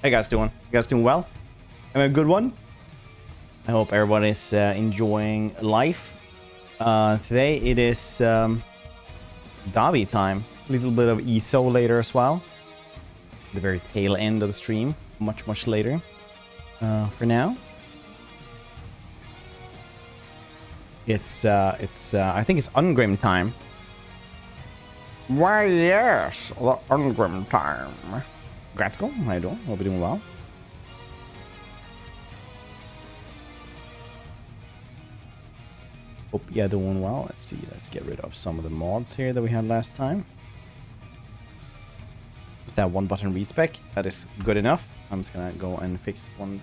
How you guys doing? You guys doing well? Am I a good one? I hope everyone is enjoying life. Today it is Davi time. A little bit of ESO later as well. The very tail end of the stream. Much later. For now. It's I think it's Ungrim time. Why yes, Ungrim time. Gratsko, how you doing? Hope you're doing well. Hope you're doing well. Let's see. Let's get rid of some of the mods here that we had last time. Just that one button respec. That is good enough. I'm just gonna go and fix one.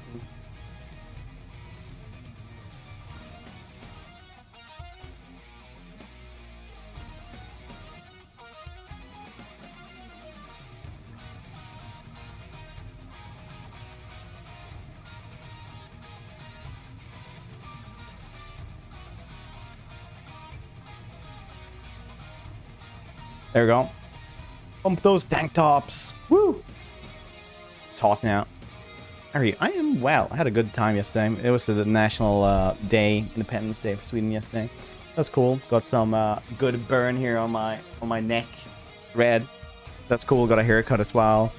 There we go. Pump those tank tops. Woo! It's hot now. How are you? I am well. I had a good time yesterday. It was the National Day, Independence Day for Sweden yesterday. That's cool. Got some good burn here on my neck. Red. That's cool. Got a haircut as well.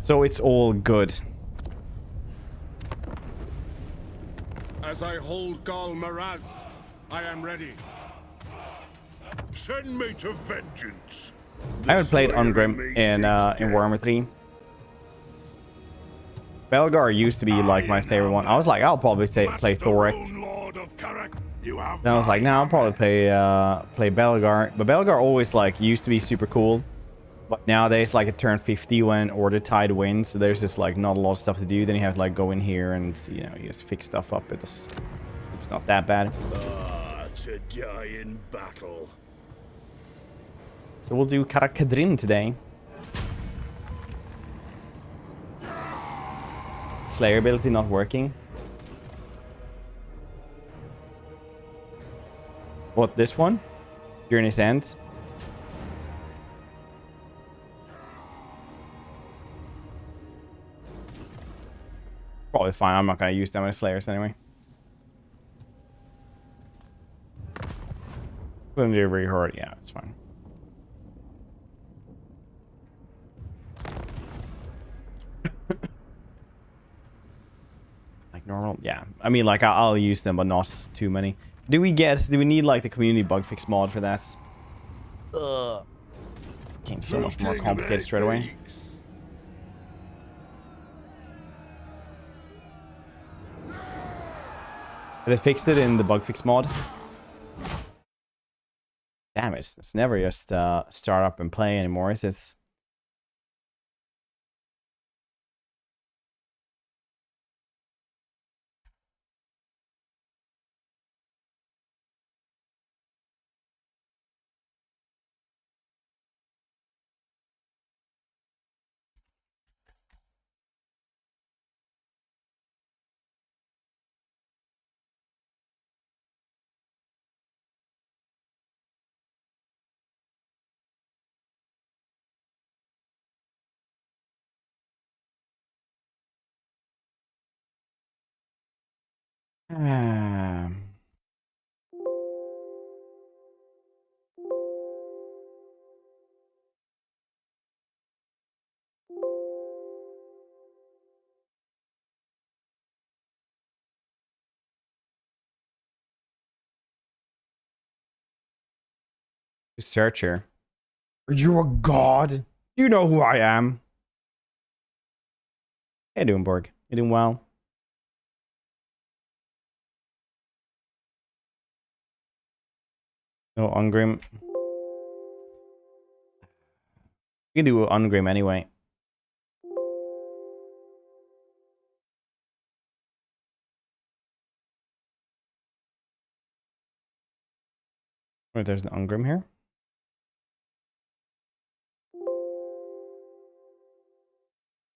So it's all good. As I hold Gal Maraz, I am ready. Send me to vengeance. I haven't played Ungrim in Warhammer 3. Belgar used to be like my favorite one. I was like, I'll probably play Thoric. Then I was like, no, I'll probably play Belgar. But Belgar always like used to be super cool. But nowadays, like, it turned 50 when Order Tide wins, so there's just like not a lot of stuff to do. Then you have to like go in here and, you know, you just fix stuff up. It's not that bad. To die in battle. So we'll do Karakadrin today. Slayer ability not working. What, this one? Journey's End? Probably fine. I'm not going to use them as Slayers anyway. Couldn't do very hard. Yeah, it's fine. Like normal? Yeah. I mean, like, I'll use them, but not too many. Do we need, like, the community bug fix mod for that? Ugh. Became so much more complicated straight away. They fixed it in the bug fix mod. Damn it. It's never just start up and play anymore, is it? Searcher. Are you a god? Do you know who I am? How you doing, Borg? You doing well? No, Ungrim. You can do Ungrim anyway. Wait, there's an Ungrim here?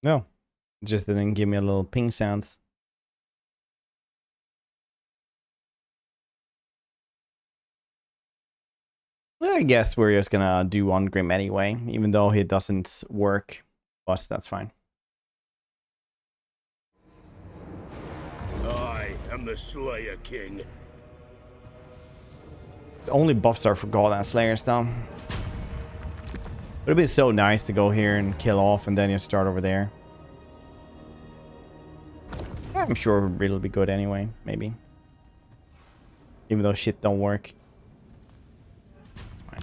No. It just didn't give me a little ping sound. I guess we're just gonna do Ungrim anyway, even though it doesn't work. But that's fine. I am the Slayer King. It's only buffs are for Goddamn Slayers though. It would be so nice to go here and kill off and then you start over there. I'm sure it'll be good anyway, maybe. Even though shit don't work. It's fine.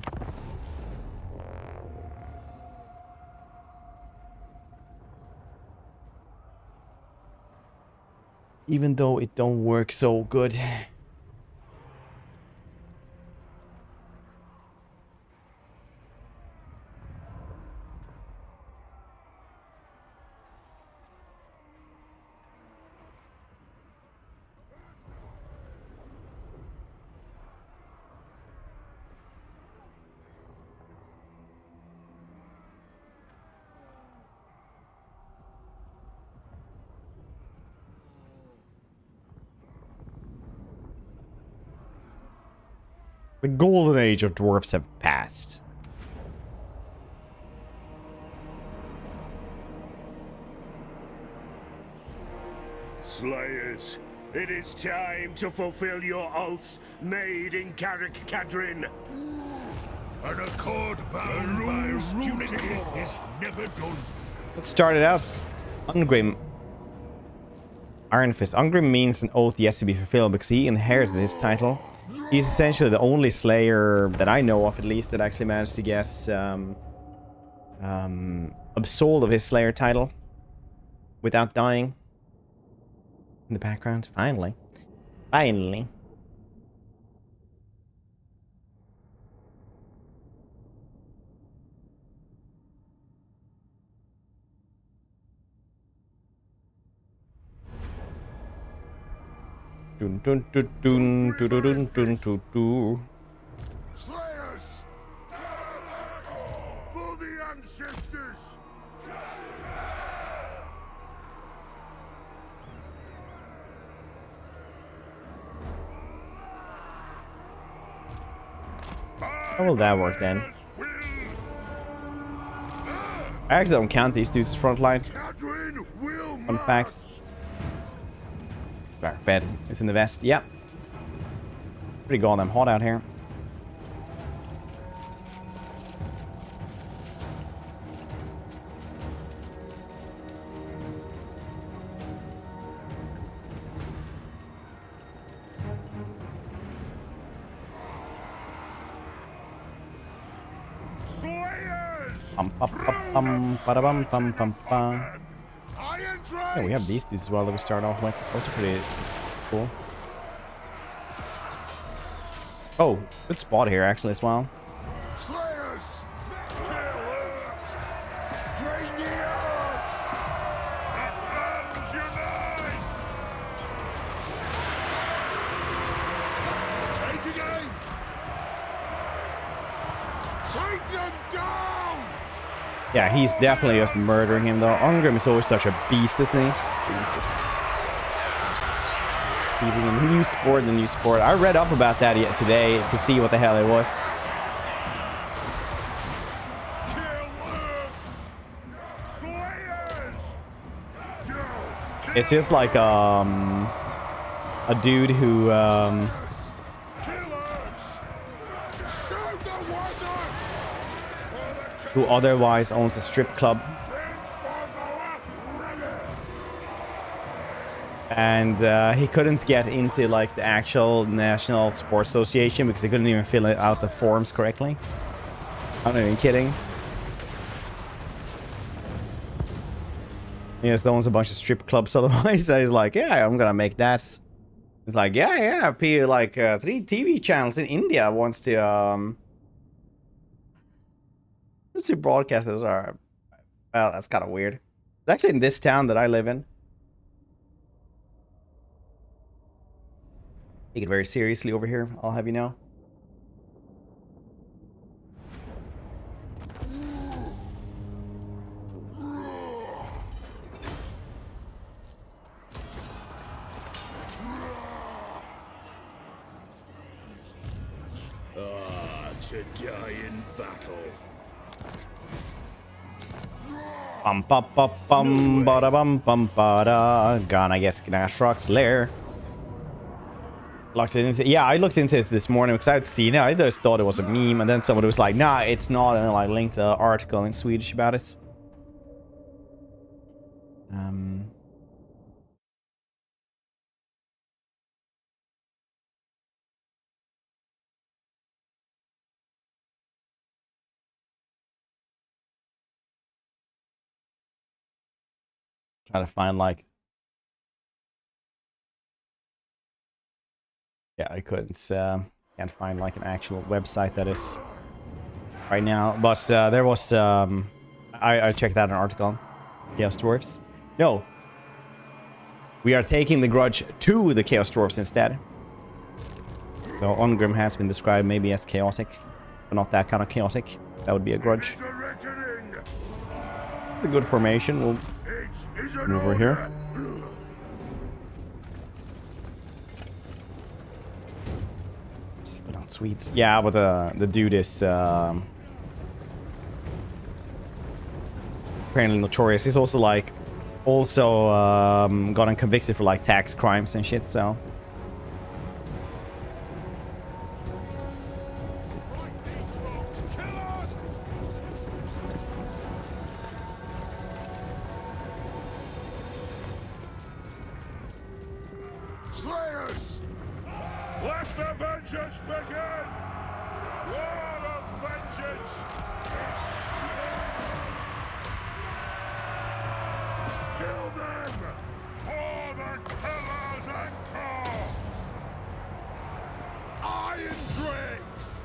Even though it don't work so good. The golden age of dwarves have passed. Slayers, it is time to fulfill your oaths made in Carrick Cadrin. An accord bound by runic law is never done. Let's start it out. Ungrim. Iron Fist. Ungrim means an oath yet to be fulfilled because he inherited his title. He's essentially the only Slayer that I know of, at least, that actually managed to get absolved of his Slayer title without dying. In the background, finally. Finally. Dun dun dun dun dun dun dun dun dun. Slayers! For the ancestors! How will that work then? I actually don't count these dudes as frontline. Fun facts. Dark bed is in the vest. Yep. It's pretty goddamn hot out here. Pum pum pum pum pum pum pum. Yeah, we have these dudes as well that we start off with. Those are pretty cool. Oh, good spot here actually as well. Slayers! Drain the earth! Unite! Take again! Take them down! Yeah, he's definitely just murdering him though. Ungrim is always such a beast, isn't he? Jesus. Even a new sport, the new sport. I read up about that yet today to see what the hell it was. It's just like a dude who otherwise owns a strip club. And he couldn't get into like the actual National Sports Association because he couldn't even fill out the forms correctly. I'm not even kidding. He just owns a bunch of strip clubs otherwise. So he's like, yeah, I'm gonna make that. It's like, yeah, like 3 TV channels in India wants to let's see, broadcasters are. Well, that's kind of weird. It's actually in this town that I live in. Take it very seriously over here, I'll have you know. to die in battle. Bum bum bum bum bada bum bum bada. Gone, I guess. Gnashrock's lair. Looked into, yeah, I looked into it this morning because I had seen it. I just thought it was a meme, and then somebody was like, "Nah, it's not," and I linked an article in Swedish about it. Trying to find like, yeah, I couldn't. Can't find like an actual website that is right now, but there was. I checked out an article. Chaos Dwarfs. No, we are taking the grudge to the Chaos Dwarfs instead. So Ongrim has been described maybe as chaotic, but not that kind of chaotic. That would be a grudge. It's a good formation. We'll move over here. But not sweets. Yeah, but the dude is apparently notorious. He's also like gotten convicted for like tax crimes and shit. So. Slayers! Let the vengeance begin! War of vengeance! Kill them! For the killers and core! Iron drakes!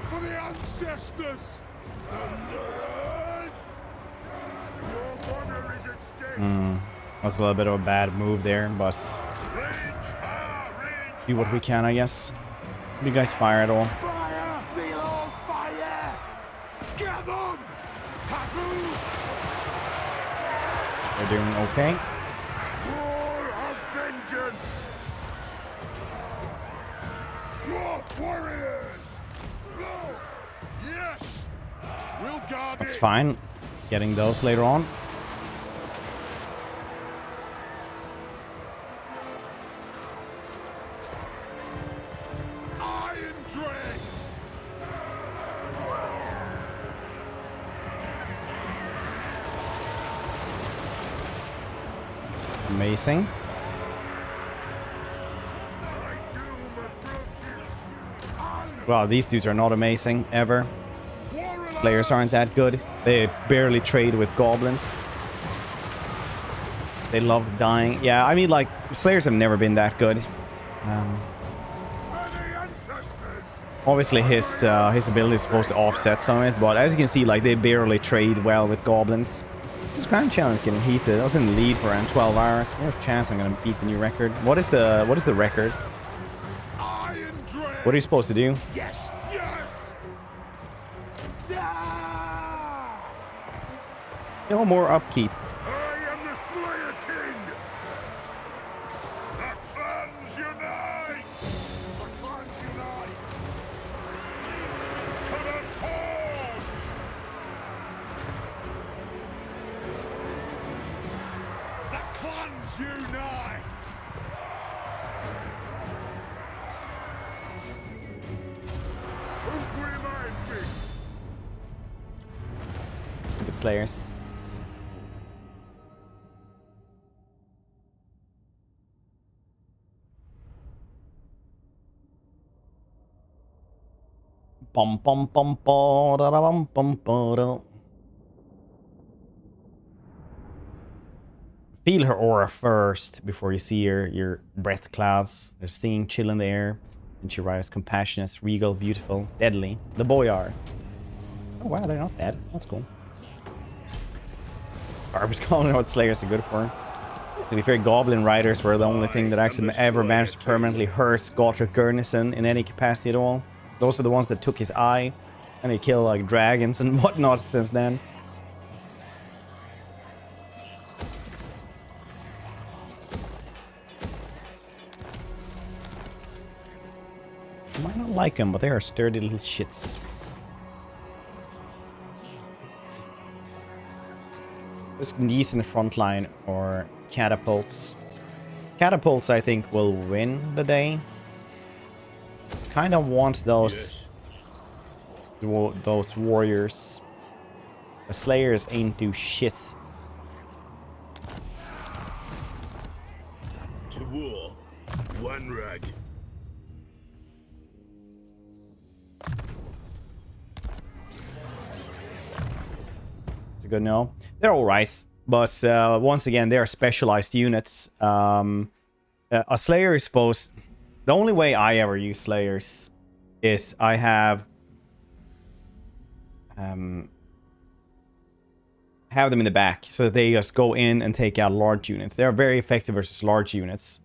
For the ancestors! The nurse! Your honor is at stake! That's a little bit of a bad move there, but do what we can, I guess. Do you guys fire at all? Fire! The old fire! Get them! They're doing okay. War of vengeance! Dwarf warriors! Yes! We'll guard That's it! fine. Getting those later on. Iron drakes! Amazing. My doom approaches! Well, these dudes are not amazing, ever. Players aren't that good. They barely trade with goblins. They love dying. Yeah, I mean, like, Slayers have never been that good. Obviously, his ability is supposed to offset some of it, but as you can see, like, they barely trade well with goblins. This Grand Challenge is getting heated. I was in the lead for around 12 hours. There's a chance I'm gonna beat the new record. What is the record? What are you supposed to do? Yes! Yes! No more upkeep. I am the Slayer King! The clans unite! The clans unite! To the forge! The clans unite! Hungry mind feast! The Slayers. Bum bum bum ba da da bum bum ba da. Feel her aura first before you see your breath clouds. They're singing chill in the air. And she arrives compassionate, regal, beautiful, deadly. The Boyar. Oh wow, they're not dead. That's cool. Garbage calling what Slayers are good for. To be fair, Goblin Riders were the only thing that actually ever managed to permanently hurt Gotrek Gurnison in any capacity at all. Those are the ones that took his eye, and they kill like dragons and whatnot since then. You might not like them, but they are sturdy little shits. Just these in the front line or catapults. Catapults, I think, will win the day. Kind of want those those warriors. The slayers ain't do shit. To war, one rag. It's a good no. They're alright, but once again, they are specialized units. A slayer is supposed... The only way I ever use slayers is I have them in the back so that they just go in and take out large units. They are very effective versus large units.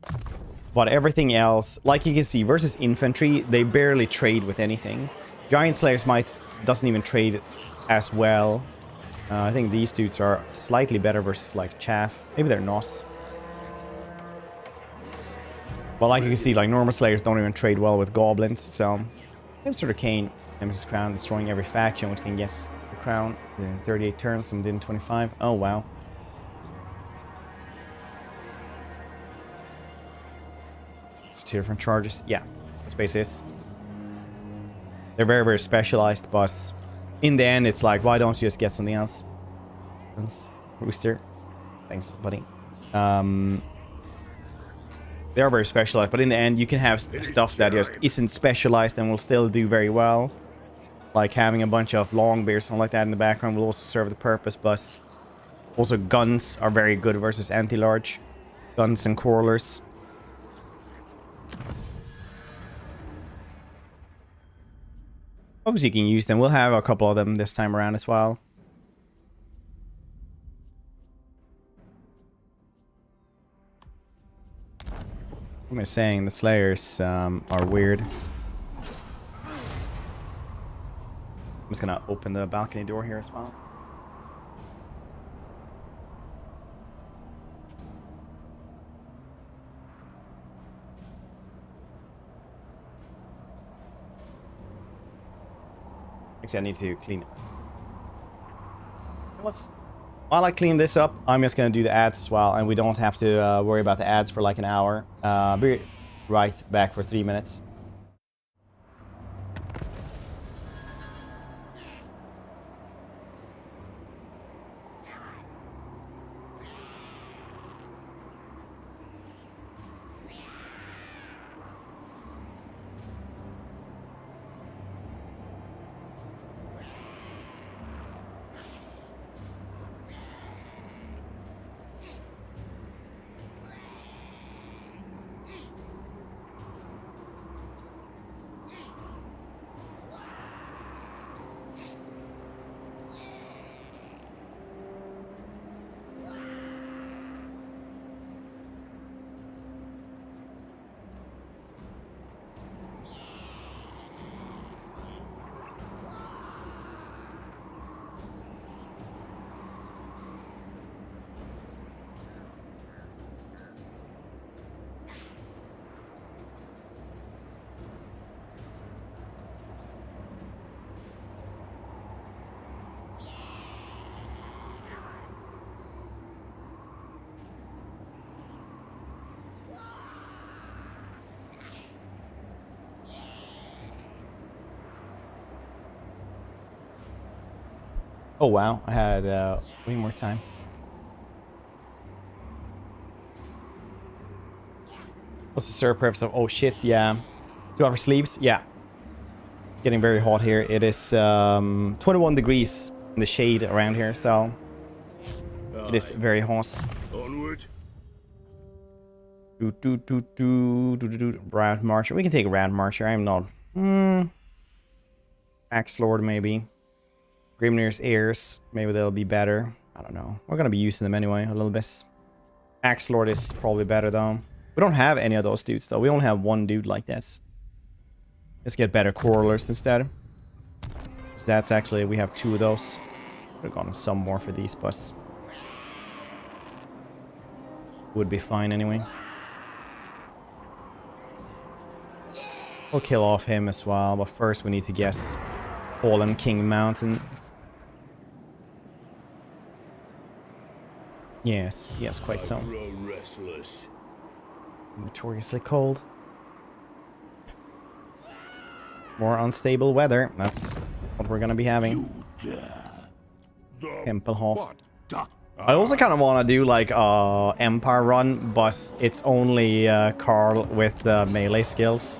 But everything else, like you can see, versus infantry, they barely trade with anything. Giant slayers doesn't even trade as well. I think these dudes are slightly better versus like chaff. Maybe they're not. But like you can see, like normal slayers don't even trade well with goblins. So, Hamster the Cane, Nemesis Crown, destroying every faction which can guess the crown. 38 turns, some did 25. Oh wow. It's 2 different charges. Yeah, space is. They're very, very specialized, but in the end, it's like, why don't you just get something else? Thanks, Rooster. Thanks, buddy. They are very specialized, but in the end, you can have stuff that just isn't specialized and will still do very well. Like having a bunch of long bears, something like that in the background will also serve the purpose, but also guns are very good versus anti-large. Guns and crawlers. Obviously, you can use them. We'll have a couple of them this time around as well. I'm just saying the slayers are weird. I'm just gonna open the balcony door here as well. Actually, I need to clean it. While I clean this up, I'm just gonna do the ads as well, and we don't have to worry about the ads for like an hour. Be right back for 3 minutes. Oh wow, I had way more time. What's the server purpose of? Oh shit, yeah. 2 hour sleeves, yeah. Getting very hot here. It is 21 degrees in the shade around here, so it is very hot. Onward. Round Marcher. We can take a Round Marcher. I'm not. Axe Lord maybe. Grimnir's Heirs. Maybe they'll be better. I don't know. We're gonna be using them anyway a little bit. Axe Lord is probably better though. We don't have any of those dudes though. We only have one dude like this. Let's get better Quarrelers instead. So that's actually, we have 2 of those. Could have gone some more for these, but would be fine anyway. We'll kill off him as well, but first we need to guess Fallen King Mountain. Yes, yes, quite so. grow restless. Notoriously cold. More unstable weather. That's what we're gonna be having. Tempelhof. What? I also kind of want to do like Empire run, but it's only Carl with melee skills.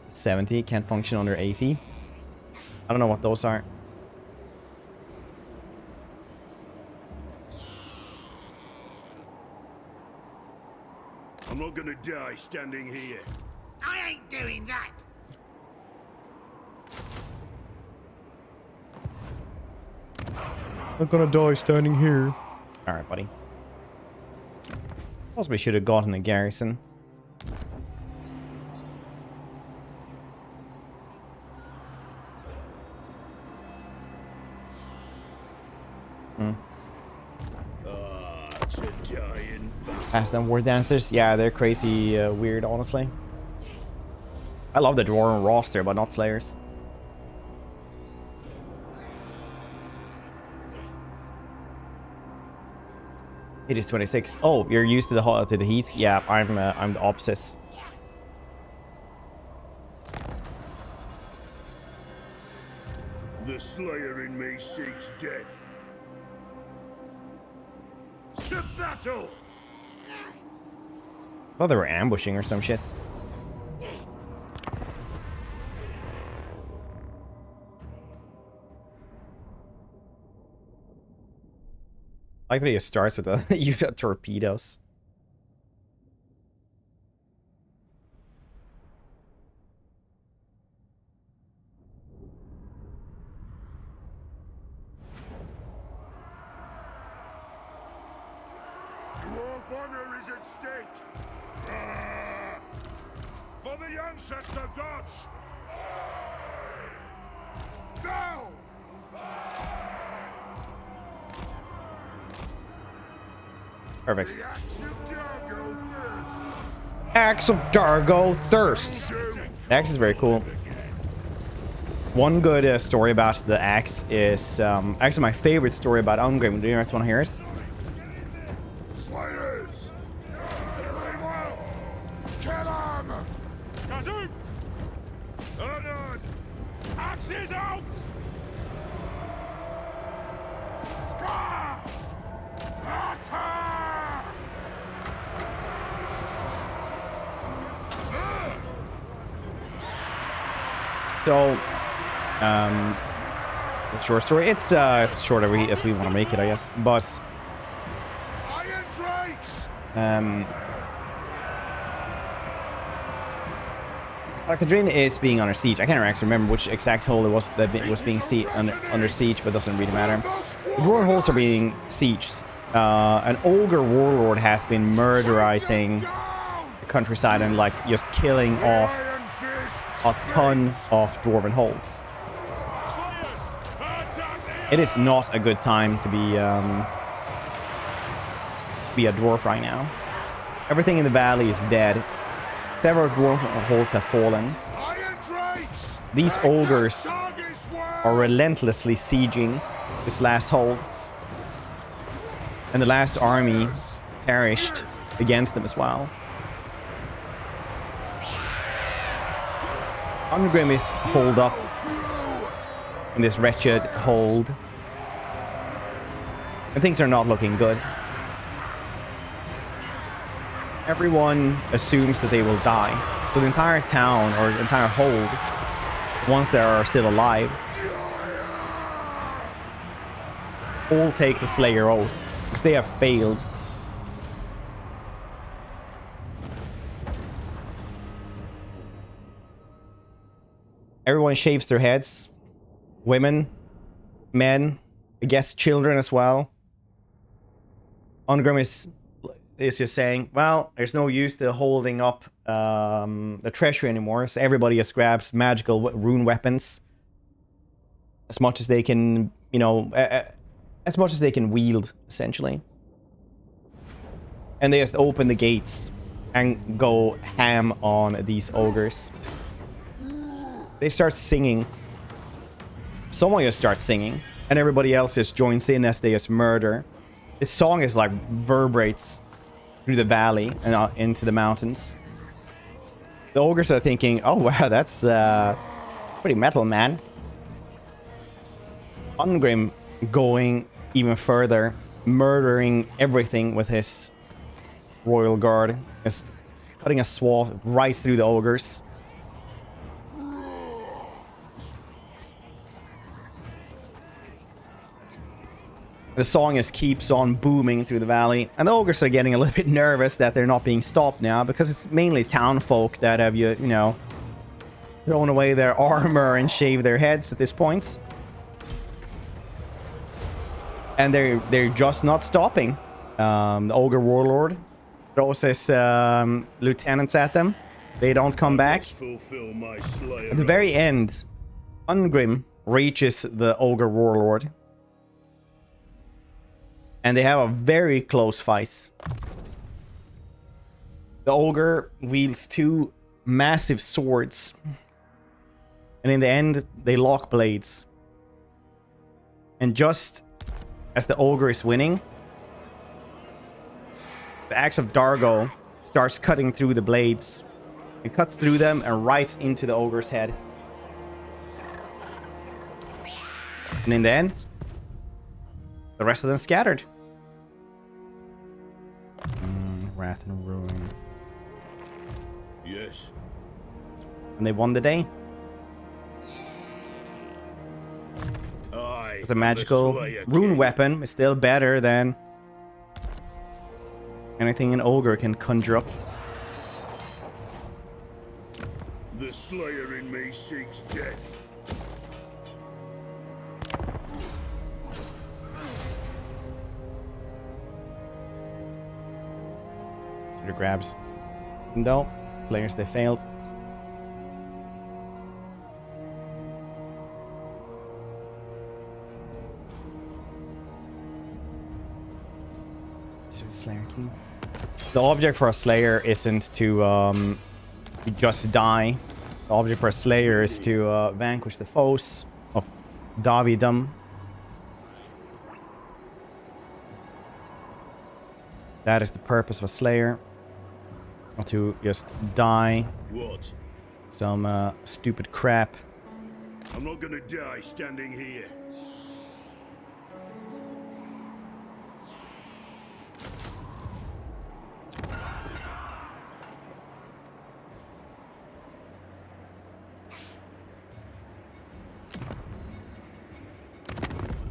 70 can't function under 80. I don't know what those are. I'm not gonna die standing here. I ain't doing that. I'm gonna die standing here. Alright, buddy. Possibly should have gotten a garrison. It's a giant. Ask them war dancers. Yeah, they're crazy weird, honestly. I love the dwarven roster, but not slayers. It is 26. Oh, you're used to the heat. Yeah, I'm the opposite. The Slayer in me seeks death. To battle! I thought they were ambushing or some shit. I like that he starts with a use of torpedoes. Dwarf honor is at stake! For the ancestor gods! Go! Perfect. Axe of Dargo thirsts. Axe of Dargo thirsts. The axe is very cool. One good story about the axe is actually my favorite story about Ungrim. Do you guys want to hear it? Slayers! Very well! Kill him! Kazoo! Honored! Axes out! Scarf! Attack! So, it's a short story. It's as short as we want to make it, I guess. But Iron Drakes! Kadrin is being under siege. I can't actually remember which exact hole it was that was being under siege, but it doesn't really matter. The dwarven holes are being sieged. An ogre warlord has been murderizing the countryside and like just killing off a ton of dwarven holes. It is not a good time to be a dwarf right now. Everything in the valley is dead. Several dwarven holes have fallen. These ogres are relentlessly sieging this last hold. And the last army perished against them as well. Ungrim is holed up in this wretched hold. And things are not looking good. Everyone assumes that they will die. So the entire town, or the entire hold, once they are still alive, all take the Slayer Oath, because they have failed. Everyone shaves their heads. Women, men, I guess children as well. Ungrim is just saying, well, there's no use to holding up the treasure anymore, so everybody just grabs magical rune weapons as much as they can, you know, as much as they can wield, essentially. And they just open the gates and go ham on these ogres. They start singing. Someone just starts singing, and everybody else just joins in as they just murder. This song is like reverberates through the valley and into the mountains. The ogres are thinking, oh wow, that's pretty metal, man. Ungrim going even further, murdering everything with his royal guard, just cutting a swath right through the ogres. The song just keeps on booming through the valley, and the ogres are getting a little bit nervous that they're not being stopped now, because it's mainly town folk that have, you know, thrown away their armor and shaved their heads at this point. And they're just not stopping. The ogre warlord throws his lieutenants at them. They don't come back. At the very end, Ungrim reaches the ogre warlord. And they have a very close fight. The ogre wields 2 massive swords. And in the end, they lock blades. And just as the ogre is winning, the axe of Dargo starts cutting through the blades. It cuts through them and right into the ogre's head. And in the end, the rest of them scattered. Wrath and Ruin. Yes. And they won the day. It's a magical rune weapon. It's still better than anything an ogre can conjure up. The Slayer in me seeks death. Shooter grabs. No. Slayers, they failed. Slayer key. The object for a Slayer isn't to just die. The object for a Slayer is to vanquish the foes of Davidum. That is the purpose of a Slayer. Not to just die. What? Some stupid crap. I'm not gonna die standing here.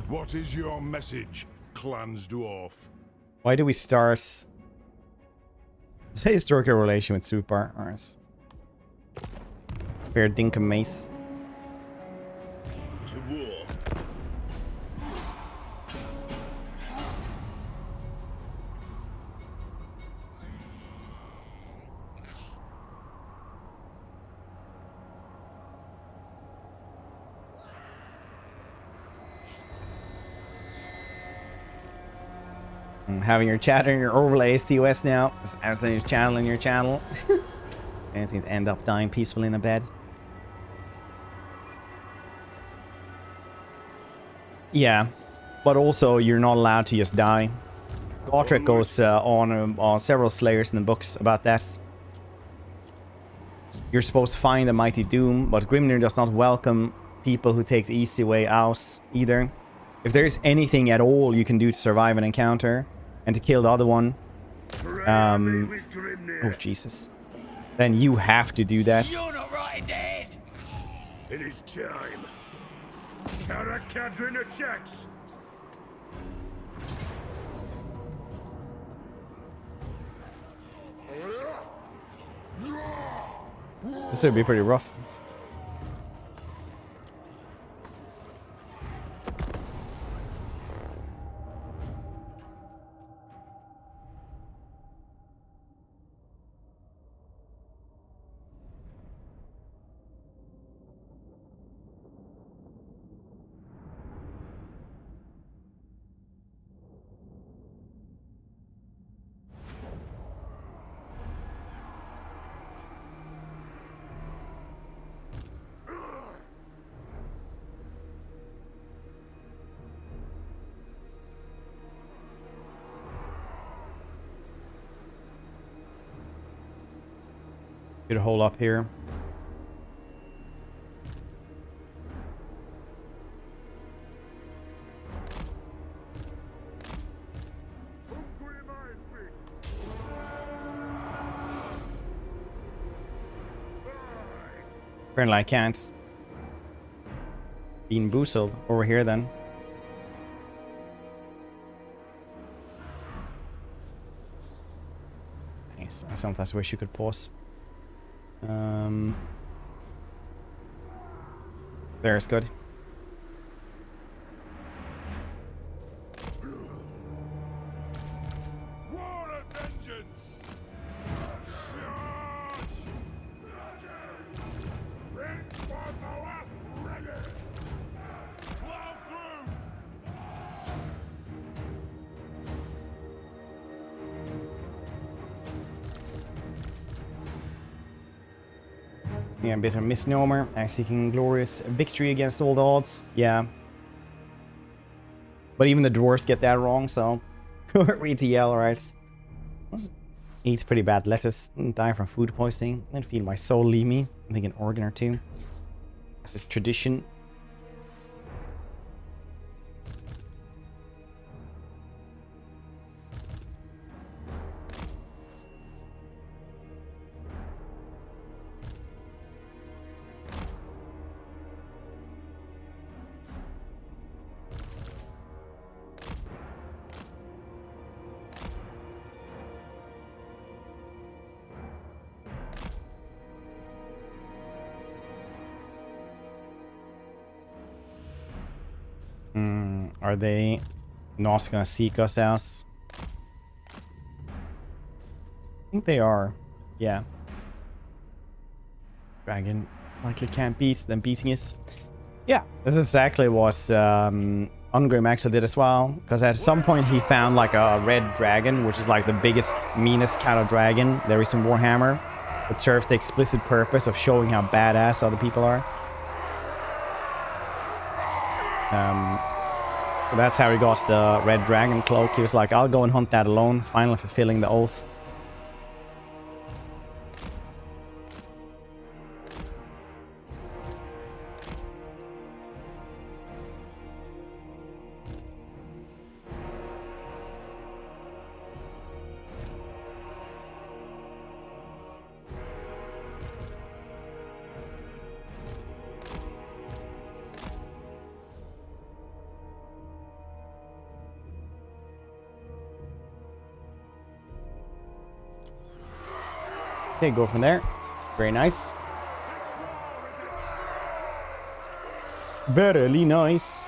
What is your message, Clans Dwarf? Why do we start? Say historical relation with Super or Fair Dinkum Mace. To war. Having your chat and your overlays TOS now. As your channel and your channel. Anything to end up dying peacefully in a bed. Yeah, but also you're not allowed to just die. Gotrek goes on several Slayers in the books about that. You're supposed to find the Mighty Doom, but Grimnir does not welcome people who take the easy way out either. If there's anything at all you can do to survive an encounter and to kill the other one, oh Jesus, then you have to do that. You're not right, Dad. It is time. Karak-Kadrin attacks. This would be pretty rough. Should hold up here. Apparently I can't. Being boozled over here then. Nice. I sometimes wish you could pause. There's good. War of vengeance! Yeah, a bit of a misnomer. Seeking glorious victory against all the odds. Yeah. But even the dwarves get that wrong, so... Read to yell, right? Eats pretty bad lettuce. Die from food poisoning. And feel my soul leave me. I think an organ or two. This is tradition. Are they not gonna seek us out? I think they are. Yeah. Dragon likely can't beat them beating us. Yeah, this is exactly what Ungrim actually did as well. Because at some point he found like a red dragon, which is like the biggest, meanest cattle dragon there is in Warhammer. It serves the explicit purpose of showing how badass other people are. So that's how he got the red dragon cloak. He was like, I'll go and hunt that alone, finally fulfilling the oath. Okay, go from there. Very nice. Very nice.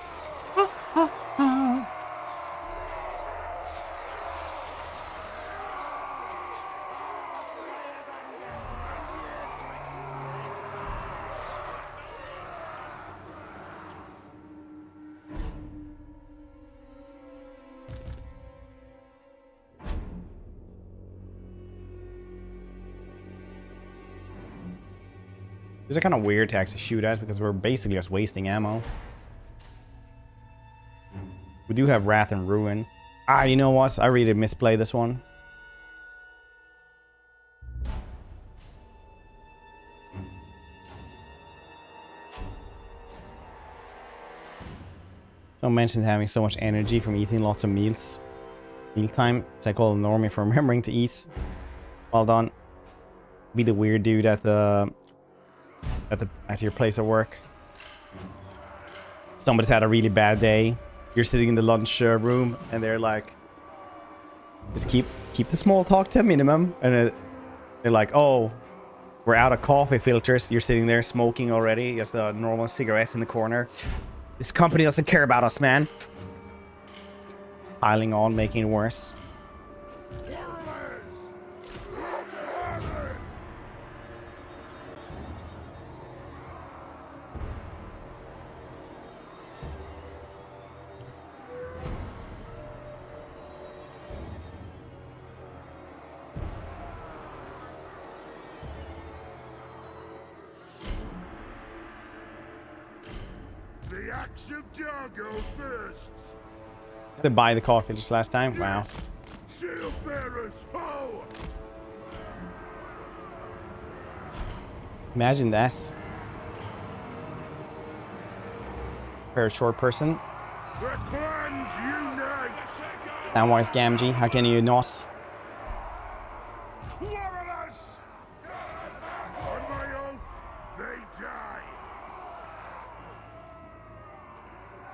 These are kind of weird to actually shoot at because we're basically just wasting ammo. We do have Wrath and Ruin. Ah, you know what? I really misplayed this one. Someone mentioned having so much energy from eating lots of meals. Mealtime. It's like all the normie for remembering to eat. Well done. Be the weird dude at your place of work. Somebody's had a really bad day. You're sitting in the lunch room and they're like, just keep the small talk to a minimum. And they're like, oh, we're out of coffee filters. You're sitting there smoking already. Just the normal cigarettes in the corner. This company doesn't care about us, man. It's piling on, making it worse. The axe of Jargo thirsts. Had to buy the coffee just last time. Wow. Shield bearers, ho! Imagine this. For a short person. The clans unite! Samwise Gamgee, how can you not? Warriors! On my oath, they die!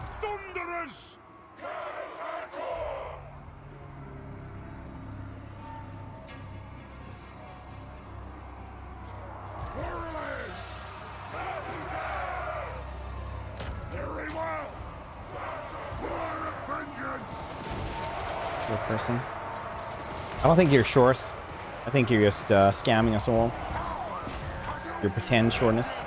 Thunderers! Warriors! Very well! War of vengeance! Short person. I don't think you're shorts. I think you're just scamming us all. Your pretend shortness.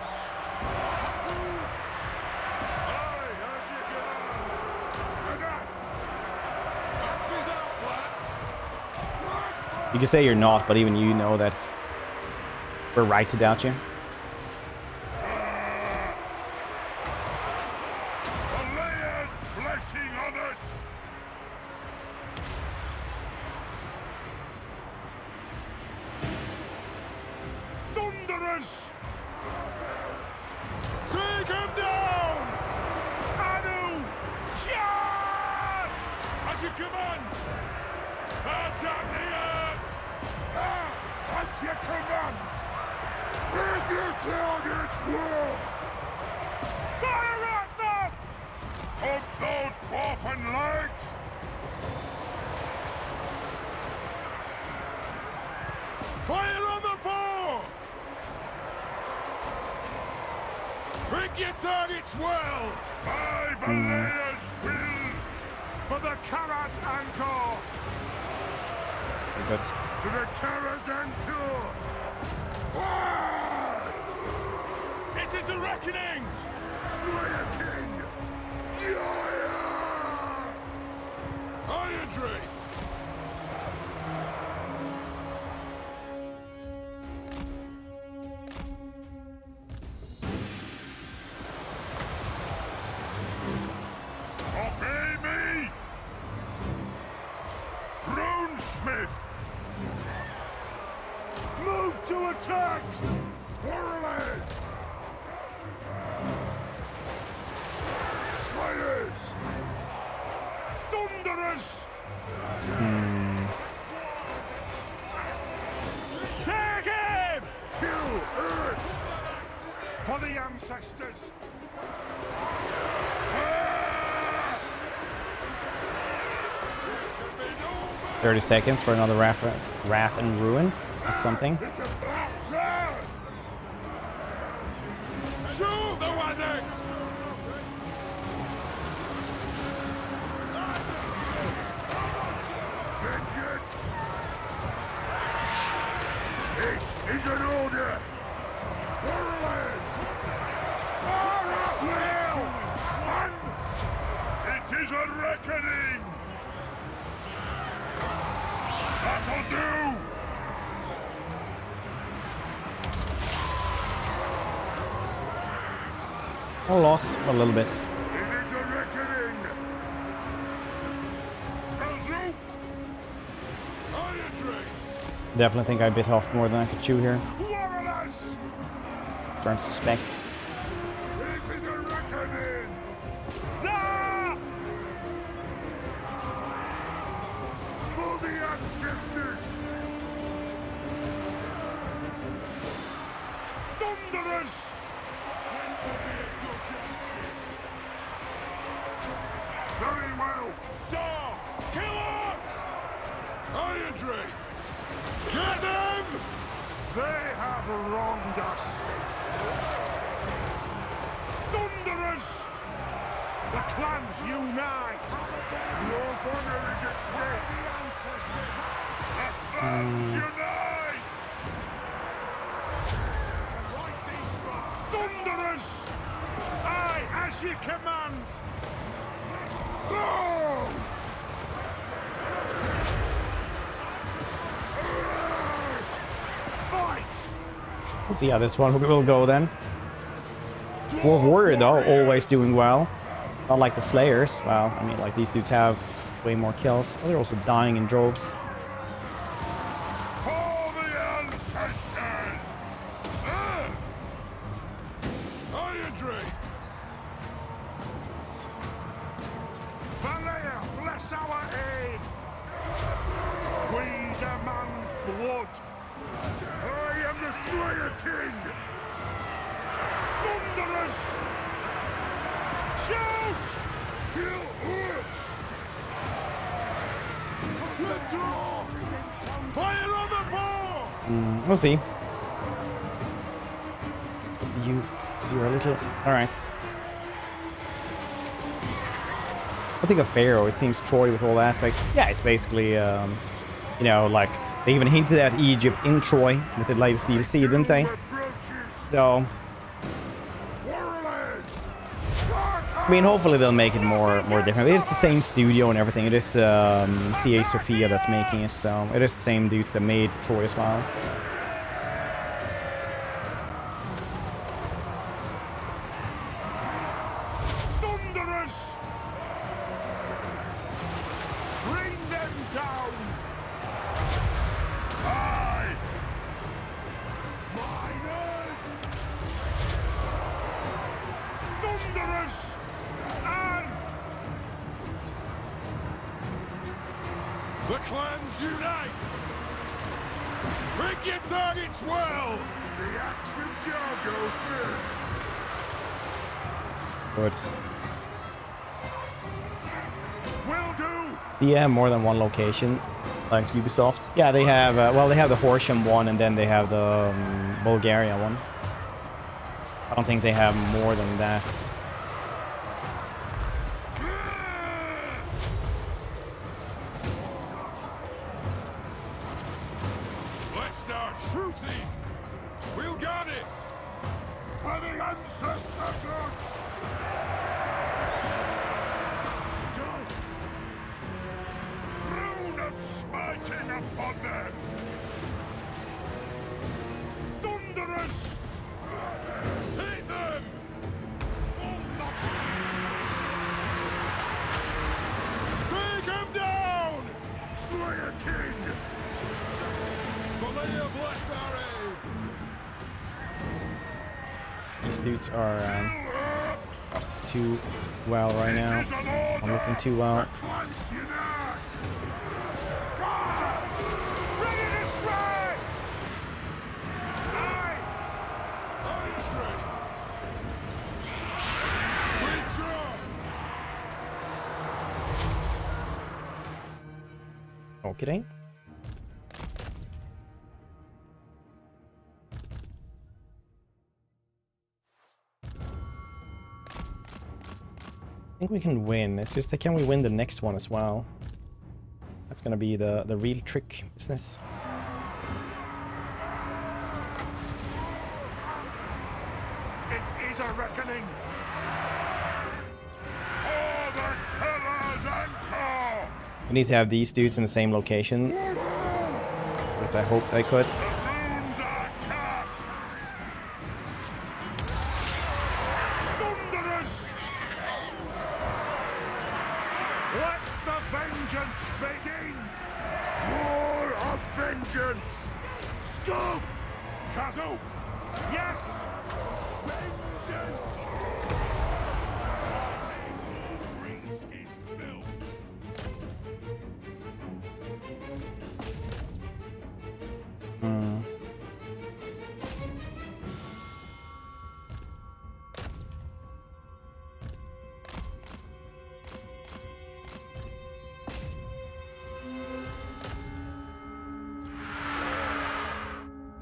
You can say you're not, but even you know that's... We're right to doubt you. Alea's blessing on us! Thunderers! Take him down! Anu! Charge! As you command! Attack the Earths! As you command! Bring your targets, war! Fire at them! Of those dwarven legs! Fire on the four! Pick your targets well! My Valea's will! For the Karas Anchor! Very good. To the Karas Anchor! Forward! It is a reckoning! Slayer King! Yeah! Irontree! Obey me! Runesmith! Move to attack! Warlords! Slayers! Thunderers! Take him! Kill Earths! For the ancestors! 30 seconds for another Wrath and Ruin. That's something. It's about time! Shoot the Wazaks! Vengeance! It is an order! Warlords! It is a reckoning! That'll do! A loss, a little bit. It is a reckoning! Kazook! Irontree! Definitely think I bit off more than I could chew here. Warriors! Burn suspects. It is a reckoning! Za! For the ancestors! Thunderers! Very well! Dar! Killers! Irontree! Get them! They have wronged us! Thunderers! The clans unite! Your honor is at stake! The clans unite! Thunderers! Aye, as you command! Oh! Fight! We'll see how this one will go then. Warrior though, always doing well. Not like the Slayers. Well, I mean, like these dudes have way more kills, but they're also dying in droves. For the ancestors! tricks! Valea, bless our aid! We demand blood! I am the Slayer King! Thunderers! Shout! Kill Urge! Withdraw! Fire on the ball! We'll see. You see a little. Alright. I think of Pharaoh, it seems Troy with all aspects. Yeah, it's basically, you know, like, they even hinted at Egypt in Troy with the latest DLC, didn't they? So, I mean, hopefully they'll make it more different. It's the same studio and everything. It is CA Sophia that's making it, so it is the same dudes that made Troy as well. Thunderers! Bring them down! Aye! Miners! Thunderers! And the clans unite! Pick your targets well! The action Jargo first! Good. Will do! So yeah, more than one location, like Ubisoft. Yeah, they have, well, they have the Horsham one, and then they have the Bulgaria one. I don't think they have more than that. Let's start shooting! We'll got it! For the ancestor gods! Stop! Throne of smiting upon them! Thunderous! Hit them! Take him down! Slayer King! Valea bless our aid! These dudes are us too well right now. I'm looking too well. Clans unite! Ready to strike! Aye! HyperX! Withdraw! Okay. I think we can win. It's just that can we win the next one as well? That's gonna be the real trick business. It is a reckoning! For the Killer's Anchor! We need to have these dudes in the same location. At least I hoped I could. The runes are cast! Thunderers! Let the vengeance begin! War of vengeance! Scuff! Kazu! Yes! Vengeance! Reskin built!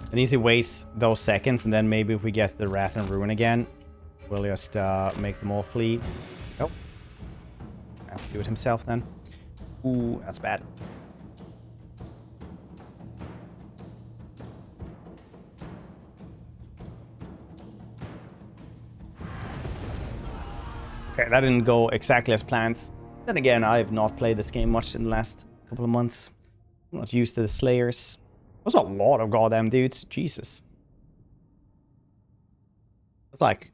It needs to waste those seconds, and then maybe if we get the Wrath and Ruin again, we'll just make them all flee. Nope. Have to do it himself then. Ooh, that's bad. Okay, that didn't go exactly as planned. Then again, I have not played this game much in the last couple of months. I'm not used to the Slayers. There's a lot of goddamn dudes. Jesus. It's like...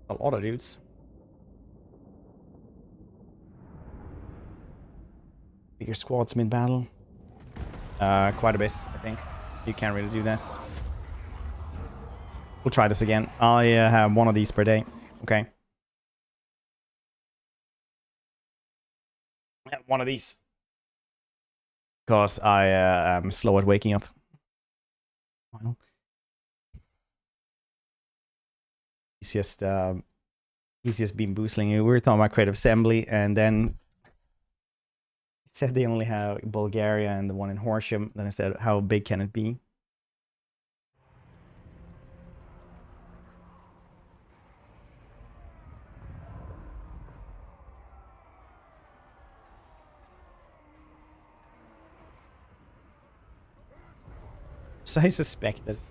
a lot of dudes. Bigger squads mid-battle. quite a bit, I think. You can't really do this. We'll try this again. I have one of these per day. Okay. One of these. Because I am slow at waking up. Well, he's just been boostling you. We were talking about creative assembly, and then he said they only have Bulgaria and the one in Horsham. Then I said, how big can it be? So I suspect this.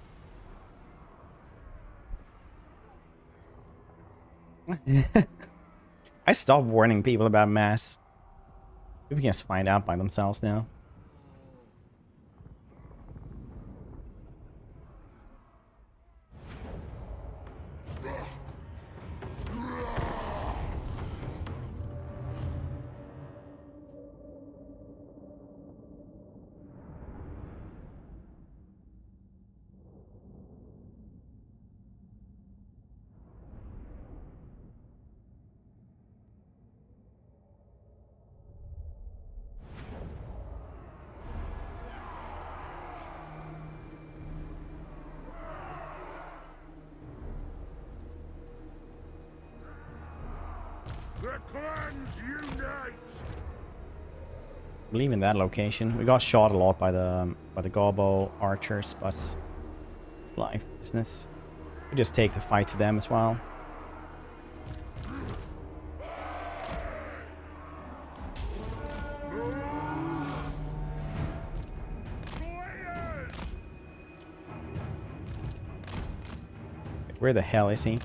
I stopped warning people about mass. People can just find out by themselves now. The clans unite! I'm leaving that location. We got shot a lot by the Gobbo archers, but it's life business. We just take the fight to them as well. Where the hell is he?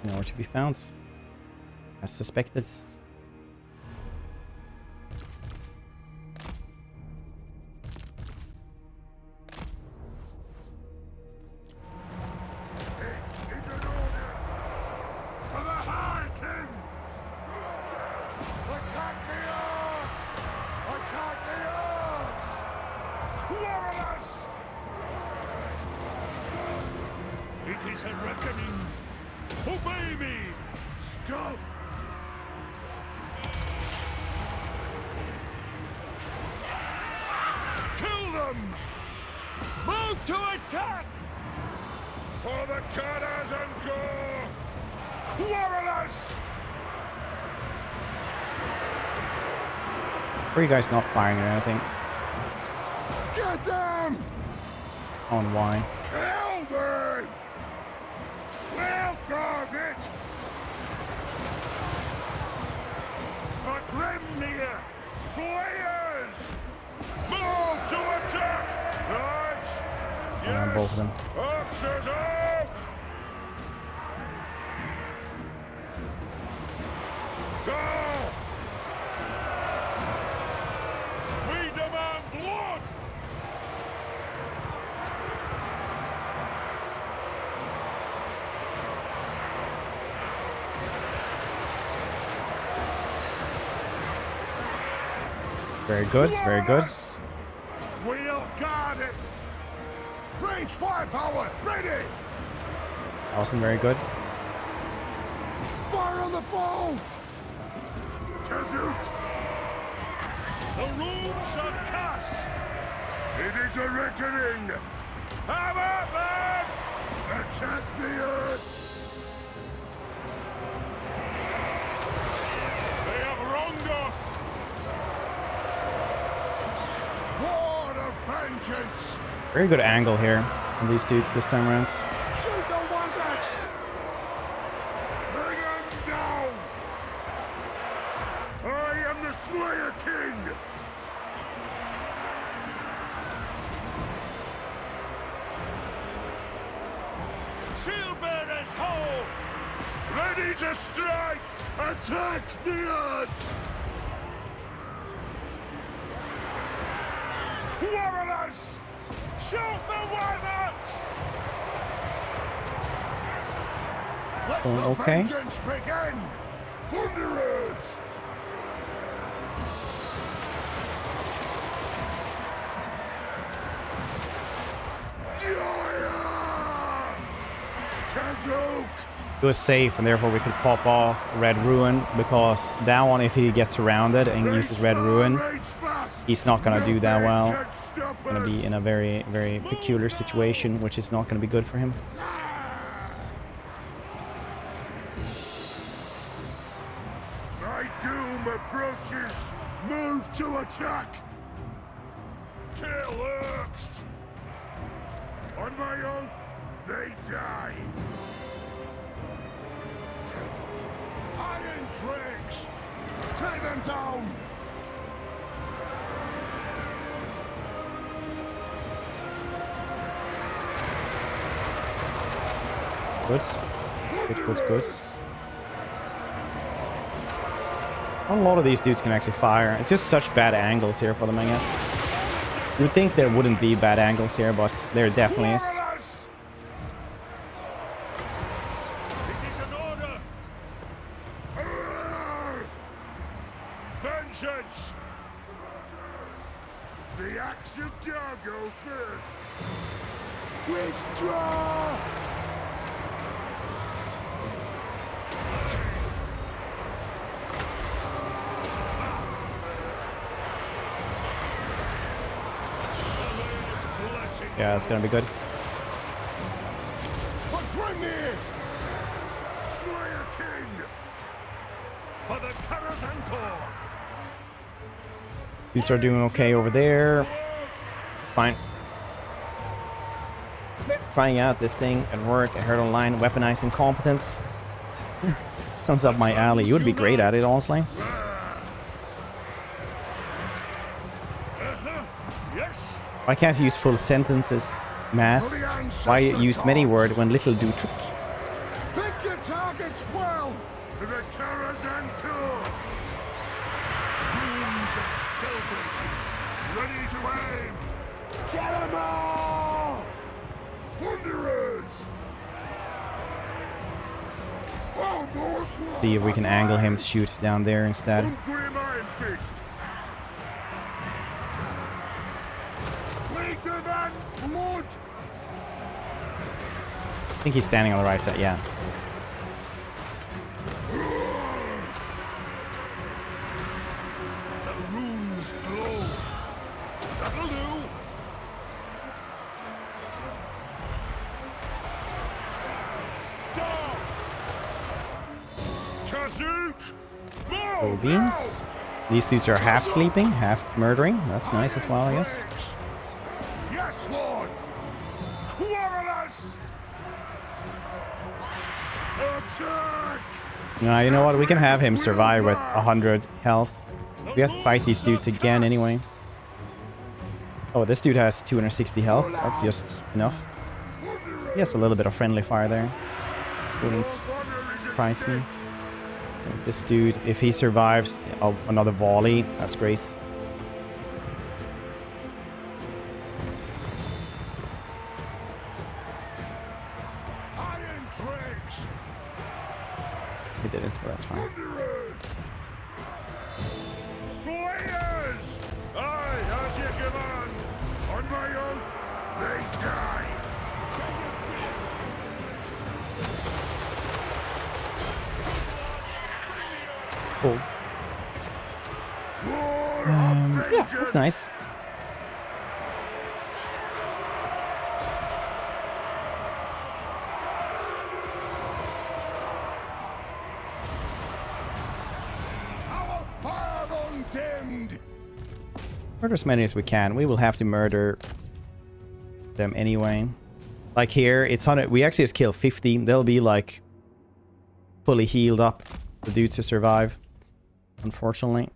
Nowhere to be found, as suspected. It is a reckoning. Obey me! Stuff! Kill them! Move to attack! For the Karas and Gore! Quarrelers! Are you guys not firing or anything? Get them! On why? Kill them! We'll guard it! For Grimnir! Slayers! Move to attack! Right! Yes! Both of them. Axes out! Go! We demand blood! Very good, very good. We'll guard it! Range firepower, ready! That wasn't very good. Fire on the foe! Kazoo! The runes are cast! It is a reckoning! Have at them! Attack the earth! They have wronged us! War of vengeance! Very good angle here on these dudes this time around. Shoot the Wazax! Bring them down! I am the Slayer King! Shield bearers, hold! Ready to strike! Attack the odds! Quarrelers! Shoot the wyverns! Let Oh, the okay. vengeance begin! Thunderers! It was safe, and therefore we could pop off Red Ruin, because that one, if he gets surrounded and uses Red Ruin, he's not going to do that well. It's going to be in a very, very peculiar situation, which is not going to be good for him. My doom approaches. Move to attack. Kill Urks! On my oath, they die. Iron Dregs! Take them down! Good. Good. A lot of these dudes can actually fire. It's just such bad angles here for them, I guess. You'd think there wouldn't be bad angles here, but there definitely is. It is an order! Vengeance! The axe of Dargo thirsts. Withdraw! Yeah, it's gonna be good. For Grimnir! Slayer King! For the Karazhantor! Dudes are doing okay over there. Fine. Trying out this thing at work. I heard online, weaponizing competence. Sounds up my alley. You would be great at it, honestly. Yes! Why can't you use full sentences, mass? Why use many word when little do trick? Pick your targets well! To the Karazhantor! Runes of spellbreaking! Ready to aim! Get 'em all! Thunderers! Almost See if we can angle him to shoot down there instead. Grim Iron Fist! Bleed them and blood! I think he's standing on the right side, yeah. The runes glow! That'll do! Kazook! Cool beans. These dudes are half sleeping, half murdering. That's nice as well, I guess. Yes, Lord! Quarrelers! Attack! You know what? We can have him survive with 100 health. We have to fight these dudes again anyway. Oh, this dude has 260 health. That's just enough. He has a little bit of friendly fire there. Wouldn't surprise me. This dude, if he survives another volley, that's great. Iron Dregs! He didn't, but that's fine. Slayers! Aye, as you command! On my oath, they die! Cool. Yeah, that's nice. Our fire undimmed! Murder as many as we can. We will have to murder them anyway. Like here, it's 100. We actually just kill 50. They'll be like fully healed up. The dudes to survive, unfortunately.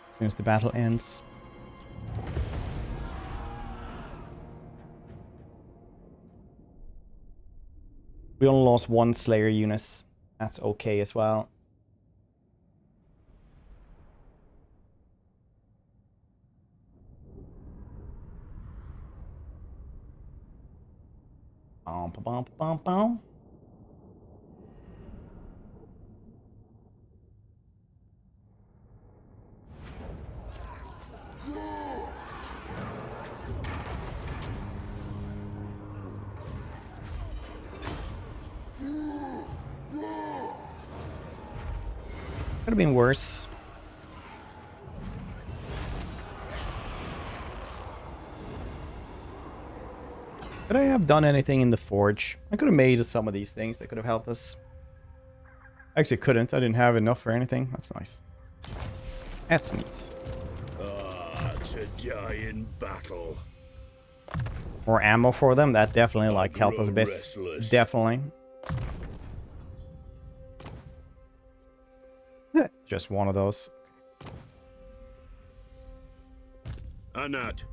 As soon as the battle ends. We only lost one Slayer unit. That's okay as well. Bum, bum, bum, bum, bum. Could have been worse. Could I have done anything in the forge? I could have made some of these things that could have helped us. Actually, couldn't. I didn't have enough for anything. That's nice. That's nice. Ah, to die in battle. More ammo for them. That definitely like helped us a bit. Restless. Definitely. Just one of those. Anat.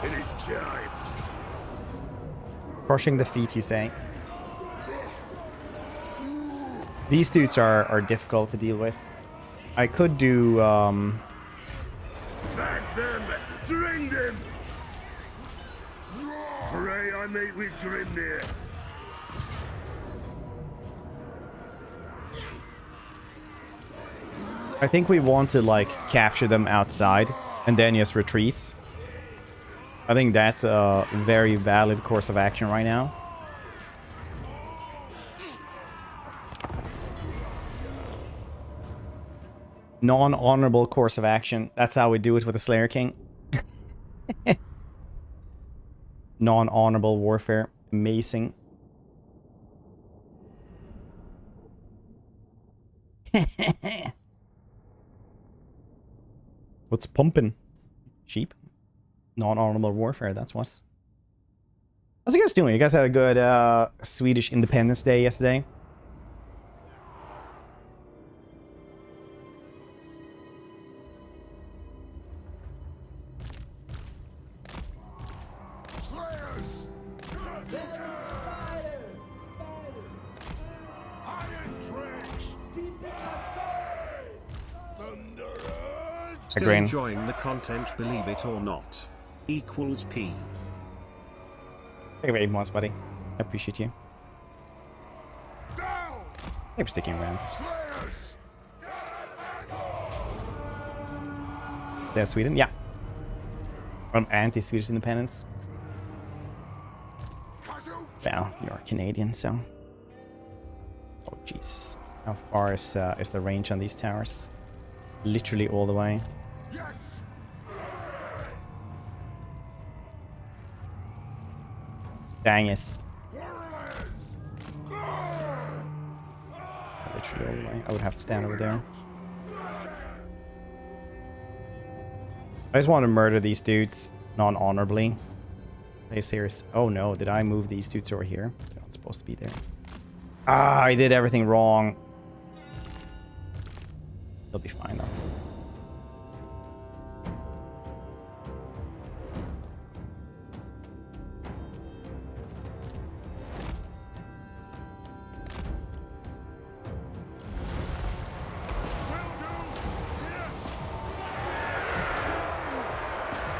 It is time. Crushing the feet, he's saying. These dudes are difficult to deal with. I could do Back them! Drain them! Pray I mate with Grimnir. I think we want to like capture them outside and then just retreat. I think that's a very valid course of action right now. Non-honorable course of action. That's how we do it with the Slayer King. Non-honorable warfare. Amazing. What's pumping? Sheep? Non-honorable warfare, that's what's... How's you guys doing? You guys had a good Swedish Independence Day yesterday? Slayers! Iron Dregs! Thunderers! A Still grain. enjoying the content, believe it or not. Equals P. Thank you very much, buddy. I appreciate you. Down! Thank you for sticking around. Is Slayers! that Sweden? Yeah. From anti-Swedish independence. Well, you're Canadian, so... Oh, Jesus. How far is the range on these towers? Literally all the way. Yes! Dang it. Warlands! Literally all the way. I would have to stand over there. I just want to murder these dudes non-honorably. Place here is... Oh no, did I move these dudes over here? They're not supposed to be there. Ah, I did everything wrong. They'll be fine though. Will do! Yes!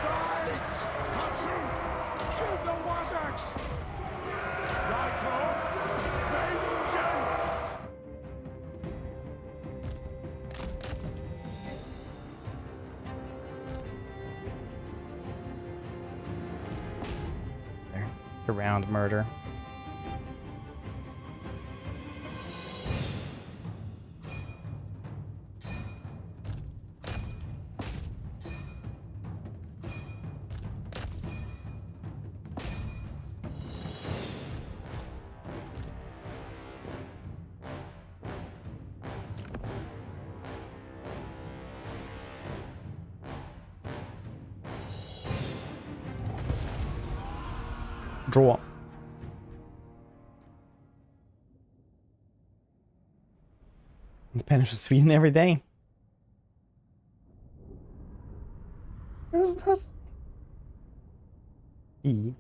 Fight! Shoot! Shoot the Wazax! Right on! Vengeance! There. It's a round murder. Draw. Independent of Sweden every day. That's... E.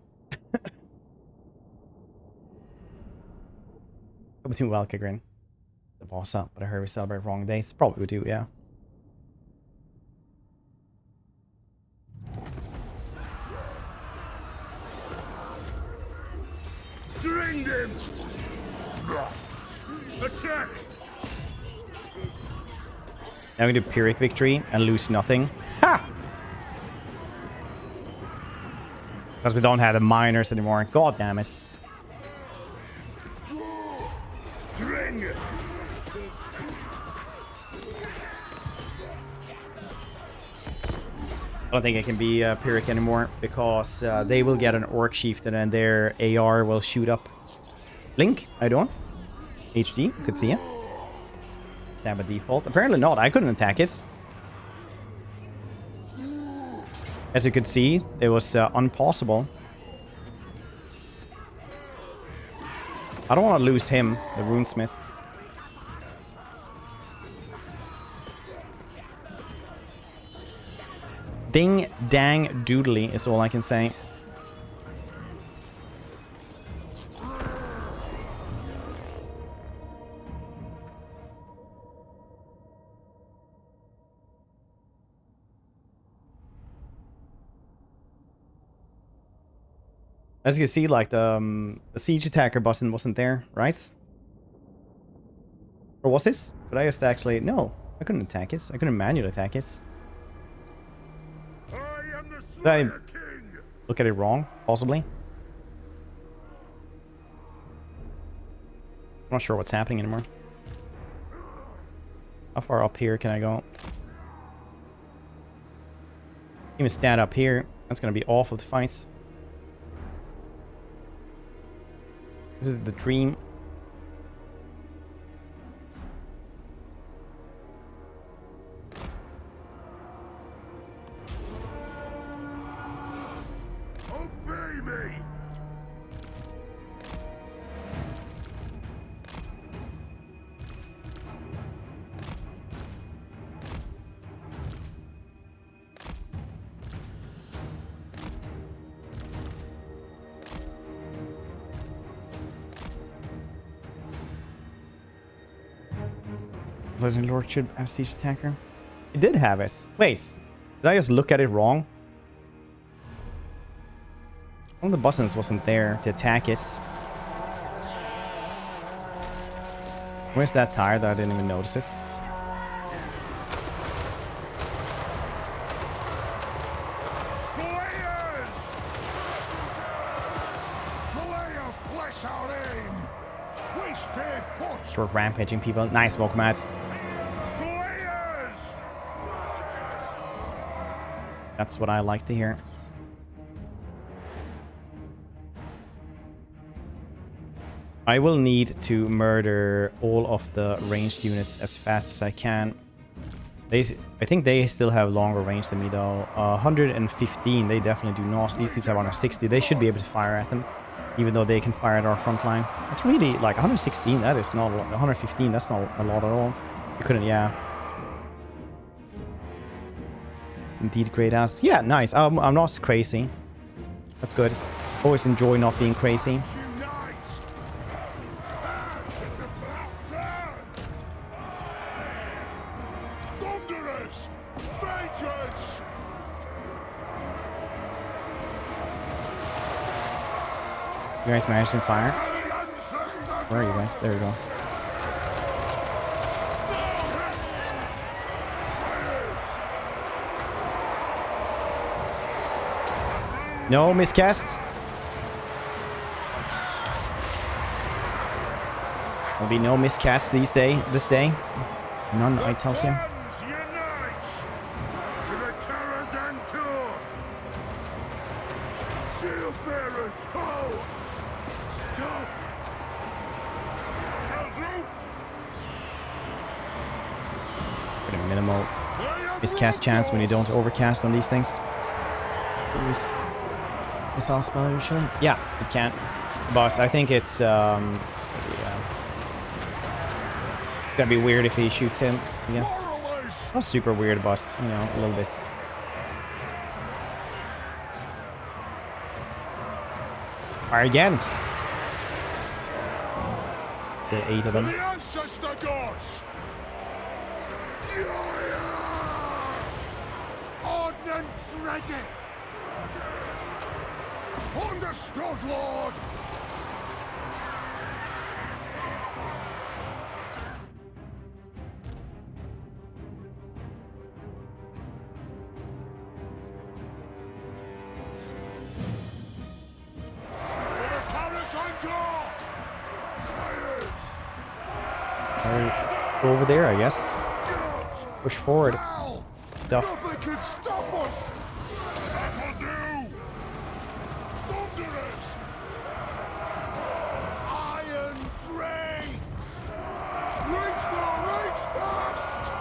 Go between Valkagrin. The the boss up, but I heard we celebrate wrong days. Probably we do, yeah. Drain them! Attack! Now we do Pyrrhic victory and lose nothing. Ha! Because we don't have the miners anymore. God damn it. Drink! I don't think it can be Pyrrhic anymore because they will get an Orc Chieftain and their AR will shoot up. Link, how you doing? HD, could see it. Damn, by default. Apparently not, I couldn't attack it. As you could see, it was impossible. I don't want to lose him, the Runesmith. Ding dang doodly is all I can say. As you can see, like the siege attacker button wasn't there, right? Or was this? Could I just actually... No, I couldn't attack it. I couldn't manually attack it. Did I look at it wrong? Possibly. I'm not sure what's happening anymore. How far up here can I go? Even stand up here. That's gonna be awful to fight. This is the dream. Obey me! Legend Lord should have siege attacker. It did have it. Wait, did I just look at it wrong? One of the buttons wasn't there to attack it. Where's that tire that I didn't even notice it? Slayers! Slayer flesh out aim! Wasted push! Short rampaging people. Nice smoke mat. Slayers! That's what I like to hear. I will need to murder all of the ranged units as fast as I can. I think they still have longer range than me though. 115, they definitely do not. These dudes have 160. They should be able to fire at them, even though they can fire at our front line. That's really like 116. That is not a lot. 115. That's not a lot at all. You couldn't, yeah. It's indeed great ass. Yeah, nice. I'm not crazy. That's good. Always enjoy not being crazy. You guys managed to fire? Where are you guys? There we go. No miscast. There'll be no miscast this day. None, I tell you. Pretty minimal miscast chance when you don't overcast on these things. Use missile spell usually. Yeah, it can. But I think it's gonna be weird if he shoots him, I guess. Not super weird, but you know, a little bit. Fire again. There are 8 of For them. the ancestor gods! Ordnance ready! Understood, Lord! For the parish anchor! Go over there, I guess. Gods! Push forward. Hell! Stuff. Nothing can stop us! That'll do! Thunderous! Iron drakes! Reach fast!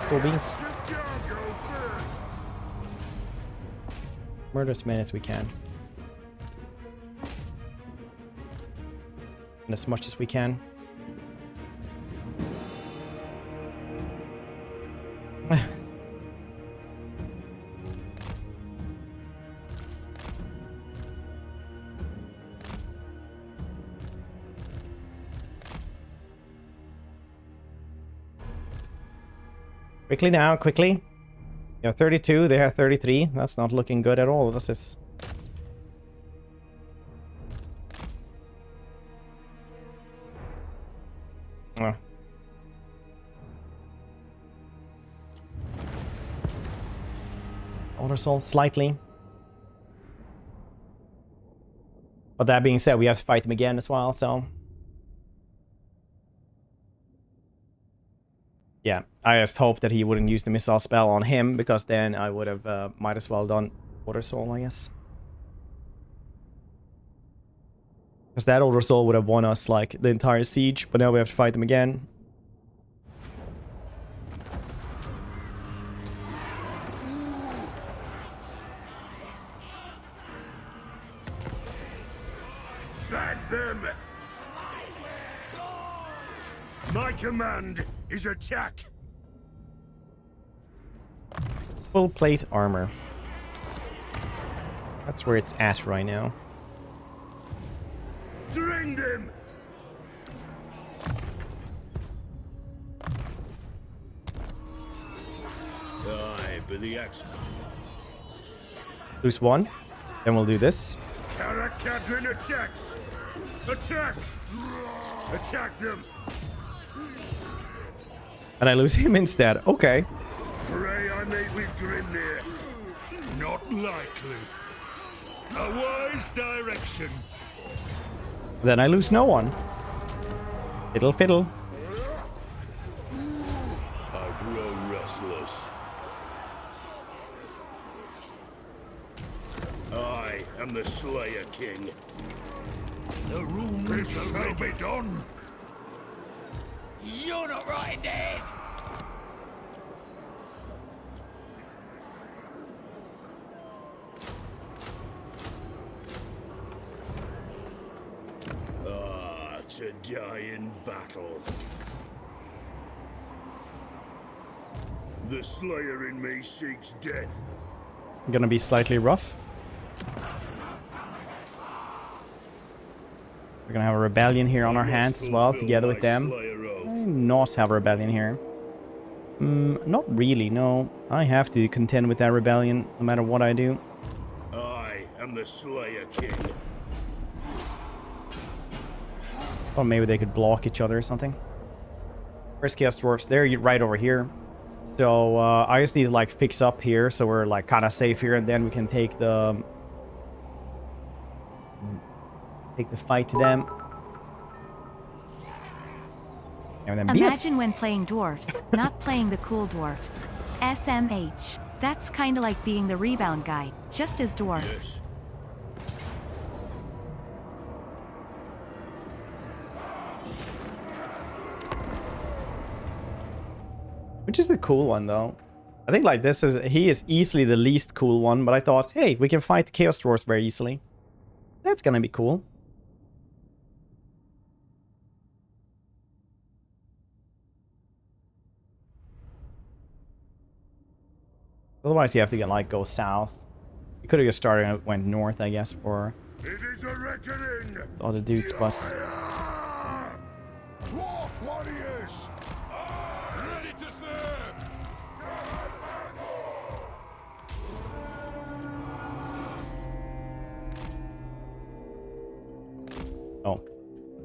Cool beans. Chicago bursts! Murder as many as we can. And as much as we can. Quickly now, quickly. You know, 32, they have 33. That's not looking good at all. This is... Oh. Autosol slightly. But that being said, we have to fight them again as well, so... Yeah, I just hope that he wouldn't use the missile spell on him, because then I would have might as well done Water Soul, I guess. Because that Water Soul would have won us, like, the entire siege, but now we have to fight them again. Back them! My command is attack! Full plate armor. That's where it's at right now. Drain them! Aye, but the axe. Lose one. Then we'll do this. Karak-Kadrin attacks! Attack! Attack them! And I lose him instead. Okay. Pray I may with Grimnir. Not likely. A wise direction. Then I lose no one. Fiddle fiddle. I grow restless. I am the Slayer King. The runes shall be done. You're not right, Dad. To die in battle. The Slayer in me seeks death. Gonna be slightly rough. We're gonna have a rebellion here on our hands as well, together with them. Not have a rebellion here. Not really, no. I have to contend with that rebellion, no matter what I do. I am the Slayer King. Or maybe they could block each other or something. Where's Chaos Dwarfs? They're right over here. So I just need to like fix up here so we're like kind of safe here, and then we can take the fight to them. And then Imagine when playing dwarves, not playing the cool dwarfs. SMH. That's kinda like being the rebound guy, just as dwarf. Yes. Which is the cool one, though. I think, like, he is easily the least cool one, but I thought, hey, we can fight the Chaos Dwarfs very easily. That's gonna be cool. Otherwise, you have to get like go south. You could have just started and went north, I guess, for It is a reckoning. the other dude's bus. Dwarf warriors! Ready to serve! Oh,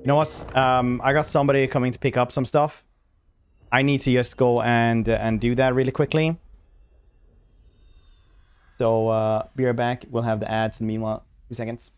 you know what? I got somebody coming to pick up some stuff. I need to just go and do that really quickly. So be right back. We'll have the ads in the meanwhile. 2 seconds.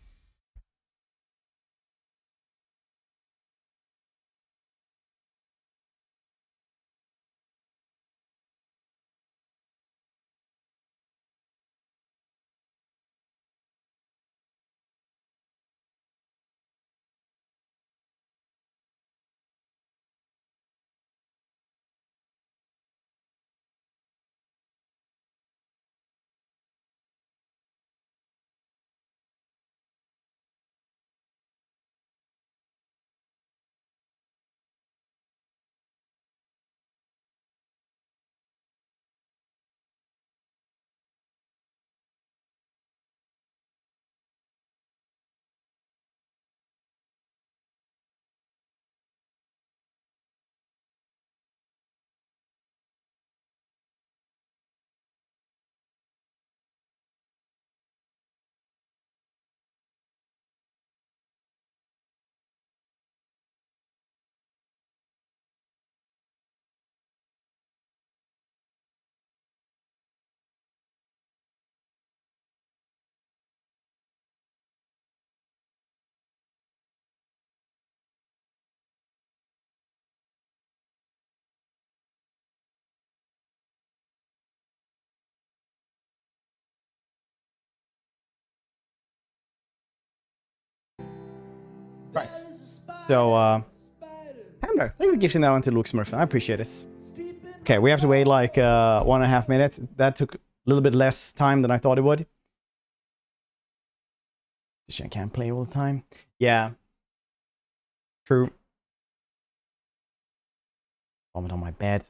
Nice. So, Hamler, thank you for gifting that one to Luke Smurf. I appreciate it. Okay, we have to wait like 1.5 minutes. That took a little bit less time than I thought it would. I can't play all the time. Yeah. True. Vomit on my bed.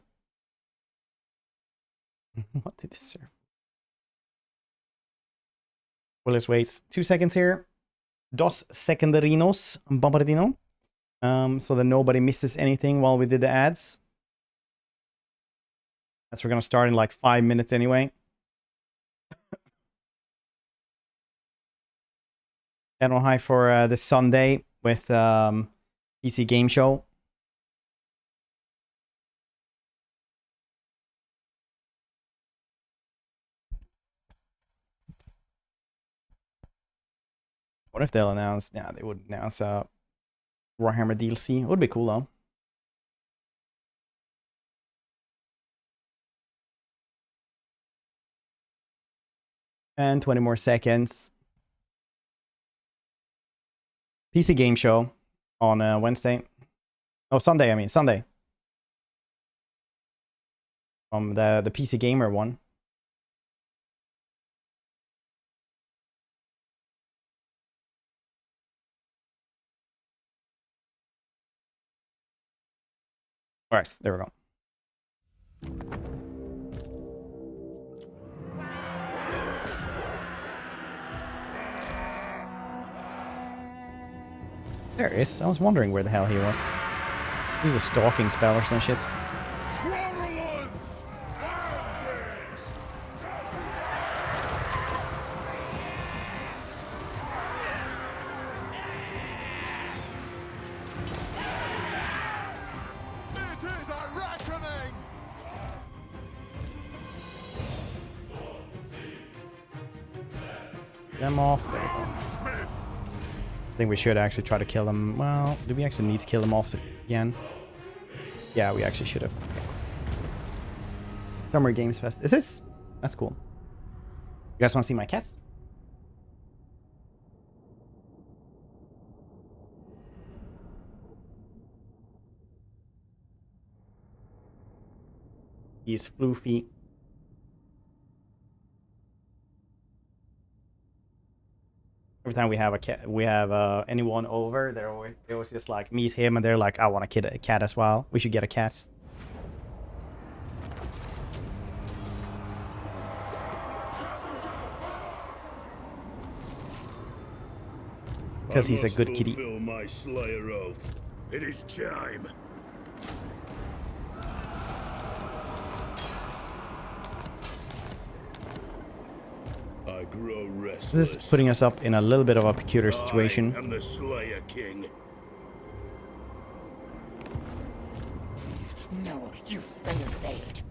What did this serve? Well, let's wait 2 seconds here. Dos secondarinos, bombardino. So that nobody misses anything while we did the ads. As we're gonna start in like 5 minutes anyway. General high for this Sunday with PC game show. What if they'll announce? Yeah, they would announce Warhammer DLC. It would be cool though. And 20 more seconds. PC game show on Wednesday. Oh, Sunday, I mean, Sunday. From the PC Gamer one. Alright, there we go. There it is. I was wondering where the hell he was. He's a stalking spell or some shit. Quarrelers! It is a reckoning! Them off. There we go. I think we should actually try to kill them. Well, do we actually need to kill them off again? Yeah, we actually should have. Summer Games Fest. Is this? That's cool. You guys want to see my cats? He's floofy. Every time we have a cat, we have anyone over, they always just like meet him and they're like, I want a cat as well. We should get a cat. because he's a good kitty. Fulfill my Slayer oath. It is time. I grow restless. This is putting us up in a little bit of a peculiar situation. I am the Slayer King. No, you failed.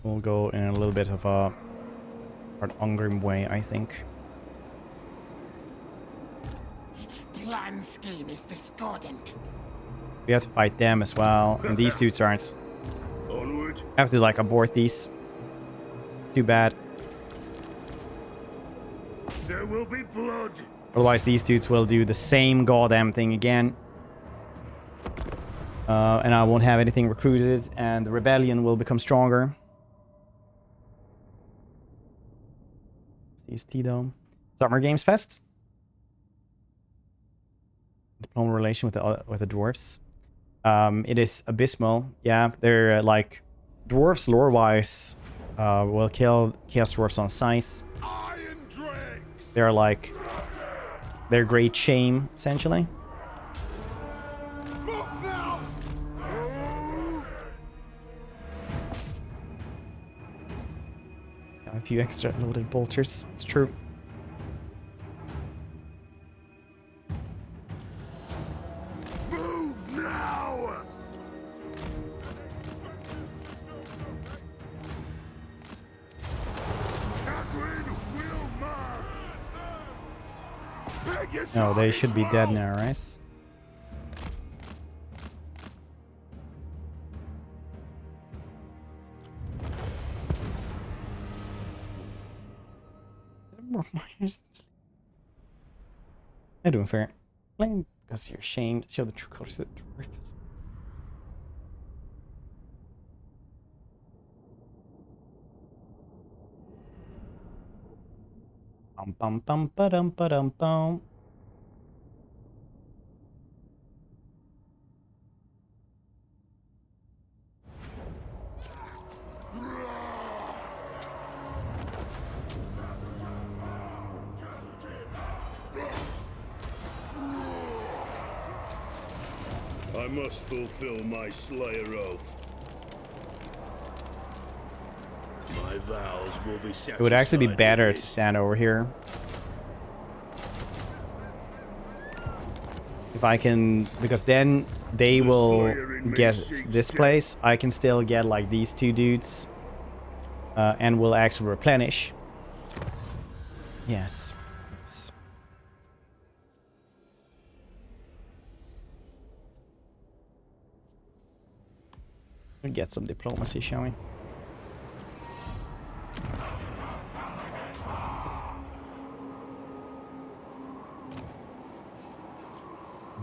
We'll go in a little bit of a Ungrim way, I think. Plan scheme is discordant. We have to fight them as well, and these dudes aren't. Onward. I have to like abort these. Too bad. There will be blood. Otherwise, these dudes will do the same goddamn thing again. And I won't have anything recruited, and the rebellion will become stronger. CST though. Summer Games Fest. Diploma relation with the dwarves. It is abysmal. Yeah, they're like dwarves lore-wise. Will kill chaos dwarves on sight. Iron dregs. They're like they're great shame essentially. Move now. A few extra loaded bolters. It's true. Move now. Catherine will march. Beg your No, they side should as be dead well. now, right? They're doing fair. Blame because you're ashamed. Show the true colors of the dwarves. Bum bum bum ba-dum ba-dum bum. I must fulfill my Slayer oath. My vows will be satisfied. It would actually be with better it. to stand over here. If I can, because then they will get this place. I can still get like these two dudes. And will actually replenish. Yes. Yes. We'll get some diplomacy, shall we?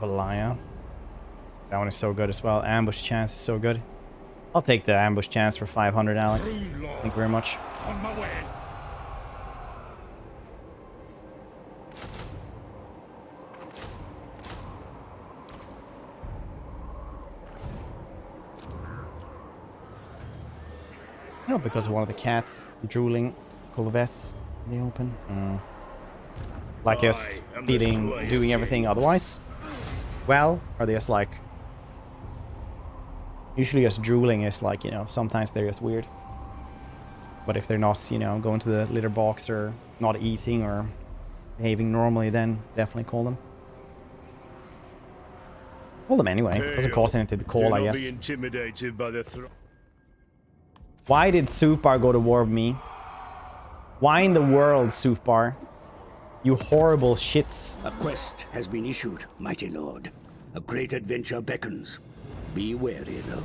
Valaya. That one is so good as well. Ambush chance is so good. I'll take the ambush chance for 500, Alex. Thank you very much. On my way. No, because of one of the cats drooling Colves in the open. Like just I am the feeding, Slayer doing King. everything otherwise. Well, are they just like... Usually just drooling is like, you know, sometimes they're just weird. But if they're not, you know, going to the litter box or not eating or behaving normally, then definitely call them. Call them anyway. Doesn't cost anything to call, I Do not guess. be intimidated by the Why did Sufbar go to war with me? Why in the world, Sufbar? You horrible shits. A quest has been issued, mighty lord. A great adventure beckons. Be wary, though.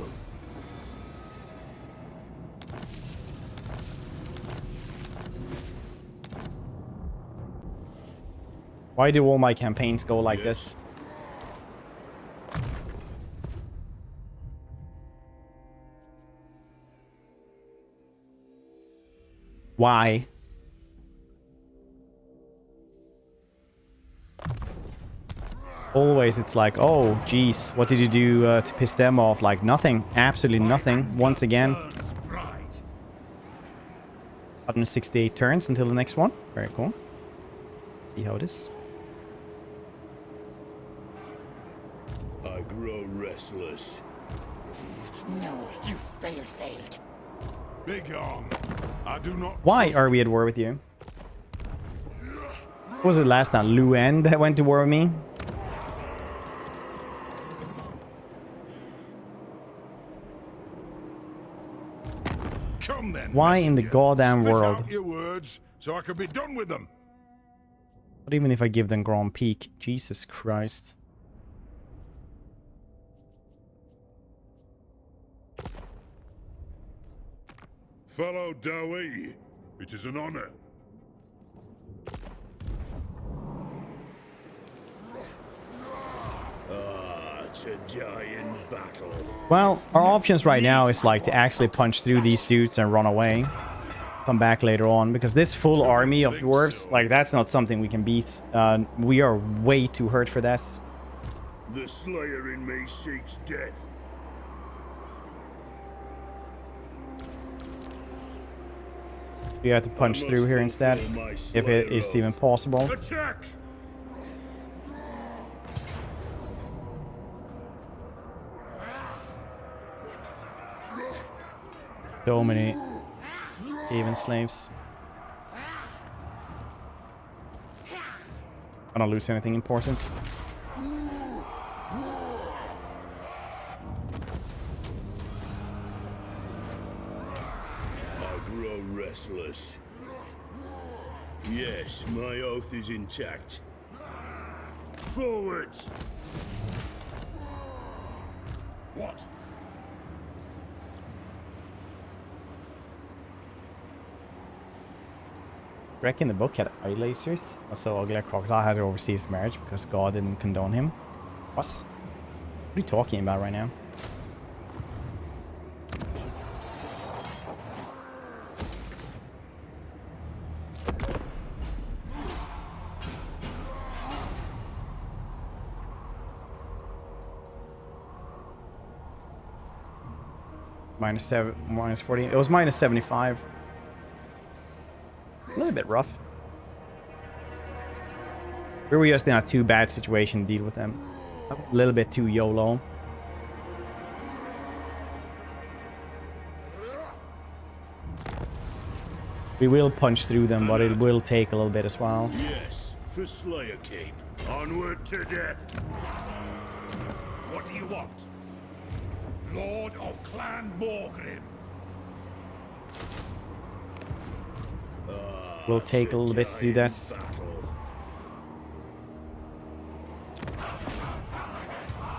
Why do all my campaigns go like this? Why? Always it's like, oh, geez, what did you do to piss them off? Like, nothing. Absolutely nothing. Once again. 168 turns until the next one. Very cool. See how it is. I grow restless. No, you failed. Begone. I do not. Why trust are we at war with you? What was it last time? Luan that went to war with me? Come then. Why in the messenger. goddamn Spit world? out your words so I can be done with them. But even if I give them Grand Peak, Jesus Christ. Fellow Dowie, it is an honor. To die in battle. Well, our options right now is like to actually punch through these dudes and run away. Come back later on, because this full army of dwarves, like, that's not something we can beat. We are way too hurt for this. The Slayer in me seeks death. We have to punch through here instead, if it is even possible. Attack! So many Skaven slaves. I don't lose anything important. I grow restless. Yes, my oath is intact. Forwards! What? Reckon the book had eye lasers. Also, ugly crocodile had to oversee his marriage because God didn't condone him. What? What are you talking about right now? -7, -40. It was -75. It's a little bit rough. We were just in a too bad situation to deal with them. A little bit too YOLO. We will punch through them, but it will take a little bit as well. Yes, for Slayer Keep. Onward to death. What do you want? Lord of Clan Morgrim. Will take a little bit to do this.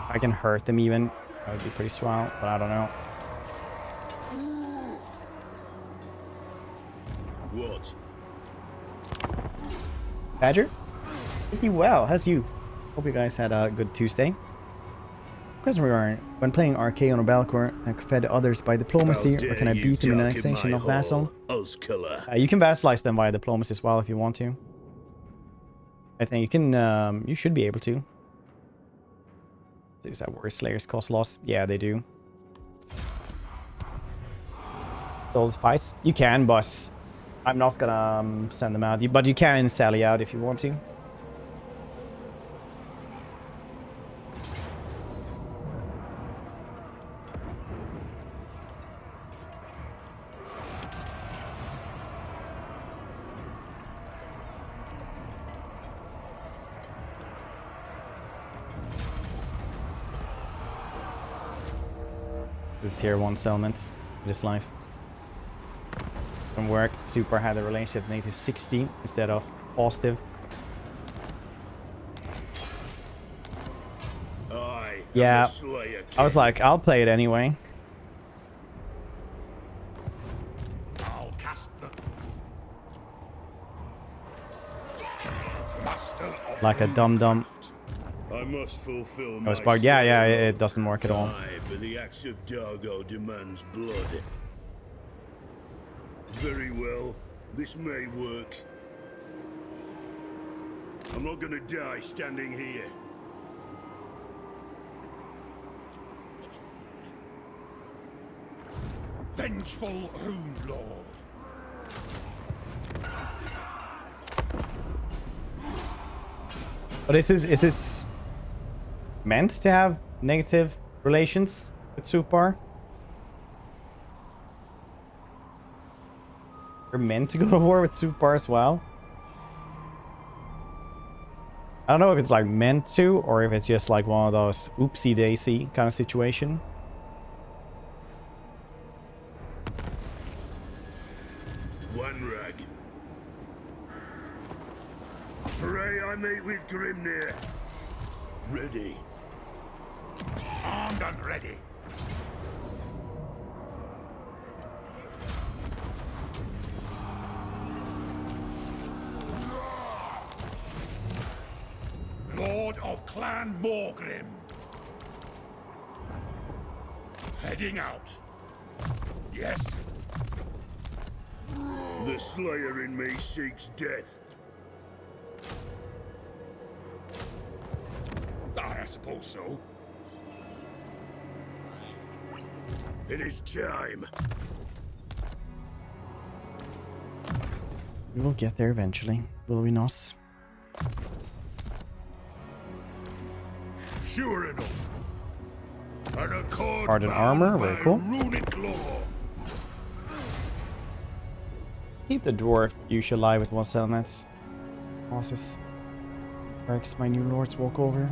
I can hurt them even. That would be pretty swell, but I don't know. What? Badger? Pretty well. How's you? Hope you guys had a good Tuesday. Because when playing RK on a Belcor, I can fed others by diplomacy, or can I beat them in an extension of vassal? You can vassalize them via diplomacy as well if you want to. I think you can, you should be able to. Is that worse Slayers cost loss? Yeah, they do. Soul Spice? You can, but I'm not gonna send them out. But you can sally out if you want to. This is tier 1 settlements in this life. Some work. Super had a relationship native 60 instead of positive. Yeah, I was like, I'll play it anyway. I'll cast the Master of Like a dum-dum. I must fulfill I my was like, yeah, it doesn't work at all. Aye, but the axe of Dargo demands blood. Very well, this may work. I'm not gonna die standing here. Vengeful Rune Lord. But is this meant to have negative relations with Supar? You're meant to go to war with Supar as well? I don't know if it's like meant to, or if it's just like one of those oopsie daisy kind of situation. One rag. Pray I meet with Grimnir. Ready. Armed and ready. Lord of Clan Morgrim. Heading out. Yes. The Slayer in me seeks death. I suppose so. It is time. We will get there eventually, will we not? Sure enough. An accord Hardened bound armor, very by cool. runic law. Keep the dwarf usually alive with 1 elements. Bosses. Perks my new lords walk over.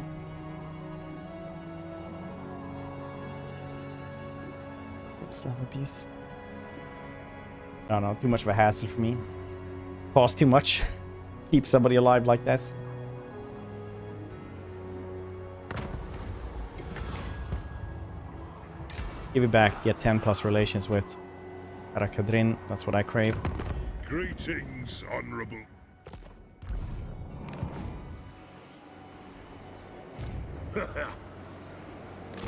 Some self-abuse. I don't know, too much of a hassle for me. Costs too much. Keep somebody alive like this. Give it back, get 10 plus relations with Arakadrin. That's what I crave. Greetings, honorable.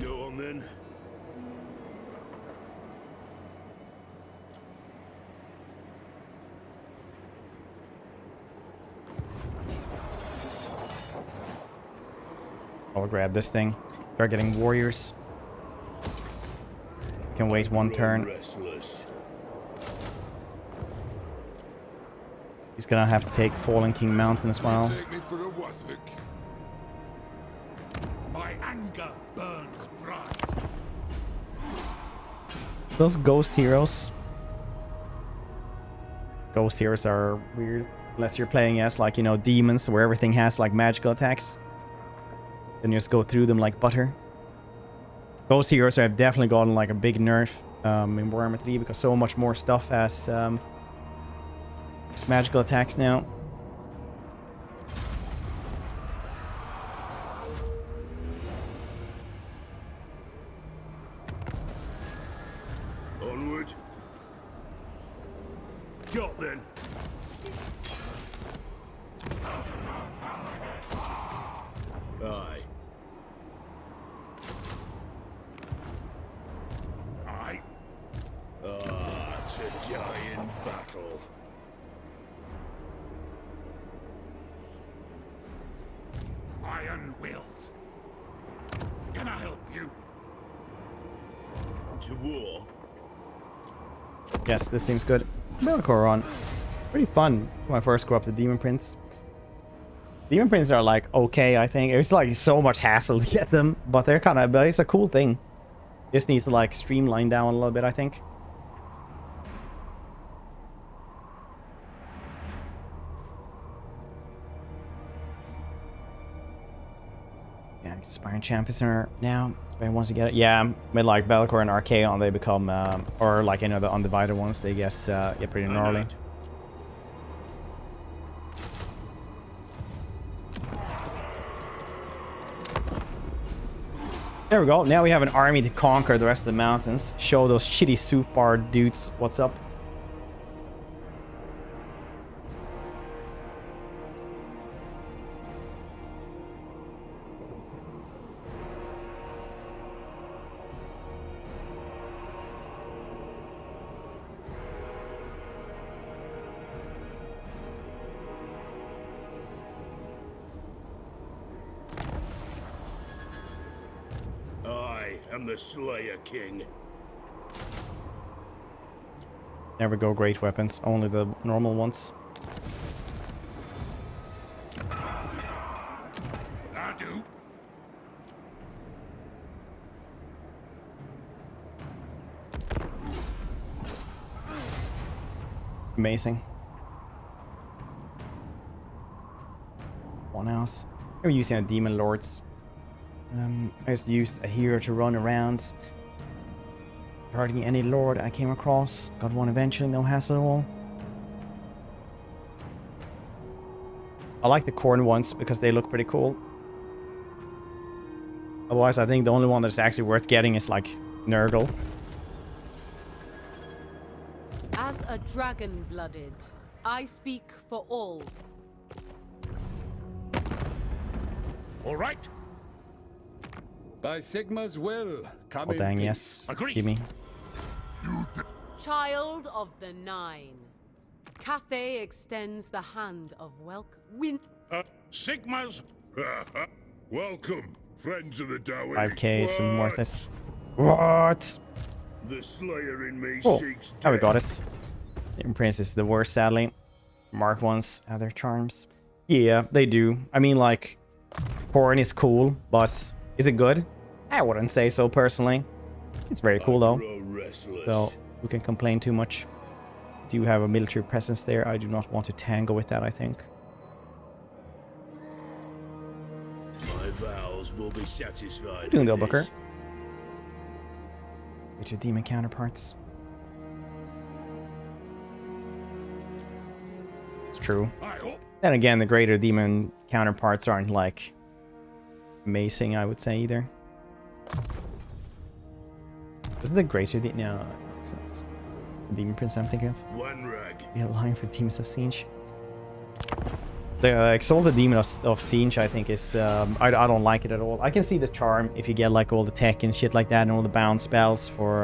Go on then. I'll grab this thing. Start getting warriors. Can wait 1 turn. Restless. He's gonna have to take Fallen King Mountain as well. Take me for a Wazvik. My anger burns bright. Those ghost heroes. Ghost heroes are weird. Unless you're playing as, like, you know, demons where everything has like magical attacks. Then you just go through them like butter. Ghost heroes have definitely gotten like a big nerf in Warhammer 3 because so much more stuff has magical attacks now. Onward. Got then. Aye. Aye. To die in battle. Iron-willed. Can I help you? To war. Yes, this seems good. Bellicor on. Pretty fun when I first grew up to Demon Prince. Demon Prince are like okay, I think. It's like so much hassle to get them, but they're kind of, but it's a cool thing. This needs to like streamline down a little bit, I think. Yeah, Aspiring Champions are now. Once you get it, yeah, with like Bellicor and Archaon, they become, or like any of the Undivided ones, they guess, get pretty gnarly. There we go. Now we have an army to conquer the rest of the mountains. Show those shitty Supar dudes what's up. I'm the Slayer King. Never go great weapons, only the normal ones. Amazing. What else? We're using a demon lords. I just used a hero to run around. Hardly any lord I came across. Got one eventually, no hassle at all. I like the corn ones because they look pretty cool. Otherwise, I think the only one that's actually worth getting is like Nurgle. As a dragon-blooded, I speak for all. All right. By Sigma's will, come Oh in dang, peace. yes. Agreed. Give me. Child of the Nine, Cathay extends the hand of welcome. Sigma's. Welcome, friends of the Dowie. 5k, some worthless. What? The Slayer in me Oh, seeks now we death. got us. Prince is the worst, sadly. Mark ones have their charms. Yeah, they do. I mean, like, corn is cool, but is it good? I wouldn't say so personally. It's very cool though. Grow restless. So we can complain too much. Do you have a military presence there? I do not want to tangle with that, I think. My vows will be satisfied. What are you doing, with Bill Booker? this. With your demon counterparts. It's true. I hope. Then again, the greater demon counterparts aren't like amazing, I would say, either. Is it the greater no, it's the demon prince I'm thinking of. One rag. Yeah, line for demons of Siege. The Exalted Demon of Siege, I think, is I don't like it at all. I can see the charm if you get like all the tech and shit like that and all the bound spells for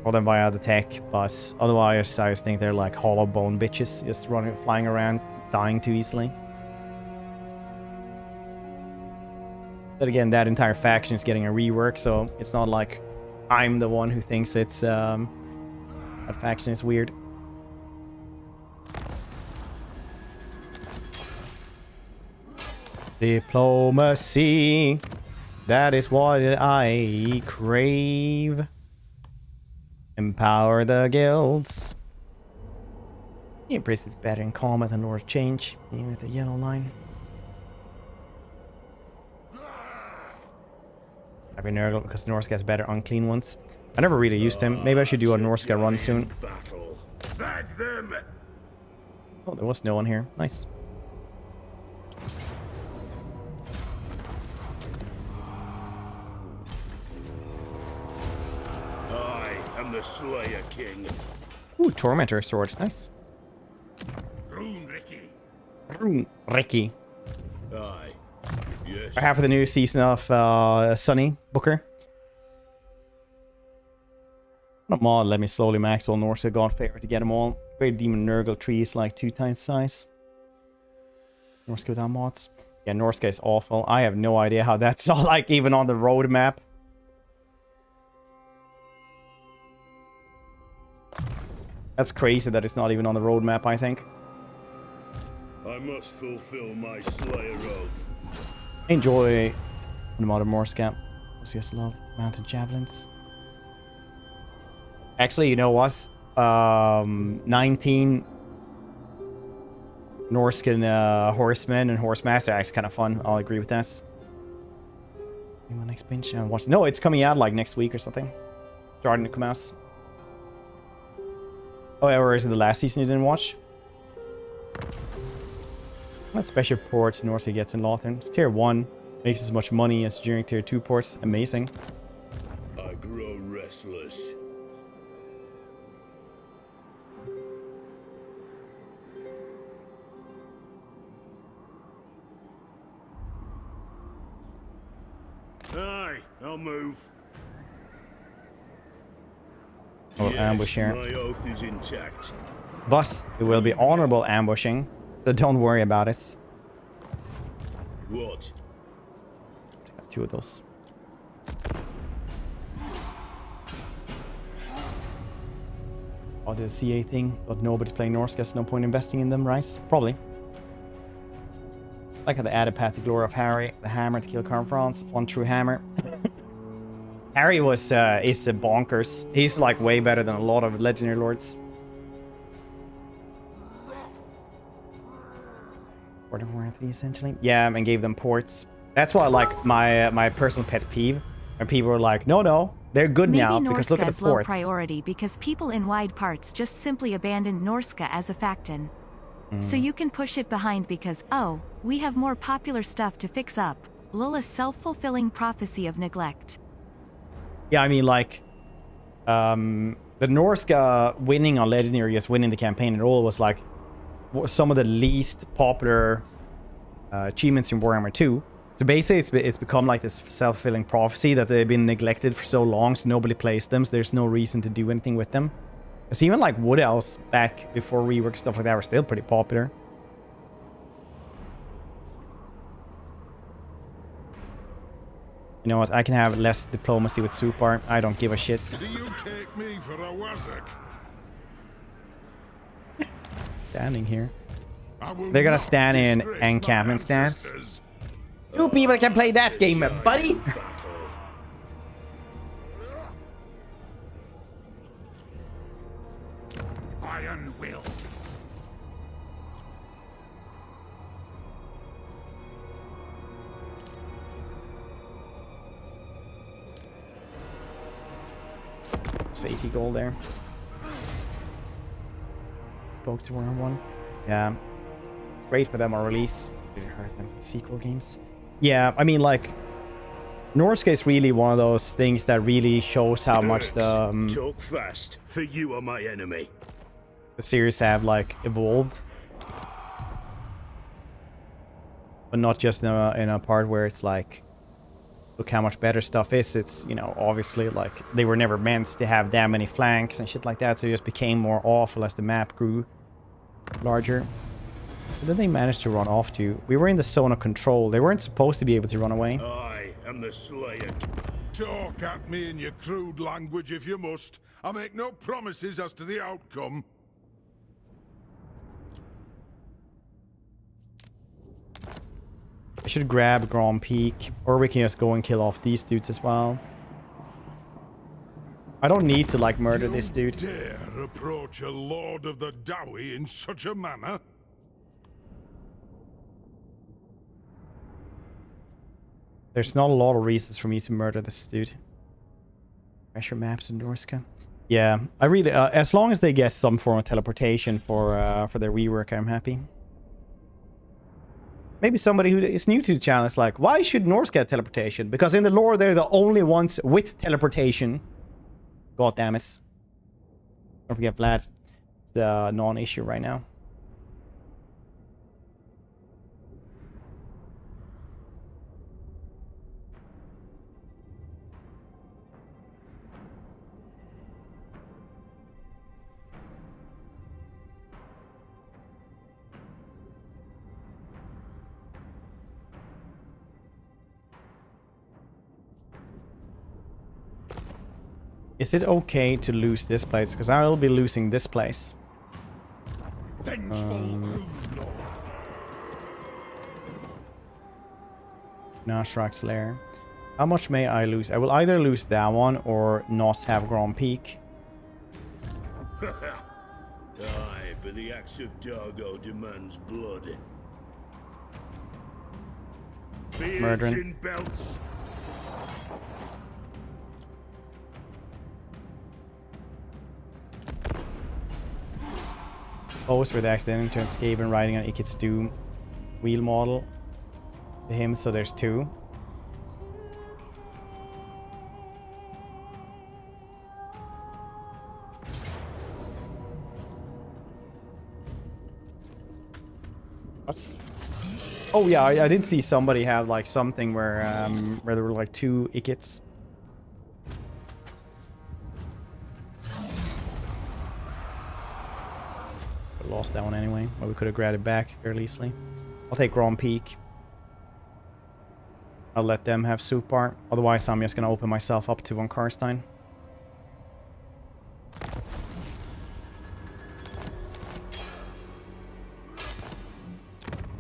them via the tech, but otherwise I just think they're like hollow bone bitches, just running, flying around, dying too easily. But again, that entire faction is getting a rework, so it's not like I'm the one who thinks it's that faction is weird. Diplomacy, that is what I crave. Empower the guilds. The Empress is better in combat than Lord Change, even with the yellow line. I've been Nurgle because Norska has better unclean ones. I never really used them. Maybe I should do a Norska run soon. Battle. Bag them. Oh, there was no one here. Nice. I am the Slayer King. Ooh, Tormentor sword. Nice. Rune Ricky. Ricky. Aye. Yes. Half of the new season of Sunny Booker. Not mod, let me slowly max all Norska God favorite to get them all. Great Demon Nurgle tree is like 2 times size. Norska without mods. Yeah, Norska is awful. I have no idea how that's not like even on the roadmap. That's crazy that it's not even on the roadmap, I think. I must fulfill my Slayer oath. Enjoy the modern Morska. Just love mounted javelins. Actually, you know what? 19 Norscan horsemen and horsemaster actually kind of fun. I'll agree with that. My next bench and watch. No, it's coming out like next week or something. Starting to come out. Oh, yeah, or is it the last season you didn't watch? What special port Norska gets in Lothern? It's tier 1. Makes as much money as during tier 2 ports. Amazing. I grow restless. Aye, I'll move. Oh, Yes, ambush here. My oath is intact. But it will be honorable ambushing, so don't worry about it. What? Got 2 of those. Oh, the CA thing. Thought nobody's playing Norska, so no point investing in them, right? Probably. Like how they added Path to Glory of Harry, the hammer to kill Carnfrance, one true hammer. Harry is bonkers. He's like way better than a lot of legendary lords. Port of warranty, essentially. Yeah, and gave them ports. That's why, like, my personal pet peeve. When people are like, no, they're good now because look at the Norska is low ports. priority because people in wide parts just simply abandoned Norska as a facton. So you can push it behind because, oh, we have more popular stuff to fix up. Lola's self-fulfilling prophecy of neglect. Yeah, I mean, like, the Norska winning on Legendary, just winning the campaign at all, was like some of the least popular achievements in Warhammer 2. So basically, it's become like this self-fulfilling prophecy that they've been neglected for so long, so nobody plays them, so there's no reason to do anything with them. Because even like Wood Elves back before rework, stuff like that, were still pretty popular. You know what? I can have less diplomacy with Supar. I don't give a shit. Do you take me for a wazak? Standing here. They're gonna stand in encampment stance. 2 people can play that game, buddy. Iron will. It's 80 gold there. Spoke to one. Yeah. It's great for them on release. Did it hurt them for the sequel games? Yeah, I mean, like, Norska is really one of those things that really shows how much the talk fast, for you are my enemy. The series have, like, evolved. But not just in a part where it's like, look how much better stuff is. It's, you know, obviously, like, they were never meant to have that many flanks and shit like that, so it just became more awful as the map grew larger. But then they managed to run off too. We were in the zone of control. They weren't supposed to be able to run away. I am the Slayer. Talk at me in your crude language if you must. I make no promises as to the outcome. I should grab Grand Peak, or we can just go and kill off these dudes as well. I don't need to, like, murder this dude. Dare approach a Lord of the Dowie in such a manner? There's not a lot of reasons for me to murder this dude. Pressure maps in Norska. Yeah, I really, as long as they get some form of teleportation for their rework, I'm happy. Maybe somebody who is new to the channel is like, why should Norse get teleportation? Because in the lore, they're the only ones with teleportation. God damn it. Don't forget Vlad. It's a non-issue right now. Is it okay to lose this place? Because I'll be losing this place. Nashrak's Lair. How much may I lose? I will either lose that one or not have Grand Peak. Aye, but the axe of Dargo demands blood. Murdering. Belts. Always with accident to escape and riding on Ikit's Doom wheel model to him, so there's 2. What? Oh yeah, I did see somebody have like something where there were like 2 Ikits. Lost that one anyway, but we could have grabbed it back fairly easily. I'll take Grand Peak. I'll let them have Supar. Otherwise, I'm just gonna open myself up to Von Karstein.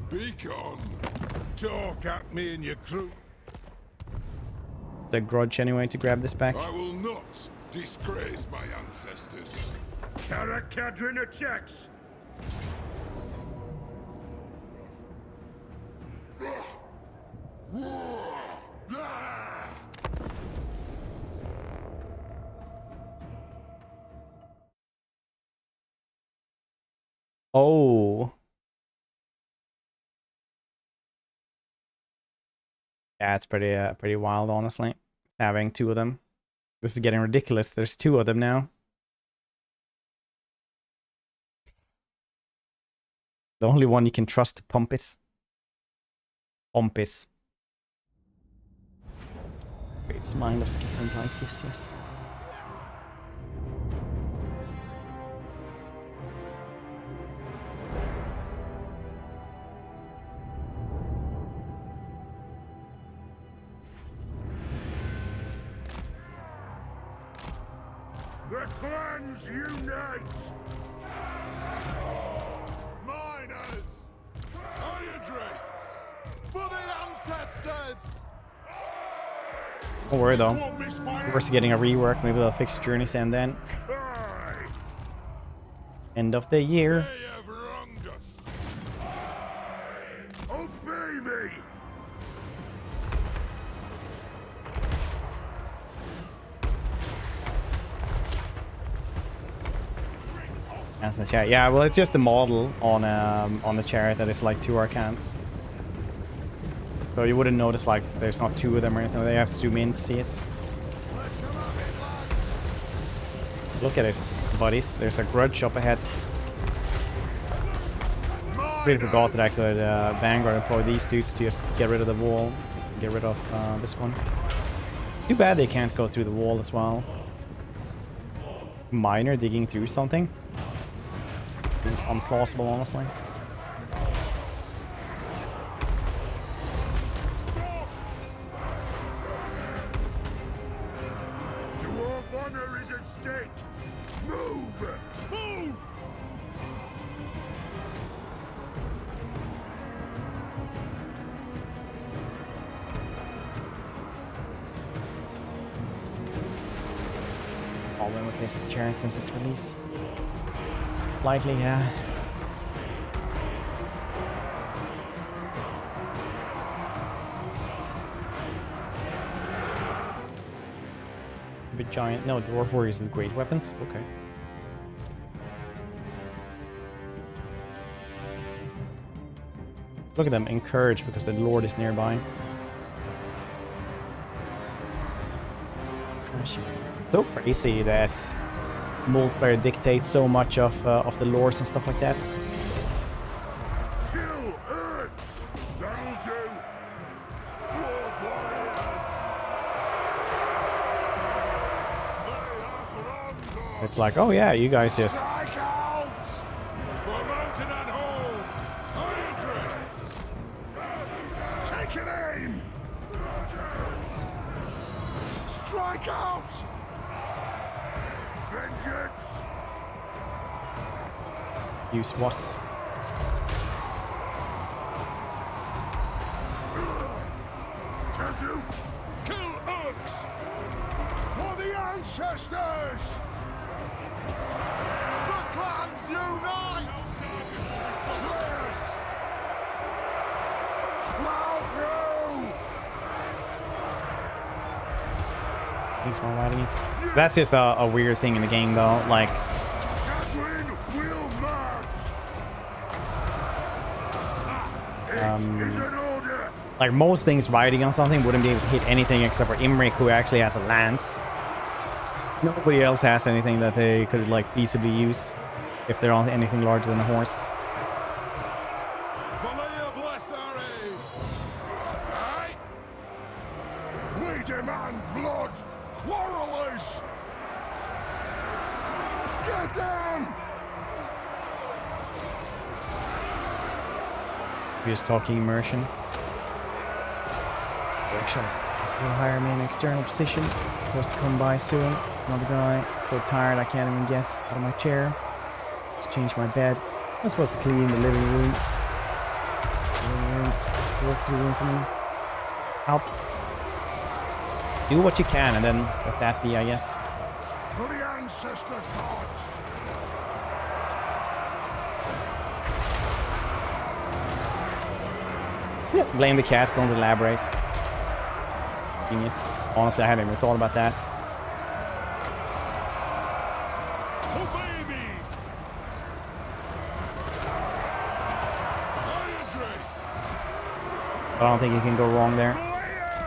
Beacon, talk at me in your crew. It's a grudge anyway to grab this back. I will not disgrace my ancestors. Karak Kadrin attacks. Yeah, it's pretty wild, honestly. Having 2 of them. This is getting ridiculous. There's 2 of them now. The only one you can trust to pump it. Greatest mind of skipping places, yes. The clans unite! Miners! Hydrates! For the ancestors! Don't worry though. This won't misfire. We're getting a rework. Maybe they'll fix Journey's End then. Aye. End of the year. They have wronged us. Obey me! That's a chariot. Yeah, well, it's just the model on the chariot that is like 2 arcans. So you wouldn't notice like there's not 2 of them or anything. They have to zoom in to see it. Look at this, buddies. There's a grudge up ahead. Really forgot that I could Vanguard employ these dudes to just get rid of the wall. Get rid of this one. Too bad they can't go through the wall as well. Miner digging through something. Seems implausible, honestly. Stop! Dwarf honor is at stake! Move! Move! Problem with this chariot since its release. Slightly, yeah. Big giant. No, Dwarf Warriors is great weapons. Okay. Look at them, encouraged because the Lord is nearby. Trashy. So crazy that multiplayer dictates so much of the lores and stuff like this. Kill X! That'll do! Dwarf warriors! It's like, oh yeah, you guys just Strike out! For mountain and hole! Hydrates! Take an aim! Strike out! Vengeance! use was. Kazu! Kill Urks! For the ancestors! The clans unite! Slayers! Plow through! These more writings. That's just a weird thing in the game though. Like, Catherine will march! It is an order! like most things riding on something wouldn't be able to hit anything except for Imrik, who actually has a lance. Nobody else has anything that they could like feasibly use if they're on anything larger than a horse. Valia bless our aid! Aye? We demand blood! Quarrelers! Get them! We're just talking immersion. Direction. You'll hire me in an external position. It's supposed to come by soon. Another guy. So tired I can't even guess out of my chair. Just change my bed. I'm supposed to clean the living room. Work through the room for me. Help. Do what you can and then let that be, I guess. For the ancestor gods! Blame the cats, don't elaborate. Genius. Honestly, I hadn't even thought about that. Obey me! Hydrates! But I don't think you can go wrong there. Slayers!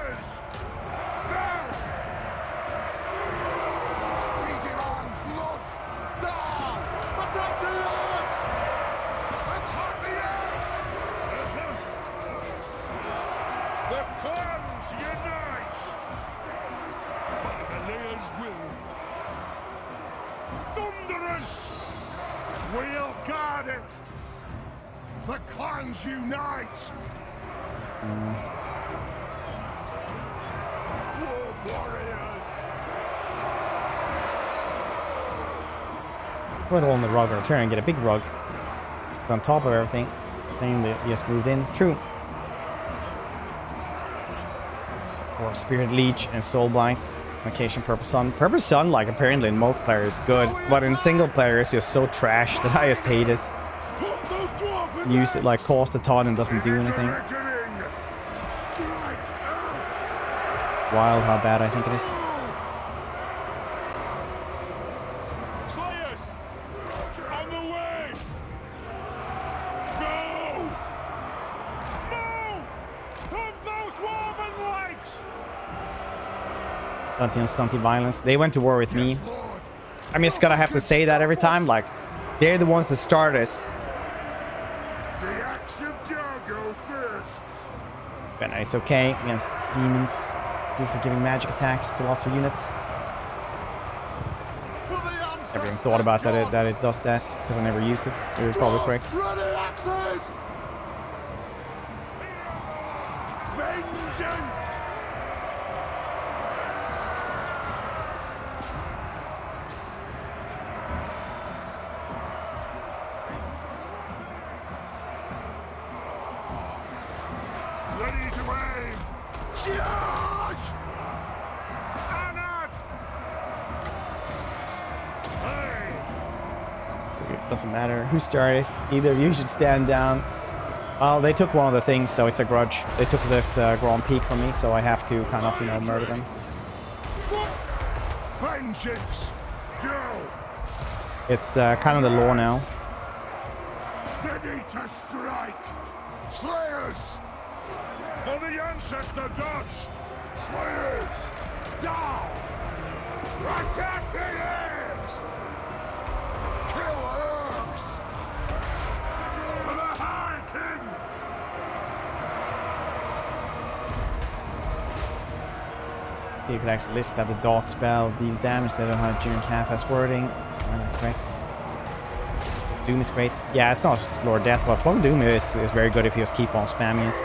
unites! By Valea's will. Thunderers! We'll guard it! The clans unite! Dwarf warriors! Let's wait on the rug or try and get a big rug. On top of everything. Thing that just moved in. True. Or Spirit Leech and Soul Bites. Occasion Purple Sun. Purple Sun, like, apparently in multiplayer is good, but in single player it's just so trash that I just hate it. To use it, like, cost a ton and doesn't do anything. Wild how bad I think it is. Slayers! On the way! Go! Move! Pump those dwarven legs! Stunty and stunty violence. They went to war with me. I'm just gonna have to say that every time. Like, they're the ones that started us. The axe of Jargo first. But it's okay against demons. Good for giving magic attacks to lots of units. Never even thought about that it does this because I never use it. It was probably correct. Vengeance! Ready to aim! Charge! Anad! Hey! It doesn't matter who started. Either of you should stand down. Well, they took one of the things, so it's a grudge. They took this Grand Peak from me, so I have to kind of, you know, murder them. Vengeance! Go! It's kind of the law now. Ready to strike! Slayers! For the ancestor gods! Slayers! Down! Attack the ears! Kill orcs! For the High King! So you could actually list that the dot spell deal damage. They don't have during half-ass wording. Corrects. Doom is great. Yeah, it's not just Lord Death, but Plum Doom is very good if you just keep on spamming it.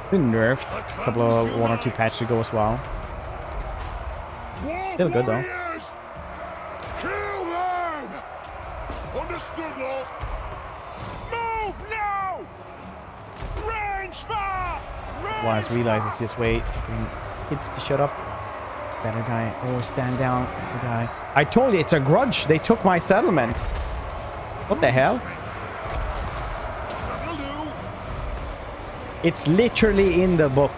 It's been nerfed a couple of 1 or 2 patches ago as well. Still good though. Kill them! Understood, Lord. Move now! Range fire! Wise Relight is just way to bring kids to shut up. Better guy. Oh, stand down. It's a guy. I told you, it's a grudge. They took my settlement. What the hell? That'll do. It's literally in the book.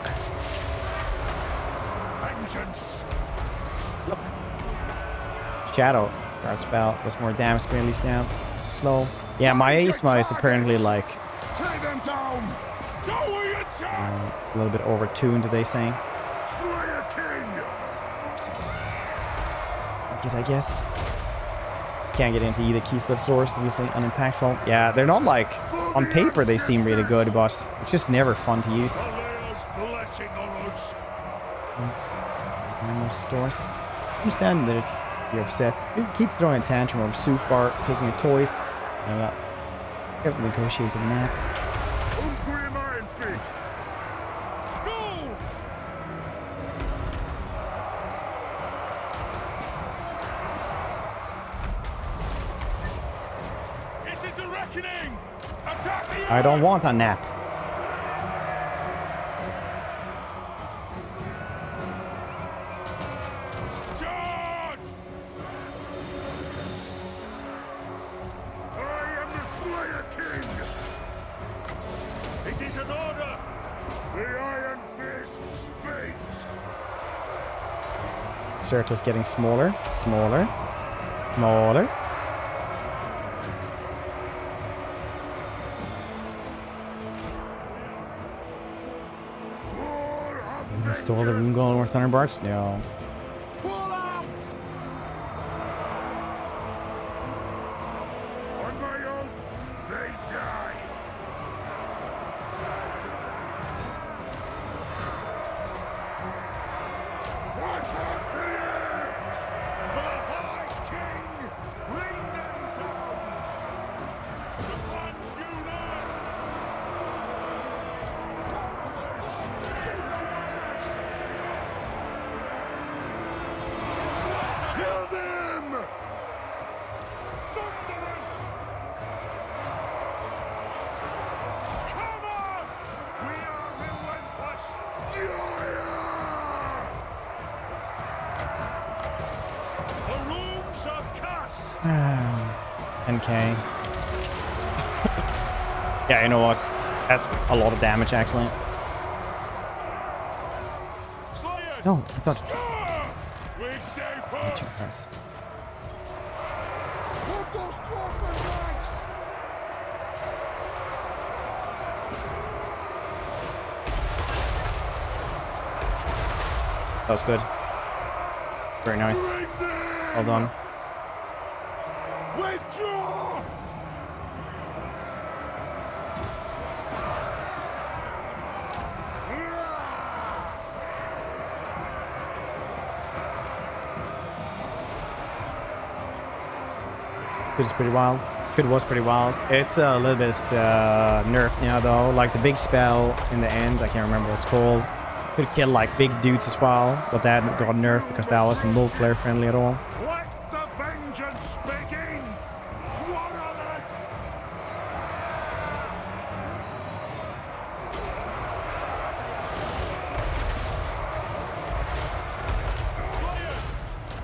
Vengeance. Look. Shadow. Guard spell. Does more damage to release now. It's slow. Yeah, my Aesma is apparently like Take them down. Do we attack? a little bit overtuned, they saying. Slayer King. I guess. Can't get into either keys of source. Obviously unimpactful. Yeah, they're not like on paper. They seem really good, but it's just never fun to use. Valea's blessing on us. It's most stores. I understand that you're obsessed. You keep throwing a tantrum over soup bar, taking your toys. You have to negotiate a nap. Ungrim Iron Fist. Go! It is a reckoning! Attack the I don't want a nap. Charge! I am the Slayer King! It is an order! The Iron Fist speaks! Circle's getting smaller, smaller, smaller. Stole the room going worth 100 bucks? No. Pull out! On my oath, they die! 10k. Yeah, you know what? That's a lot of damage, actually. No, I thought... We stay Too put. fast. Put those dwarven legs. That was good. Very nice. Well done. Withdraw. It was pretty wild. It was pretty wild. It's a little bit nerfed now, though. Like the big spell in the end, I can't remember what it's called. Could kill like big dudes as well, but that got nerfed because that wasn't multiplayer friendly at all. Let the vengeance begin. What on us? Slayers.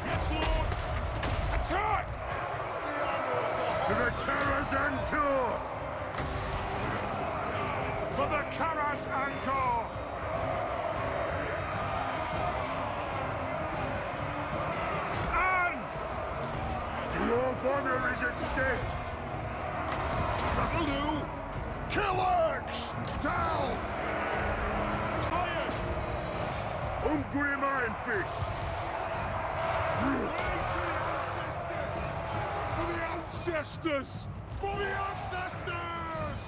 Yes, Lord. Attack. To the Kara's Anchor! For the Kara's Anchor! And dwarf honor is at stake! That'll do! Killers! Down! Slayers! Hungry Iron Fist! For the ancestors! For the ancestors!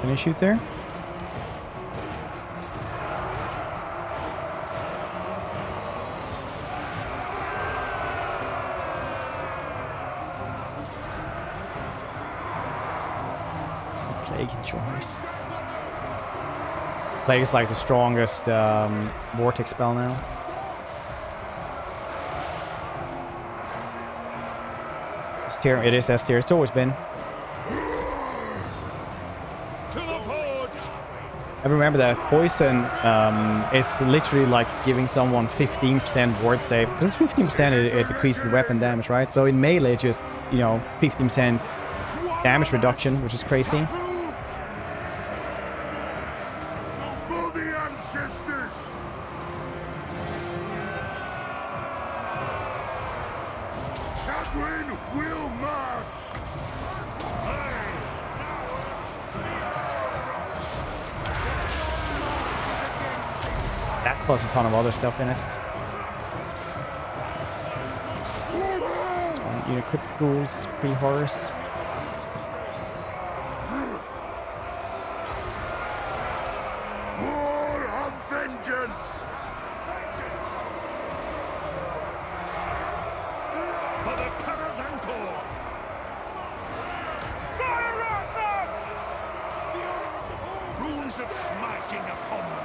Can you shoot there? Plague controllers. Plague is like the strongest vortex spell now. S tier, it is S tier. It's always been. To the forge! I remember that poison is literally like giving someone 15% ward save. Because it's 15%, it decreases the weapon damage, right? So in melee, it's just, you know, 15% damage reduction, which is crazy. For the ancestors! Catherine will march! That plus a ton of other stuff in this. This one, you know, crypt schools, pre-horrors. War of vengeance! For the Kara's Anchor! Fire at them! Runes of smiting upon them!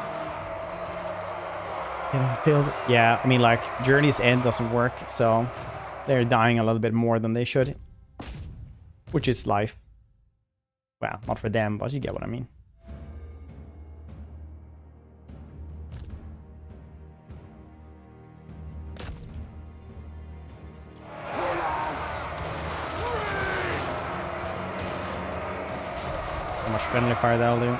Getting filled. Yeah, I mean, like, Journey's End doesn't work, so they're dying a little bit more than they should. Which is life. Well, not for them, but you get what I mean. How much friendly fire that'll do.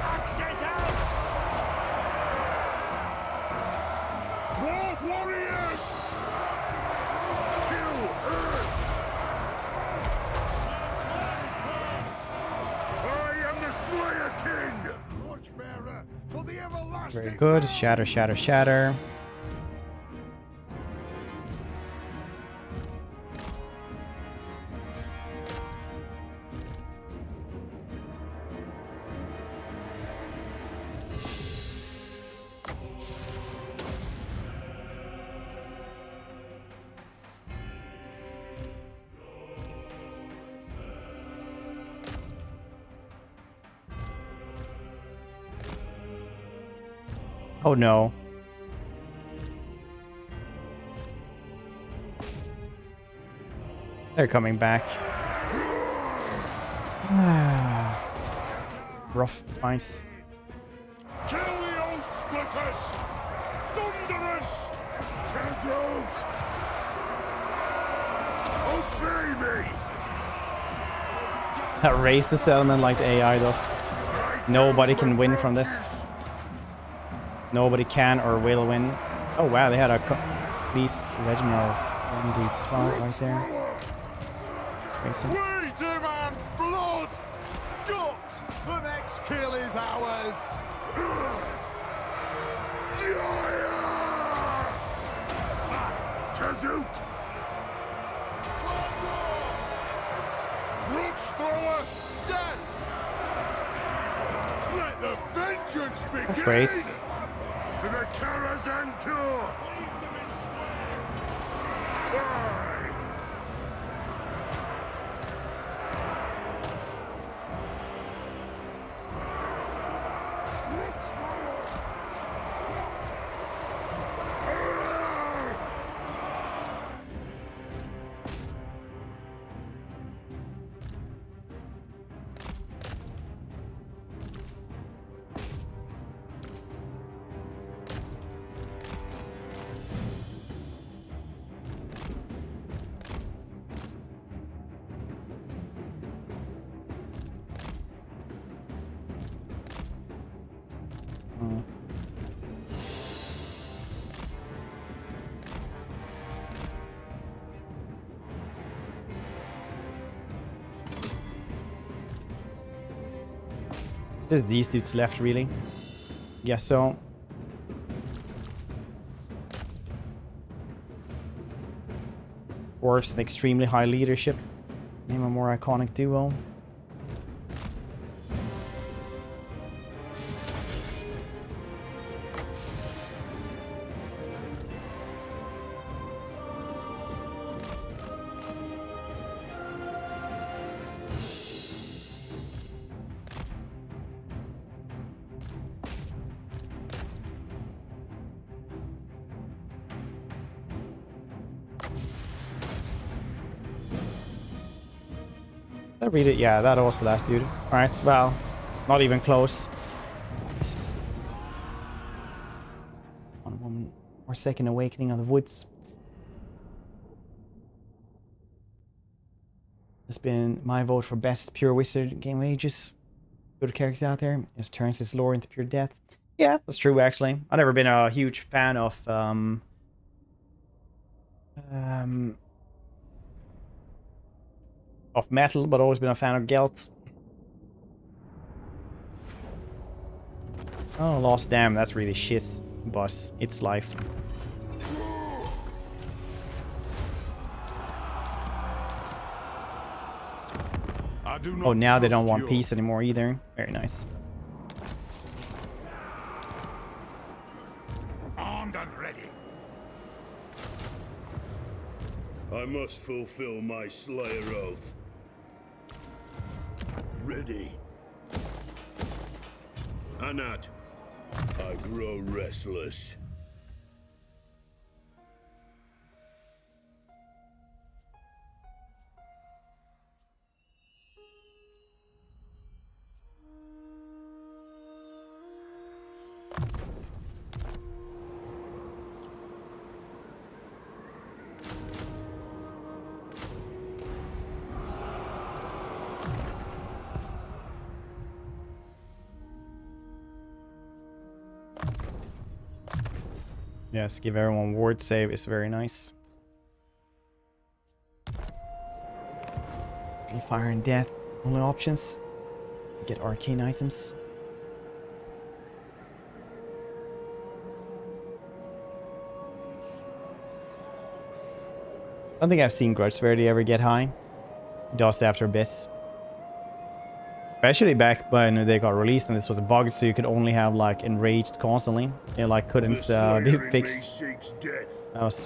Axes out! Dwarf warriors! Kill Earths! I am the Slayer King! Torchbearer for the everlasting. Very good. Shatter, shatter, shatter. Oh no. They're coming back. Rough. Nice. Kill the Oath Splitters! Thunderers! Kazuk! Obey me! That raised the settlement like the AI does. Nobody can win from this. Nobody can or will win. Oh wow, they had a police regiment of dudes as well right there. It's crazy. We demand blood! Gut! The next kill is ours! Kazuk! Brooch thrower! Yes! Let the vengeance begin! Brace. For the Karazhan Tour! Aye. It's just these dudes left, really. Guess so. Dwarves, an extremely high leadership. Name a more iconic duo. Did I read it? Yeah, that was the last dude. Alright, well, not even close. Jesus. 1 moment or second awakening of the woods. It's been my vote for best pure wizard game of ages. Good characters out there. Just turns his lore into pure death. Yeah, that's true actually. I've never been a huge fan of metal, but always been a fan of Gelt. Oh, lost damn, that's really shit, boss. It's life. Oh, now they don't want peace anymore either. Very nice. Armed and ready. I must fulfill my Slayer oath. Ready. Anat, I grow restless. Yes, give everyone ward save is very nice. Fire and death, only options. Get arcane items. I don't think I've seen Grudge Severity ever get high. It does after bits. Especially back when they got released and this was a bug, so you could only have like enraged constantly. It like couldn't be fixed. That was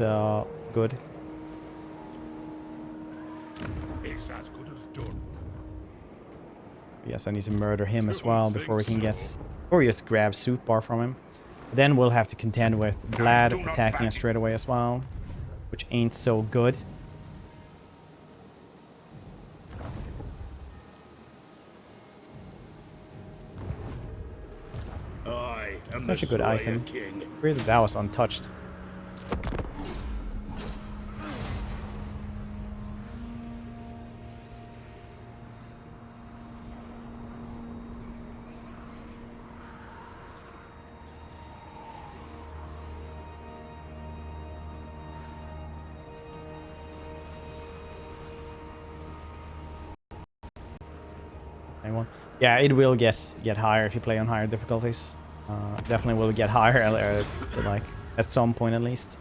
good. It's as good as done. Yes, I need to murder him as well before we can get, or just grab soup bar from him. Then we'll have to contend with Vlad do not attacking us panic. straight away as well, which ain't so good. I am Such the a good Slayer item. King. Really, that was untouched. Yeah, it will get higher if you play on higher difficulties. Definitely will get higher, like at some point at least.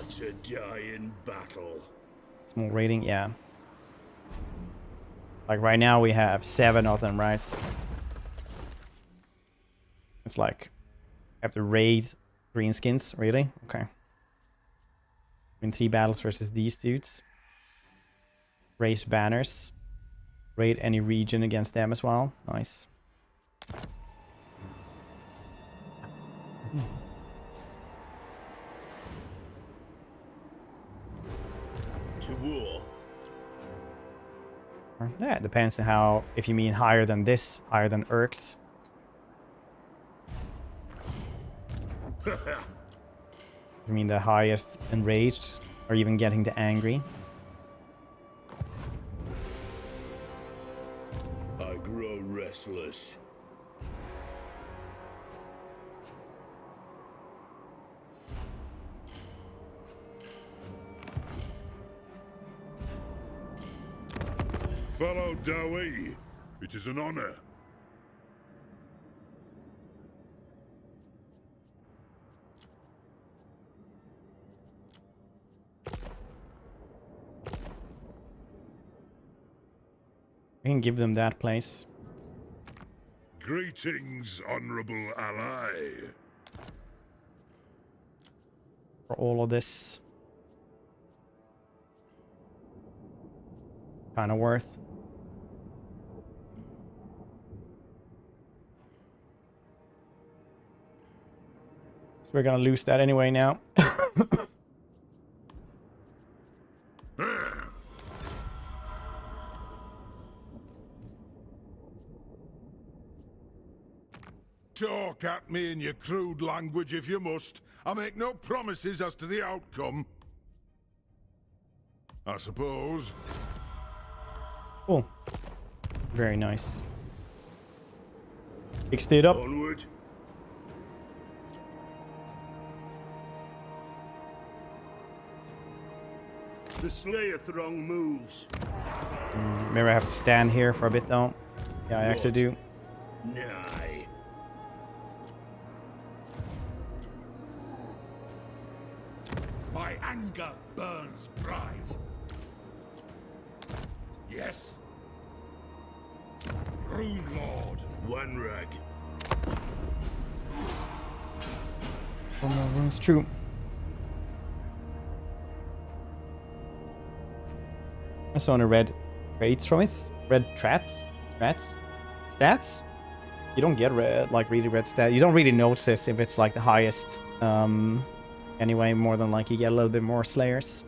To die in battle. Small rating, yeah. Like right now we have 7 of them, right? It's like have to raid green skins, really? Okay. In 3 battles versus these dudes. Raise banners. Raid any region against them as well. Nice. To war. Yeah, it depends on how, if you mean higher than this, higher than Urks. You mean the highest enraged, or even getting to angry? I grow restless. Fellow Dowie, it is an honor. We can give them that place. Greetings, honorable ally. For all of this. Kind of worth. So we're gonna lose that anyway now. Talk at me in your crude language if you must. I make no promises as to the outcome. I suppose. Cool. Very nice. Fixed it up. Onward. The Slayer throng moves. Maybe I have to stand here for a bit though. Yeah, I actually do. Nay. My anger burns bright. Yes? Rune Lord. One rag. Oh no, it's true. I saw on a red rates from it. Red stats. You don't get red, like really red stats. You don't really notice if it's like the highest. Anyway, more than like you get a little bit more slayers.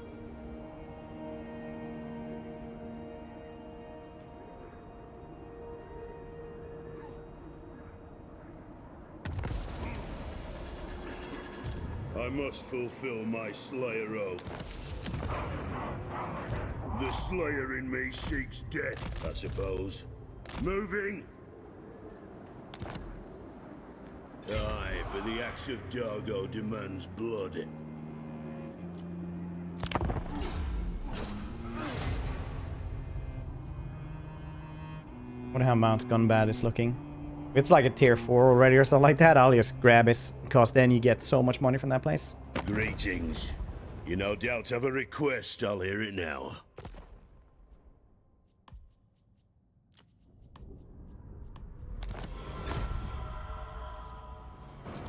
I must fulfill my Slayer oath. The Slayer in me seeks death, I suppose. Moving. Aye, but the axe of Dargo demands blood. Wonder how Mount Gunbad is looking. If it's like a tier 4 already or something like that, I'll just grab it, because then you get so much money from that place. Greetings. You no doubt have a request, I'll hear it now.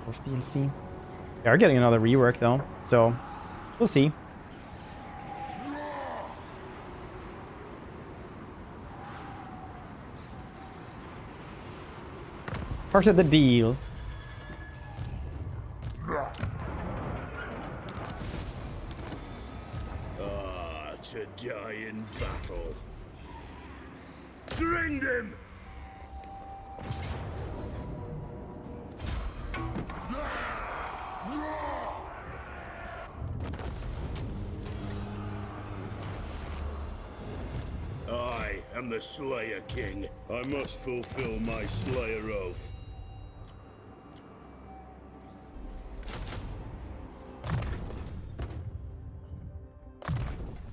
Dwarf DLC. They are getting another rework though, so we'll see. Part of the deal. To die in battle. String them! I am the Slayer King. I must fulfill my Slayer oath.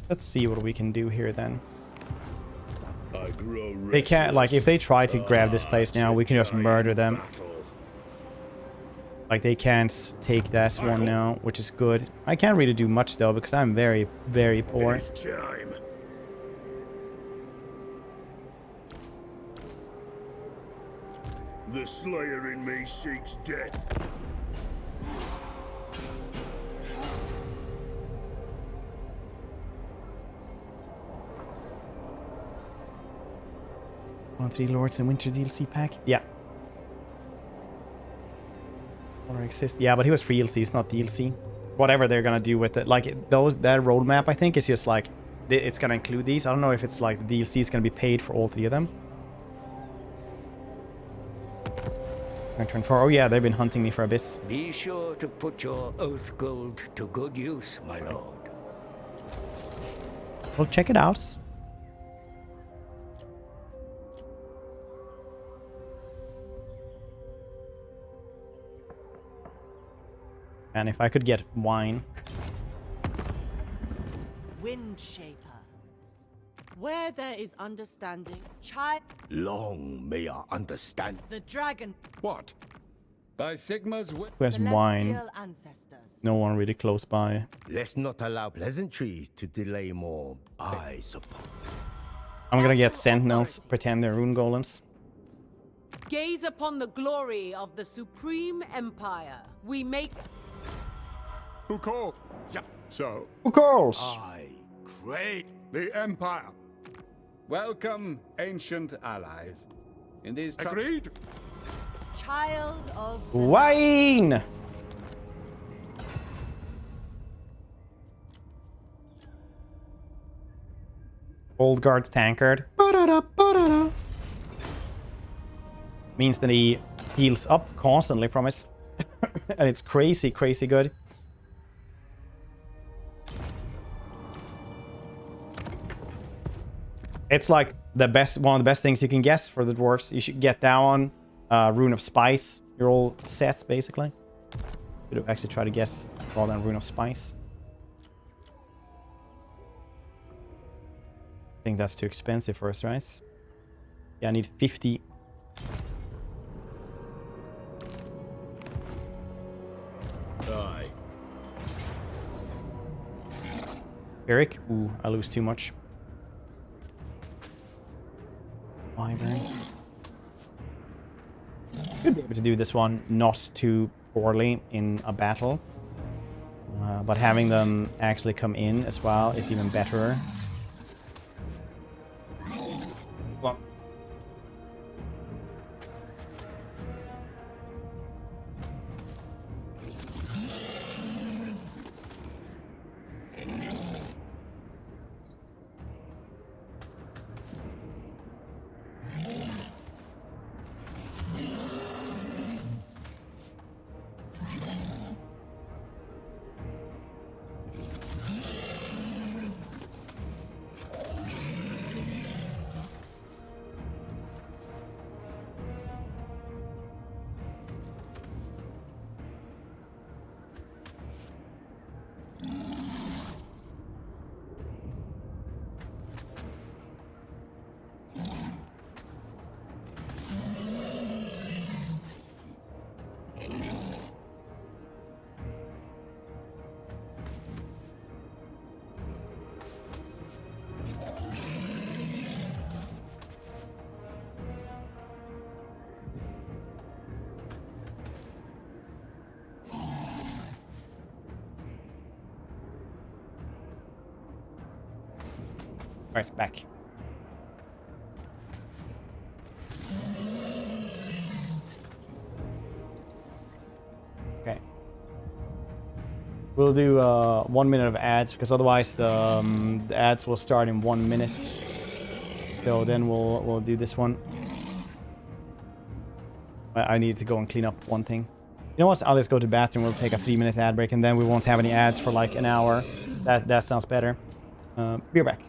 Let's see what we can do here then. I grow They can't, like, if they try to grab this place now, we can just murder them. battle. Like, they can't take that one now, which is good. I can't really do much, though, because I'm very, very poor. It's time. The Slayer in me seeks death. One of 3 Lords in Winter DLC pack? Yeah. Or exist. Yeah, but he was free DLC, it's not DLC. Whatever they're gonna do with it. Like, that roadmap, I think, is just like... It's gonna include these. I don't know if it's like the DLC is gonna be paid for all 3 of them. Turn 4. Oh yeah, they've been hunting me for a bit. Be sure to put your oath gold to good use, my lord. Well, check it out. And if I could get wine. Wind Shaper. Where there is understanding, child. Long may I understand. The dragon. What? By Sigma's will. Who has wine? Celestial ancestors. No one really close by. Let's not allow pleasantries to delay more. I suppose. I'm gonna get sentinels, pretend they're rune golems. Gaze upon the glory of the supreme empire. We make... Who called? Yeah. So, Of course! I crave the Empire. Welcome, ancient allies. In these Agreed. Child of the Wine! Old guard's tankard. Ba-da-da, ba-da-da. Means that he heals up constantly from his... and it's crazy, crazy good. It's like the best, one of the best things you can guess for the dwarves. You should get that one. Rune of Spice. You're all set, basically. Should have actually tried to guess rather than Rune of Spice. I think that's too expensive for us, right? Yeah, I need 50. Aye. Eric? Ooh, I lose too much. Wyvern. Should be able to do this one not too poorly in a battle. But having them actually come in as well is even better. Well, Alright, back. We'll do 1 minute of ads because otherwise the ads will start in 1 minute. So then we'll do this one. I need to go and clean up one thing. You know what? I'll just go to the bathroom. We'll take a 3-minute ad break and then we won't have any ads for like an hour. That sounds better. Be right back.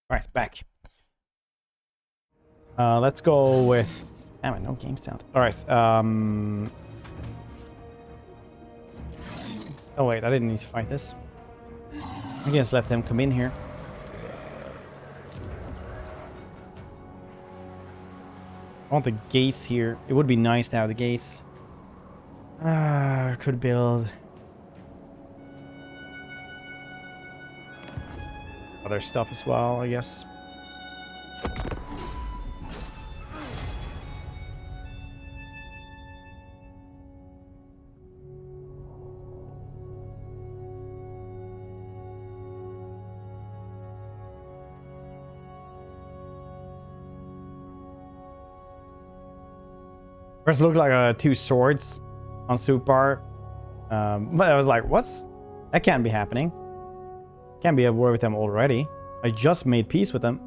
All right, back. Let's go with... Damn it, no game sound. All right. Oh wait, I didn't need to fight this. I guess let them come in here. I want the gates here. It would be nice to have the gates. Could build other stuff as well, I guess. First, it looked like 2 swords on soup bar. But I was like, what's... That can't be happening. Can't be at war with them already. I just made peace with them.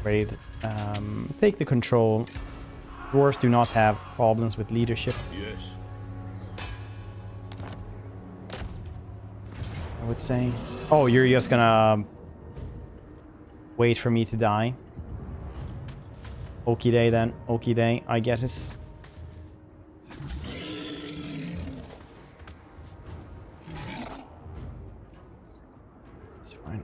Great. Take the control. Dwarves do not have problems with leadership. Yes. I would say. Oh, you're just gonna wait for me to die. Okie day then. Okie day. I guess it's... It's fine.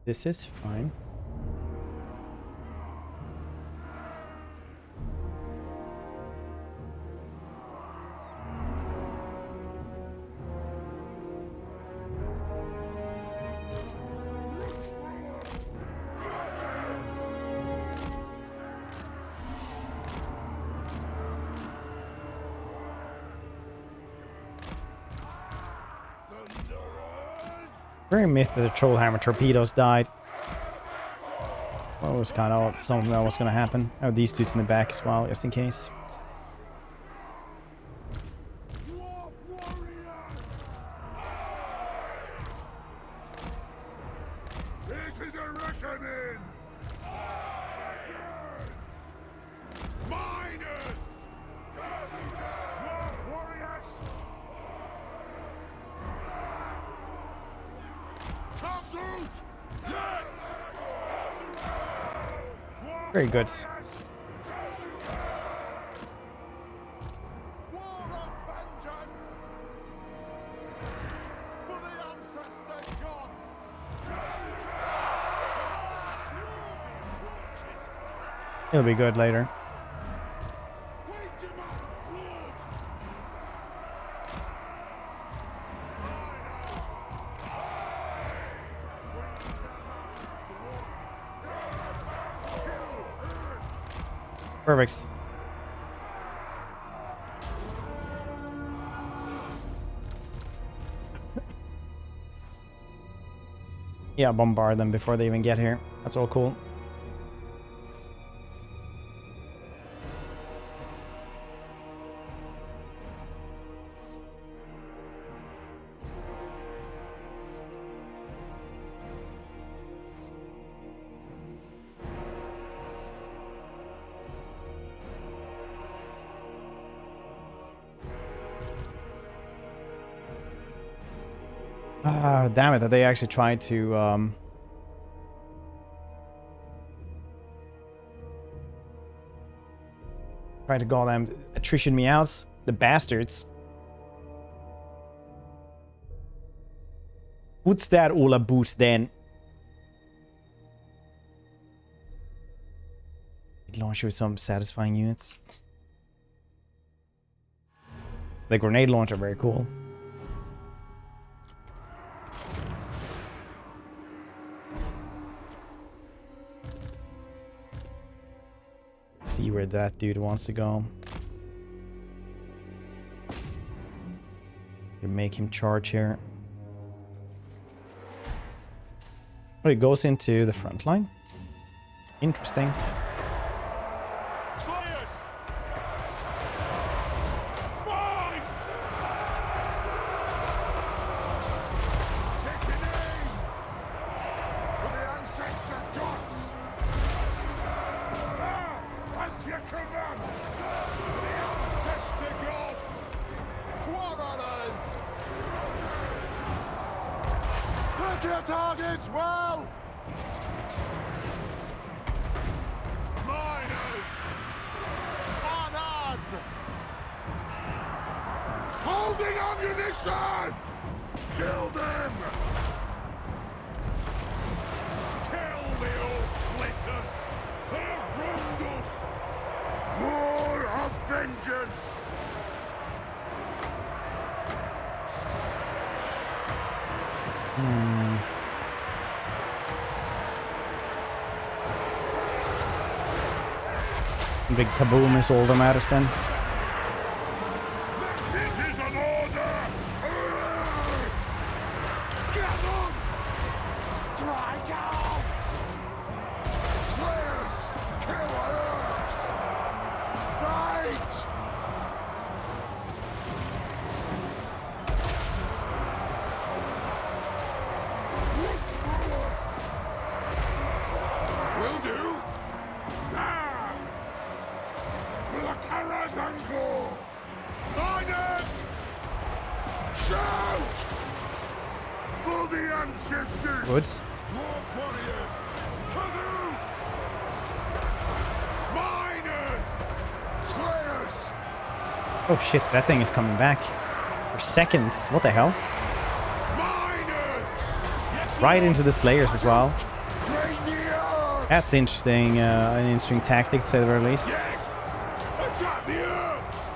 This is fine. Very myth that the troll hammer torpedoes died. Well, it was kind of something that was going to happen. I have these dudes in the back as well, just in case. This is a reckoning! Miners! Dwarf warriors! Castle! Yes! Very good. War of vengeance! For the ancestor gods! It'll be good later. We demand blood! Perfect. Yeah, bombard them before they even get here. That's all cool. Damn it, that they actually tried to try to call them attrition me out, the bastards. What's that all about then? Launcher with some satisfying units. The grenade launcher, very cool. See where that dude wants to go. You make him charge here. Oh, it goes into the front line. Interesting. Slayers! Fight! Taking aim! For the ancestor gods! As you command! The ancestor gods! Quarrelers! Pick your targets well! Miners! Unarmed! Holding ammunition! Kill them! Kill the all-splitters! They've wronged us! War of vengeance! Big kaboom is all that matters then. It is an order! Get on! Strike out! Slayers! Killers! Fight! Will do! Zah! For the Kara's ankle! Miners! Shout! For the ancestors! Woods. Dwarf warriors! Kazoo! Miners! Slayers! Oh shit, that thing is coming back. For seconds. What the hell? Miners! Yes, Right Lord! into the Slayers as well. Drain the earth! That's interesting. An interesting tactic, to say the very least. Yes! Attack the earth!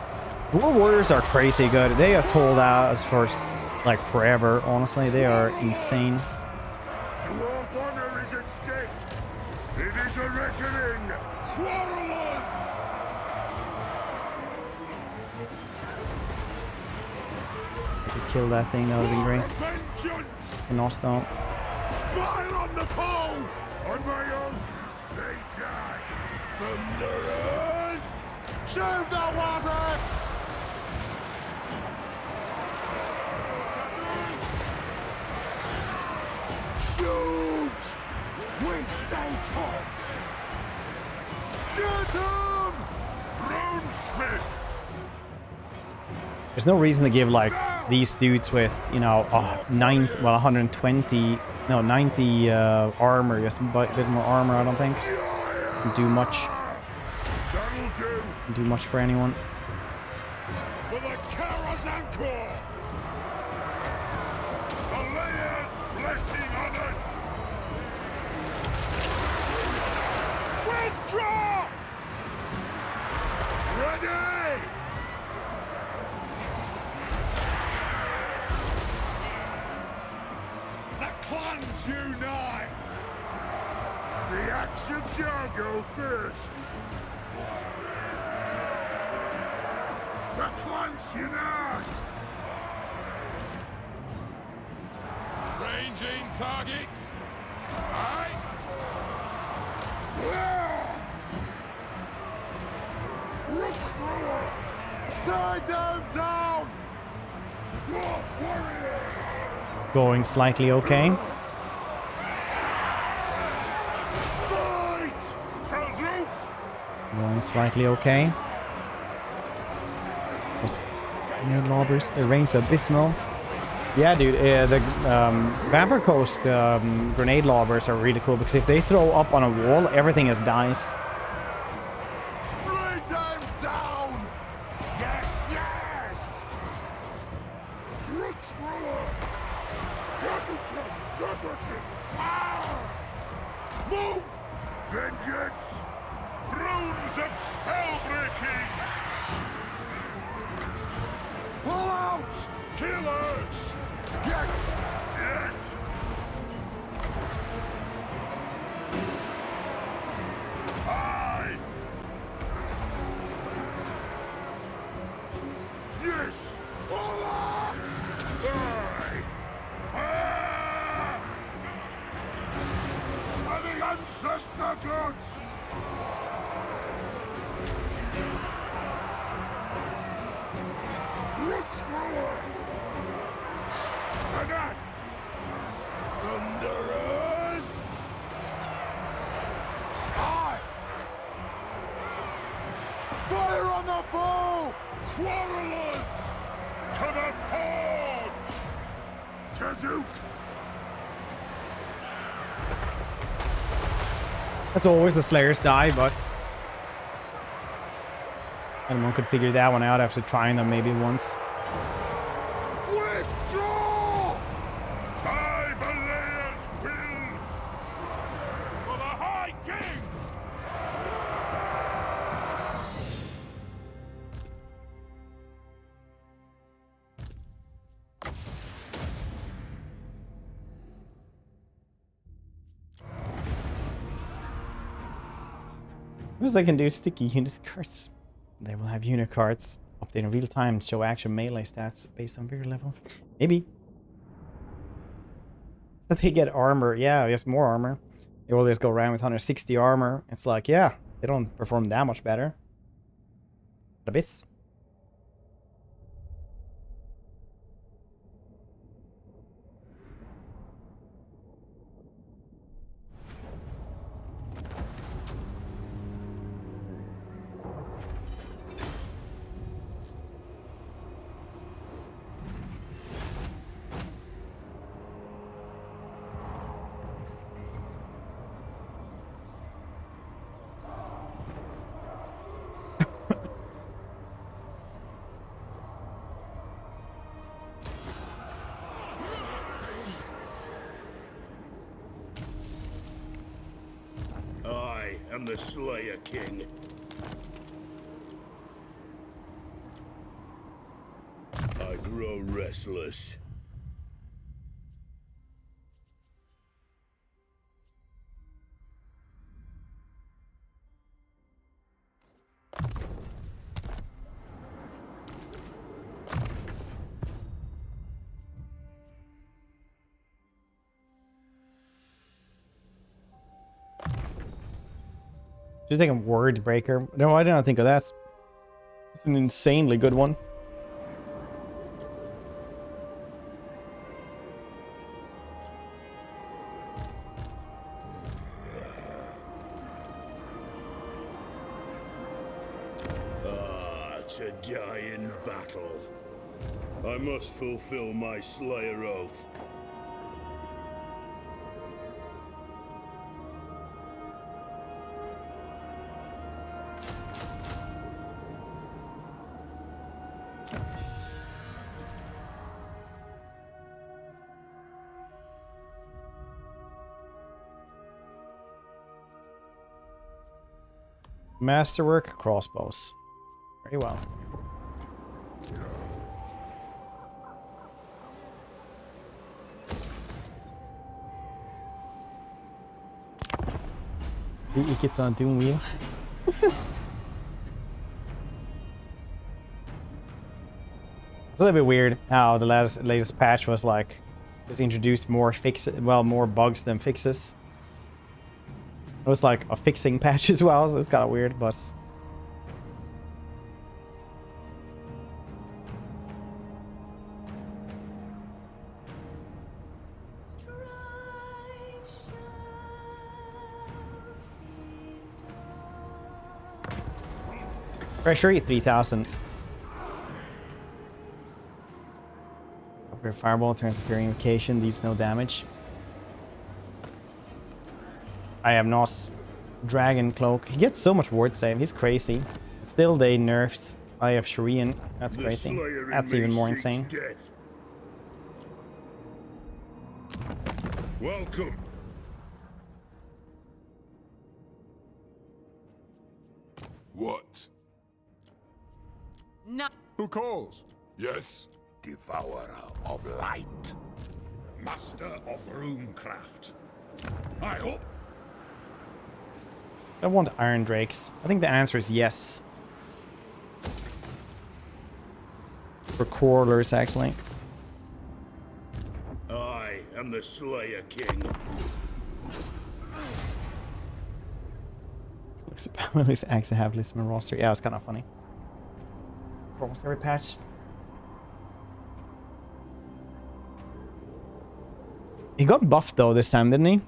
Dwarf Warriors are crazy good. They just hold out for like forever. Honestly, they are insane. Dwarf honor is at stake! It is a reckoning! Quarrelers! If we kill that thing, that would be great. Vengeance! And also, Fire on the foe! On my own, they die! Thunderers! Serve the waters! Shoot! We stay put! Get him! Runesmith! there's no reason to give like these dudes with, you know, 120, no, 90 armor, just a bit more armor. I don't think doesn't do much. That'll do! Doesn't do much for anyone. For the Kara's Anchor! The Layer's blessing on us! Withdraw! Ready! The clans unite! The axe of Jargo thirsts! The clans unite! Ranging target! Aye! Tie them down! Going slightly okay. Fight! Kazook! Going slightly okay. Those grenade lobbers, their range are abysmal. Yeah, dude, the Vampire Coast grenade lobbers are really cool because if they throw up on a wall, everything just dies. Bring them down! Yes, yes! Move! Vengeance! Runes of spellbreaking! Pull out! Killers! Yes! Yes! Aye! Yes! Pull up! Aye! Ah! By the ancestor gods! And that! Thunderers! Aye! Fire on the foe! Quarrelers! To the forge! Kazook! As always, the Slayers die, but anyone could figure that one out after trying them maybe once. Withdraw! By Belea's will! For the High King! Because they can do sticky unit cards. They will have unit cards update in real time to show actual melee stats based on vigor level. Maybe. So they get armor. Yeah, just more armor. They always go around with 160 armor. It's like, yeah, they don't perform that much better. A bit. I am the Slayer King. I grow restless. Just like a word breaker. No, I didn't think of that. It's an insanely good one. To die in battle. I must fulfill my Slayer oath. Masterwork crossbows. Very well. The gets on Doom Wheel. It's a little bit weird how the latest patch was like, just introduced more more bugs than fixes. It was like a fixing patch as well, so it's kind of weird, but pressure 3000. Upgrade fireball turns purification, deals no damage. I have Nos Dragon Cloak. He gets so much ward save. He's crazy. Still, they nerfs. I have Shurian. That's crazy. That's even more insane. Death. Welcome. What? No. Who calls? Yes? Devourer of light. Master of runecraft. I hope. I want Iron Drakes. I think the answer is yes. For Crawlers, actually. I am the Slayer King. Looks actually have list in my roster. Yeah, it's kind of funny. For almost every patch. He got buffed though this time, didn't he?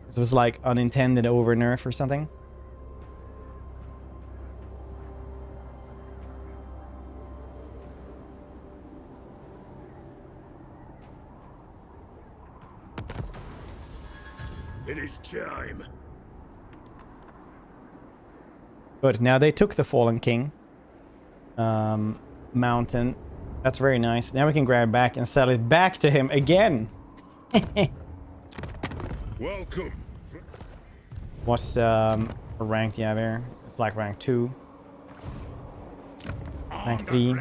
This was like unintended over nerf or something. It is time. Good. Now they took the Fallen King mountain. That's very nice. Now we can grab it back and sell it back to him again. Welcome. What's rank do you have here? It's like rank 2. Rank 3.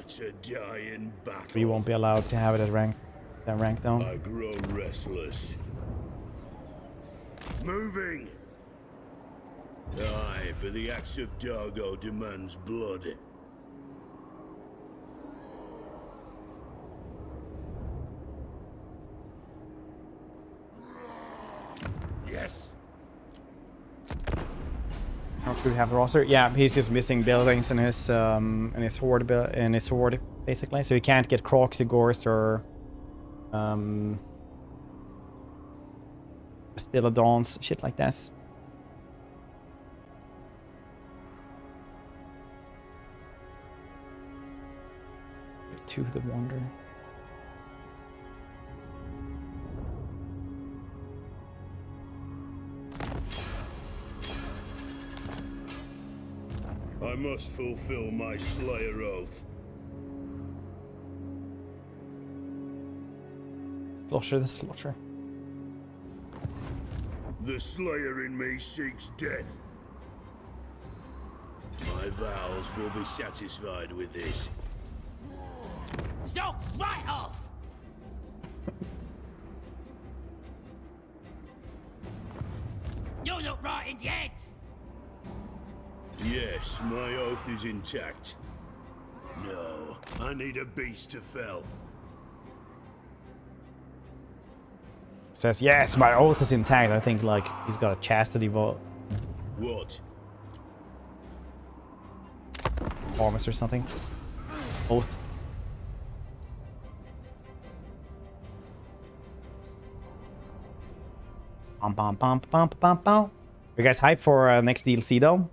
To die in battle. We won't be allowed to have it at rank though. I grow restless. Moving. Aye, but the axe of Dargo demands blood. Yes. How should we have the roster? Yeah, he's just missing buildings in his horde basically, so he can't get Croxigors or Stilodons, shit like that. To the Wanderer. I must fulfill my Slayer oath. Slaughter the Slaughter. The Slayer in me seeks death. My vows will be satisfied with this. Stop right off! You look right in the head! Yes, my oath is intact. No, I need a beast to fell. Says, yes, my oath is intact. I think, like, he's got a chastity vote. What? Promise or something. Oath. Pom pom pom pom pom pom. You guys hyped for next DLC though?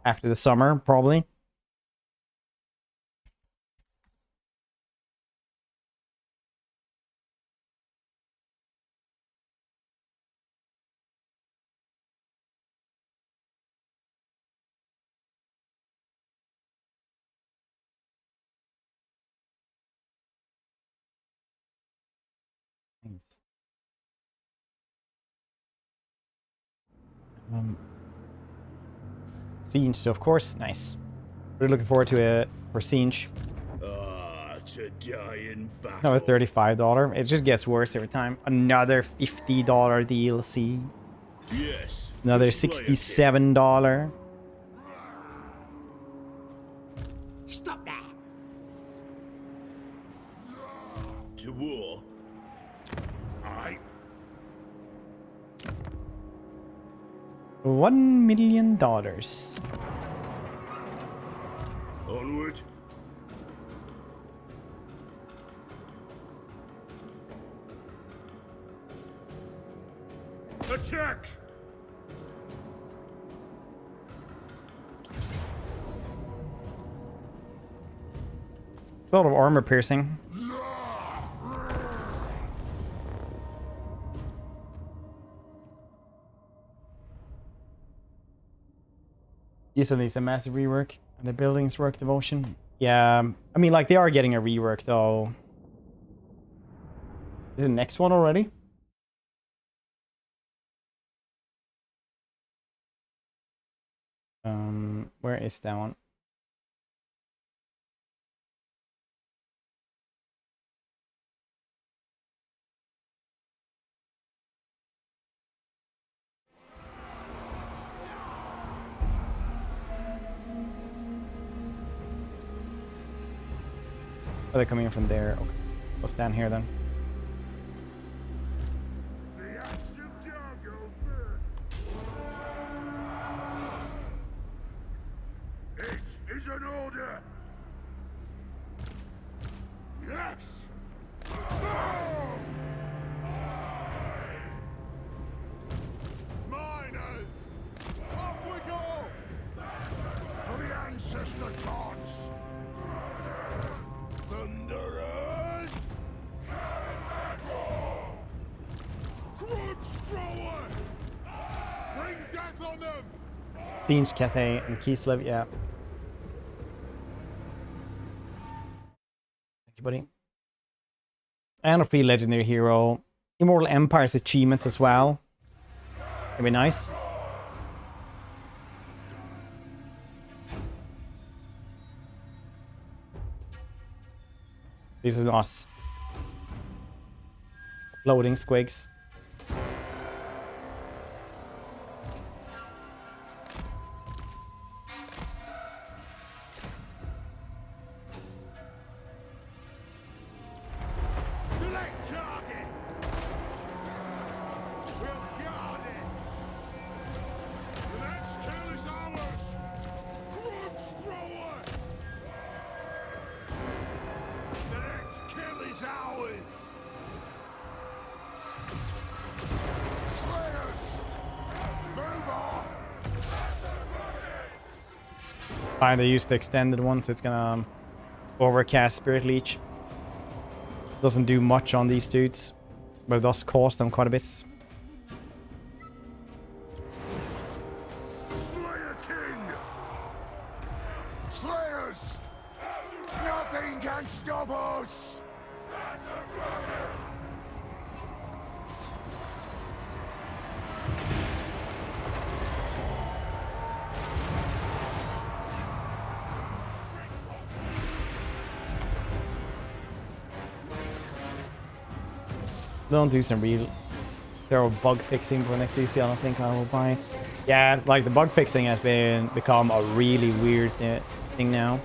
After the summer, probably. Thanks. Siege, of course. Nice. Really looking forward to it for Siege. To die in battle. No, $35. It just gets worse every time. Another $50 DLC. Yes. Another $67. Stop that! To war. Aye. $1 million. Onward. Attack! It's a lot of armor piercing. Usually needs a massive rework. And the buildings work devotion. Yeah, I mean, like, they are getting a rework, though. Is the next one already? Where is that one? Oh, they're coming in from there. Okay. We'll stand here then. The axe of Dargo first. It is an order. Yes. Miners! Off we go! For the ancestor gods. Thunderers! Grudge thrower! Bring death on them! Siege, Cathay, and Kislev, yeah. Thank you, buddy. And a pre-legendary hero. Immortal Empire's achievements as well. That'd be nice. This is us. Exploding squigs. Kinda use the extended one, so it's gonna overcast Spirit Leech. Doesn't do much on these dudes, but it does cost them quite a bit. Slayer King! Slayers! Nothing can stop us! Don't do some real thorough bug fixing for next DC. I don't think I will buy it. Yeah, like the bug fixing has become a really weird thing now.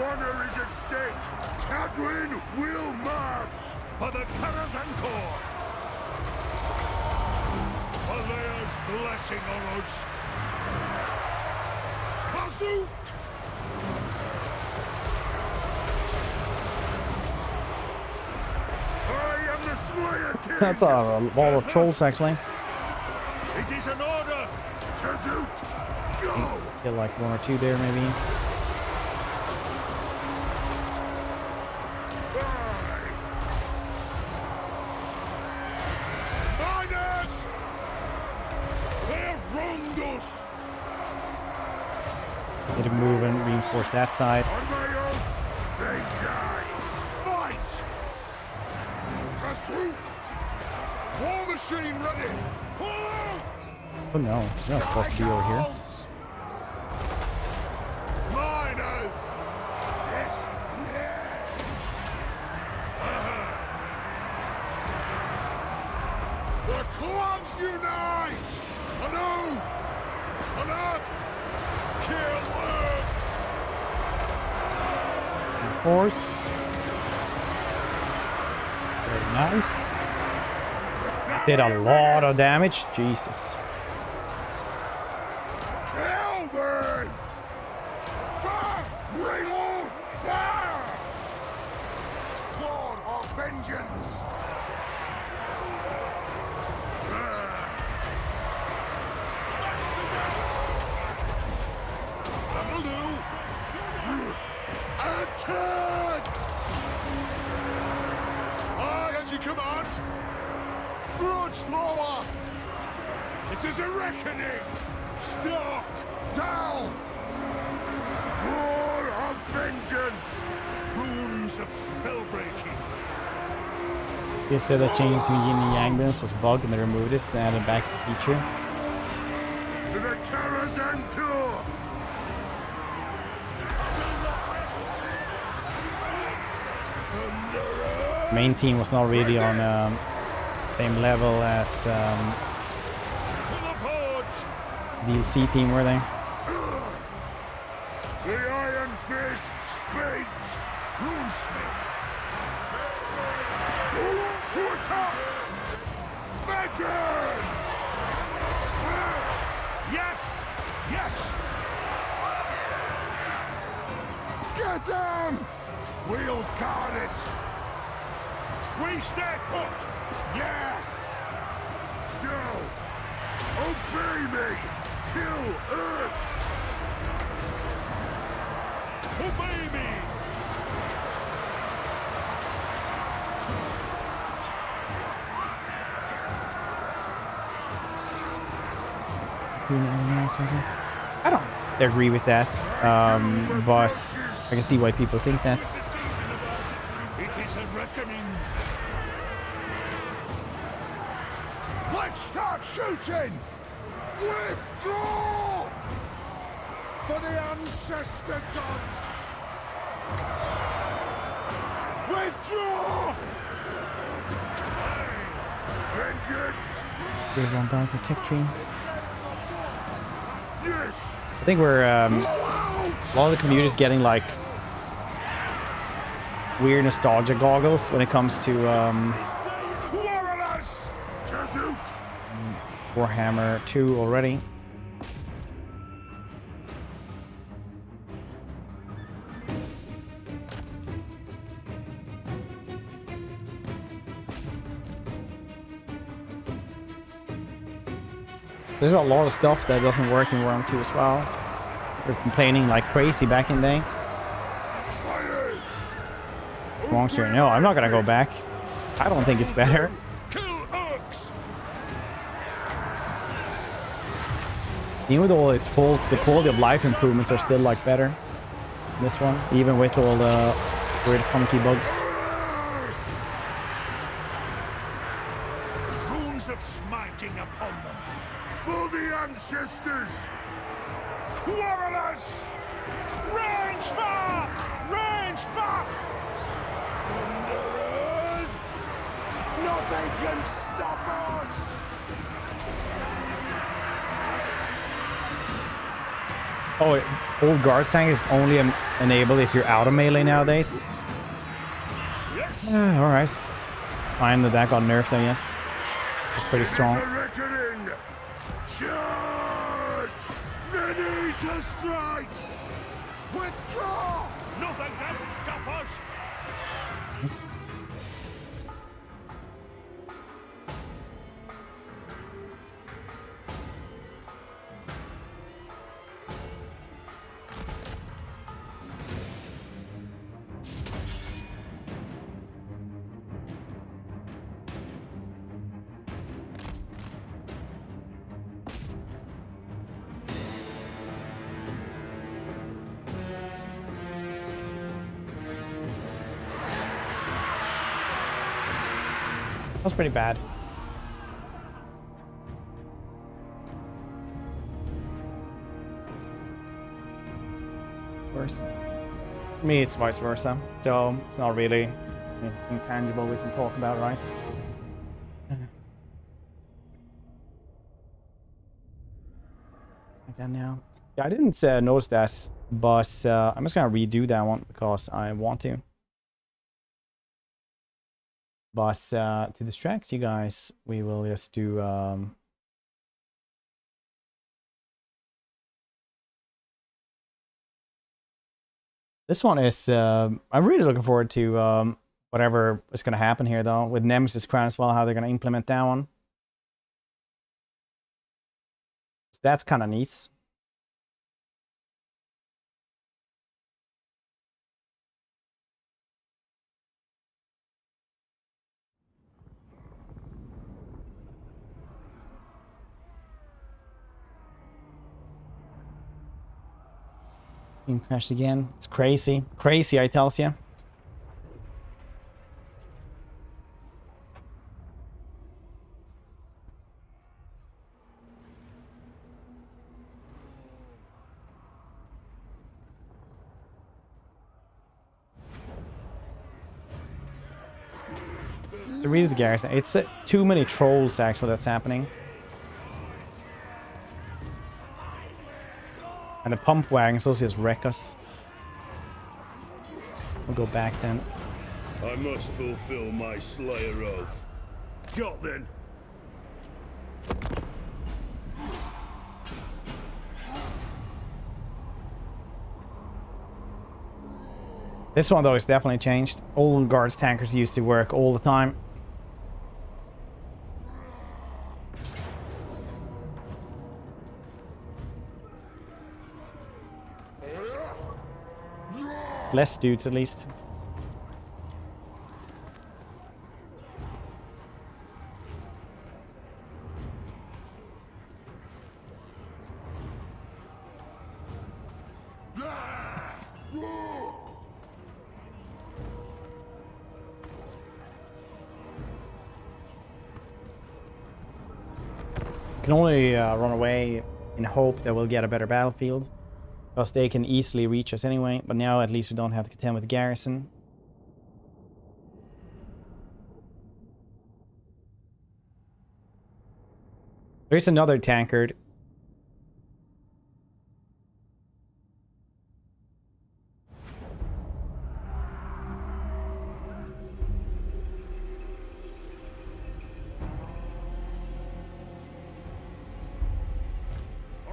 Honor is at stake. Cadwin will march for the Karazhan Corps. Valea's blessing on us. Kazook! I am the Slayer King. That's a wall of trolls, actually. It is an order. Kazook, go. Get like one or two there, maybe. Get it moving, reinforce that side. On my oath, they die. Fight! Pursuit! War machine ready! Pull out! Oh no, you're not supposed to be over here. Miners! Yes! Yeah! The clans unite! Anu! Anad! Kill works! Horse. Very nice. Did a lot of damage. Jesus. Kill them! Fire! Reload! Fire! God of vengeance! That'll do! Attack! Aye, as you command! Grudge thrower! It is a reckoning! Stock down! War of vengeance! Runes of spellbreaking! They said that changing to yin and yang balance was bugged and they removed this and added back as a feature. To the Karazhan Corps! Main team was not really on same level as DLC team, were they? The Iron Fist speaks! Runesmith! To attack! Vengeance! Yes! Yes! Get them! We'll guard it! We stay put! Yes! Go! Obey me! Kill Urks! Obey me! I don't agree with that, but I can see why people think that's. It is a reckoning. Let's start shooting! Withdraw! For the ancestor gods! Withdraw! Vengeance! There's one down for Tech Tree. Yes! I think we're a lot of the community is getting like weird nostalgia goggles when it comes to Quarrelers! Kazoo! Warhammer 2 already. There's a lot of stuff that doesn't work in Worm 2 as well. They're complaining like crazy back in the day. Monster, no, I'm not gonna go back. I don't think it's better. Kill orcs! Even with all its faults, the quality of life improvements are still like better. This one, even with all the weird funky bugs. Runes of smiting upon them. For the ancestors! Quarrelers! Range far! Range fast! Wanderers! Nothing can stop us! Oh, old guards tank is only enabled if you're out of melee nowadays. Yes! Alright. It's fine that got nerfed, I guess. It's pretty strong. Reckoning! Charge! Ready to strike! Withdraw! Nothing can stop us! Nice. That's pretty bad. Worse. For me, it's vice versa. So it's not really anything tangible we can talk about, right? It's like that now. Yeah, I didn't notice that, but I'm just gonna redo that one because I want to. But to distract you guys, we will just do this one is I'm really looking forward to whatever is going to happen here though with Nemesis Crown as well, how they're going to implement that one. So that's kind of neat. Being crashed again. It's crazy. Crazy, I tells you. So read the garrison. It's too many trolls actually that's happening. And the pump wagons also just wreck us. We'll go back then. I must fulfill my Slayer oath. Got then. This one though is definitely changed. Old guards tankers used to work all the time. Less dudes at least. Can only run away in hope that we'll get a better battlefield. Because they can easily reach us anyway, but now at least we don't have to contend with the garrison. There's another tankard.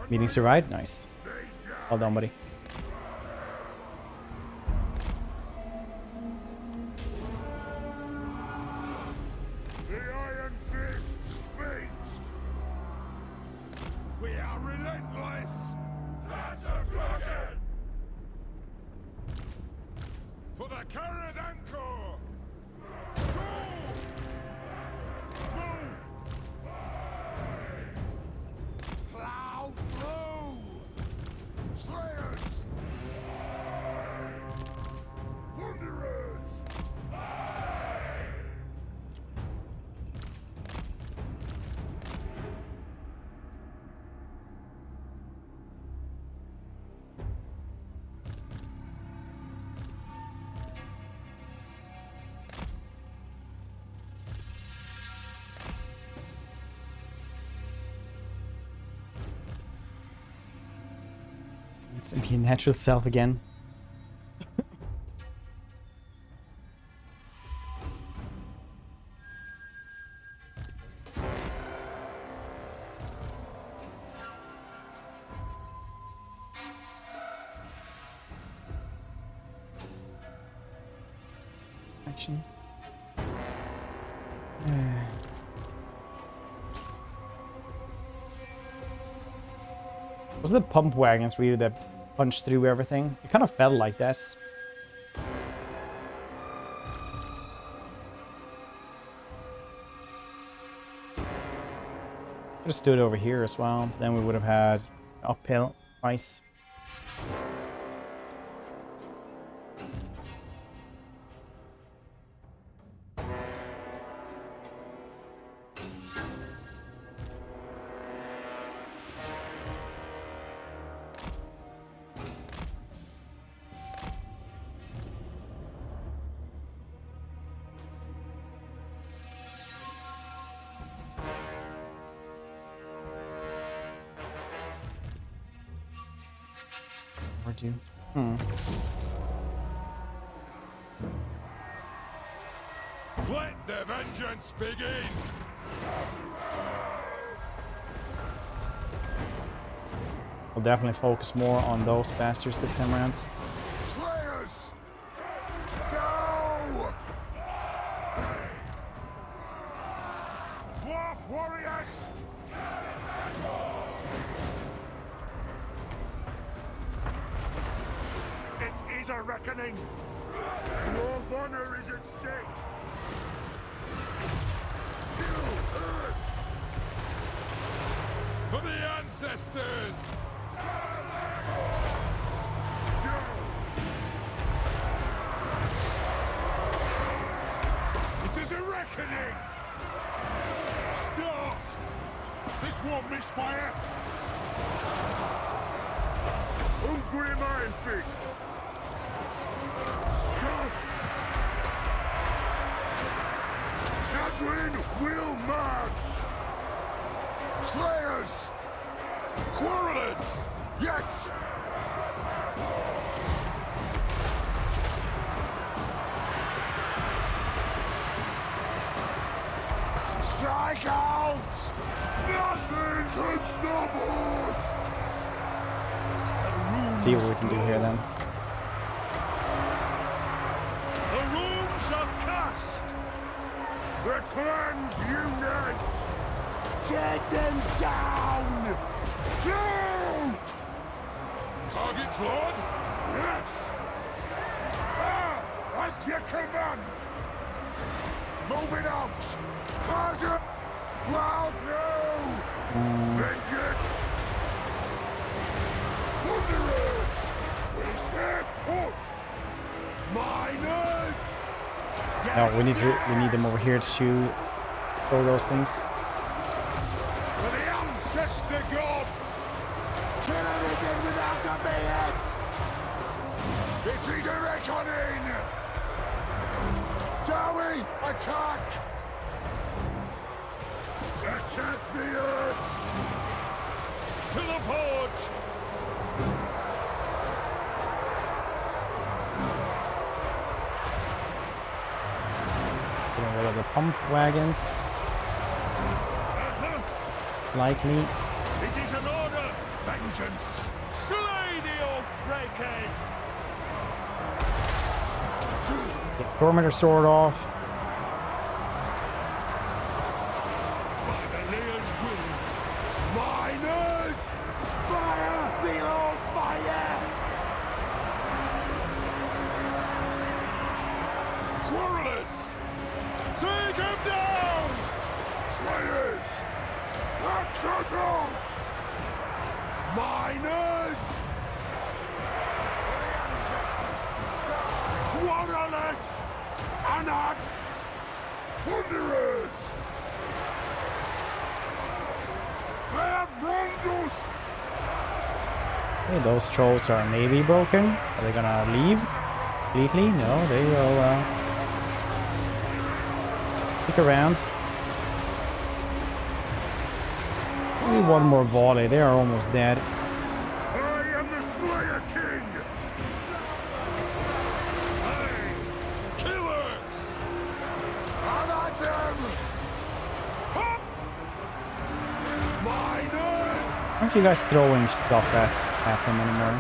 Meeting survived. Nice. Well done, buddy. The Iron Fist speaks. We are relentless. That's a rocket. For the carrier's anchor. Go! Move! Plow through! Slayers! Wanderers! It's be a natural self again. Action. Was the pump wagons really that punched through everything? It kind of felt like this. Could have stood over here as well. Then we would have had uphill ice. Do. Let the vengeance begin! We'll definitely focus more on those bastards this time around. Slayers! Go! Dwarf warriors! It is a reckoning! Dwarf honor is at stake. Kill hurts. For the ancestors! It is a reckoning! Stop! This won't miss fire! Ungrim Iron Fist. Stop! Catherine will march! Slayers! Quarrelers! Yes! Strike out! Nothing can stop us! Let's see what we can do here then. The rooms are cast! The clans unite! Tear them down! Down! Targets, Lord? Yes! Ah! As your command! Moving out! Harder! Plow through! Vengeance! Wanderer! Is their port? Miners! No, we need them over here to throw those things. For the ancestor gods! Kill anything without a beard! It is a reckoning! Dowie, attack! Protect the earth! To the forge! Getting rid of the pump wagons. Slightly. It is an order! Vengeance! Slay the Oathbreakers! Get Tormentor sword off. By the Lear's will! Miners! Fire! The old fire! Quarrelers! Take him down! Slayers! Access out! Miners! Quarrelers! Anat! Thunderers! Vermundus! Okay, those trolls are maybe broken. Are they gonna leave completely? No, they will stick around. Maybe one more volley. They are almost dead. I am the Slayer King! Hey! Killers! Have at them! Hop! Miners! Aren't you guys throwing stuff at them anymore?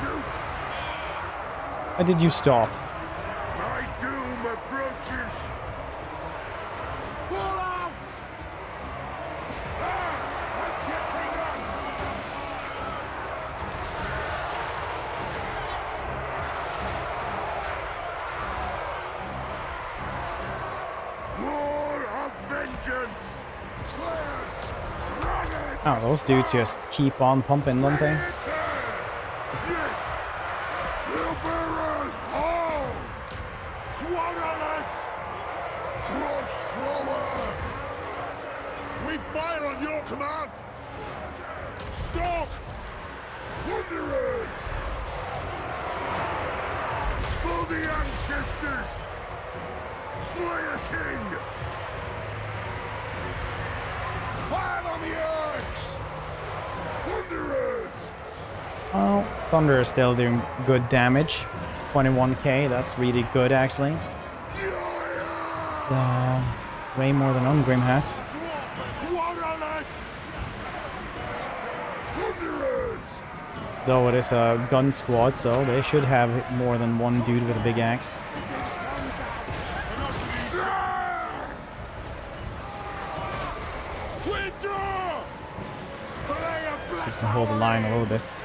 Why did you stop? My doom approaches! Pull out! Ah! What's your thing out? War of vengeance! Slayers! Run it! Oh, those dudes just keep on pumping, don't they? Yes, sir! Yes! Killbearers! Home! Quarrelers! Grudge thrower! We fire on your command! Stalk! Wanderers! For the ancestors! Slayer King! Fire on the arcs! Wanderers! Oh, Thunder is still doing good damage. 21k, that's really good actually. Way more than Ungrim has. Though it is a gun squad, so they should have more than one dude with a big axe. Just gonna hold the line a little bit.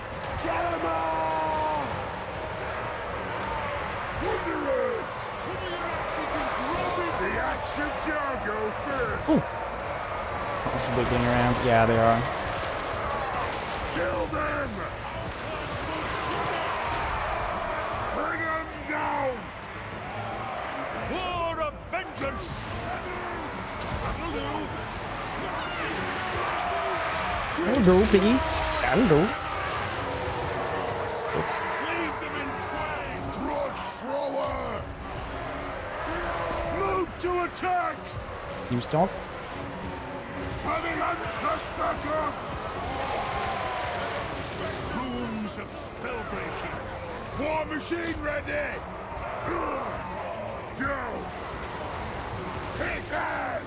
Ooh. There's wiggling around. Yeah, they are. Kill them! Bring them down! War of vengeance! That'll do! That'll do, piggy. That'll do. Oops. Leave them in twain! Grudge thrower! Move to attack! Steam stop. For the ancestor dust! Runes of spellbreaking! War machine ready! Down! Hit them!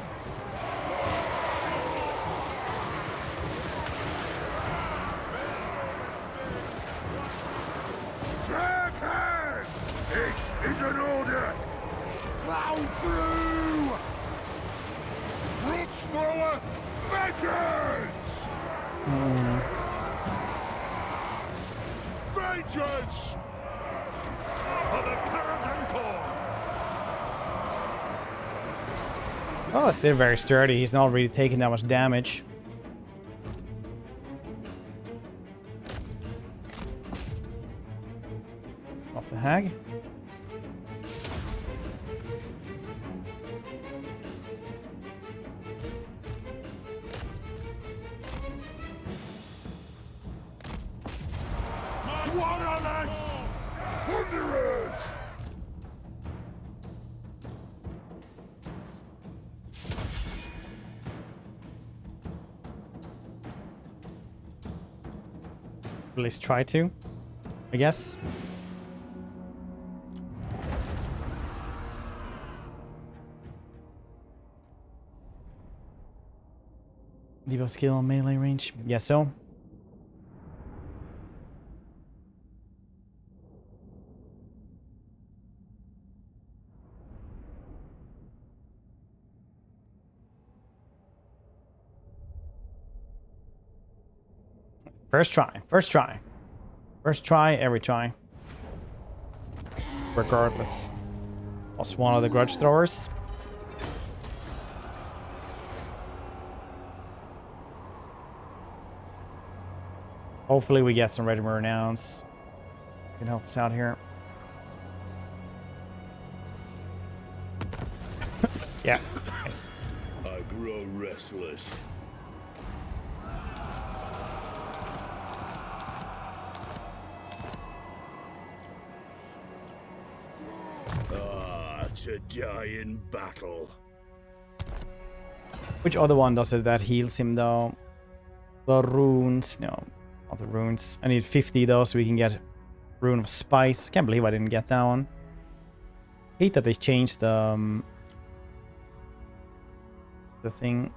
Turn hand! It is an order! Plow through! Roots thrower! Vengeance! Vengeance! For the Parazankor! Well, it's still very sturdy. He's not really taking that much damage. Off the hag. Wanderers! Wanderers! at least try to, I guess. Devo skill on melee range. Guess so. First try, first try. First try, every try. Regardless. Was one of the grudge throwers. Hopefully we get some red renowns. Can help us out here. Yeah, nice. I grow restless. To die in battle. Which other one does it that heals him though? The runes. No, it's not the runes. I need 50 though so we can get Rune of Spice. Can't believe I didn't get that one. Hate that they changed the thing.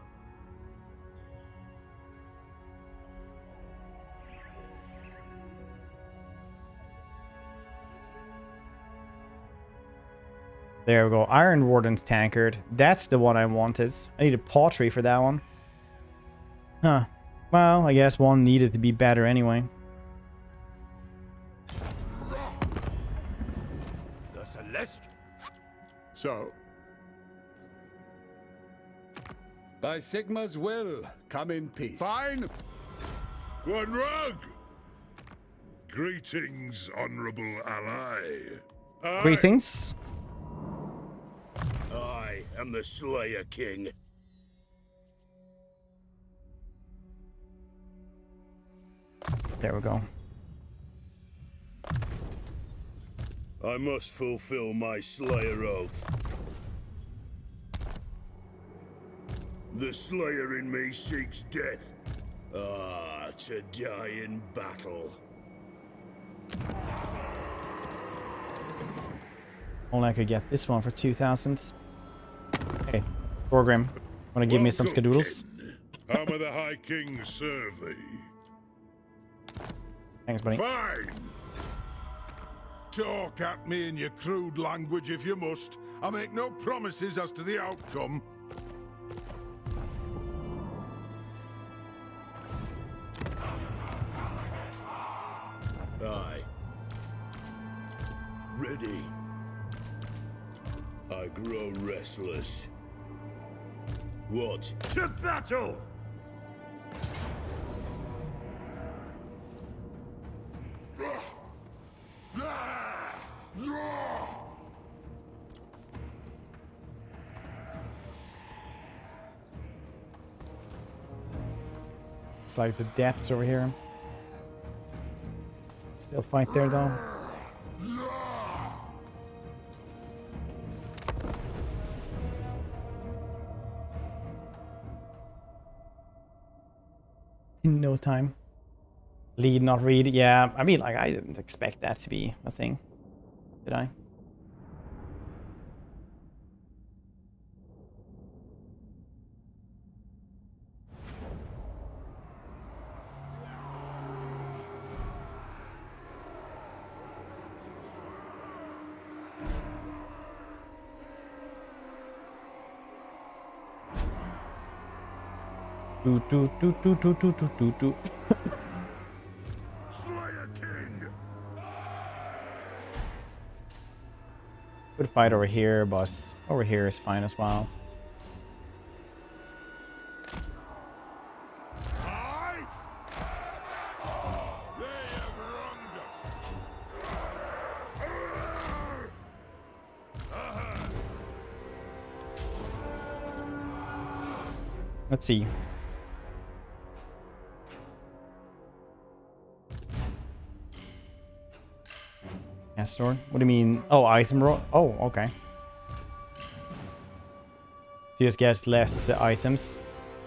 There we go. Iron Warden's tankard. That's the one I wanted. I need a pottery for that one. Huh. Well, I guess one needed to be better anyway. The Celestial. So, By Sigma's will, come in peace. fine. One rug. Greetings, honorable ally. Greetings. I am the Slayer King. There we go. I must fulfill my Slayer oath. The Slayer in me seeks death. To die in battle. Only I could get this one for 2,000. Hey, Thorgrim, wanna give me some skadoodles? How may the High King serve thee? Thanks, buddy. Fine. Talk at me in your crude language if you must. I make no promises as to the outcome. Aye. Ready. I grow restless. What? To battle! It's like the depths over here. Still fight there though. In no time. Lead, not read. Yeah, I mean, like, I didn't expect that to be a thing. Did I? Do. Slayer King! Good fight over here, but over here is fine as well. Aye! They have wronged us. Let's see. Store? What do you mean? Oh, item roll. Oh, okay. So you just get less items.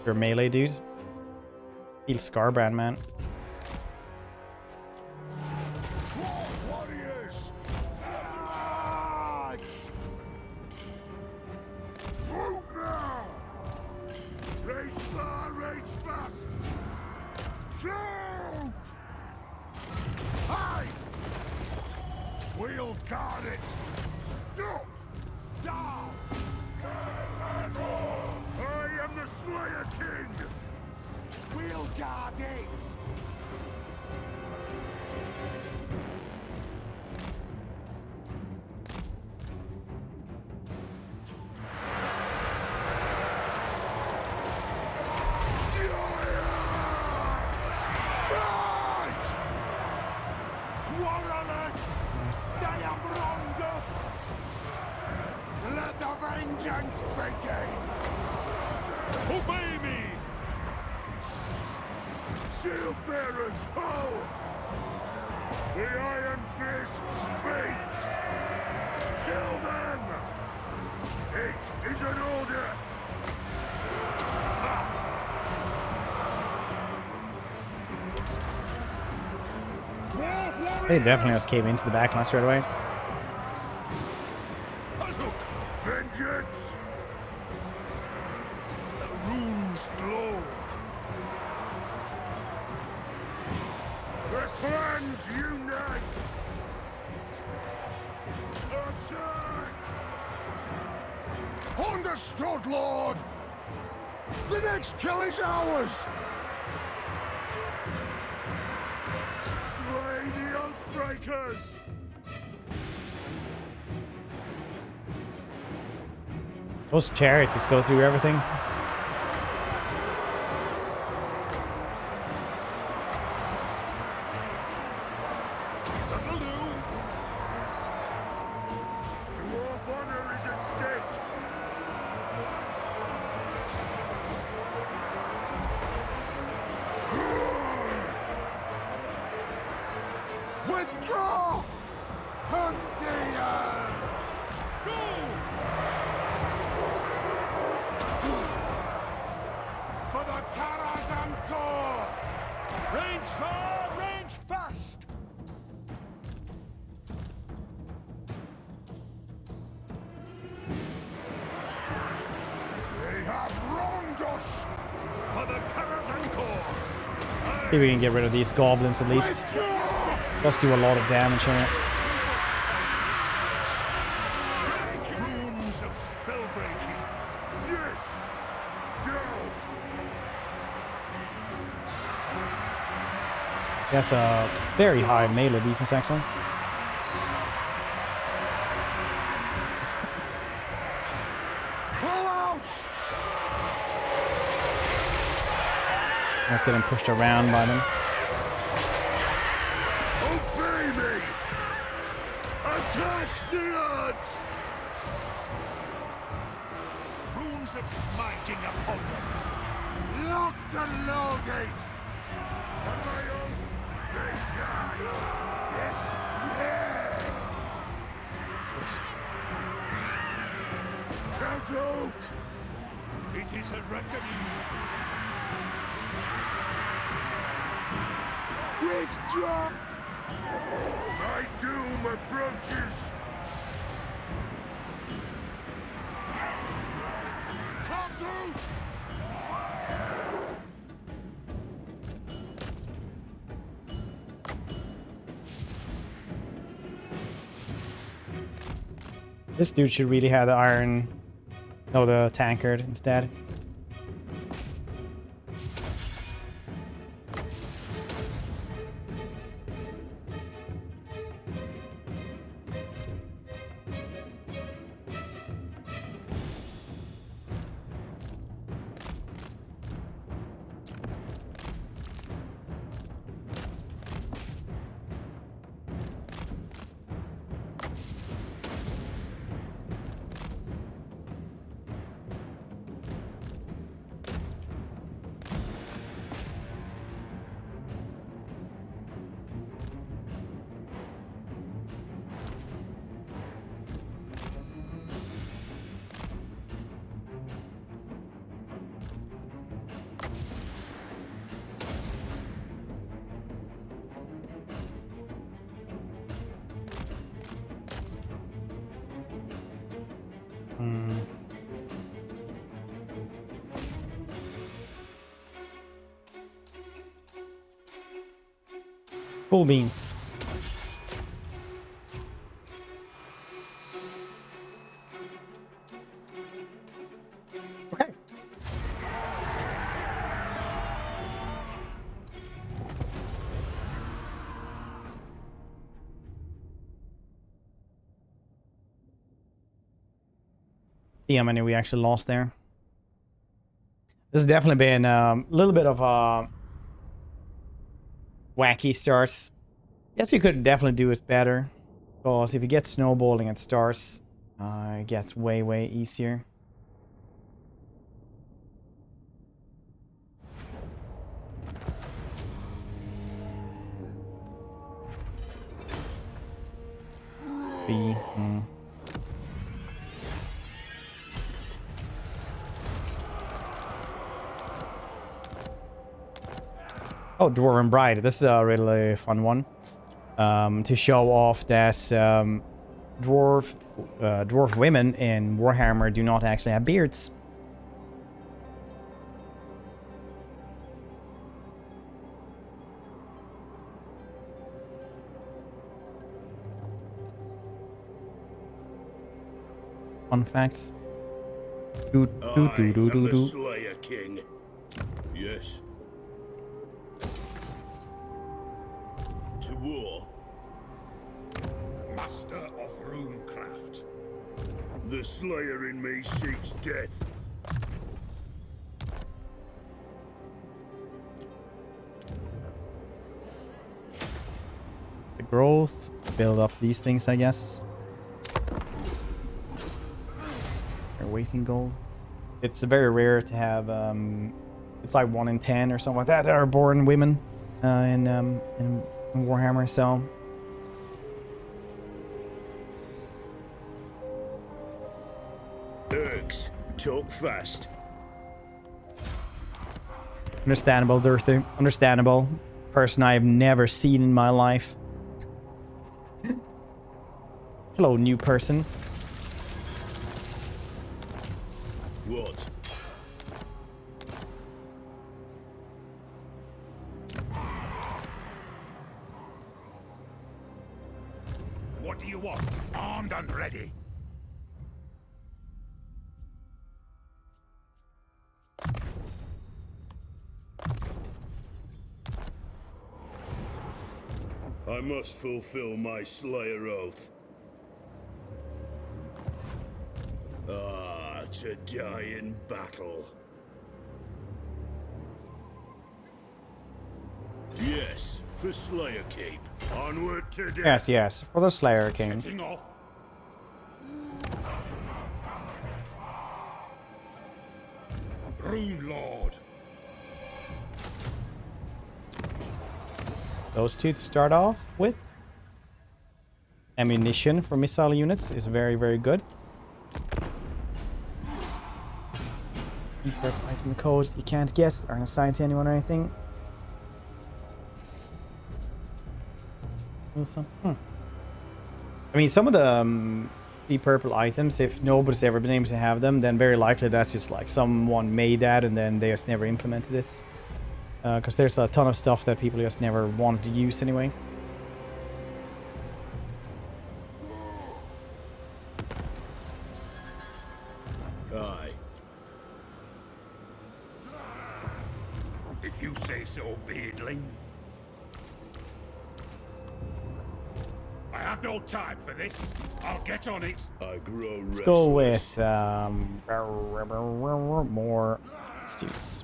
You're a melee dude. Feel Scarbrand, man. Guard it! Fight! Quarrelers! They have wronged us! Let the vengeance begin! Obey me! Shield bearers, ho! The Iron Fist speaks! Kill them! It is an order! They definitely just came into the backline straight away. Vengeance! The runes glow! The clans unite! Attack! Understood, Lord! The next kill is ours! Slay the Oathbreakers! Those chariots just go through everything. That'll do! Dwarf honor is at stake! Withdraw! Hunt the axe! Go! For the Karazhan Corps! Range far, range fast! They have wronged us! For the Karazhan Corps! See if we can get rid of these goblins at least. Let's do a lot of damage here. Runes of spell breaking. Yes! Down! That's a very high melee defense actually. Pull out! That's getting pushed around by them. Obey me! Attack the odds! Runes of smiting upon them. Locked and loaded! On my own, they die! Yes! Yes! Cast out! It is a reckoning. Withdraw! My doom approaches! Cast out! This dude should really have the iron, no, the tankard instead. Cool beans. Okay. See how many we actually lost there. This has definitely been a little bit of a wacky starts. Guess you could definitely do it better. Because if you get snowballing at starts, it gets way easier. B. Oh, Dwarven Bride. This is a really fun one. To show off that dwarf women in Warhammer do not actually have beards. Fun facts. I am the Slayer King. Yes. To war. Master of runecraft. The Slayer in me seeks death. The growth. Build up these things, I guess. Waiting gold. It's very rare to have it's like 1 in 10 or something like that are born women in Warhammer, so Erks, talk fast. understandable, Dirthy. Understandable. Person I have never seen in my life. Hello, new person. What? What do you want? Armed and ready. I must fulfill my Slayer oath. To die in battle. Yes, for Slayer Keep. Onward to death. Yes, for the Slayer King. Setting off. Rune Lord. Those two to start off with. Ammunition for missile units is very good. Ice in the coast, you can't guess, aren't assigned to anyone or anything. I mean, some of the purple items, if nobody's ever been able to have them, then very likely that's just like someone made that and then they just never implemented it. Because there's a ton of stuff that people just never wanted to use anyway. Aye. If you say so, beardling. I have no time for this. I'll get on it. I grow restless. Let's go with more students.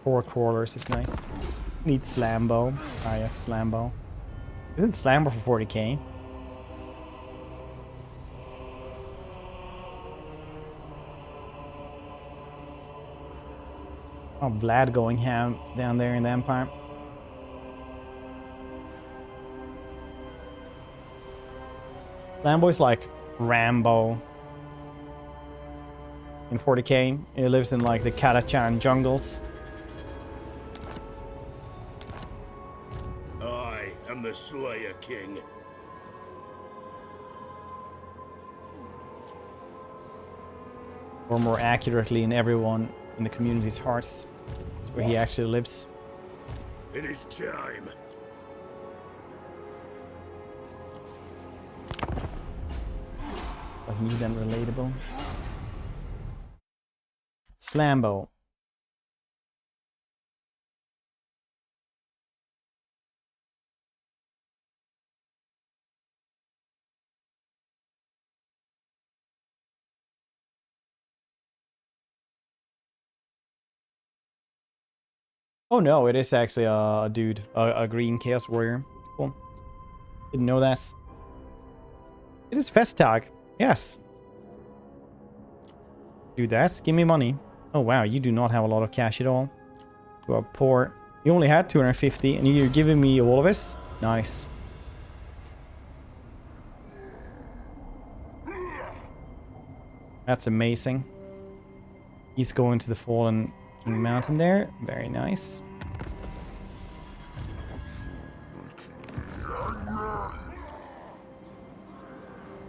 4 crawlers is nice. Need Slambo. Ah, yes, Slambo. Isn't Slambo for 40k? Oh, Vlad going ham down there in the Empire. Slambo's like Rambo in 40k. He lives in like the Katachan jungles. I am the Slayer King. Or more accurately, in everyone in the community's hearts. That's where he actually lives. It is time. But new and relatable. Slambo. Oh no, it is actually a dude, a green chaos warrior. Cool. Didn't know that. It is Festag. Yes. Do that. Give me money. Oh wow, you do not have a lot of cash at all. You are poor. You only had 250 and you're giving me all of this? Nice. That's amazing. He's going to the Fallen King Mountain there. Very nice.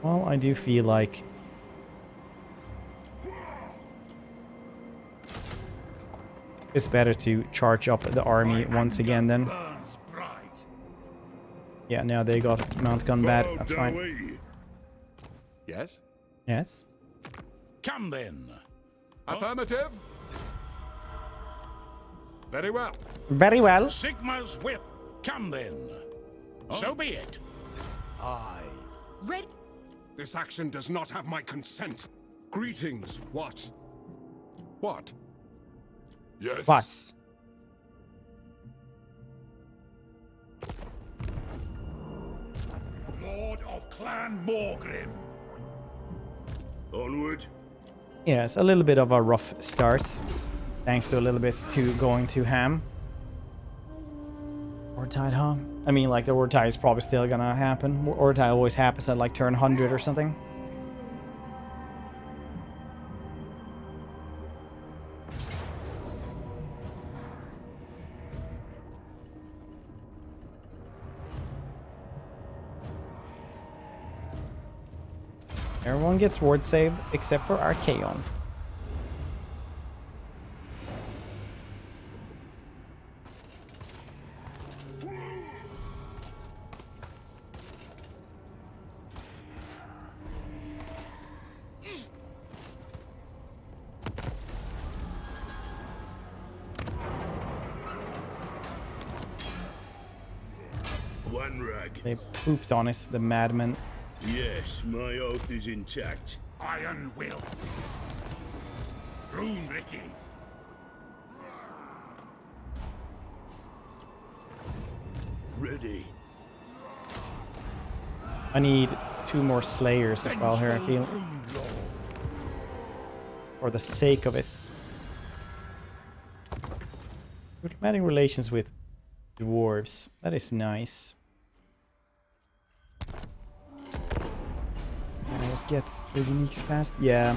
Well, I do feel like it's better to charge up the army once again then. Yeah, now they got Mount Gun bad. That's fine. Yes? Yes. Come then. Affirmative. Very well. Very well. Sigma's whip. Come then. So be it. Aye. Ready. This action does not have my consent. Greetings, what? What? Yes. What? Lord of Clan Morgrim. Onward. Yes, a little bit of a rough start. Thanks to a little bit to going to ham. Ortide, huh? I mean, like, the Ortide is probably still gonna happen. Ortide always happens at, like, turn 100 or something. Everyone gets ward saved except for Archaon. One rag. They pooped on us, the madmen. Yes, my oath is intact. Iron will. Rune Ricky. Ready. I need 2 more Slayers as well here, I feel. For the sake of it. Diplomatic relations with dwarves. That is nice. Just gets the uniques fast. Yeah.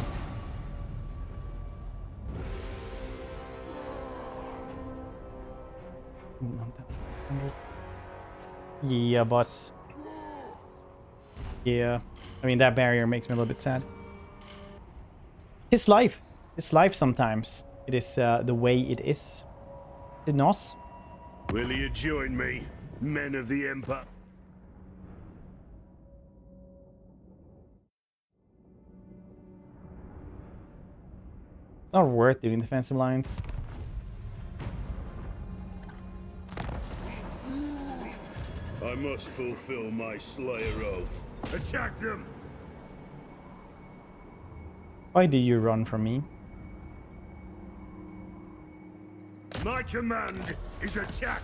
Yeah, but yeah, I mean, that barrier makes me a little bit sad. It's life. It's life sometimes. It is the way it is. Is it not? Will you join me, men of the Empire? It's not worth doing defensive lines. I must fulfill my Slayer oath. Attack them! Why do you run from me? My command is attack!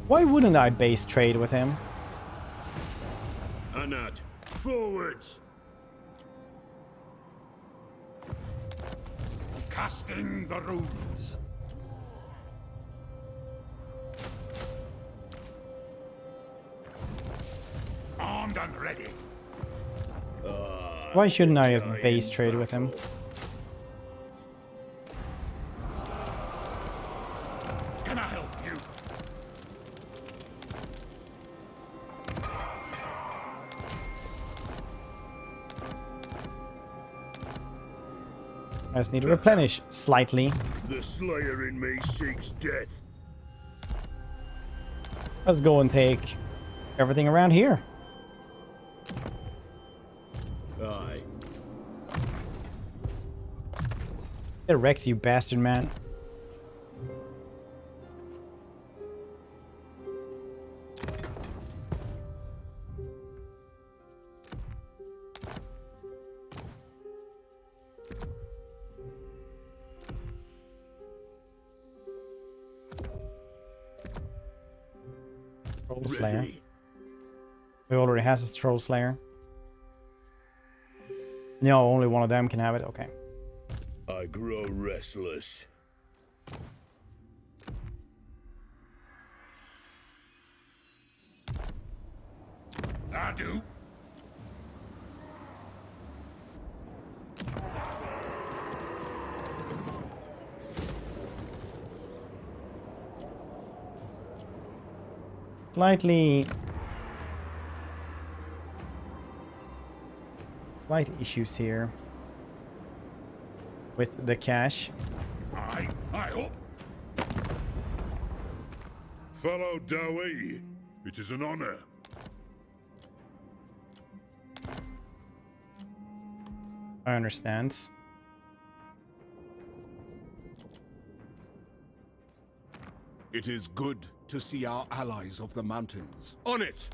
Why wouldn't I base trade with him? Anad, forwards! Casting the runes. Armed and ready. Why shouldn't I just base trade with him? Can I help you? I just need to replenish slightly. The Slayer in me seeks death. Let's go and take everything around here. Aye. It wrecks, you bastard, man. Troll Slayer. He already has a Troll Slayer. No, only one of them can have it. Okay. I grow restless. I do. Slight issues here with the cash. I hope. Fellow Dowie, it is an honor. I understand. It is good to see our allies of the mountains. On it!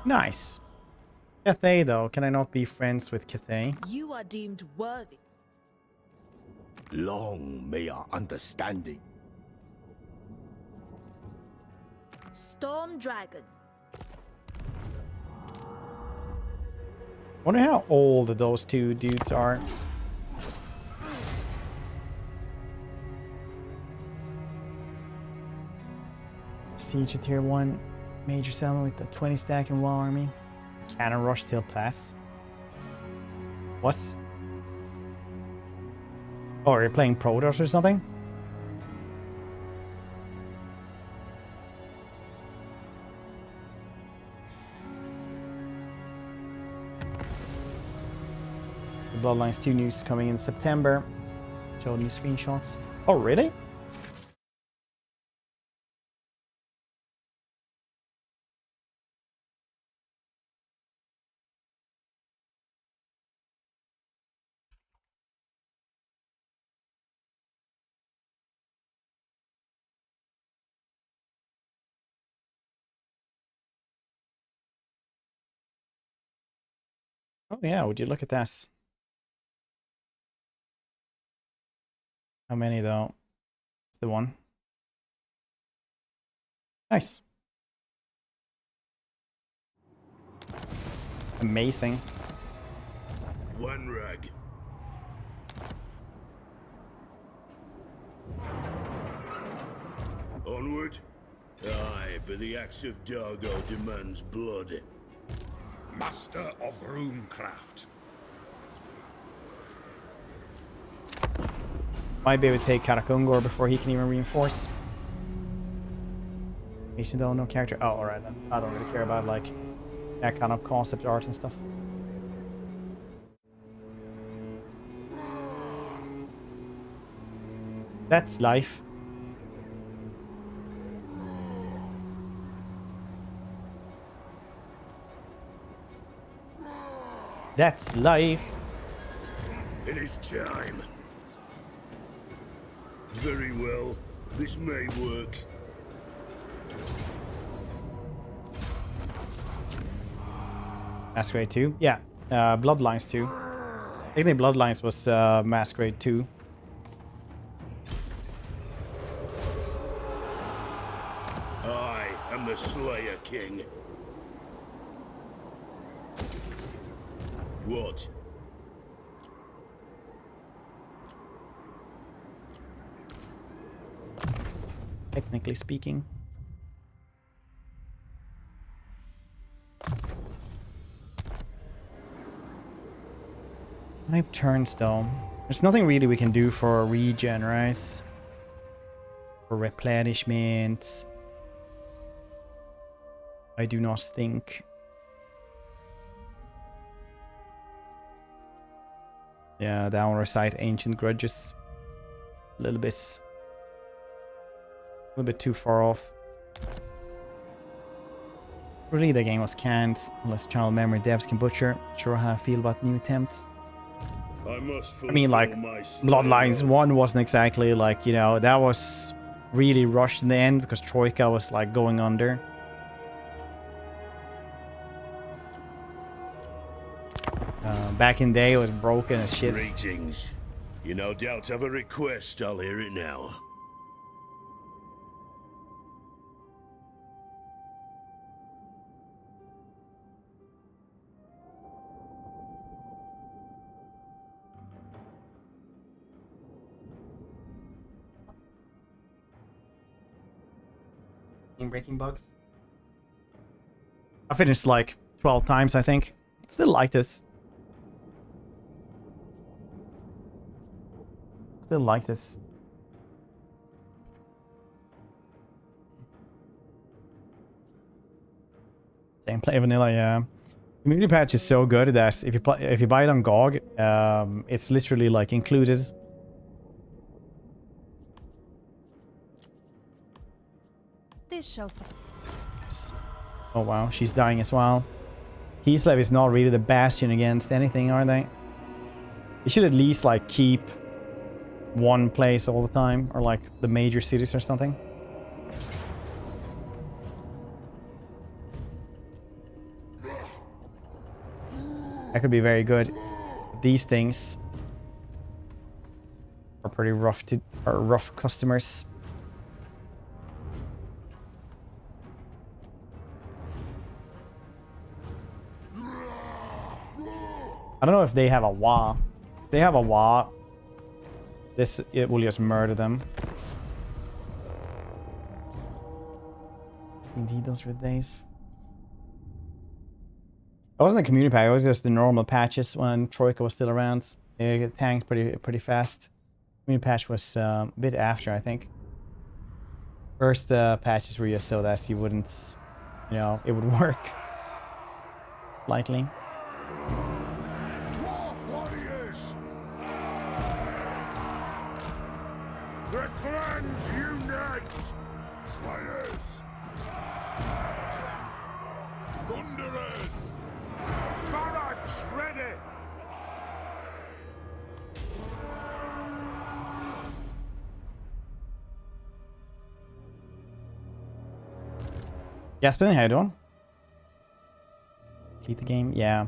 Nice. Cathay, though. Can I not be friends with Cathay? You are deemed worthy. Long may our understanding. Storm Dragon. Wonder how old those two dudes are. Siege at tier 1. Major settlement with the 20 stack and wall army. Cannon rush till pass. What? Oh, are you playing Protoss or something? The Bloodlines 2 news coming in September. Show new screenshots. Oh, really? Oh yeah, would you look at this? How many though? It's the one. Nice. Amazing. One rag. Onward? Aye, but the axe of Dargo demands blood. Master of runecraft. Might be able to take Karakungor before he can even reinforce. Nation though, no character. Oh, alright then. I don't really care about like that kind of concept art and stuff. That's life. That's life. It is time. Very well. This may work. Masquerade 2? Yeah. Bloodlines 2. I think Bloodlines was Masquerade 2. I am the Slayer King. What? Technically speaking. 5 turns though. There's nothing really we can do for regen, right? For replenishment. I do not think. Yeah, down recite ancient grudges. A little bit too far off. Really, the game was canned, unless child memory devs can butcher. Sure how I feel about new attempts. I mean, like, Bloodlines 1 wasn't exactly like, you know, that was really rushed in the end because Troika was like going under. Back in the day, it was broken as shit. Greetings. You no doubt have a request. I'll hear it now. Game breaking bugs. I finished like 12 times, I think. Still like this. Still like this. Same play vanilla, yeah. Community patch is so good that if you buy it on GOG, it's literally like included. This shall. Oh wow, she's dying as well. Kislev is not really the bastion against anything, are they? You should at least like keep one place all the time, or like the major cities or something. That could be very good. These things are pretty rough rough customers. I don't know if they have a wah. If they have a wah, it will just murder them. Indeed, those were the days. It wasn't a community pack, it was just the normal patches when Troika was still around. It tanked pretty fast. Community patch was a bit after, I think. First patches were just so that you wouldn't, you know, it would work slightly. The clans unite! Slayers! Thunderers! Barracks ready! Gaspin, how you doing? Complete the game? Yeah.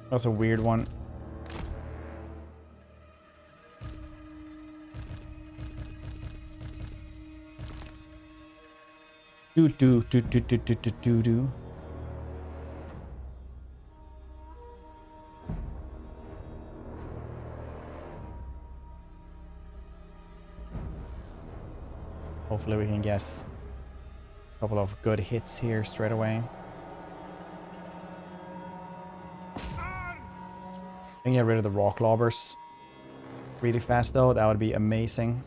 That was a weird one. Do. Hopefully we can guess a couple of good hits here straight away. I can get rid of the rock lobbers really fast though. That would be amazing.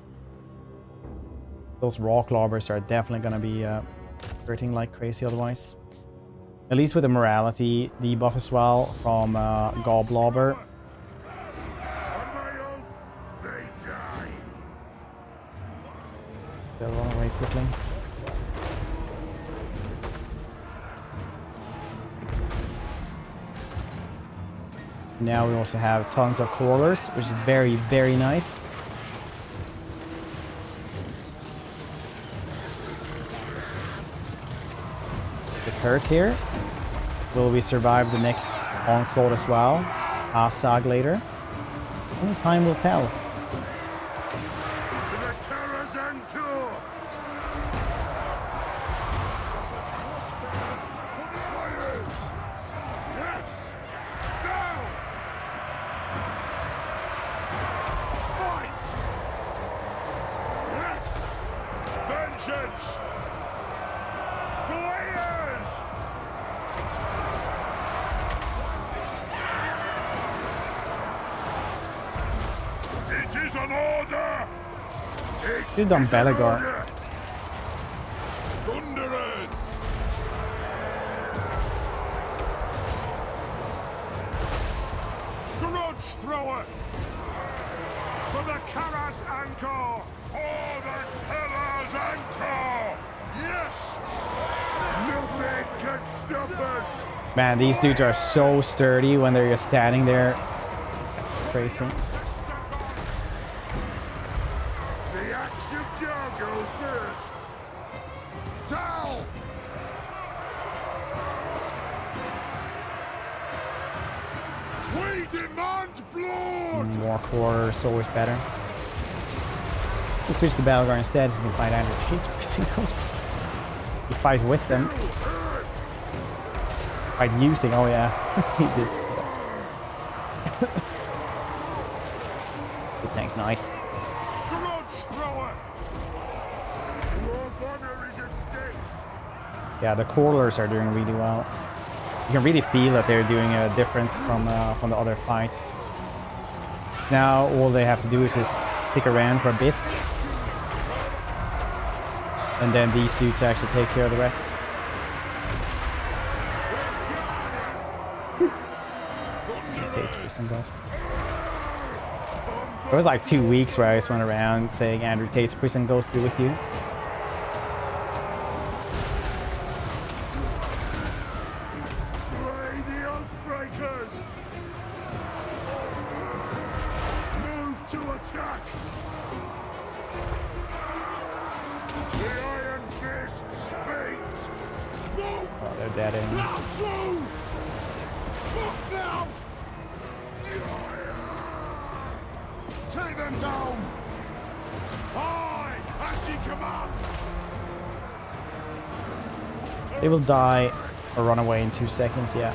Those rock lobbers are definitely going to be hurting like crazy otherwise. At least with the morality debuff as well from Goblobber. They'll run away quickly. Now we also have tons of crawlers, which is very, very nice. Hurt here. Will we survive the next onslaught as well? Asag later. Only time will tell. Vengeance! Slayers! It is an order! You've done Belagar. Thunderers! Grudge thrower! For the Kara's anchor! For the Kara's anchor! Yes! Nothing can stop us! Man, these dudes are so sturdy when they're just standing there. That's crazy. The axe of Jargo thirsts! Down! We demand blood! More core is always better. You switch to Belagar instead so you can fight Andrew Tate's prison ghosts. You fight with them. Fight using, oh yeah. He did skills. Good, thanks, nice. Grudge thrower! Dwarf honor is at stake! Yeah, the crawlers are doing really well. You can really feel that they're doing a difference from the other fights. So now all they have to do is just stick around for a bit. And then these dudes actually take care of the rest. There was like 2 weeks where I just went around saying Andrew Tate's prison ghost be with you. Slay the Oathbreakers! Move to attack! The Iron Fist speaks! Move! Oh, they're dead in. Now through! Move now! Take them down! Aye! As ye command! They will die or run away in 2 seconds, yeah.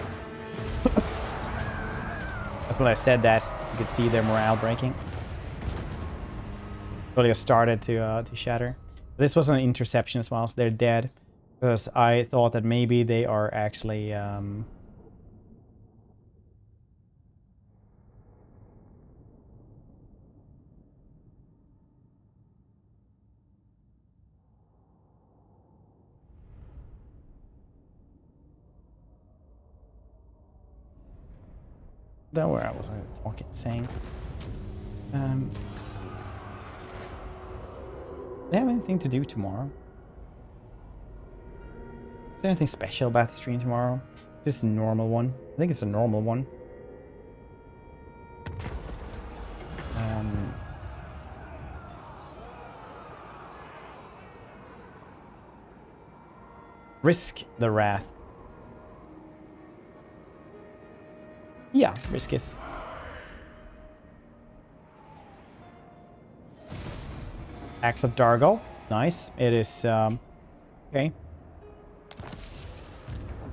That's when I said that. You could see their morale breaking. Really started to shatter. This was an interception as well, so they're dead. Because I thought that maybe they are actually... Don't worry, I wasn't saying. Do they have anything to do tomorrow? Is there anything special about the stream tomorrow? Just a normal one. I think it's a normal one. Risk the wrath. Yeah, risk is. Axe of Dargo. Nice. It is, okay.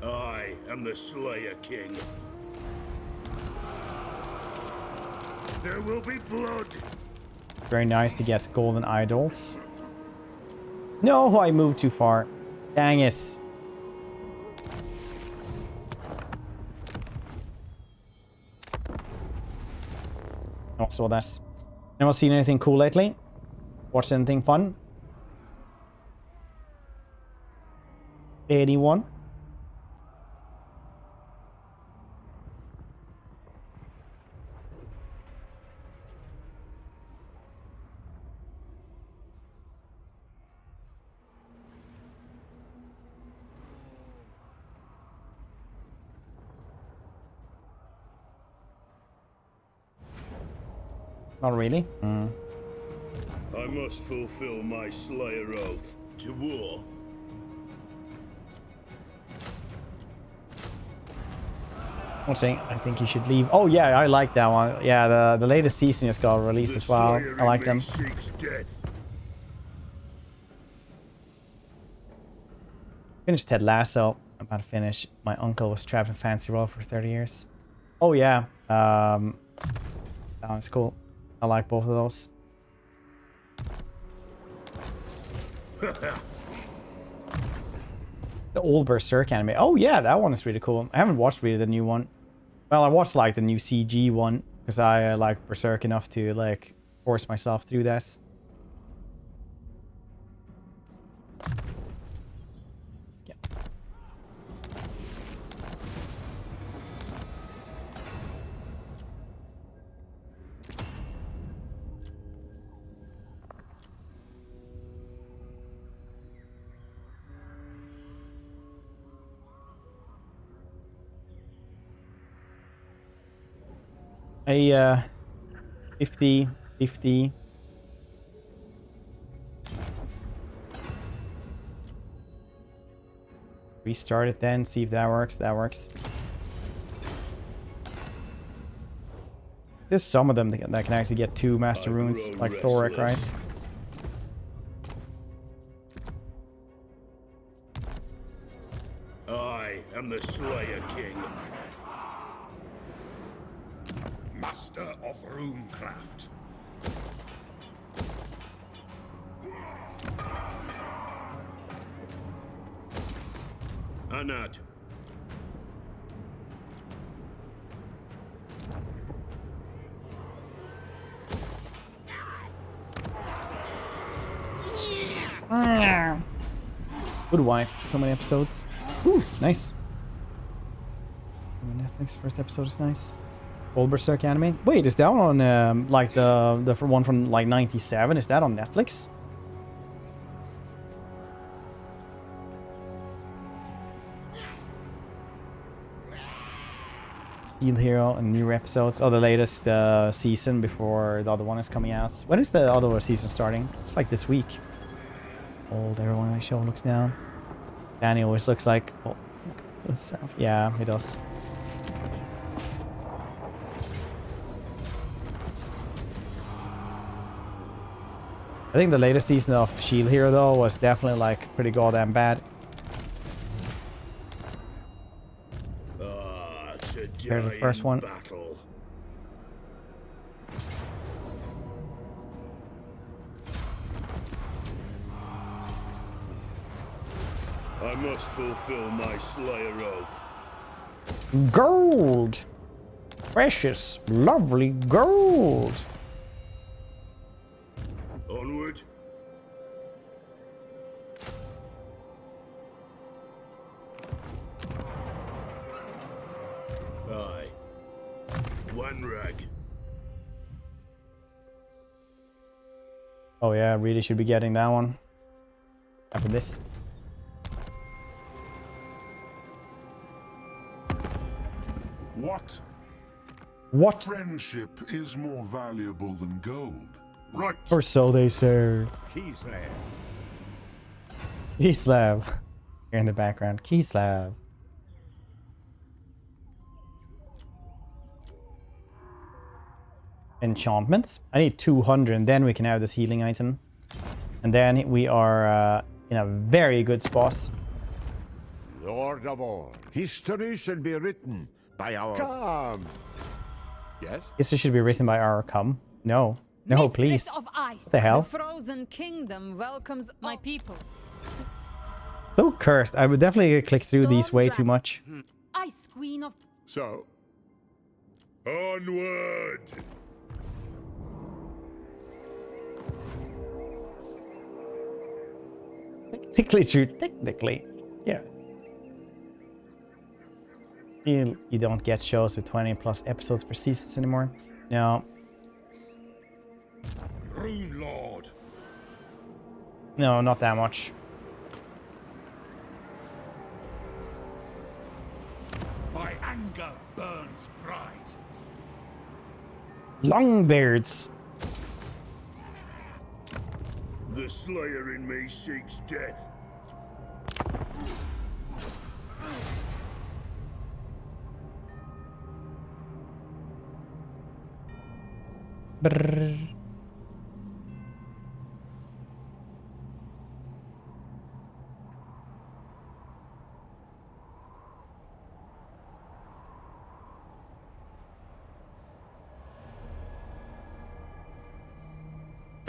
I am the Slayer King. There will be blood. Very nice to get golden idols. No, I moved too far. Dang it. Also, that's. Anyone seen anything cool lately? Watched anything fun? Anyone? Not really. I must fulfill my Slayer oath to war. One thing, I think you should leave. Oh yeah, I like that one. Yeah, the latest season just got released as well. I like them. Finished Ted Lasso. I'm about to finish. My uncle was trapped in Fancy World for 30 years. Oh yeah, that one's cool. I like both of those. The old Berserk anime. Oh yeah, that one is really cool. I haven't watched really the new one. Well, I watched like the new CG one because I like Berserk enough to like force myself through that. Let's get. A 50. Restart it then, see if that works. That works. There's some of them that can actually get 2 Master Runes, like Thoric, right? I am the Slayer King. Master of Runecraft. Anad. Good wife. So many episodes. Ooh, nice. Netflix first episode is nice. Old Berserk anime. Wait, is that on like the one from like '97? Is that on Netflix? Shield Hero and new episodes. Oh, the latest season before the other one is coming out. When is the other season starting? It's like this week. Old everyone I show looks down. Danny always looks like. Oh, yeah, he does. I think the latest season of Shield Hero though was definitely like pretty goddamn bad. Compared to the first one. Battle. I must fulfill my Slayer oath. Gold! Precious, lovely gold! Onward. Aye. One rag. Oh yeah, I really should be getting that one. After this. What? What? Friendship is more valuable than gold. Right. Or so they say. Kislev. Kislev. Here in the background. Kislev. Enchantments. I need 200 and then we can have this healing item. And then we are in a very good spot. Lord of all, history should be written by our... Come! Yes? History should be written by our come. No. No, Mistress please. Of ice, What the hell? The frozen kingdom welcomes my people. So cursed. I would definitely click through these way too much. Ice queen of... So? Onward! Technically true. Technically. Yeah. You don't get shows with 20 plus episodes per season anymore. No. Rune Lord. No, not that much. My anger burns pride. Longbeards. The Slayer in me seeks death. Brrr.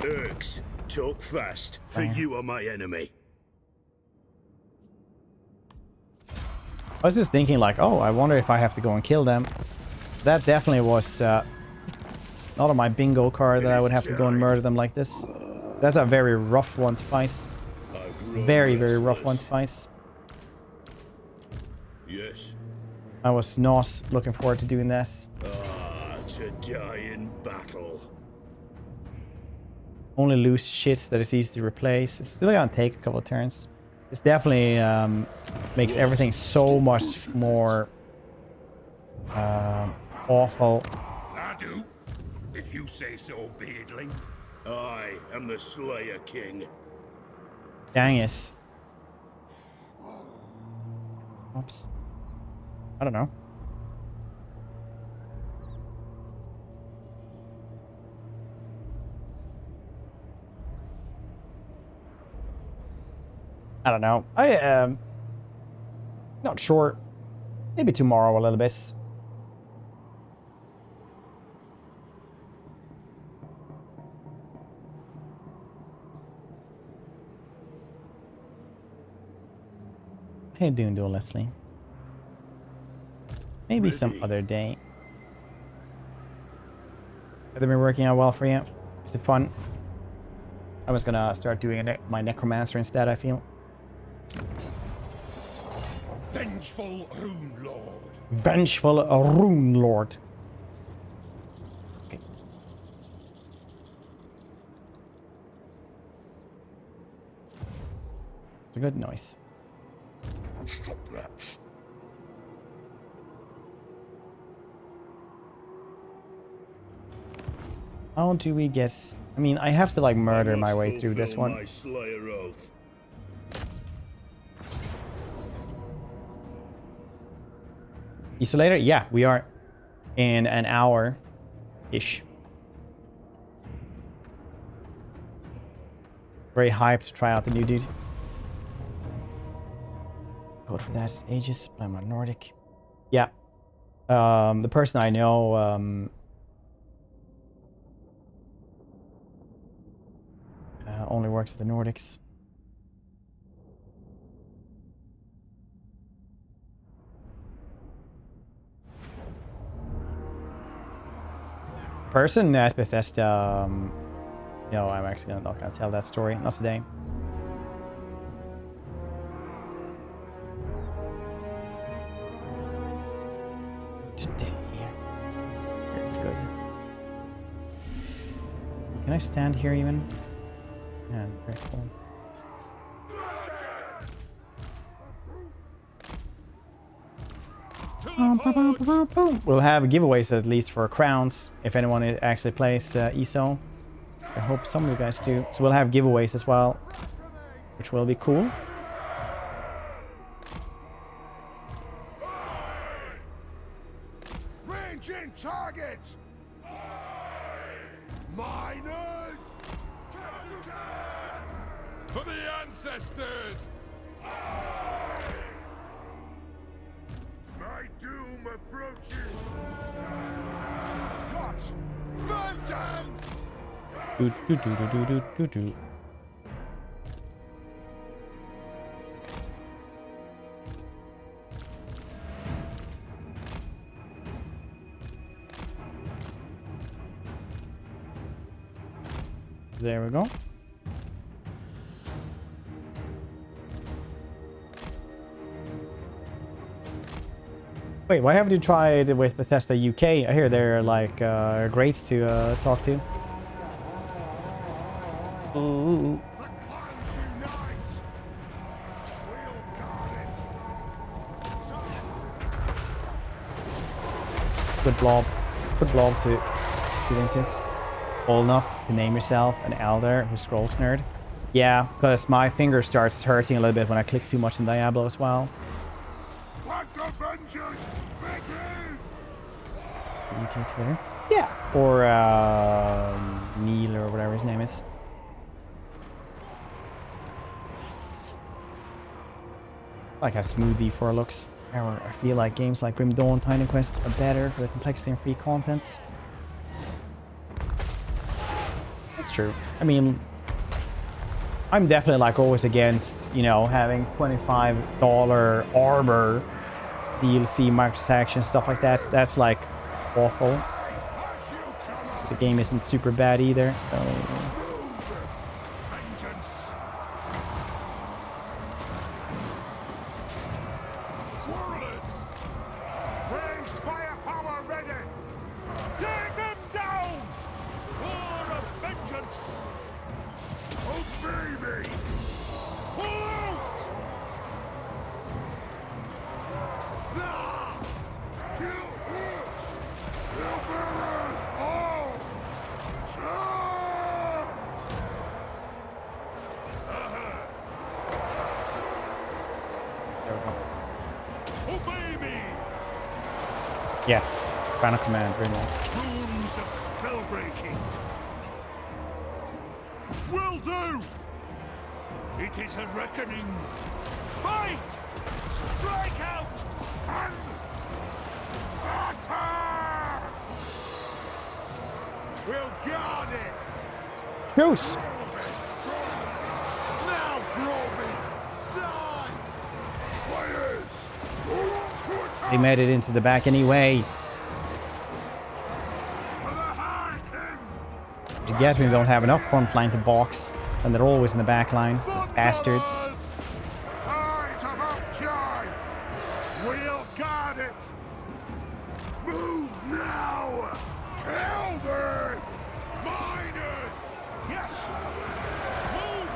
Urks, talk fast, for you are my enemy. I was just thinking like, oh, I wonder if I have to go and kill them. That definitely was not on my bingo card that I would have to go and murder them like this. That's a very rough one to fight. Very, very rough one to fight. Yes. I was not looking forward to doing this. To die in battle. Only loose shit that is easy to replace. It's still gonna take a couple of turns. This definitely makes everything so much more awful. I do. If you say so, beardling. I am the Slayer King. Dang it. Oops. I don't know. I don't know. I am not sure. Maybe tomorrow a little bit. How you doing, though, Leslie? Maybe some other day. Have they been working out well for you? Is it fun? I'm just gonna start doing my necromancer instead, I feel. Vengeful Rune Lord. Vengeful Rune Lord. Okay. It's a good noise. Stop that. How do we get... I mean, I have to, like, murder my way through this one. My Slayer oath. Easter later? Yeah, we are in an hour-ish. Very hyped to try out the new dude. Code for that is Aegis, but I'm not Nordic. Yeah. The person I know, only works at the Nordics. Person at Bethesda, no, I'm actually not gonna tell that story, not today. Today, it's good. Can I stand here even? Yeah, very cool. We'll have giveaways at least for crowns if anyone actually plays ESO. I hope some of you guys do. So we'll have giveaways as well, which will be cool. Ranging target. Miners. For the ancestors! My doom approaches. Got vengeance. Do do do do do do do do. There we go. Wait, why haven't you tried with Bethesda UK? I hear they're like great to talk to. Ooh. Good blob. Good blob to Juventus. Old enough to name yourself an elder who scrolls nerd. Yeah, because my finger starts hurting a little bit when I click too much in Diablo as well. Is the UK Twitter? Yeah. Or Neil or whatever his name is. Like how smooth D4 looks. I feel like games like Grim Dawn, Tiny Quest are better for the complexity and free content. That's true. I mean, I'm definitely like always against, you know, having $25 armor, DLC, microtransactions, stuff like that. That's like awful. The game isn't super bad either. Yes, final command, very nice. Runes of spell breaking. Will do. It is a reckoning. Fight! Strike out! And attack! We'll guard it. Truce. Now, Groby, die! Slayer They made it into the back anyway. You get me, don't have enough front line to box, and they're always in the back line. Bastards. We'll guard it. Move now. Kill them. Miners. Yes. Move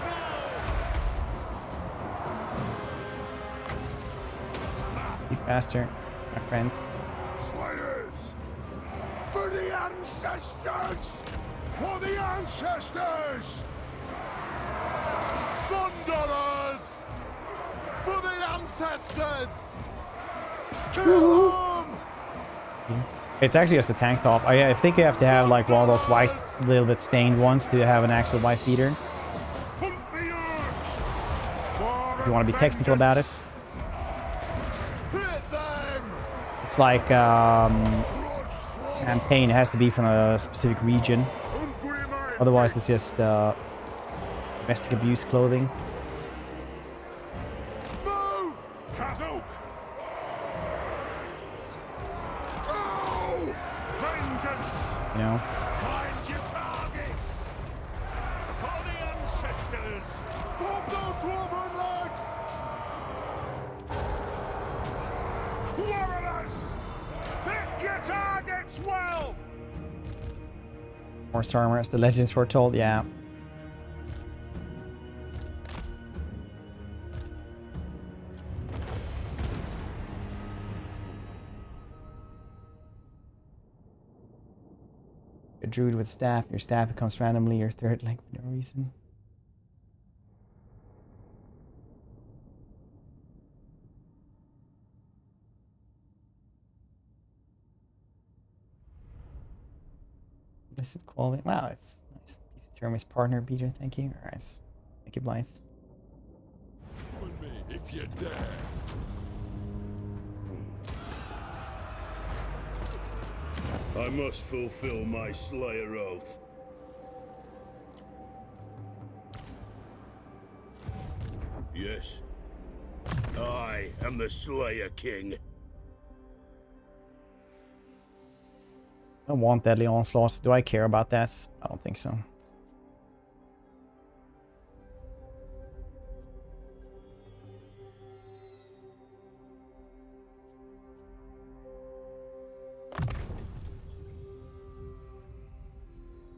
now. Be faster, my friends. Slayers. For the ancestors. For the ancestors. Thunderers. For the ancestors. Kill them. It's actually just a tank top. I think you have to have like one of those white, little bit stained ones to have an actual white beater. If you want to be technical about it. It's like campaign has to be from a specific region. Otherwise, it's just domestic abuse clothing. Move! Kazuk! Oh! Vengeance! You know? Find your targets! For the ancestors! Pop those dwarven legs! Warriors! Pick your targets well! Horse armor, as the legends foretold, yeah. A druid with staff, your staff becomes randomly your third leg for no reason. Blessed quality. Wow, it's nice. He's a term as partner beater, thank you. Alright. Thank you, Blythe. Join me if you dare. I must fulfill my Slayer oath. Yes. I am the Slayer King. I don't want deadly onslaughts. Do I care about that? I don't think so.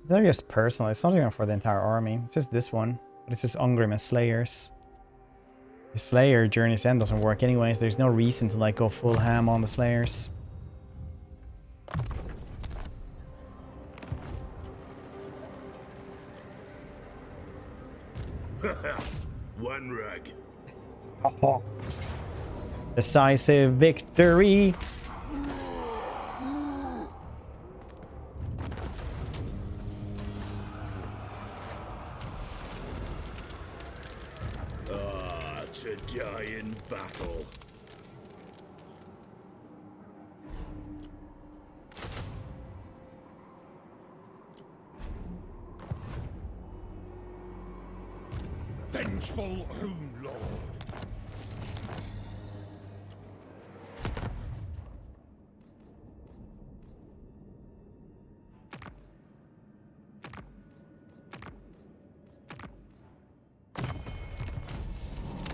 It's not just personal. It's not even for the entire army. It's just this one. But it's just Ungrim and Slayers. The Slayer Journey's End doesn't work anyways. There's no reason to like go full ham on the Slayers. One rag. Decisive victory. To die in battle. Vengeful Rune Lord.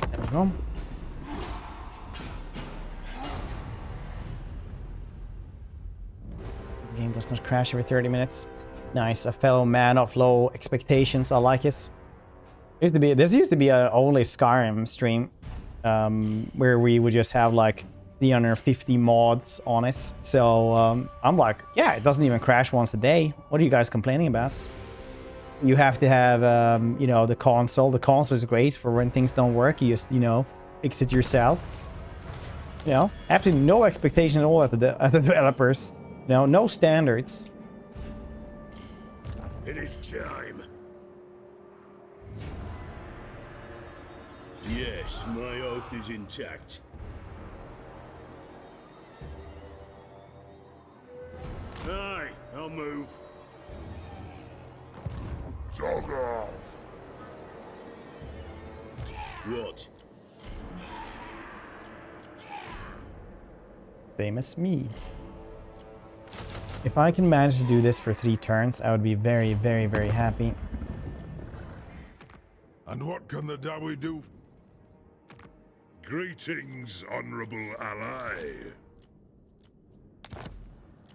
There we go. The game does not crash every 30 minutes. Nice, a fellow man of low expectations. I like it. This used to be a only Skyrim stream, where we would just have like 350 mods on it. So I'm like, yeah, it doesn't even crash once a day. What are you guys complaining about? You have to have, you know, the console. The console is great for when things don't work. You just, you know, fix it yourself. You know, absolutely no expectation at all at the developers. You know, no standards. It is time. Yes, my oath is intact. Aye, I'll move. Jog off. What? Same as me. If I can manage to do this for 3 turns, I would be very, very, very happy. And what can the Dawi do? Greetings, honorable ally.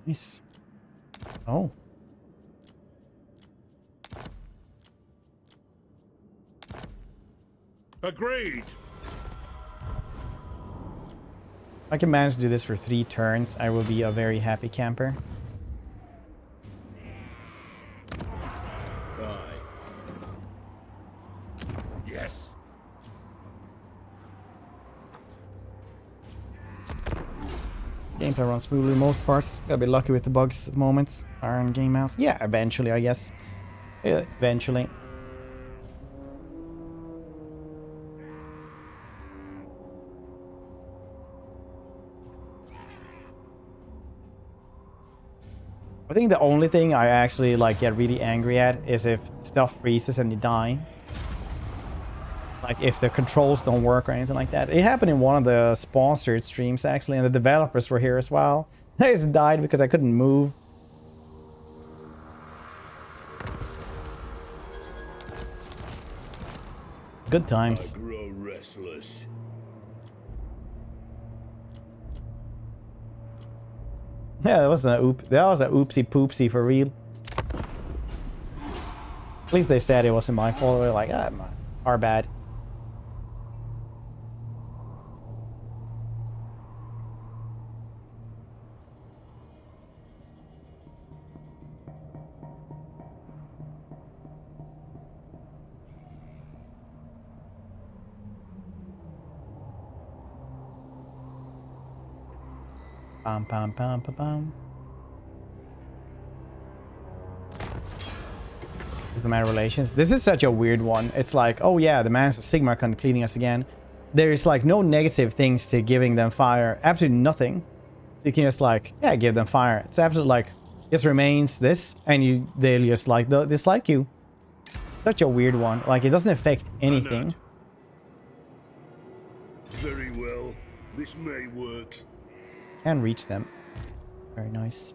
Nice. Oh. Agreed. If I can manage to do this for 3 turns, I will be a very happy camper. Aye. Yes. Gameplay runs smoothly most parts. Gotta be lucky with the bugs at the moment. Iron game mouse. Yeah, eventually, I guess. Yeah, eventually. I think the only thing I actually like get really angry at is if stuff freezes and you die. Like if the controls don't work or anything like that. It happened in one of the sponsored streams actually, and the developers were here as well. I just died because I couldn't move. Good times. I grow restless. Yeah, that was a oopsie poopsie for real. At least they said it wasn't my fault. They're like, ah, our bad. Pam pam pam pam pam. Diplomatic relations. This is such a weird one. It's like, oh yeah, the man is a Sigma completing us again. There's like no negative things to giving them fire. Absolutely nothing. So you can just like, yeah, give them fire. It's absolutely like, just remains this, and they'll just like dislike you. Such a weird one. Like it doesn't affect anything. Very well. This may work. Can reach them. Very nice.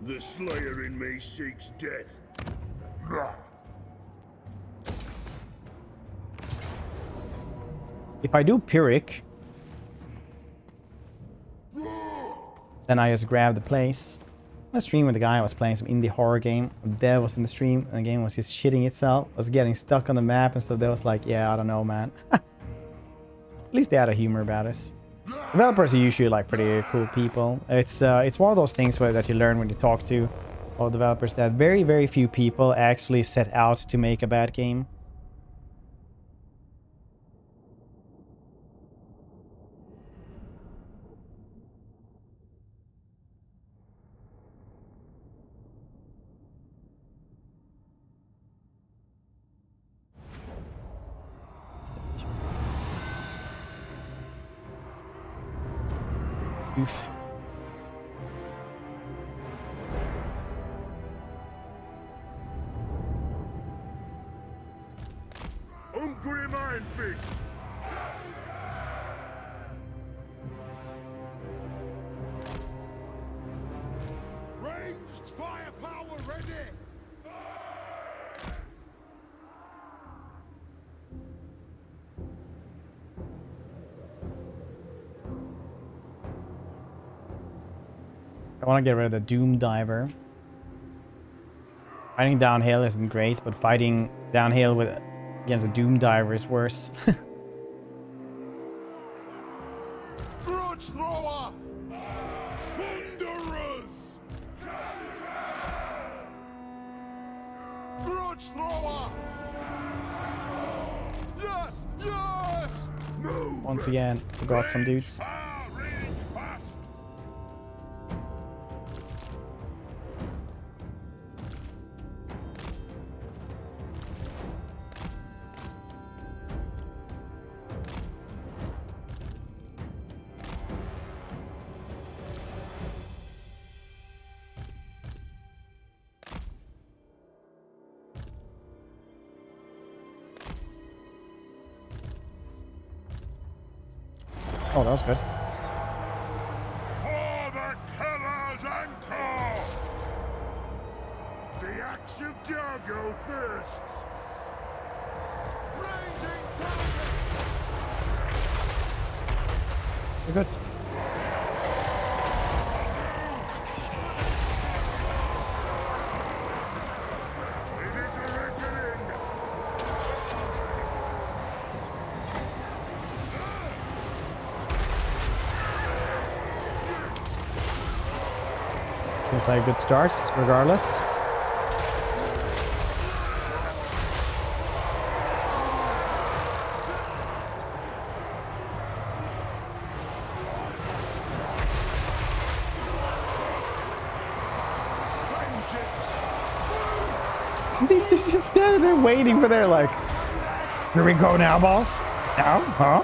The Slayer in me seeks death. If I do Pyrrhic, then I just grab the place. I stream with the guy. I was playing some indie horror game. Dev was in the stream, and the game was just shitting itself. I was getting stuck on the map and stuff. They was like, yeah, I don't know, man. At least they had a humor about us. Developers are usually like pretty cool people. It's one of those things that you learn when you talk to all developers, that very, very few people actually set out to make a bad game. Oof. Hungry Iron Fist. Ranged firepower ready. I want to get rid of the Doom Diver. Fighting downhill isn't great, but fighting downhill against a Doom Diver is worse. Grudge thrower. Thunderers. Grudge thrower. Yes, yes. No. Once again, forgot some dudes. Oh, that was good. You're good. Feels like good starts, regardless. These dudes just standing there waiting for their like, here we go now, boss. Now, huh?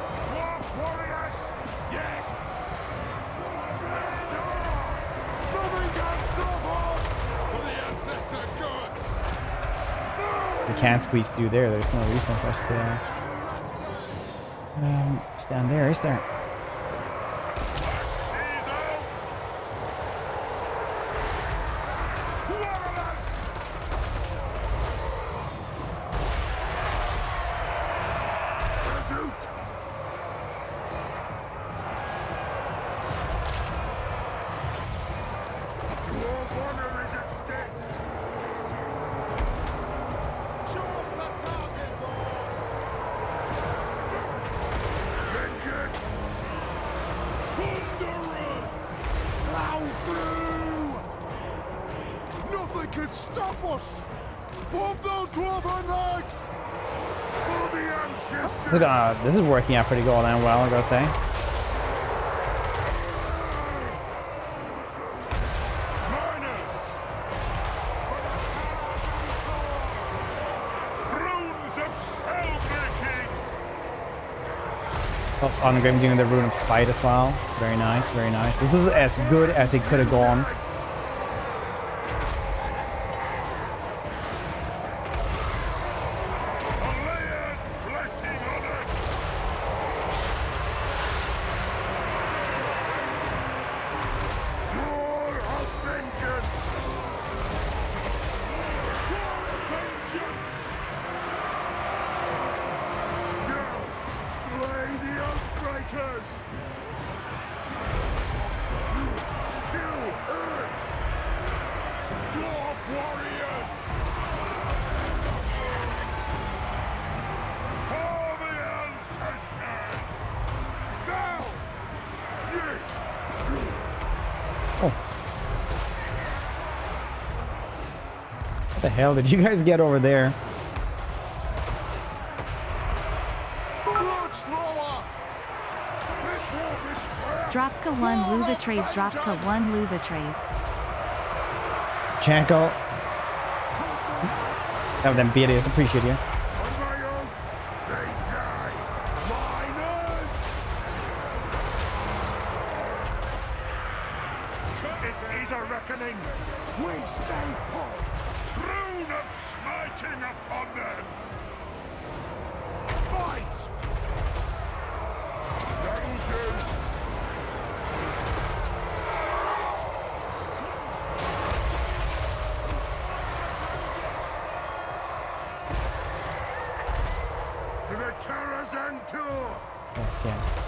We can't squeeze through there. There's no reason for us to stand there, is there? Nothing can stop us! Pump those dwarven legs! For the ancestors! Look, this is working out pretty good and well, I gotta say. Plus Ongrim doing the Rune of Spite as well. Very nice, very nice. This is as good as it could have gone. What the hell did you guys get over there? Dropka 1 Luva trade, Dropka 1 Luva trade. Chanko. Have them BDS, appreciate you. It is a reckoning! We stay put! Rune of smiting upon them! Fight! That'll do! For the Tarazan tour! Yes, yes.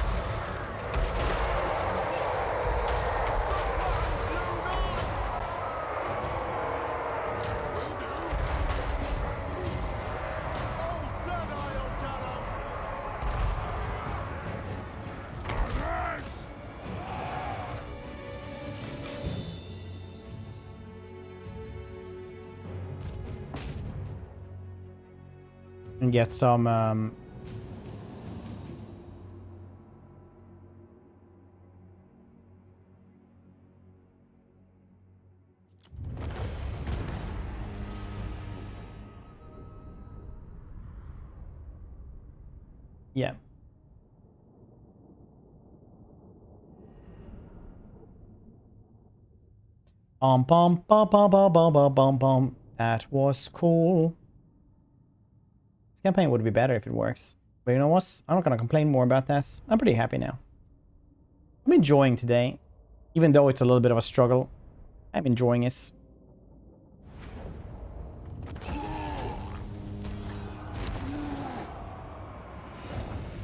And get some yeah. Bum bum bum bum bum bum bum bum bum. That was cool. This campaign would be better if it works. But you know what? I'm not gonna complain more about this. I'm pretty happy now. I'm enjoying today. Even though it's a little bit of a struggle. I'm enjoying it.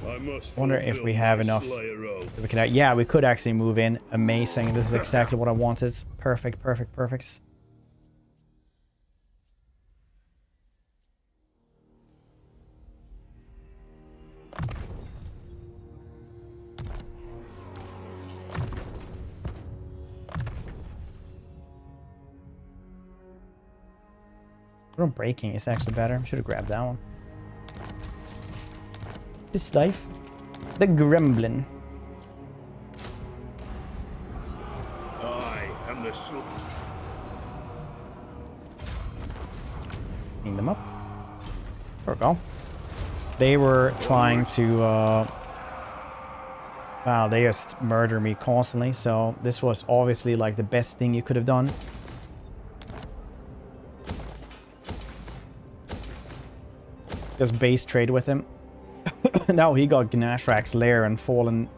I must Wonder if we have enough. We could, yeah, we could actually move in. Amazing. This is exactly what I wanted. Perfect, perfect, perfect. Breaking is actually better. Should have grabbed that one. This life. The Gremlin. I am the soup. Clean them up. There we go. They were trying to... wow, they just murder me constantly. So this was obviously like the best thing you could have done. Just base trade with him. Now he got Gnashrak's Lair and Fallen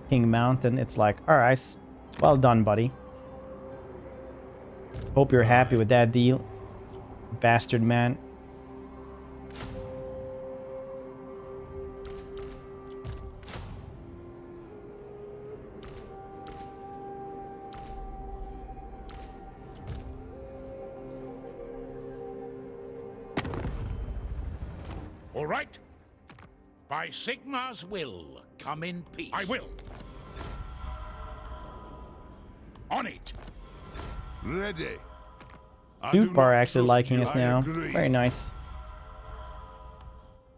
King Mountain. It's like, alright, well done, buddy. Hope you're happy with that deal, bastard man. All right. By Sigmar's will, come in peace. I will. On it. Ready. Super actually liking us now. Very nice.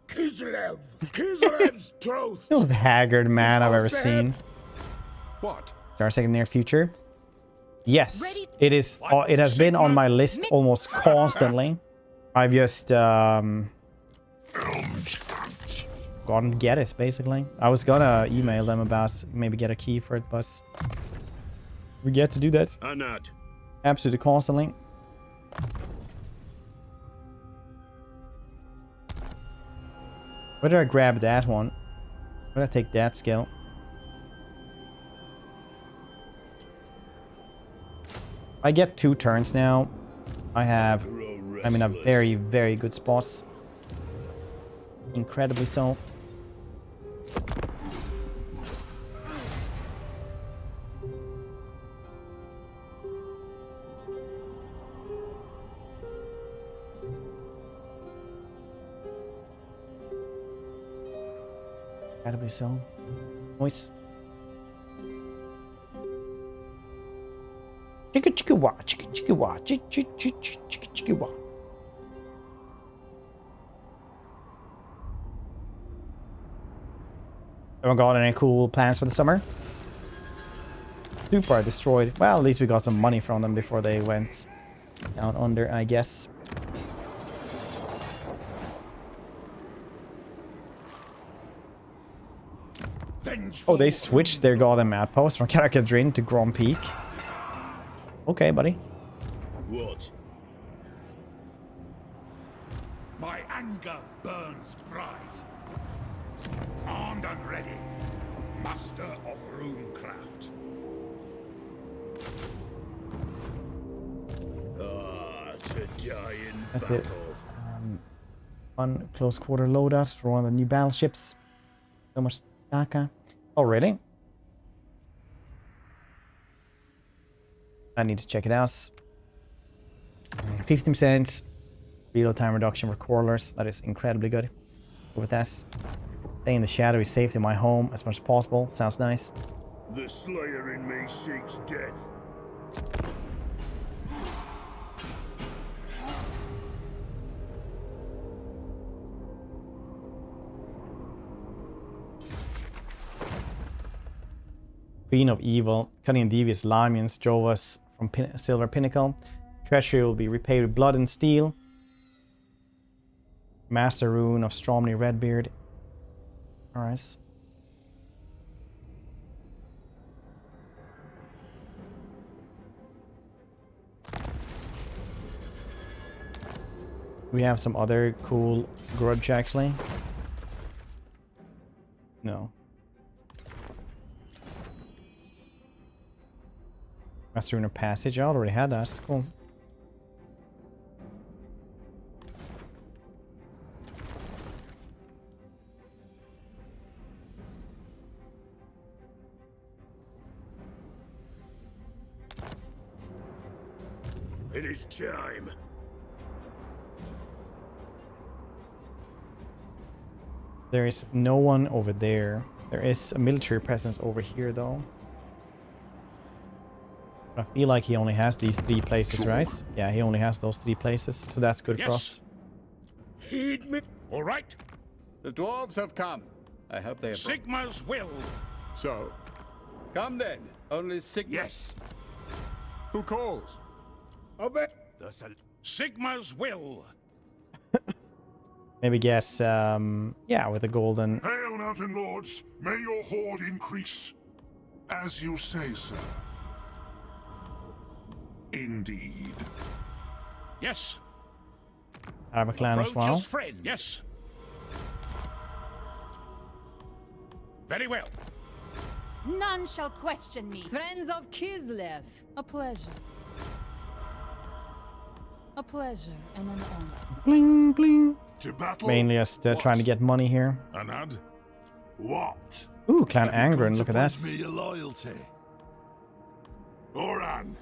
Kislev. Kislev's truth. He was the haggard man I've ever seen. What? Our second near future. Yes, it is. It has been on my list almost constantly. I've just gone and get it, basically. I was gonna email them about maybe get a key for it, but we get to do that absolutely constantly. Where did I grab that one? Where did I take that skill? I get 2 turns now. I'm in a very, very good spot. Incredibly so. Incredibly so. Nice. Chicka chicka wah, chicka chicka wah, chicka chicka chicka wah. Haven't got any cool plans for the summer? Super destroyed. Well, at least we got some money from them before they went down under, I guess. Oh, they switched their goddamn outpost from Karakadrin to Grom Peak. Okay, buddy. What? My anger burns pride. Armed and ready. Master of runecraft. To die in That's battle. it. Fun close quarter loadout for one of the new battleships. So much Daka. Oh, really? I need to check it out. 15% real time reduction for crawlers. That is incredibly good. Go with that. Stay in the shadowy safety of my home as much as possible. Sounds nice. The Slayer in me seeks death. Queen of Evil. Cunning and devious Lamians drove us from Silver Pinnacle. Treasury will be repaid with blood and steel. Master Rune of Stromney Redbeard. Alright. We have some other cool grudge actually. No. Master Rune of Passage. I already had that. Cool. It is time. There is no one over there. There is a military presence over here, though. I feel like he only has these 3 places, right? Yeah, he only has those 3 places, so that's good for us. Heed me. All right. The dwarves have come. I hope they have... Sigma's will. So, come then. Only Sigma... Yes. Who calls? Obey. Sigma's will. Maybe guess, yeah, with the golden... Hail, Mountain Lords. May your horde increase. As you say, sir. Indeed. Yes. Arab clan as well. Friend. Yes. Very well. None shall question me. Friends of Kislev, a pleasure. A pleasure and an honor. Bling, bling. To battle. Mainly just trying to get money here. Anad? What? Ooh, Clan Angren, look at that. Me your loyalty. Oran.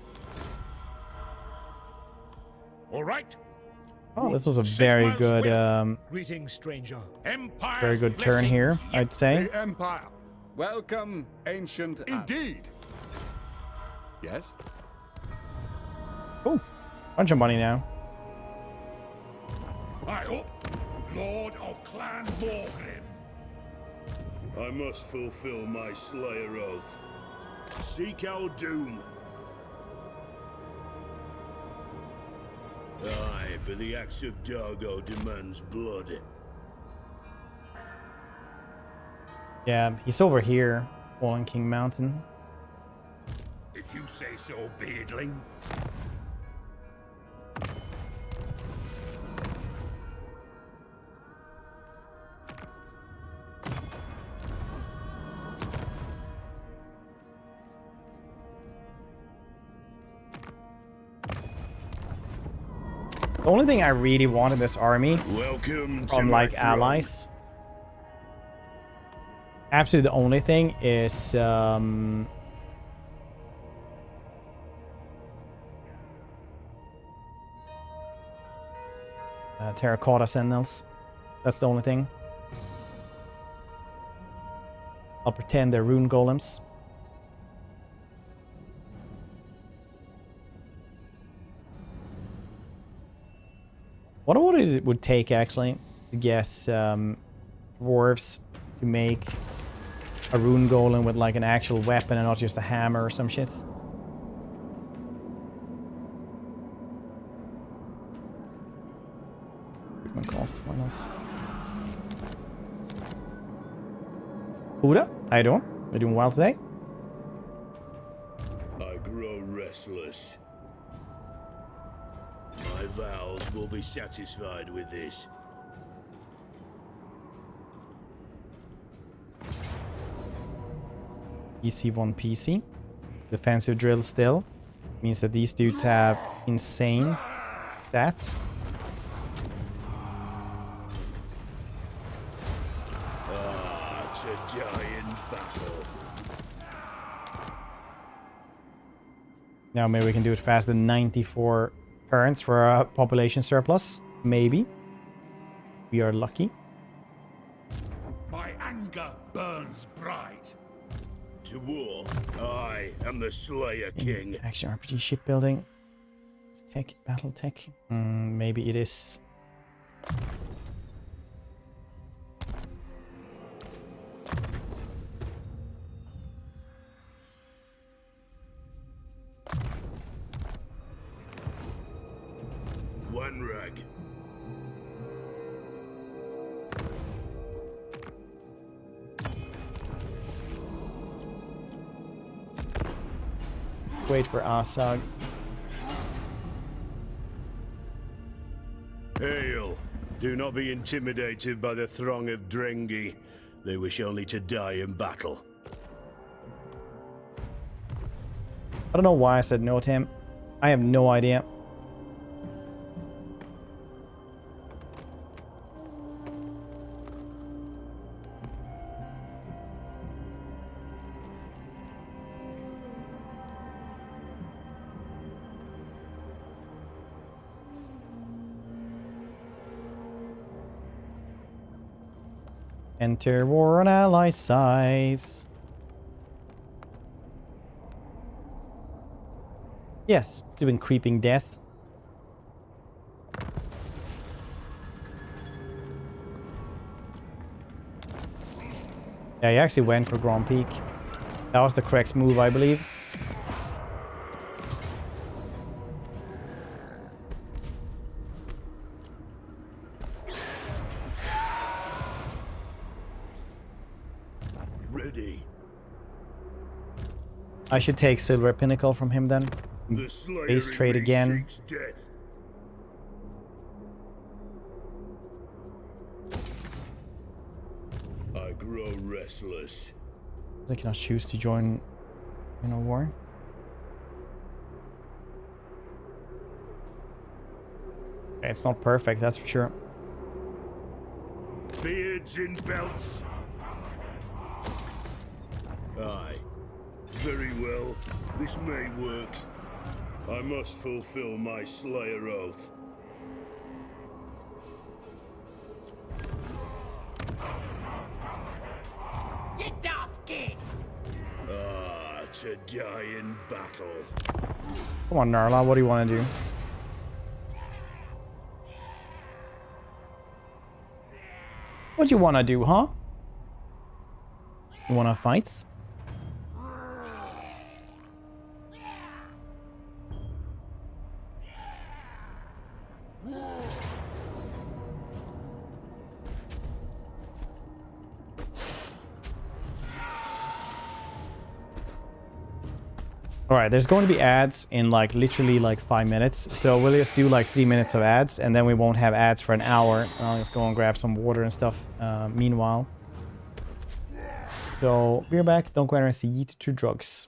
All right. Oh, this was a very good, Greetings, stranger. Empire. very good turn here, I'd say. The Empire. Welcome, ancient... Indeed. Yes? Oh, bunch of money now. I hope, Lord of Clan Morgrim. I must fulfill my Slayer oath. Seek our doom. Aye, but the axe of Dargo demands blood. Yeah, he's over here, Fallen King Mountain. If you say so, beardling. The only thing I really want in this army, Welcome from like allies, absolutely the only thing is terracotta sentinels. That's the only thing. I'll pretend they're rune golems. Wonder what it would take actually to guess dwarves to make a rune golem with like an actual weapon and not just a hammer or some shit. Cost minus. Huda, how you doing? You doing well today? I grow restless. My vows will be satisfied with this. EC1 PC. Defensive drill still. Means that these dudes have insane stats. To die in battle. Now maybe we can do it faster than 94 turns for a population surplus. Maybe. We are lucky. My anger burns bright. To war, I am the Slayer King. Action RPG shipbuilding. It's tech, battle tech. Maybe it is. One rag. Let's wait for Asag. Hail. Do not be intimidated by the throng of Drengi. They wish only to die in battle. I don't know why I said no to him. I have no idea. Enter war on ally sides. Yes, it's doing creeping death. Yeah, he actually went for Grand Peak. That was the correct move, I believe. Ready. I should take Silver Pinnacle from him then. The Slayer Base in trade me again. seeks death. I grow restless. I cannot choose to join in a war. It's not perfect, that's for sure. Beards in belts. Aye. Very well. This may work. I must fulfill my Slayer oath. Get off, kid! Ah, to die in battle. Come on, Narla, what do you want to do? What do you want to do, huh? You want to fight? Alright, there's going to be ads in like literally like 5 minutes. So we'll just do like 3 minutes of ads and then we won't have ads for an hour. I'll just go and grab some water and stuff meanwhile. So we're back. Don't go and eat to drugs.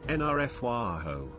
NRF Wahoo.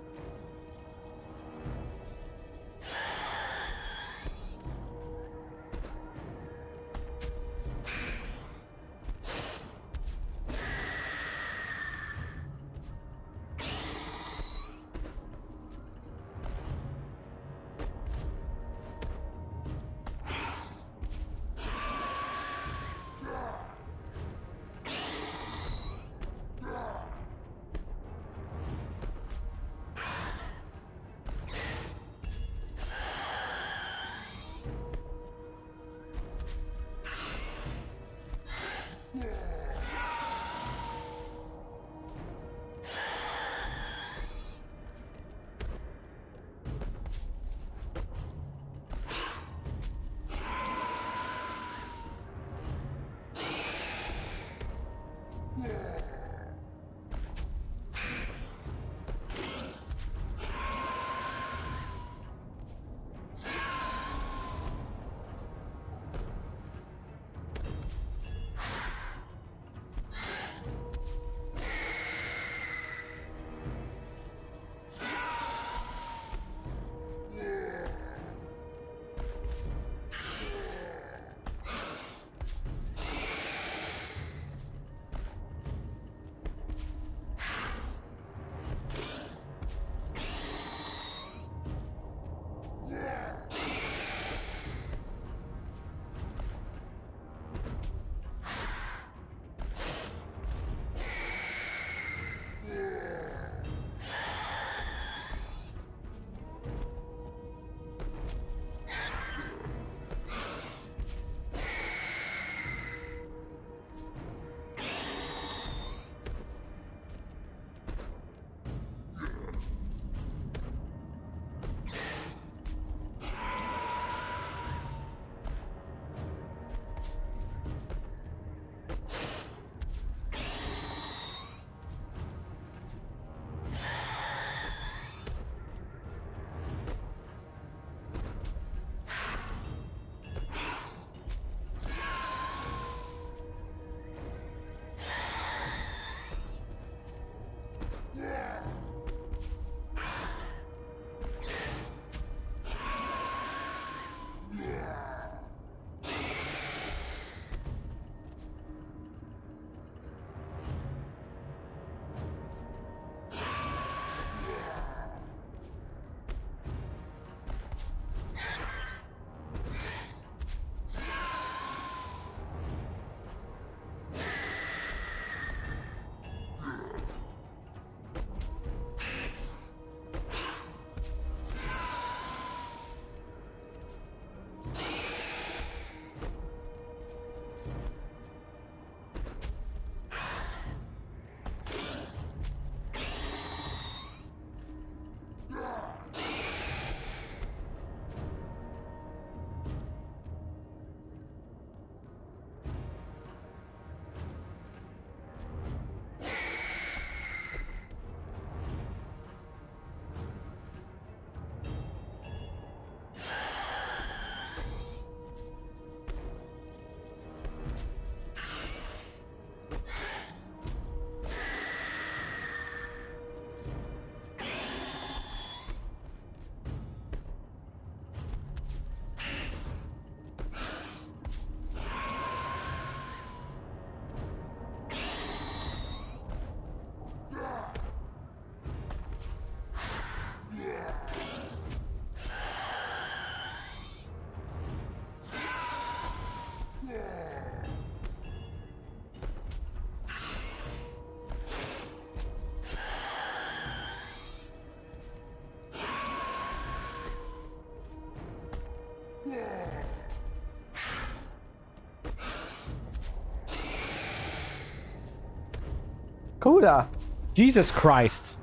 Koda. Jesus Christ.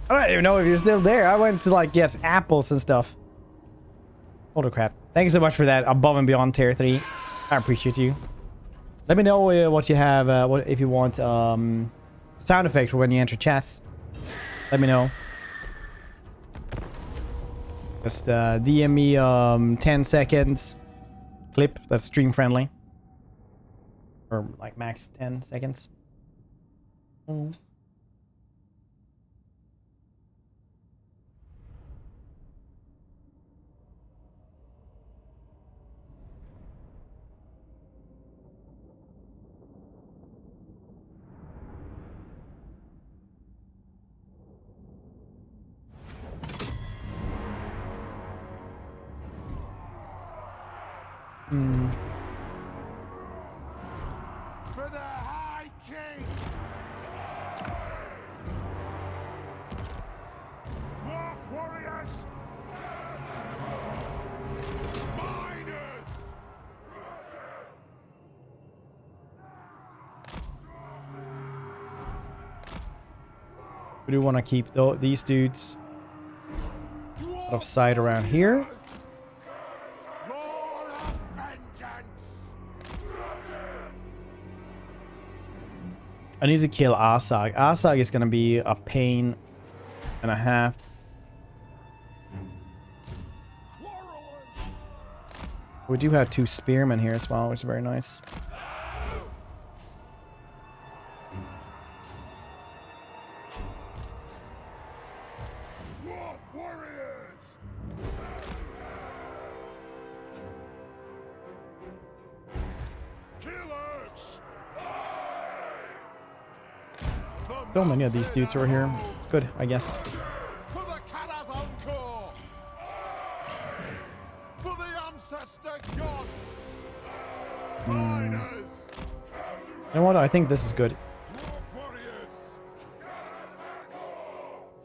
I don't even know if you're still there. I went to like get apples and stuff. Holy crap. Thank you so much for that above and beyond tier 3. I appreciate you. Let me know what you have, what if you want sound effect for when you enter chats. Let me know. Just DM me 10 seconds clip that's stream friendly. Or like max 10 seconds. Mm. For the High King! Dwarf warriors! Miners! We do want to keep these dudes out of sight around here. I need to kill Asag. Asag is going to be a pain and a half. We do have 2 spearmen here as well, which is very nice. So many of these dudes are here. It's good, I guess. For the For the ancestor gods! Miners! You know what? I think this is good.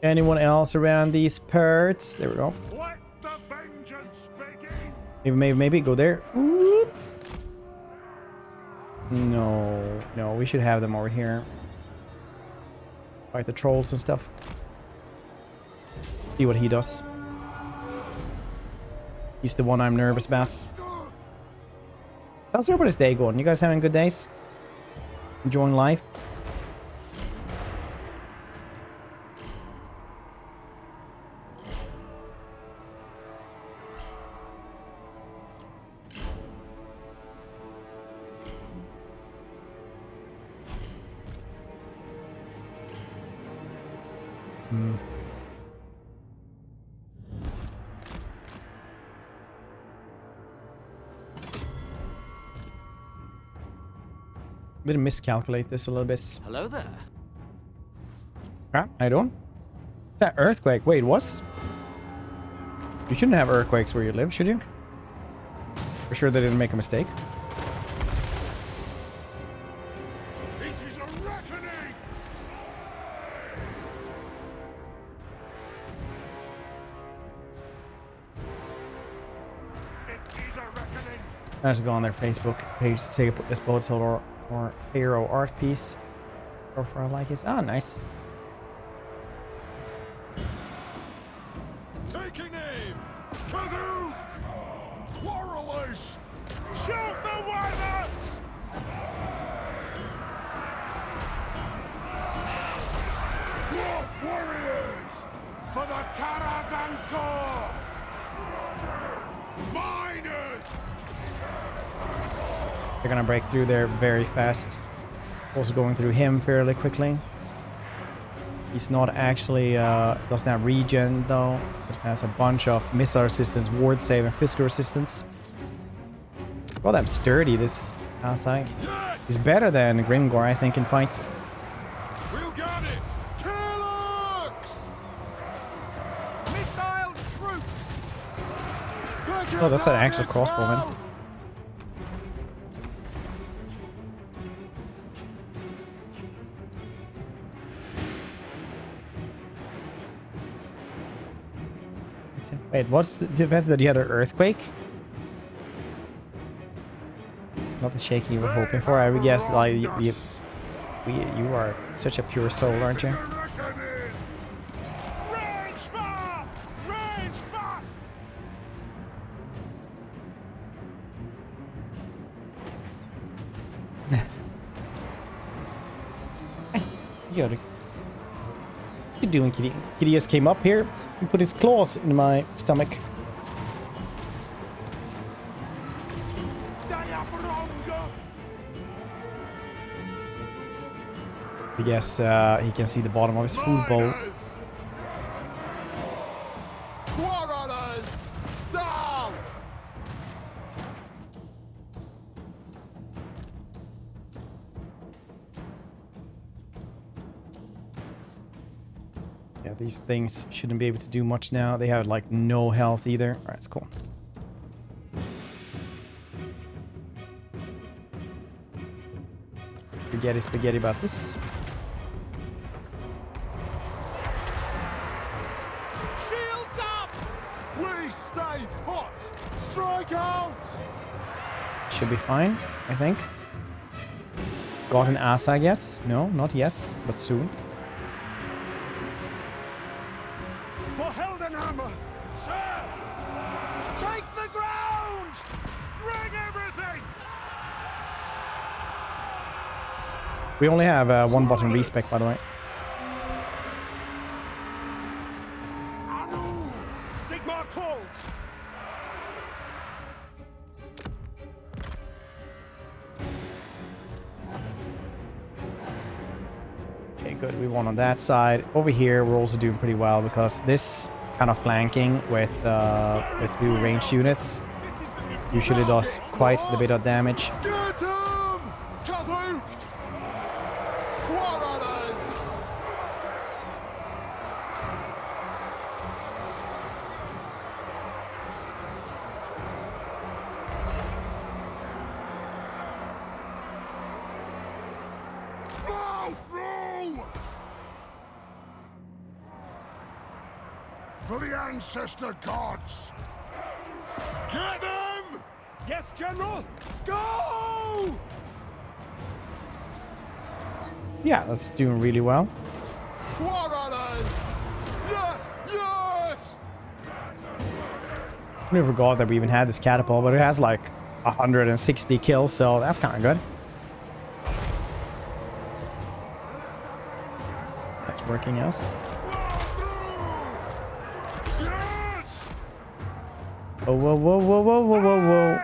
Anyone else around these parts? There we go. Let the vengeance begin! Maybe go there. Whoop. No, we should have them over here. Fight the trolls and stuff. See what he does. He's the one I'm nervous about. How's everybody's day going? You guys having good days? Enjoying life? Did miscalculate this a little bit. Hello there. Crap, how you doing? Is that earthquake? Wait, what? You shouldn't have earthquakes where you live, should you? For sure they didn't make a mistake. It is a reckoning! It is a reckoning! I just go on their Facebook page to say put this bullet hole or Pharaoh art piece. Or for I like it. Ah, nice. Taking aim! Kazoo! Warrelers! Shoot the wyverns! Dwarf warriors! For the Karazanko! Miners! They're gonna break through there very fast. Also going through him fairly quickly. He's not actually, doesn't have regen though. Just has a bunch of missile resistance, ward save, and physical resistance. God, I'm sturdy, this Asag. He's better than Grimgor, I think, in fights. We'll got it! Kellogg's! Missile troops! Oh, that's an actual crossbowman. Wait, what's the defense that you had an earthquake? Not the shaky you were hoping for. I would guess like You are such a pure soul, aren't you? Range fire! Range fast! What you doing, Kitty? Kitty just came up here and put his claws in my stomach. They have wronged us! I guess he can see the bottom of his food bowl. Quarrelers! Down! Yeah, these things shouldn't be able to do much now. They have like no health either. All right, it's cool. Spaghetti about this. Shields up! We stay hot! Strike out! Should be fine, I think. Got an ass, I guess. No, not yes, but soon. For Heldenhammer! Sir! Take the ground! Drag everything! We only have one button respec, by the way. Sigmar calls! Okay, good. We won on that side. Over here, we're also doing pretty well because this kind of flanking with two ranged units usually does quite a bit of damage. Get him! Kazook! Quarrelers! Bow through! For the ancestor gods! Get them! Yes, General! Go! Yeah, that's doing really well. Quarrelers! Yes! Yes! I never forgot that we even had this catapult, but it has like 160 kills, so that's kind of good. That's working, yes. Whoa, whoa, whoa, whoa, whoa, whoa, whoa, whoa.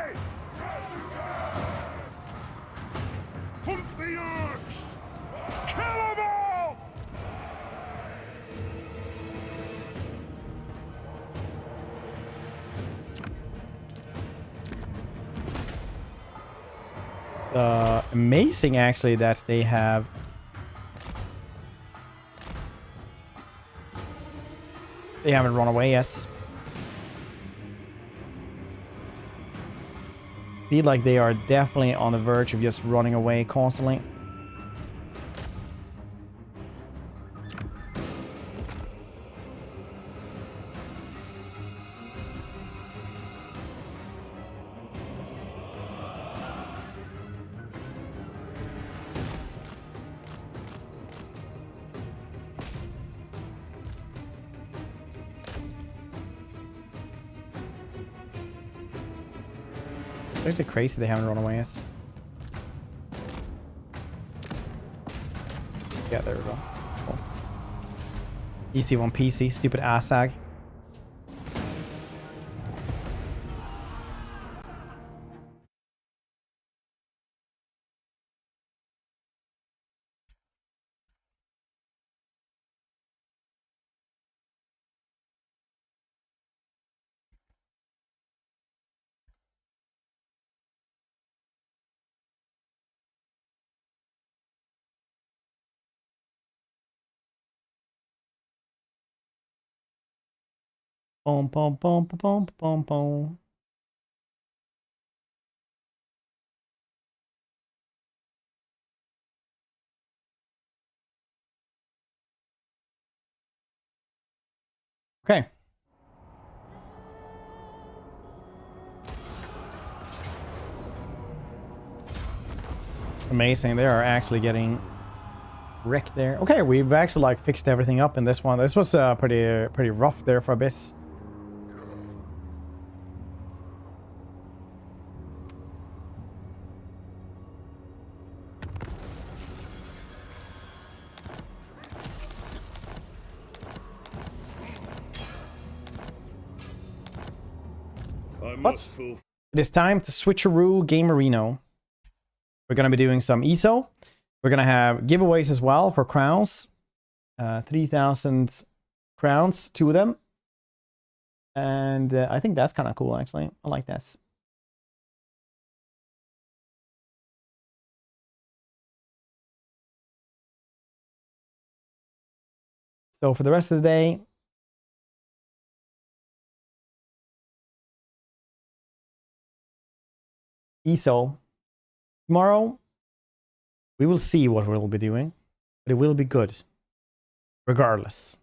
Pump the orcs! Kill them all! It's amazing, actually, that they haven't run away, yes. Feel like they are definitely on the verge of just running away constantly. There's a crazy they haven't run away as. Yeah, there we go. Cool. Easy one PC, stupid ass sag. Boom, boom, boom, boom, boom, boom. Okay. Amazing. They are actually getting wreck there. Okay, we've actually like fixed everything up in this one. This was pretty rough there for a bit. But it is time to switcheroo Gamerino. We're going to be doing some ESO. We're going to have giveaways as well for crowns. 3,000 crowns, 2 of them. And I think that's kind of cool, actually. I like that. So for the rest of the day, ESO. Tomorrow, we will see what we'll be doing, but it will be good, regardless.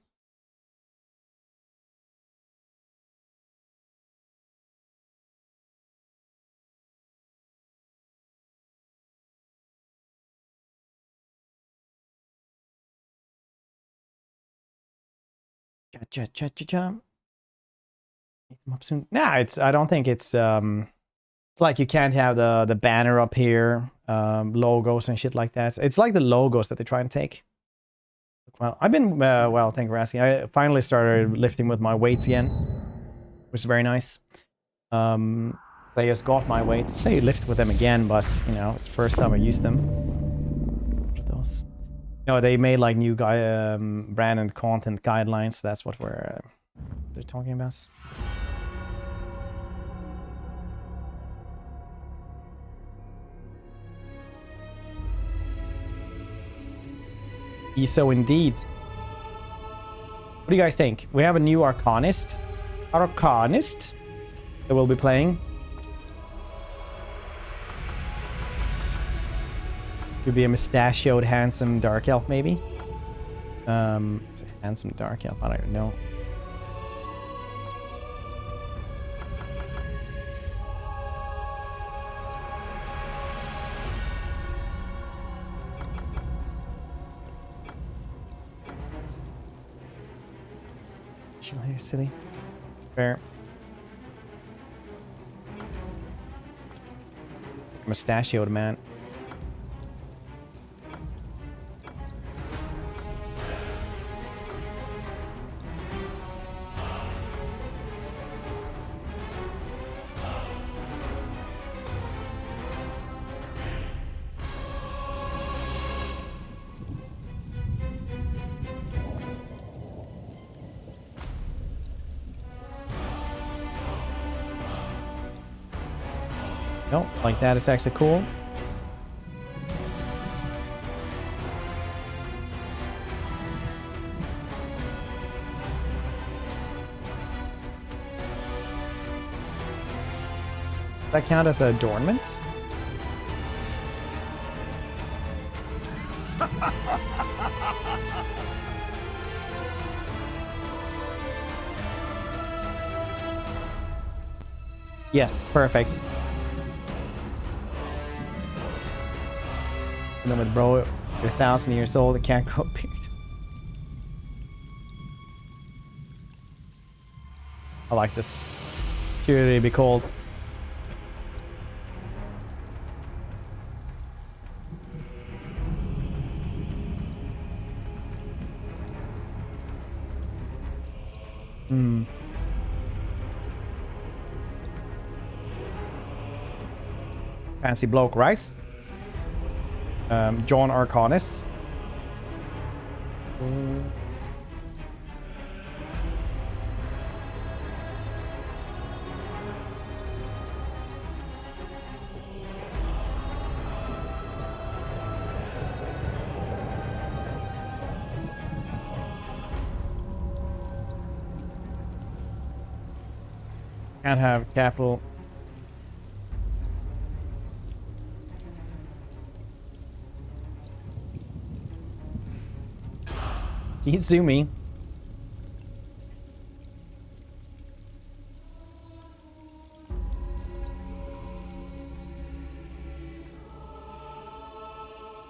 Cha. Up soon. Nah, I don't think it's like you can't have the banner up here, logos and shit like that. It's like the logos that they try and take. Well, I've been well, thank you for asking. I finally started lifting with my weights again, which is very nice. I just got my weights. I say lift with them again, but you know, it's the first time I used them. What are those? No, they made like new brand and content guidelines. That's what they're talking about. ESO indeed. What do you guys think? We have a new Arcanist that we'll be playing. Could be a mustachioed, handsome dark elf, maybe. It's a handsome dark elf. I don't even know. Here, city. Fair. Mustachioed man. Nope, like that is actually cool. Does that count as adornments? Yes, perfect. And then with bro, you're 1,000 years old, it can't grow a beard. I like this. Should really be cold. Fancy bloke, right? John Arcanist. Can't have capital. Izumi.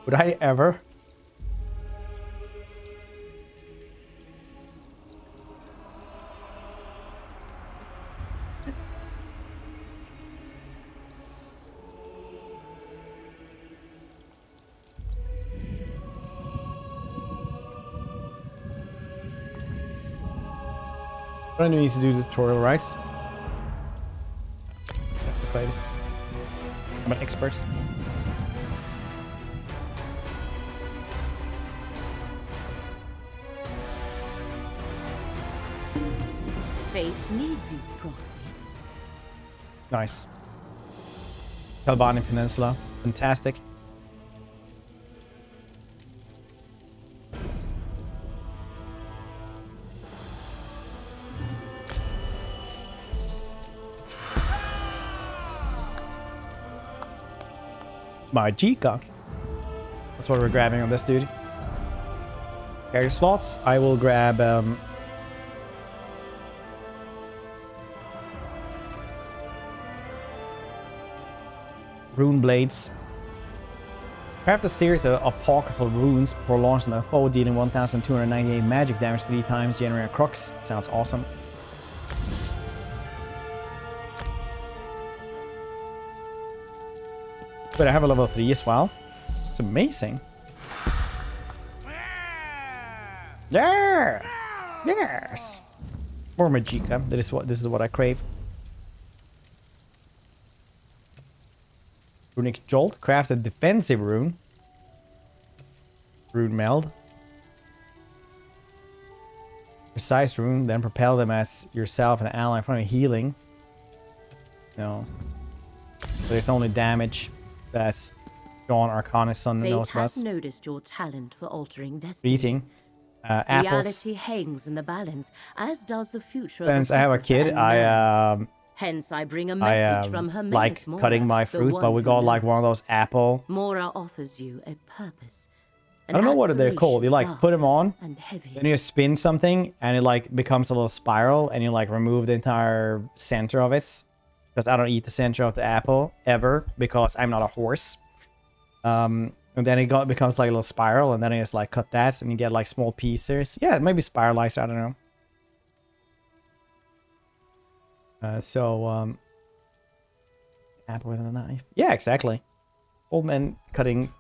Would I ever? I don't need to do the tutorial, right? Play this. I'm an expert. Fate needs you, Proxy. Nice. Kalbani Peninsula. Fantastic. My G-Cock. That's what we're grabbing on this dude. Carry slots. I will grab rune blades. Craft a series of apocryphal runes before launching a foe, dealing 1298 magic damage 3 times, generate a crux. Sounds awesome. But I have a level 3 as well. It's amazing. Yeah! Yes! More Magicka. This is what I crave. Runic Jolt. Craft a defensive rune. Rune Meld. Precise rune. Then propel them as yourself and an ally in front of healing. No. But there's only damage. That's John Arcana's son knows about. Fate has noticed your talent for altering destiny. Beating. Apples. Reality hangs in the balance, as does the future. Since I have a kid, Hence, I bring a message from her like cutting my fruit, but we got like one of those apple. Mora offers you a purpose. I don't know what they're called. You like put them on, and heavy. then you spin something, and it like becomes a little spiral, and you like remove the entire center of it. Because I don't eat the center of the apple ever, because I'm not a horse. And then it becomes like a little spiral, and then I just like cut that, and you get like small pieces. Yeah, maybe spiralizer. I don't know. Apple with a knife. Yeah, exactly. Old men cutting.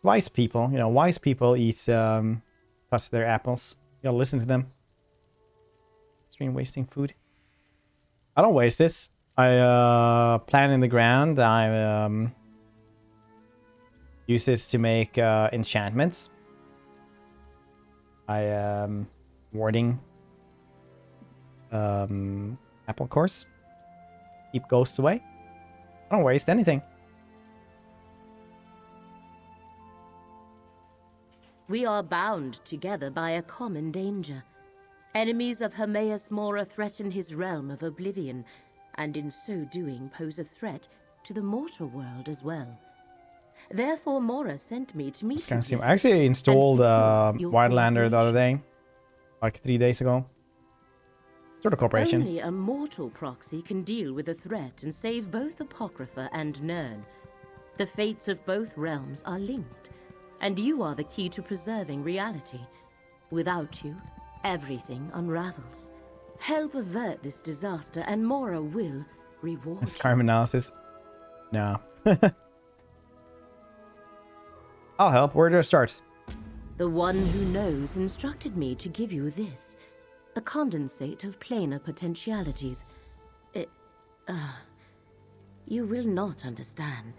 Wise people, wise people eat cuts their apples. You gotta listen to them. Stream wasting food. I don't waste this. I plant in the ground. I use this to make enchantments. I warding apple course. Keep ghosts away. I don't waste anything. We are bound together by a common danger. Enemies of Hermaeus Mora threaten his realm of oblivion, and in so doing pose a threat to the mortal world as well. Therefore, Mora sent me to meet you. I actually installed Wildlander the other day, like 3 days ago. Sort of cooperation. Only a mortal proxy can deal with a threat and save both Apocrypha and Nirn. The fates of both realms are linked, and you are the key to preserving reality. Without you, everything unravels. Help avert this disaster, and Mora will reward It's karma analysis. No. I'll help. Where do I start? The one who knows instructed me to give you this. A condensate of planar potentialities. You will not understand.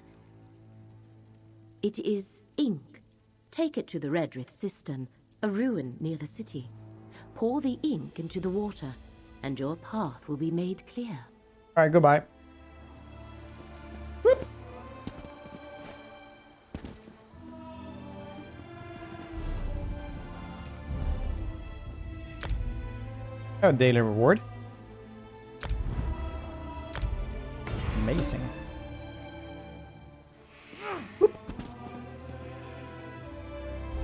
It is ink. Take it to the Redrith cistern, a ruin near the city. Pour the ink into the water, and your path will be made clear. Alright, goodbye. Whoop. Oh, daily reward. Amazing. Whoop.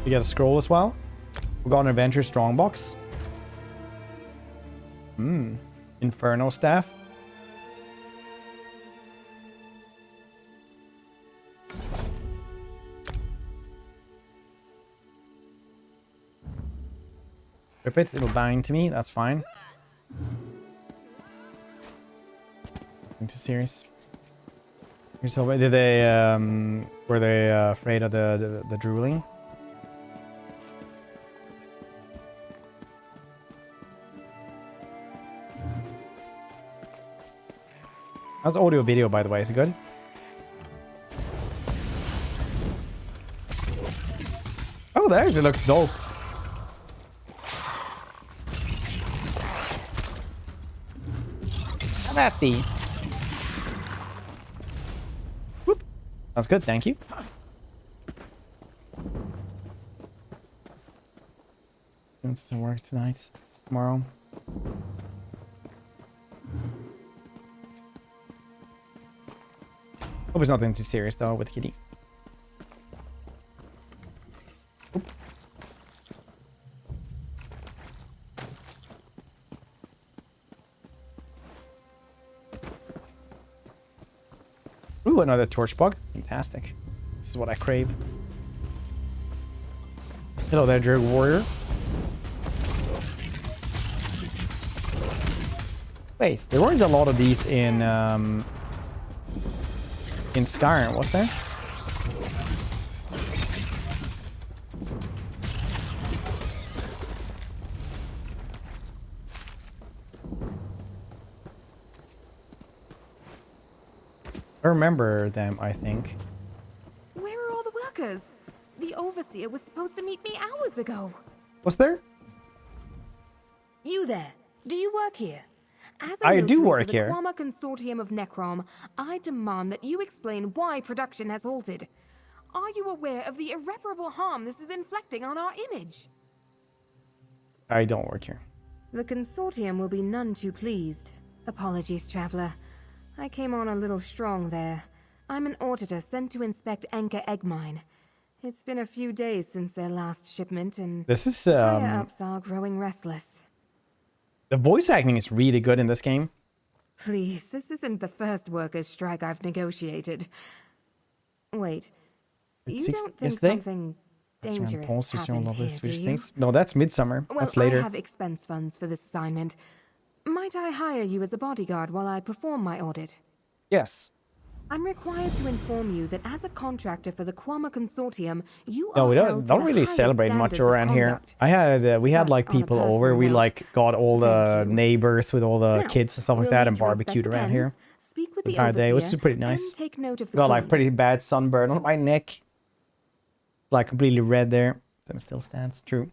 You get a scroll as well. We got an adventure strongbox. Inferno staff. Rip it, it'll bind to me, that's fine. Into series. Here's hoping. Did they were they afraid of the drooling? How's audio video, by the way? Is it good? Oh, there's it. Looks dope. I'm at the. Whoop. That's good. Thank you. Since to work tonight, tomorrow. Hope it's nothing too serious though with Kitty. Oop. Ooh, another torch bug. Fantastic. This is what I crave. Hello there, Drug Warrior. Wait, there weren't a lot of these in Skyrim, was there? I remember them, I think. Where are all the workers? The overseer was supposed to meet me hours ago. Was there? You there? Do you work here? As I do work for the here. Quama Consortium of Necrom, I demand that you explain why production has halted. Are you aware of the irreparable harm this is inflicting on our image? I don't work here. The Consortium will be none too pleased. Apologies, Traveler. I came on a little strong there. I'm an auditor sent to inspect Anchor Egg Mine. It's been a few days since their last shipment, and this is higher-ups are growing restless. The voice acting is really good in this game. Please, this isn't the first workers' strike I've negotiated. Wait, you don't think something dangerous happened here, do you? No, that's Midsummer. Well, that's later. I have expense funds for this assignment. Might I hire you as a bodyguard while I perform my audit? Yes. I'm required to inform you that as a contractor for the Quama Consortium, you No, are we held to don't the really highest celebrate much standards of around here. conduct. I had we had like on a people over. personal We note, like got all the neighbors with all the Now, kids and stuff like we'll that need and to inspect barbecued the around pens, here speak with the the entire day, which is overseer, pretty nice. and take note of the Got like queen. pretty bad sunburn on my neck, like completely red there. Them still stands. True.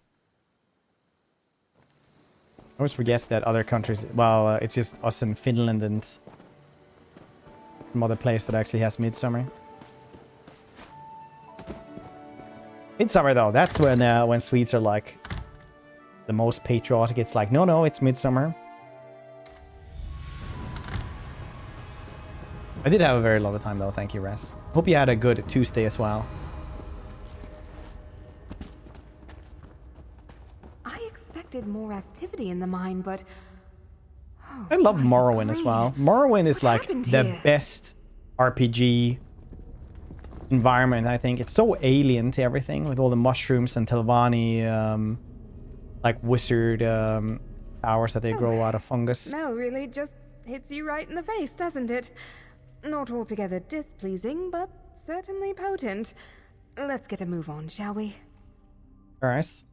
I always forget that other countries. Well, it's just us in Finland and some other place that actually has Midsummer. Midsummer though, that's when Swedes are like the most patriotic. It's like, no, it's Midsummer. I did have a very lovely time though. Thank you, Res. Hope you had a good Tuesday as well. I expected more activity in the mine, but I love Morrowind as well. Morrowind is like the best RPG environment, I think. It's so alien to everything with all the mushrooms and Telvanni, like wizard powers that they grow out of fungus. smell really just hits you right in the face, doesn't it? Not altogether displeasing, but certainly potent. Let's get a move on, shall we? Alright.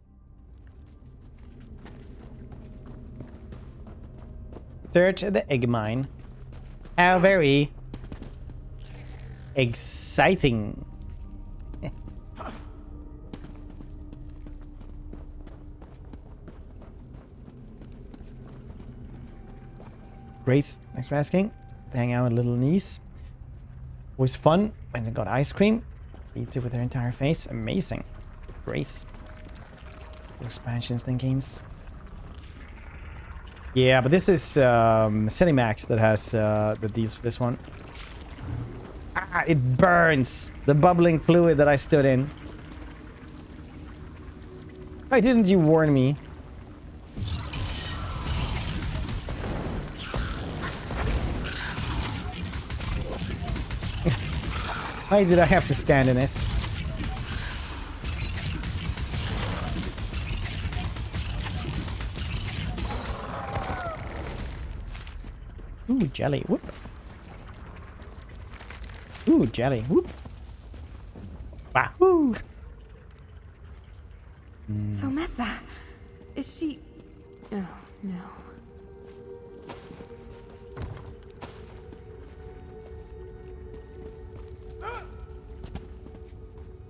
Search the egg mine. How very exciting. Grace, thanks for asking. Hang out with little niece. Was fun. Went and got ice cream. Eats it with her entire face. Amazing. It's Grace. Let's go expansions then games. Yeah, but this is Cinemax that has the deals for this one. Ah, it burns! The bubbling fluid that I stood in. Why didn't you warn me? Why did I have to stand in this? Ooh, jelly. Whoop. Ooh, jelly. Whoop. Wahoo! Fomessa, is she... Oh, no.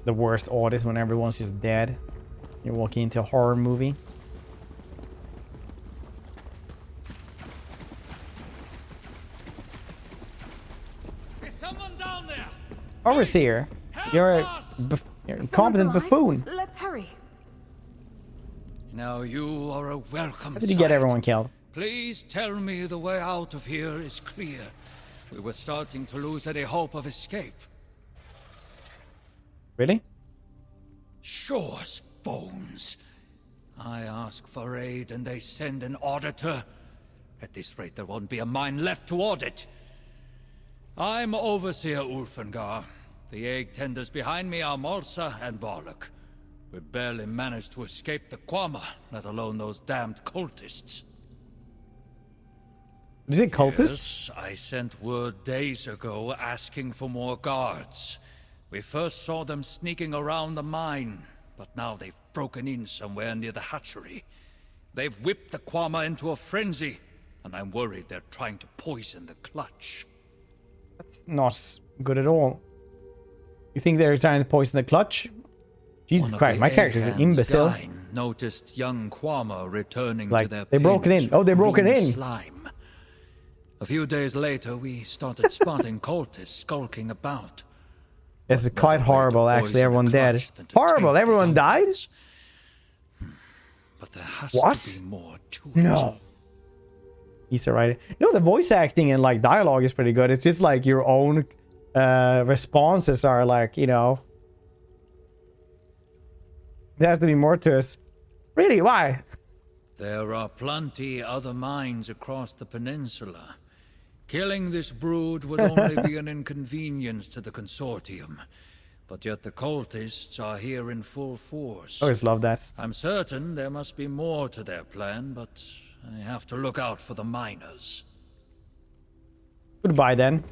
The worst audit when everyone's just dead. You're walking into a horror movie. Is someone down there? Overseer, you're a incompetent buffoon. Let's hurry. Now you are a welcome How did you get sight. everyone killed? Please tell me the way out of here is clear. We were starting to lose any hope of escape. Really? Sure, Bones. I ask for aid and they send an auditor. At this rate, there won't be a mine left to audit. I'm Overseer Ulfengar. The egg tenders behind me are Malsa and Barlock. We barely managed to escape the Quama, let alone those damned cultists. Is it cultists? Yes, I sent word days ago asking for more guards. We first saw them sneaking around the mine, but now they've broken in somewhere near the hatchery. They've whipped the Quama into a frenzy, and I'm worried they're trying to poison the clutch. That's not good at all. You think they're trying to poison the clutch? Jesus Christ, my character's an imbecile. Noticed young Quama returning Like, to their they broke it in. Oh, they broke it in. Slime. A few days later, we started spotting cultists skulking about. It's quite horrible, actually. Everyone dead. Horrible. Everyone died? But there has to be more to it. No. He's alright. No, the voice acting and like dialogue is pretty good. It's just like your own responses are like, you know. There has to be more to us. Really? Why? There are plenty other mines across the peninsula. Killing this brood would only be an inconvenience to the consortium. But yet the cultists are here in full force. I always love that. I'm certain there must be more to their plan, but I have to look out for the miners. Goodbye then.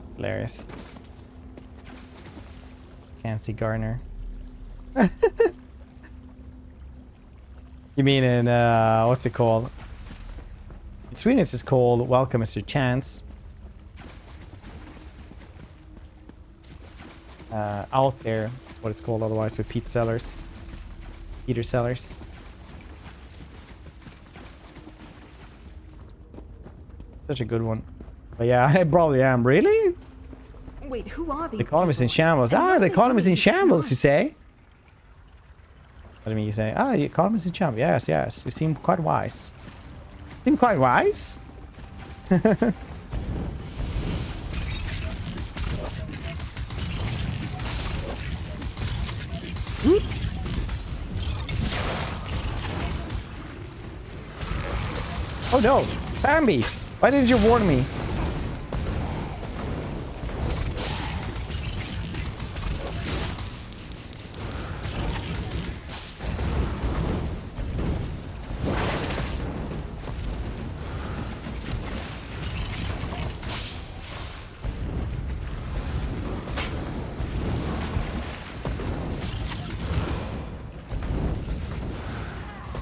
It's hilarious. Can't see Garner. You mean in what's it called? In Sweden it's just called Welcome Mr. Chance. Out there, that's what it's called otherwise with Peter Sellers. Such a good one. But yeah, I probably am. Really? Wait, who are these? The economy's in shambles. Ah, the economy's in shambles, you say? What do you mean you say? Ah, the economy's in shambles. Yes, yes. You seem quite wise. Seem quite wise? Oh no, zombies! Why didn't you warn me?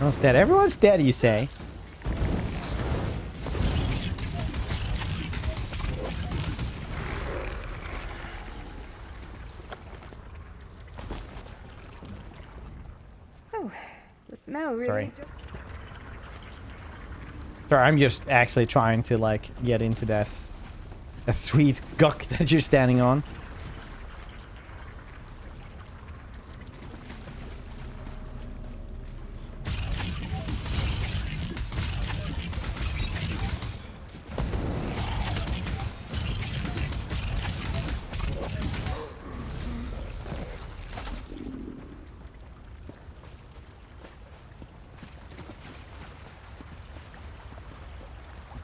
Everyone's dead. Everyone's dead, you say? Oh, the smell really. Sorry. Sorry, I'm just actually trying to like get into that sweet guck that you're standing on.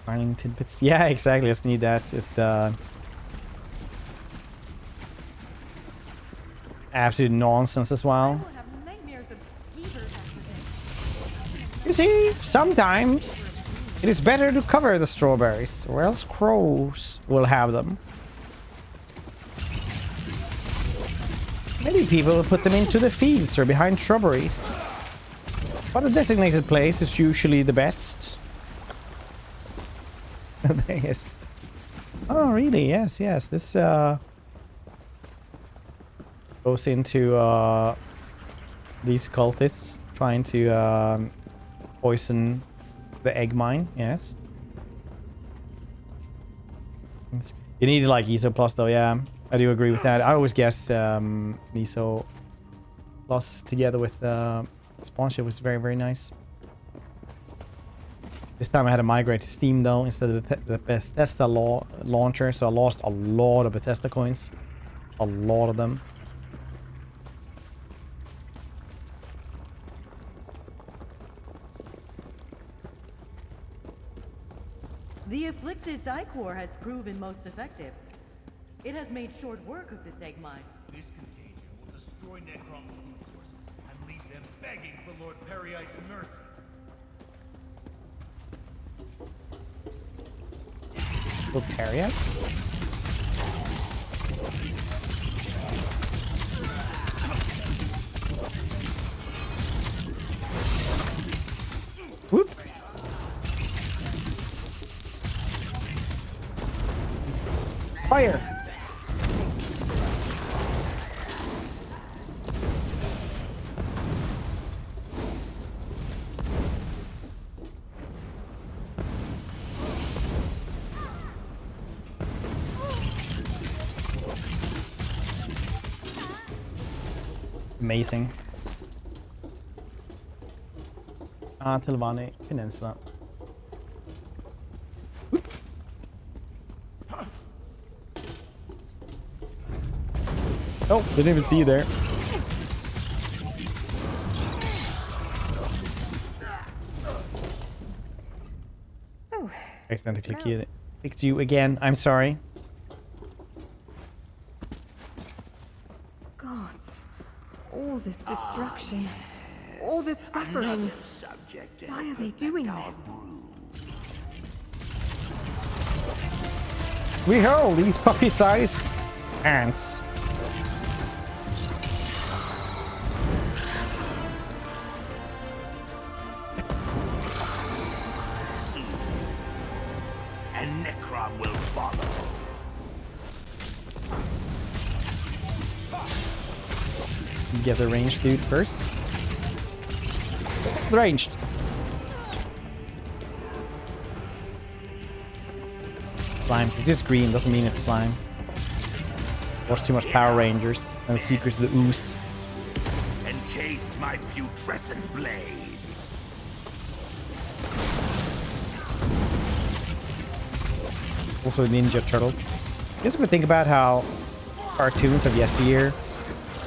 Finding tidbits. Yeah, exactly. Just need that. It's the absolute nonsense as well. You see, sometimes it is better to cover the strawberries, or else crows will have them. Many people put them into the fields or behind shrubberies, but a designated place is usually the best. Oh, really? Yes, yes. This goes into these cultists trying to poison the egg mine. Yes. You need like ESO plus though. Yeah, I do agree with that. I always guess ESO plus together with sponsorship was very, very nice. This time I had to migrate to Steam though instead of the Bethesda launcher, so I lost a lot of Bethesda coins. A lot of them. The afflicted Dicor has proven most effective. It has made short work of this egg mine. This contagion will destroy Necrom's food sources and leave them begging for Lord Periite's mercy. Lord Periite's? Whoop. Fire! Amazing. Tilvani Peninsula. Oh, didn't even see you there. Oh, Accidentally clicked you again. I'm sorry. gods. All this destruction. All this suffering. Why are they doing this? Behold these puppy-sized ants. And Necrom will follow. Get the ranged dude first. Ranged. Slimes. It's just green. Doesn't mean it's slime. Watch too much Power Rangers and the Secrets of the Ooze. Encased my putrescent blade. Also Ninja Turtles. You guys ever think about how cartoons of yesteryear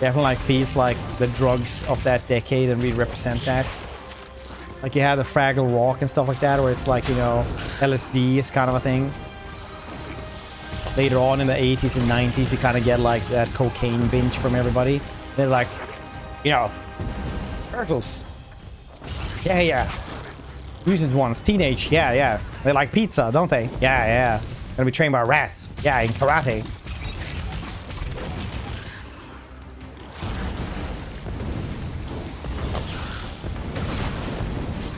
definitely like feels like the drugs of that decade and really represent that? Like you had the Fraggle Rock and stuff like that, where it's like, you know, LSD is kind of a thing. Later on in the 80s and 90s, you kind of get like that cocaine binge from everybody. They're like, you know, turtles. Yeah, yeah. Mutant ones, teenage. Yeah, yeah. They like pizza, don't they? Yeah, yeah. Gonna be trained by rats. Yeah, in karate.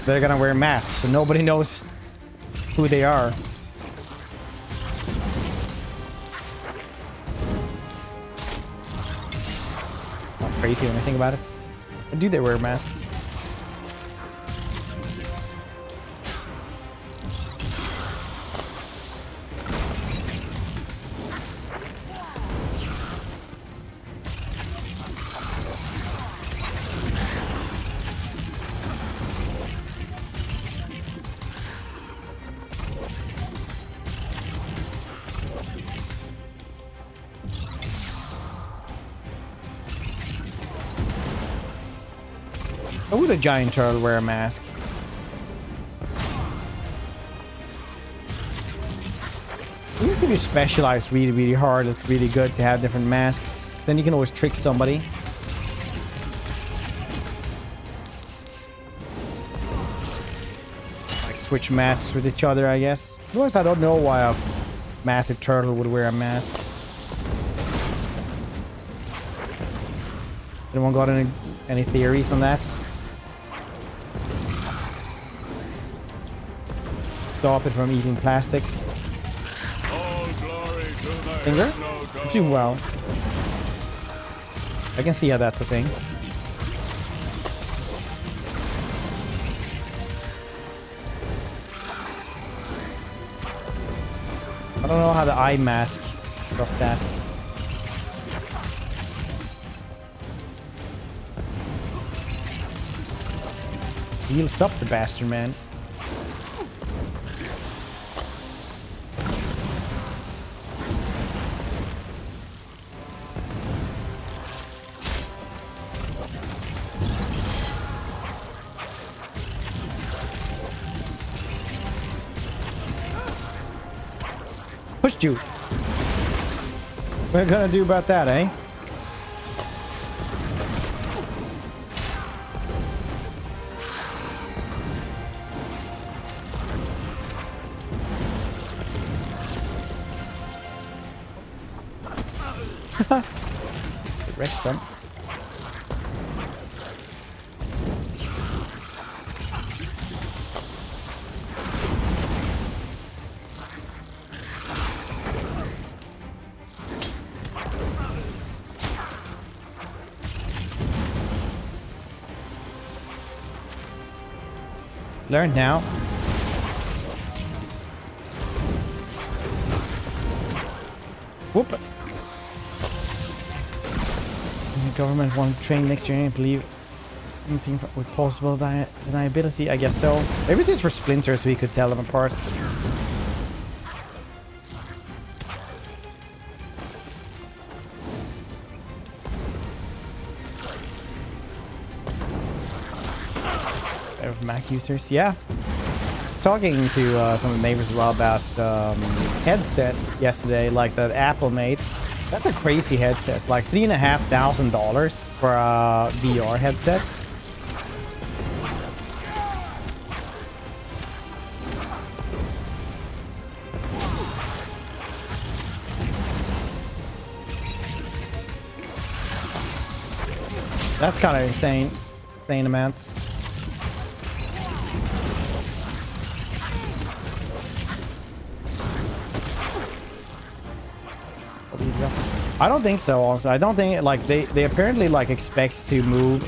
They're gonna wear masks, so nobody knows who they are. Not crazy when I think about it. Or do they wear masks? Why would a giant turtle wear a mask? Even if you specialize really, really hard, it's really good to have different masks. 'Cause then you can always trick somebody. Like switch masks with each other, I guess. Otherwise, I don't know why a massive turtle would wear a mask. Anyone got any theories on that? Stop it from eating plastics. All Finger? I'm doing well. I can see how that's a thing. I don't know how the eye mask does that. Heals up the bastard, man. Pushed you. What are you gonna do about that, eh? Wreck some. It's learned now. Whoop. The government won't train next year. I believe anything with possible deniability. I guess so. Maybe it's just for splinters we could tell them apart. Mac users, yeah. I was talking to some of the neighbors as well about headsets yesterday, like that Apple made. That's a crazy headset. It's like $3,500 for VR headsets. That's kind of insane amounts. I don't think so, also. I don't think, like, they apparently, like, expect to move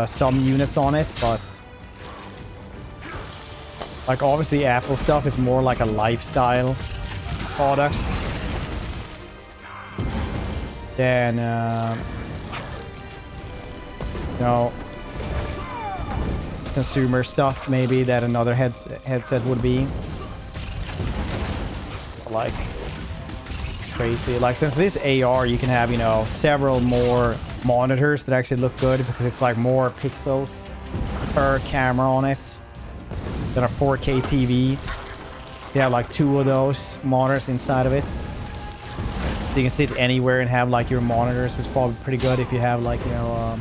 some units on it, but like, obviously Apple stuff is more like a lifestyle products than you know, consumer stuff maybe that another headset would be. Like, crazy. Like, since this AR, you can have, you know, several more monitors that actually look good because it's like more pixels per camera on it than a 4K TV. They have like 2 of those monitors inside of it. So you can sit anywhere and have like your monitors, which is probably pretty good if you have like, you know,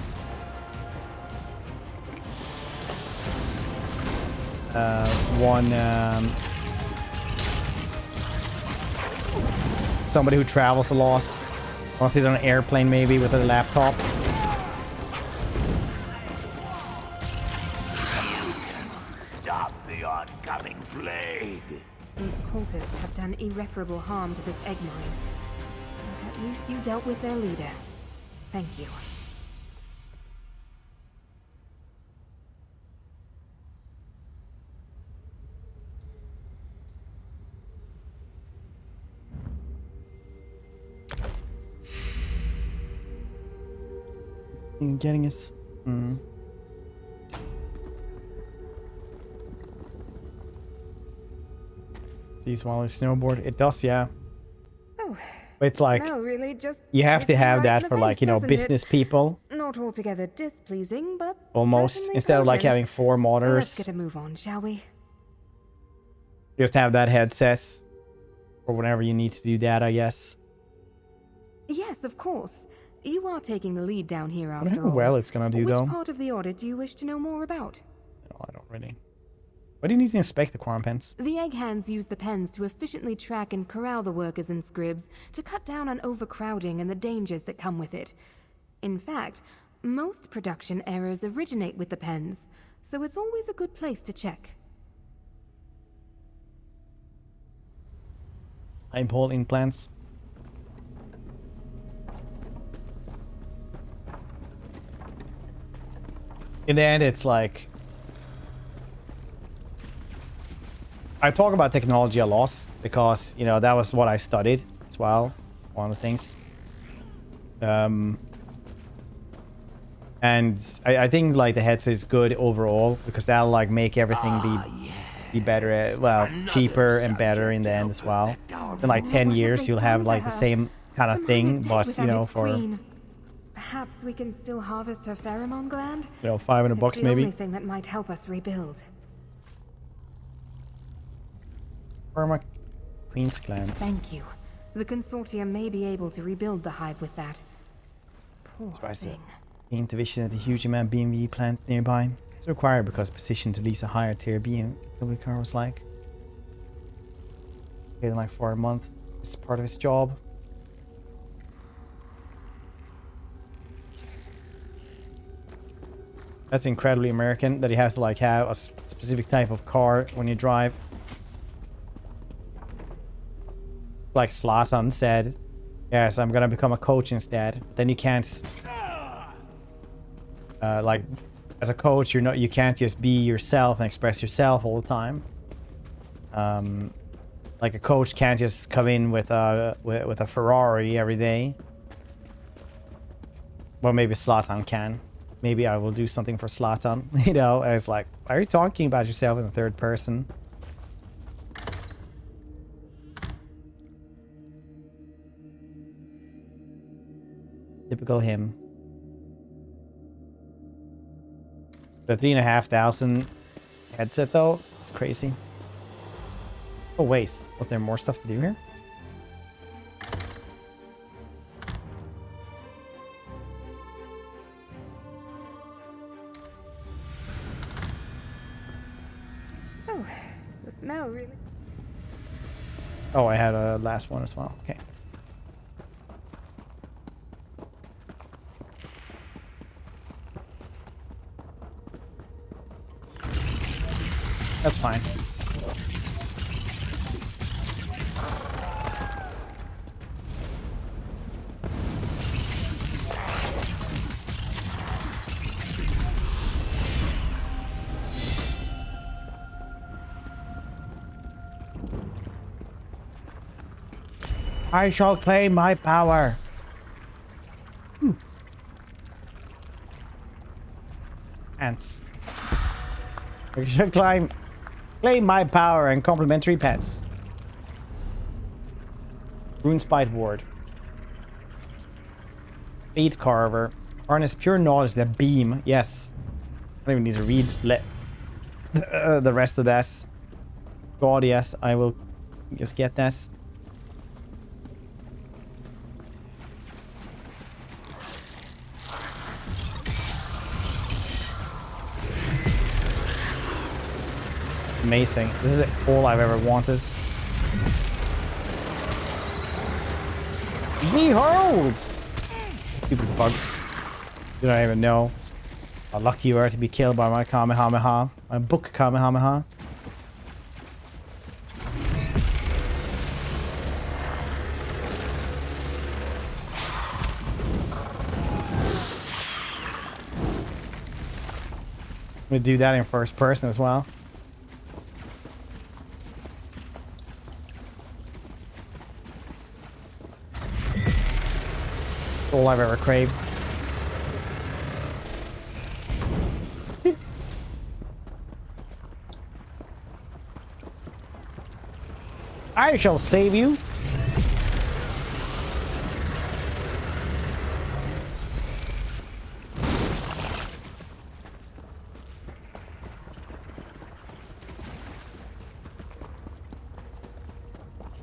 somebody who travels a lot, or sit on an airplane maybe with a laptop. Stop the oncoming plague. These cultists have done irreparable harm to this egg mine. But at least you dealt with their leader. Thank you. Getting us. Sees while I snowboard. It does, yeah. Oh, it's like really just you have to have right that for like, you know, business people. Not altogether displeasing, but almost instead of like having 4 monitors. Let's get a move on, shall we? Just have that headset or whenever you need to do that, I guess. Yes, of course. You are taking the lead down here after all. I wonder how well it's gonna do, though. Which part of the audit do you wish to know more about? No, I don't really. Why do you need to inspect the quorum pens? The egg hands use the pens to efficiently track and corral the workers and scribs to cut down on overcrowding and the dangers that come with it. In fact, most production errors originate with the pens, so it's always a good place to check. Implant implants. in the end, it's like I talk about technology a lot because, you know, that was what I studied as well. One of the things. And I think like the headset is good overall because that'll like make everything be better, well, cheaper and better in the end as well. In like 10 years, you'll have like the same kind of thing, but you know, for perhaps we can still harvest her pheromone gland. You know, $500 it's the maybe. only thing that might help us rebuild. Where are my queen's glands? Thank you. The consortium may be able to rebuild the hive with that. Poor thing. Gain division at the huge amount BMV plant nearby. It's required because position to lease a higher tier BMW car was like. Paid like for a month. It's part of his job. That's incredibly American that he has to like have a specific type of car when you drive. It's like Zlatan said, yes, I'm gonna become a coach instead. Then you can't like as a coach, you can't just be yourself and express yourself all the time. Like a coach can't just come in with a Ferrari every day. Well, maybe Zlatan can. Maybe I will do something for Zlatan. You know, and it's like, why are you talking about yourself in the third person? Typical him. The 3,500 headset though, it's crazy. Oh wait, was there more stuff to do here? Oh, the smell really. Oh, I had a last one as well. Okay. That's fine. I shall claim my power. Ants. I shall claim my power and complimentary pets. Rune Spite Ward. Beat Carver. Harness pure knowledge that beam. Yes. I don't even need to read the rest of this. God, yes. I will just get this. Amazing. This is all I've ever wanted. Behold! Stupid bugs. You don't even know how lucky you are to be killed by my Kamehameha. My book Kamehameha. I'm gonna do that in first person as well. All I've ever craved. I shall save you.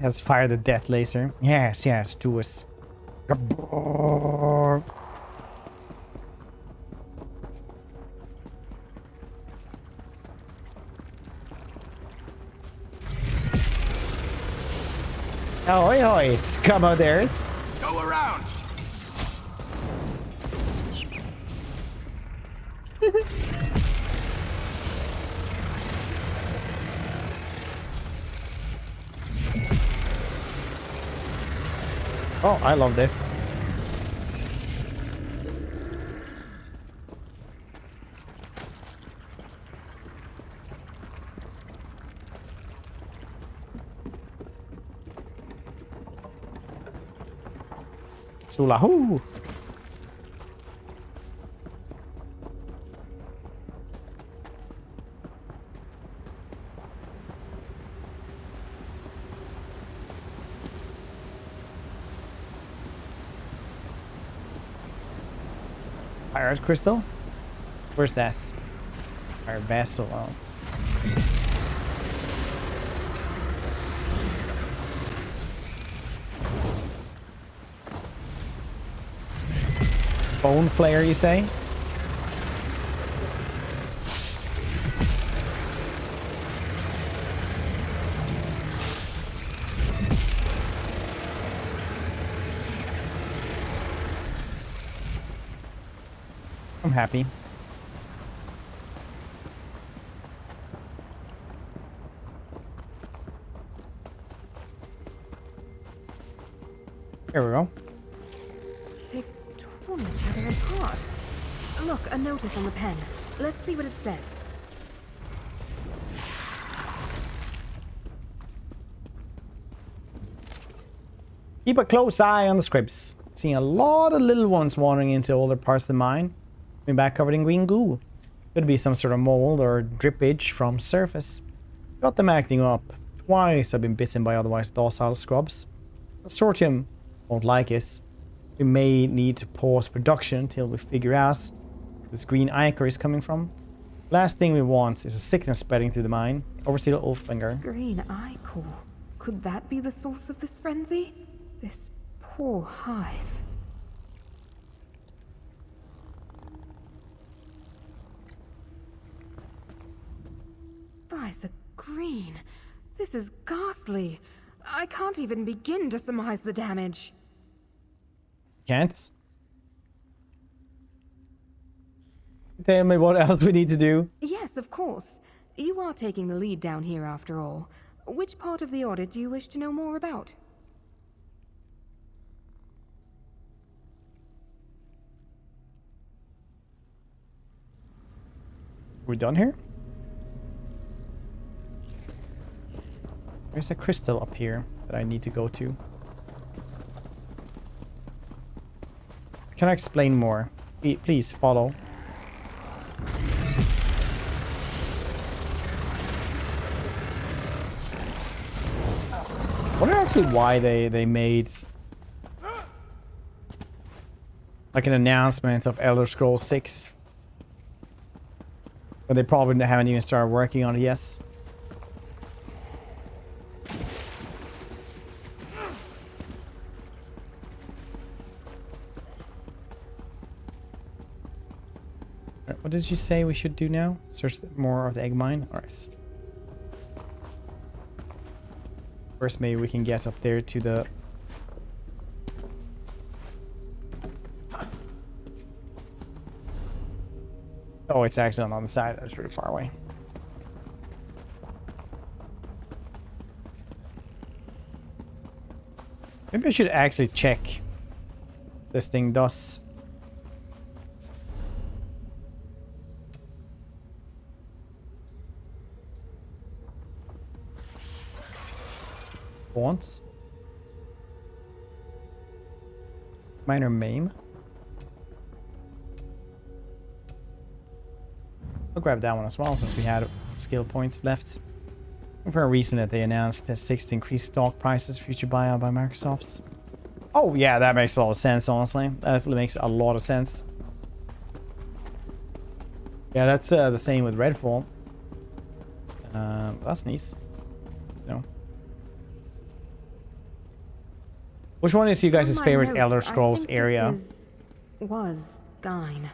Let's fire the death laser. Yes, yes, do us. Oh, ahoy, hoy, scum of the earth. Go around. Oh, I love this. Sulahu. Pirate crystal? Where's this? Our vessel. Oh. Bone flare, you say? I'm happy. Here we go. They've torn each other apart. Look, a notice on the pen. Let's see what it says. Keep a close eye on the scripts. Seeing a lot of little ones wandering into older parts of the mine. Coming back covered in green goo. Could be some sort of mold or drippage from surface. Got them acting up. Twice I've been bitten by otherwise docile scrubs. Consortium won't like us. We may need to pause production until we figure out where this green ichor is coming from. Last thing we want is a sickness spreading through the mine. Overseer Ulfinger. Green ichor. Could that be the source of this frenzy? This poor hive. By the green. This is ghastly. I can't even begin to surmise the damage. Can't? Tell me what else we need to do. Yes, of course. You are taking the lead down here after all. Which part of the audit do you wish to know more about? We done here? There's a crystal up here that I need to go to. Can I explain more? Please follow. I wonder actually why they made like an announcement of Elder Scrolls 6. But they probably haven't even started working on it yet. What did you say we should do now? Search more of the egg mine? Alright. First, maybe we can get up there to the... Oh, it's actually on the other side. That's really far away. Maybe I should actually check this thing does. Once. Minor maim. I'll grab that one as well since we had skill points left. For a reason that they announced that 6 to increase stock prices future buyout by Microsoft. Oh yeah, that makes a lot of sense, honestly. That makes a lot of sense. Yeah, that's the same with Redfall. That's nice. No. Which one is you guys' favorite Elder Scrolls area? Was Gyne,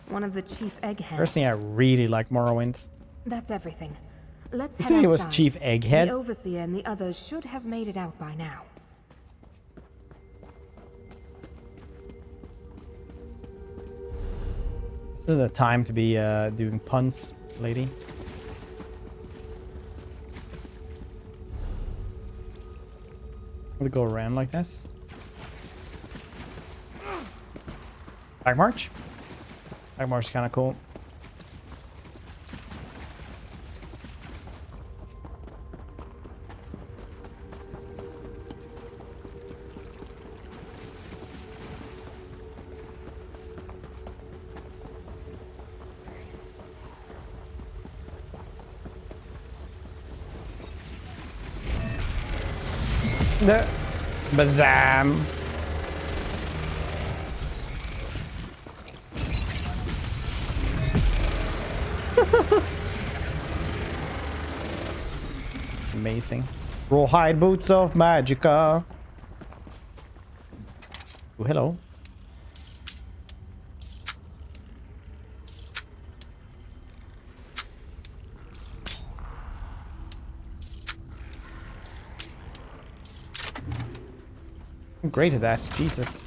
one of the chief eggheads. Personally, I really like Morrowind. That's everything. Let's You head say outside. it was Chief Egghead? The Overseer and the others should have made it out by now. This is the time to be doing puns, lady. We'll go around like this. Back march. Back march is kind of cool. The Bazam. Amazing. Rawhide boots of Magicka. Oh, hello. I'm great at that. Jesus.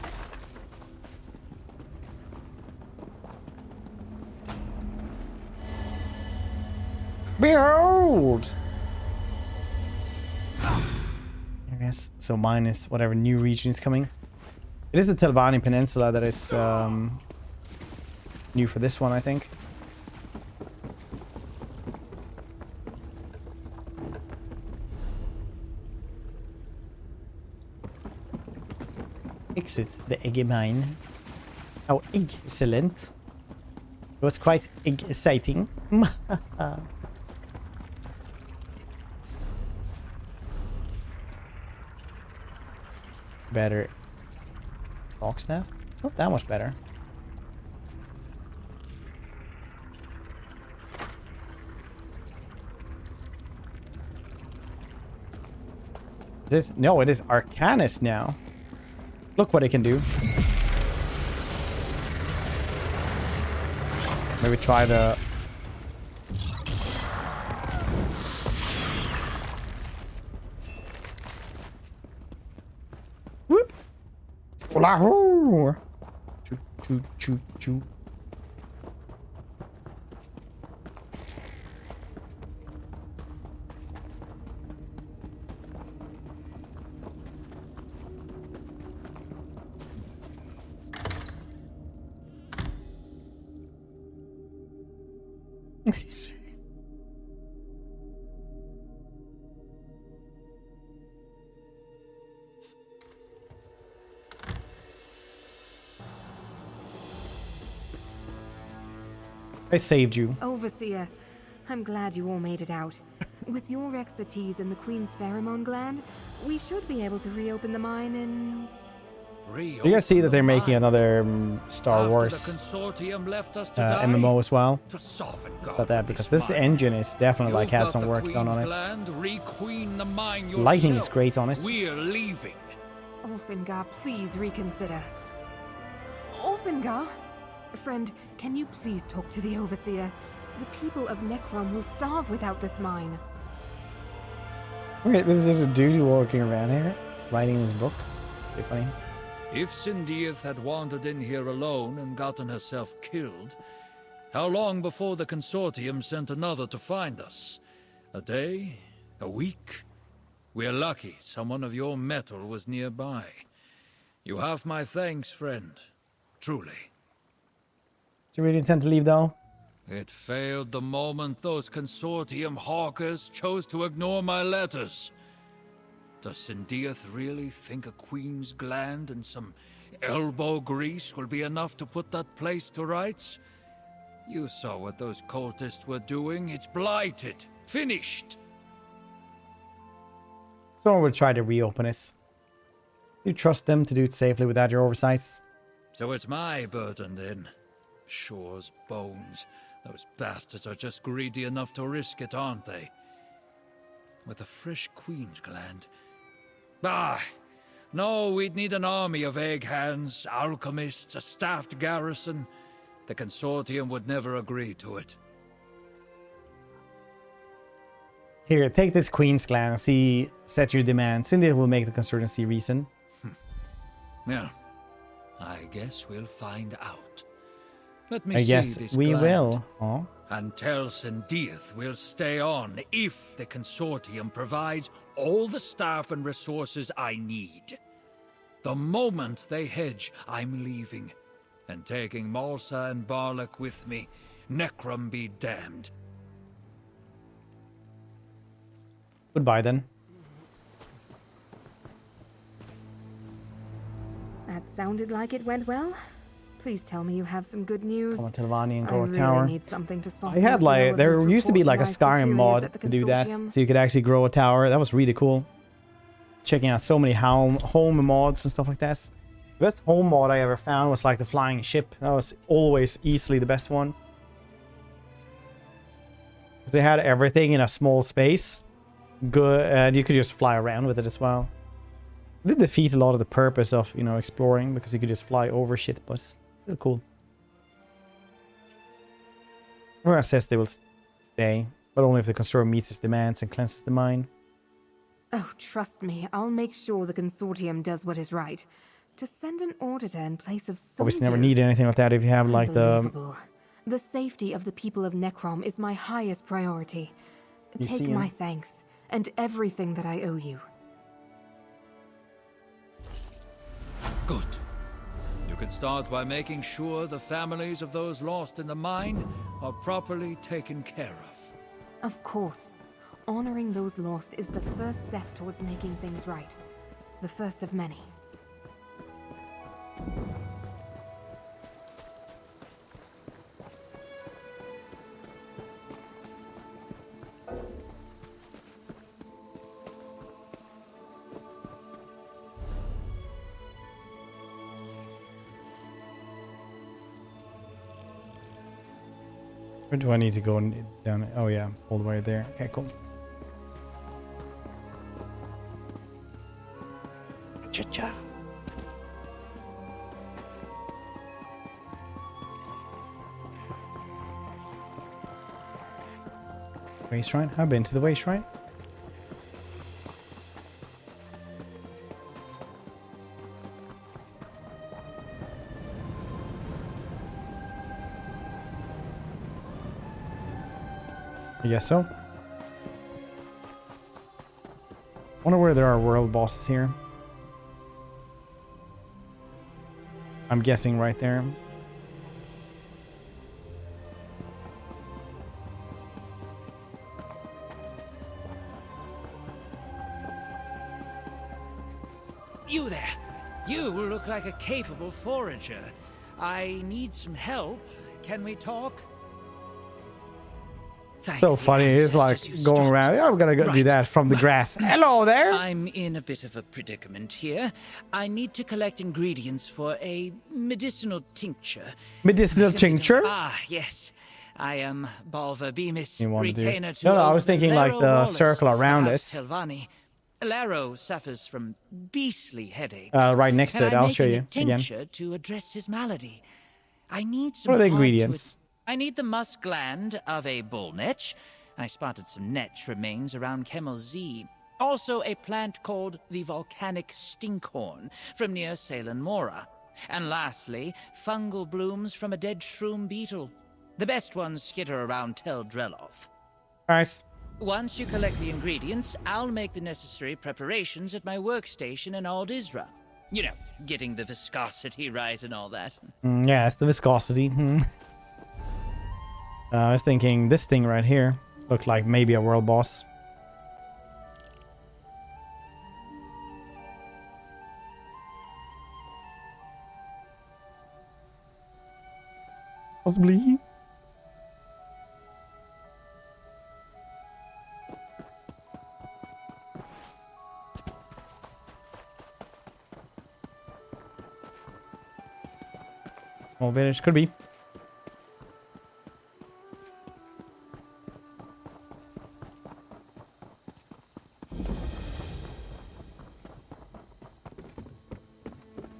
Behold! I guess so. Minus whatever new region is coming. It is the Telvanni Peninsula that is new for this one, I think. Exit the egg mine. How excellent. It was quite exciting. Better. Clock staff? Not that much better. Is this? No, it is Arcanus now. Look what it can do. Maybe try the... Whoop! Olahu! Choo, choo, choo, choo. I saved you. Overseer, I'm glad you all made it out. With your expertise in the Queen's pheromone gland, we should be able to reopen the mine in... You guys see that they're making another Star Wars MMO as well? About that, because this engine is definitely like had some work done on it. Lighting is great on it. We're leaving. Ulfengar, please reconsider. Ulfengar? Friend, can you please talk to the Overseer? The people of Necrom will starve without this mine. Wait, this is just a dude walking around here, writing his book. Pretty funny. If Sindiath had wandered in here alone and gotten herself killed, how long before the Consortium sent another to find us? A day? A week? We're lucky someone of your mettle was nearby. You have my thanks, friend. Truly. Do you really intend to leave, though? It failed the moment those Consortium hawkers chose to ignore my letters. Does Sindiath really think a queen's gland and some elbow grease will be enough to put that place to rights? You saw what those cultists were doing. It's blighted. Finished. Someone will try to reopen it. You trust them to do it safely without your oversights? So it's my burden, then. Shore's bones. Those bastards are just greedy enough to risk it, aren't they? With a fresh queen's gland. Ah! No, we'd need an army of egg hands, alchemists, a staffed garrison. The Consortium would never agree to it. Here, take this queen's gland and set your demands. Cindy will make the Consortium see reason. Yeah. I guess we'll find out. Let me I see guess this we gland. will. Oh. And tell Sindiath we'll stay on if the Consortium provides all the staff and resources I need. The moment they hedge, I'm leaving. And taking Malsa and Barlak with me. Necrom be damned. Goodbye, then. That sounded like it went well. Please tell me you have some good news. Come on, Telvanni and I go really tower. need something to I soften had up the like there elephant's used to be report like a my Skyrim superiors mod at the to do that, Consortium. so you could actually grow a tower. That was really cool. checking out so many home mods and stuff like that. The best home mod I ever found was like the flying ship. That was always easily the best one. Because they had everything in a small space. Good, and you could just fly around with it as well. It did defeat a lot of the purpose of, you know, exploring, because you could just fly over shit, but it's still cool. Everyone says they will stay, but only if the constructor meets its demands and cleanses the mine. Oh, trust me, I'll make sure the consortium does what is right. Just send an auditor in place of soldiers. Obviously never need anything like that if you have like the... The safety of the people of Necrom is my highest priority. Take my thanks, and everything that I owe you. Good. You can start by making sure the families of those lost in the mine are properly taken care of. Of course. Honoring those lost is the first step towards making things right. The first of many. Where do I need to go down? Oh yeah, all the way there. Okay, cool. Cha-cha. Way shrine? I've been to the way shrine. I guess so. Wonder where there are world bosses here. I'm guessing right there. You there! You look like a capable forager. I need some help. Can we talk? So funny, it's like going around. Yeah, I'm gonna go do that from the grass. Hello there! I'm in a bit of a predicament here. I need to collect ingredients for a medicinal tincture. Medicinal tincture? Ah, yes. I am Balva Bemis, You want retainer to to No, I old was thinking like the Laro circle Wallace, around perhaps us. Telvanni. Laro suffers from beastly headaches. Right next to and it, I'm I'll show making you a again. tincture to address his malady. I need some What are the hard to ingredients? I need the musk gland of a bull netch. I spotted some netch remains around Kemmel Z. Also a plant called the volcanic stinkhorn from near Salem Mora. And lastly, fungal blooms from a dead shroom beetle. The best ones skitter around Tel Dreloth. Nice. Once you collect the ingredients, I'll make the necessary preparations at my workstation in Ald Isra. You know, getting the viscosity right and all that. Yeah, it's the viscosity. I was thinking this thing right here looked like maybe a world boss. Possibly. Small village, could be.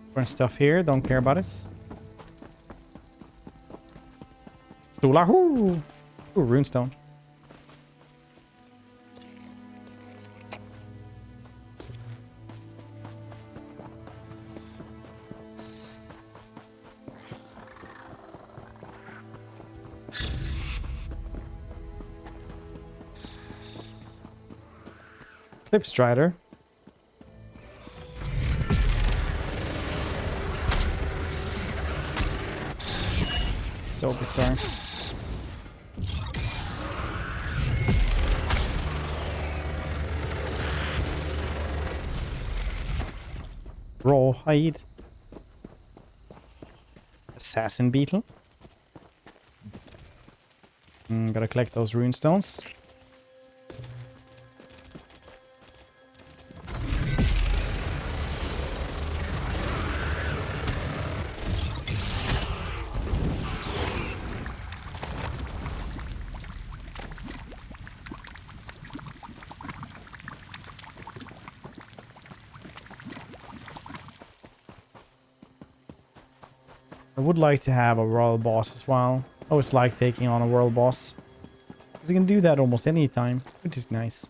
Different stuff here, don't care about it. Sulahu! Ooh, runestone. Clip Strider. So bizarre. Rawhide. Assassin beetle. Gotta collect those runestones. would like to have a royal boss as well. I always like taking on a royal boss. Because you can do that almost any time, which is nice.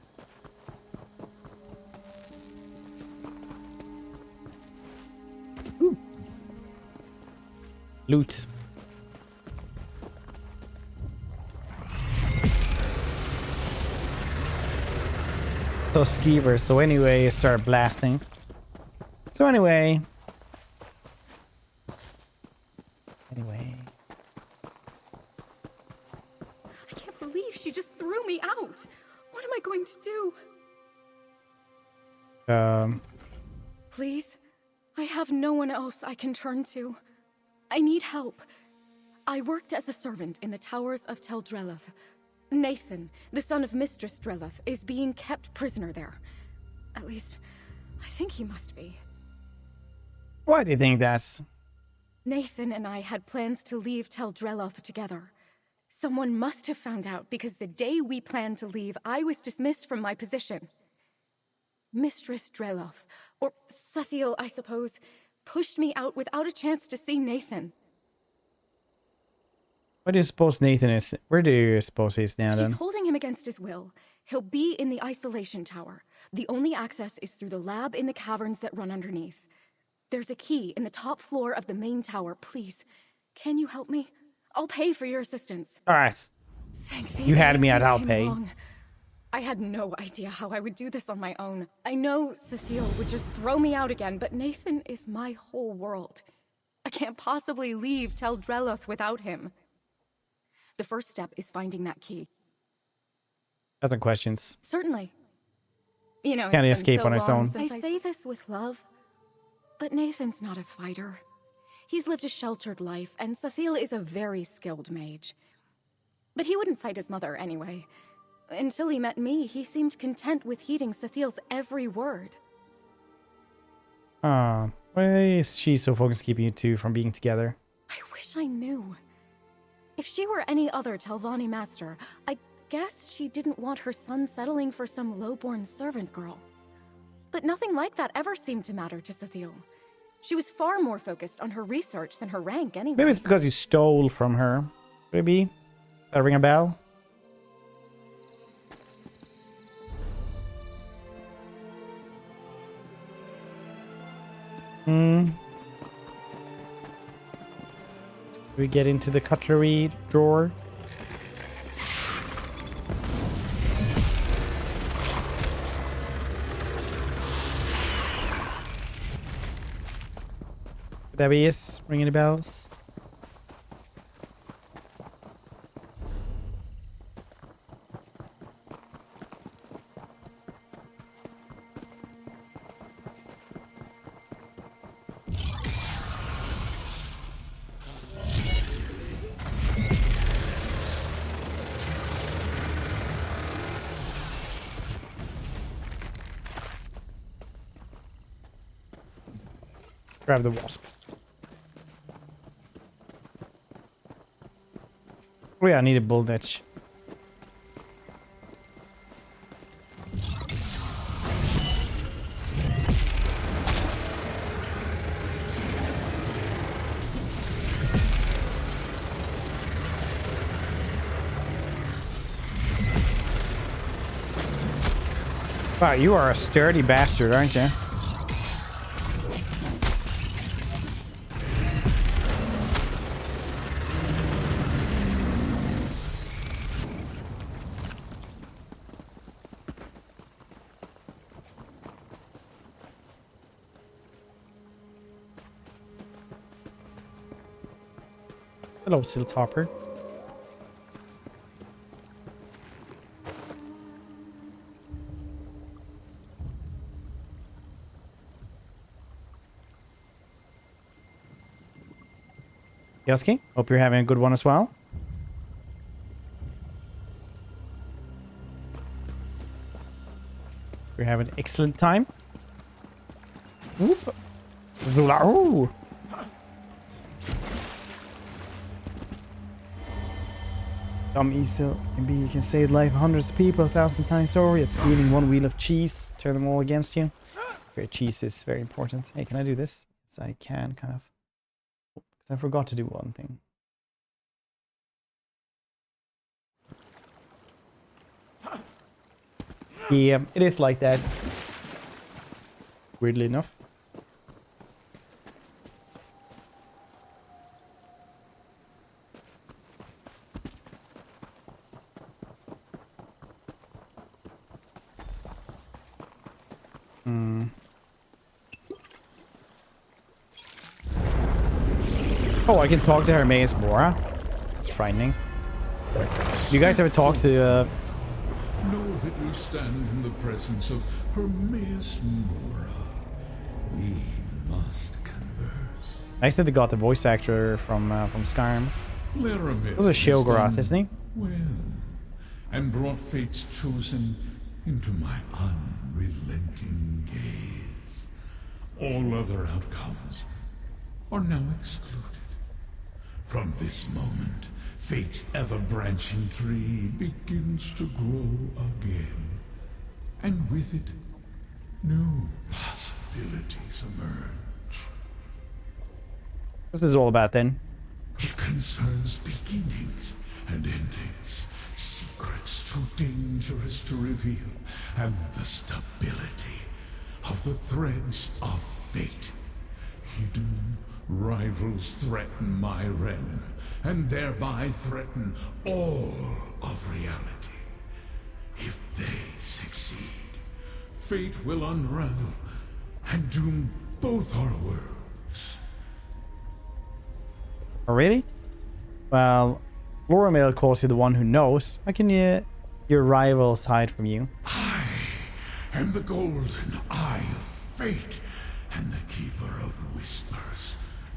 Ooh. Loot. So skeevers. So anyway, start blasting. So anyway. I can't believe she just threw me out. What am I going to do? Please? I have no one else I can turn to. I need help. I worked as a servant in the towers of Tel Drelloth. Nathan, the son of Mistress Drelloth, is being kept prisoner there. At least, I think he must be. Why do you think that's? Nathan and I had plans to leave Tel Drelloth together. Someone must have found out because the day we planned to leave, I was dismissed from my position. Mistress Drelloth, or Sathiel, I suppose, pushed me out without a chance to see Nathan. What do you suppose Nathan is? Where do you suppose he's now then? She's holding him against his will. He'll be in the isolation tower. The only access is through the lab in the caverns that run underneath. There's a key in the top floor of the main tower. Please, can you help me? I'll pay for your assistance. Alright. Thank You had me at everything I'll came pay. wrong. I had no idea how I would do this on my own. I know Sathiel would just throw me out again, but Nathan is my whole world. I can't possibly leave Tel Drelloth without him. The first step is finding that key. Doesn't questions. Certainly. You know, Can't it's been escape so on his long own. since I say this with love, but Nathan's not a fighter. He's lived a sheltered life, and Sathiel is a very skilled mage. But he wouldn't fight his mother anyway. Until he met me, he seemed content with heeding Sathiel's every word. Why is she so focused keeping you two from being together? I wish I knew. If she were any other Telvanni master, I guess she didn't want her son settling for some lowborn servant girl. But nothing like that ever seemed to matter to Sathiel. She was far more focused on her research than her rank anyway. Maybe it's because you stole from her. Maybe? Does that ring a bell? We get into the cutlery drawer. There he is, ringing the bells. Grab the wasp. Oh yeah, I need a bull ditch. Wow, you are a sturdy bastard, aren't you? Hello, Silt Hopper. Yoski, hope you're having a good one as well. We're having an excellent time. Whoop. Zula. Oh. Dumb Easter can save the life of hundreds of people 1,000 times over, yet stealing one wheel of cheese, turn them all against you. Cheese is very important. Hey, can I do this? Yes, I can, kind of. Because I forgot to do one thing. Yeah, it is like that. Weirdly enough. Oh, I can talk to Hermes Mora. That's frightening. You guys ever talk to Know that we stand in the presence of Hermes Mora. We must converse. Nice that they got the voice actor from Skyrim. This is a Sheogorath, isn't he? Well, and brought fate's chosen into my unrelenting gaze. All other outcomes are now excluded. From this moment, fate's ever-branching tree begins to grow again. And with it, new possibilities emerge. What's this all about then? It concerns beginnings and endings, secrets too dangerous to reveal, and the stability of the threads of fate. Hidden rivals threaten my realm, and thereby threaten all of reality. If they succeed, fate will unravel and doom both our worlds. Oh, really? Well, Loramail calls you the one who knows. How can your rivals hide from you? I am the golden eye of fate, and the keeper of whispers.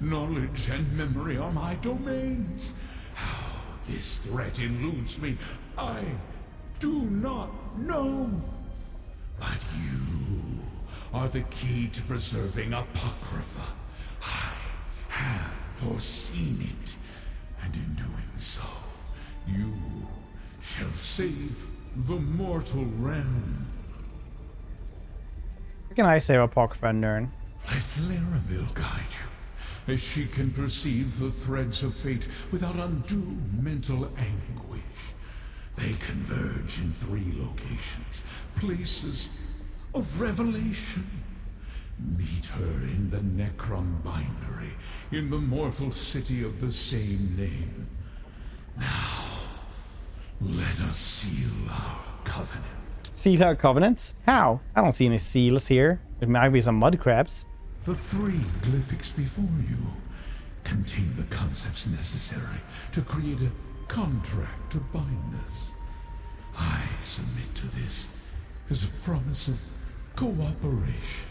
Knowledge and memory are my domains. How this threat eludes me, I do not know. But you are the key to preserving Apocrypha. I have foreseen it, and in doing so, you shall save the mortal realm. What can I say about Apocrypha and Nern? Let Larabil guide you, as she can perceive the threads of fate without undue mental anguish. They converge in 3 locations, places of revelation. Meet her in the Necron Bindery, in the mortal city of the same name. Now, let us seal our covenant. Seal our covenants? How? I don't see any seals here. It might be some mud crabs. The 3 glyphics before you contain the concepts necessary to create a contract to bind us. I submit to this as a promise of cooperation.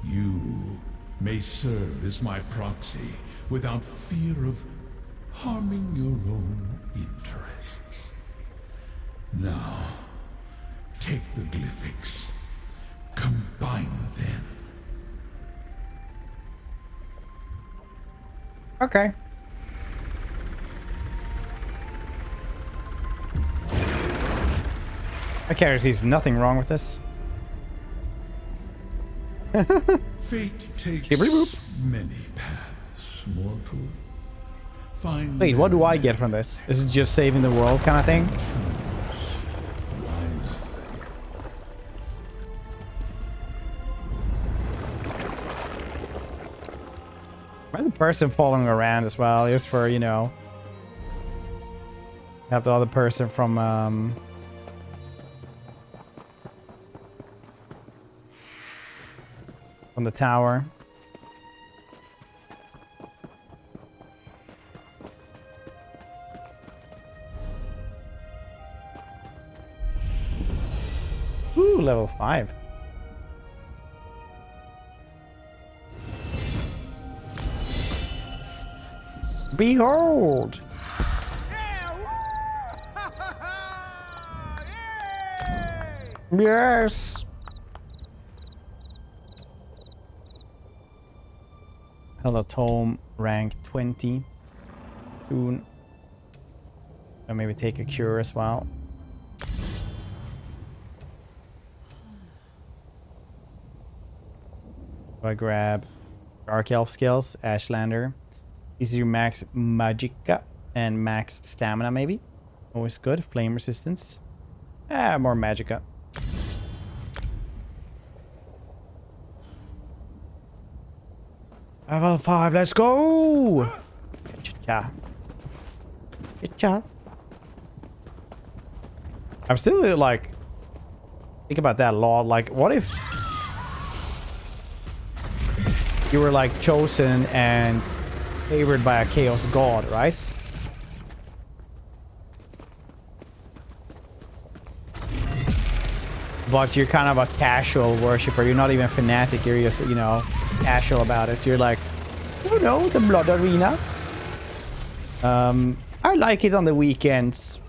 You may serve as my proxy without fear of harming your own interests. Now, take the glyphics, combine them. Okay. My character sees nothing wrong with this. Fate takes many paths, mortal. Find Wait, what do I get from this? Is it just saving the world kind of thing? Why is the person following around as well? Just for, you know, have the other person from the tower. Ooh, level 5. Behold! Yes! Hello, Tome, rank 20. Soon. Or maybe take a cure as well. Do I grab Dark Elf skills? Ashlander. This is your max magicka and max stamina, maybe. Always good. Flame resistance. More magicka. Level 5, let's go! Cha. Cha. I'm still like, think about that a lot. Like, what if you were like chosen and favored by a chaos god, right? But you're kind of a casual worshiper. You're not even a fanatic. You're just, you know, casual about it. So you're like, oh no, the blood arena. I like it on the weekends.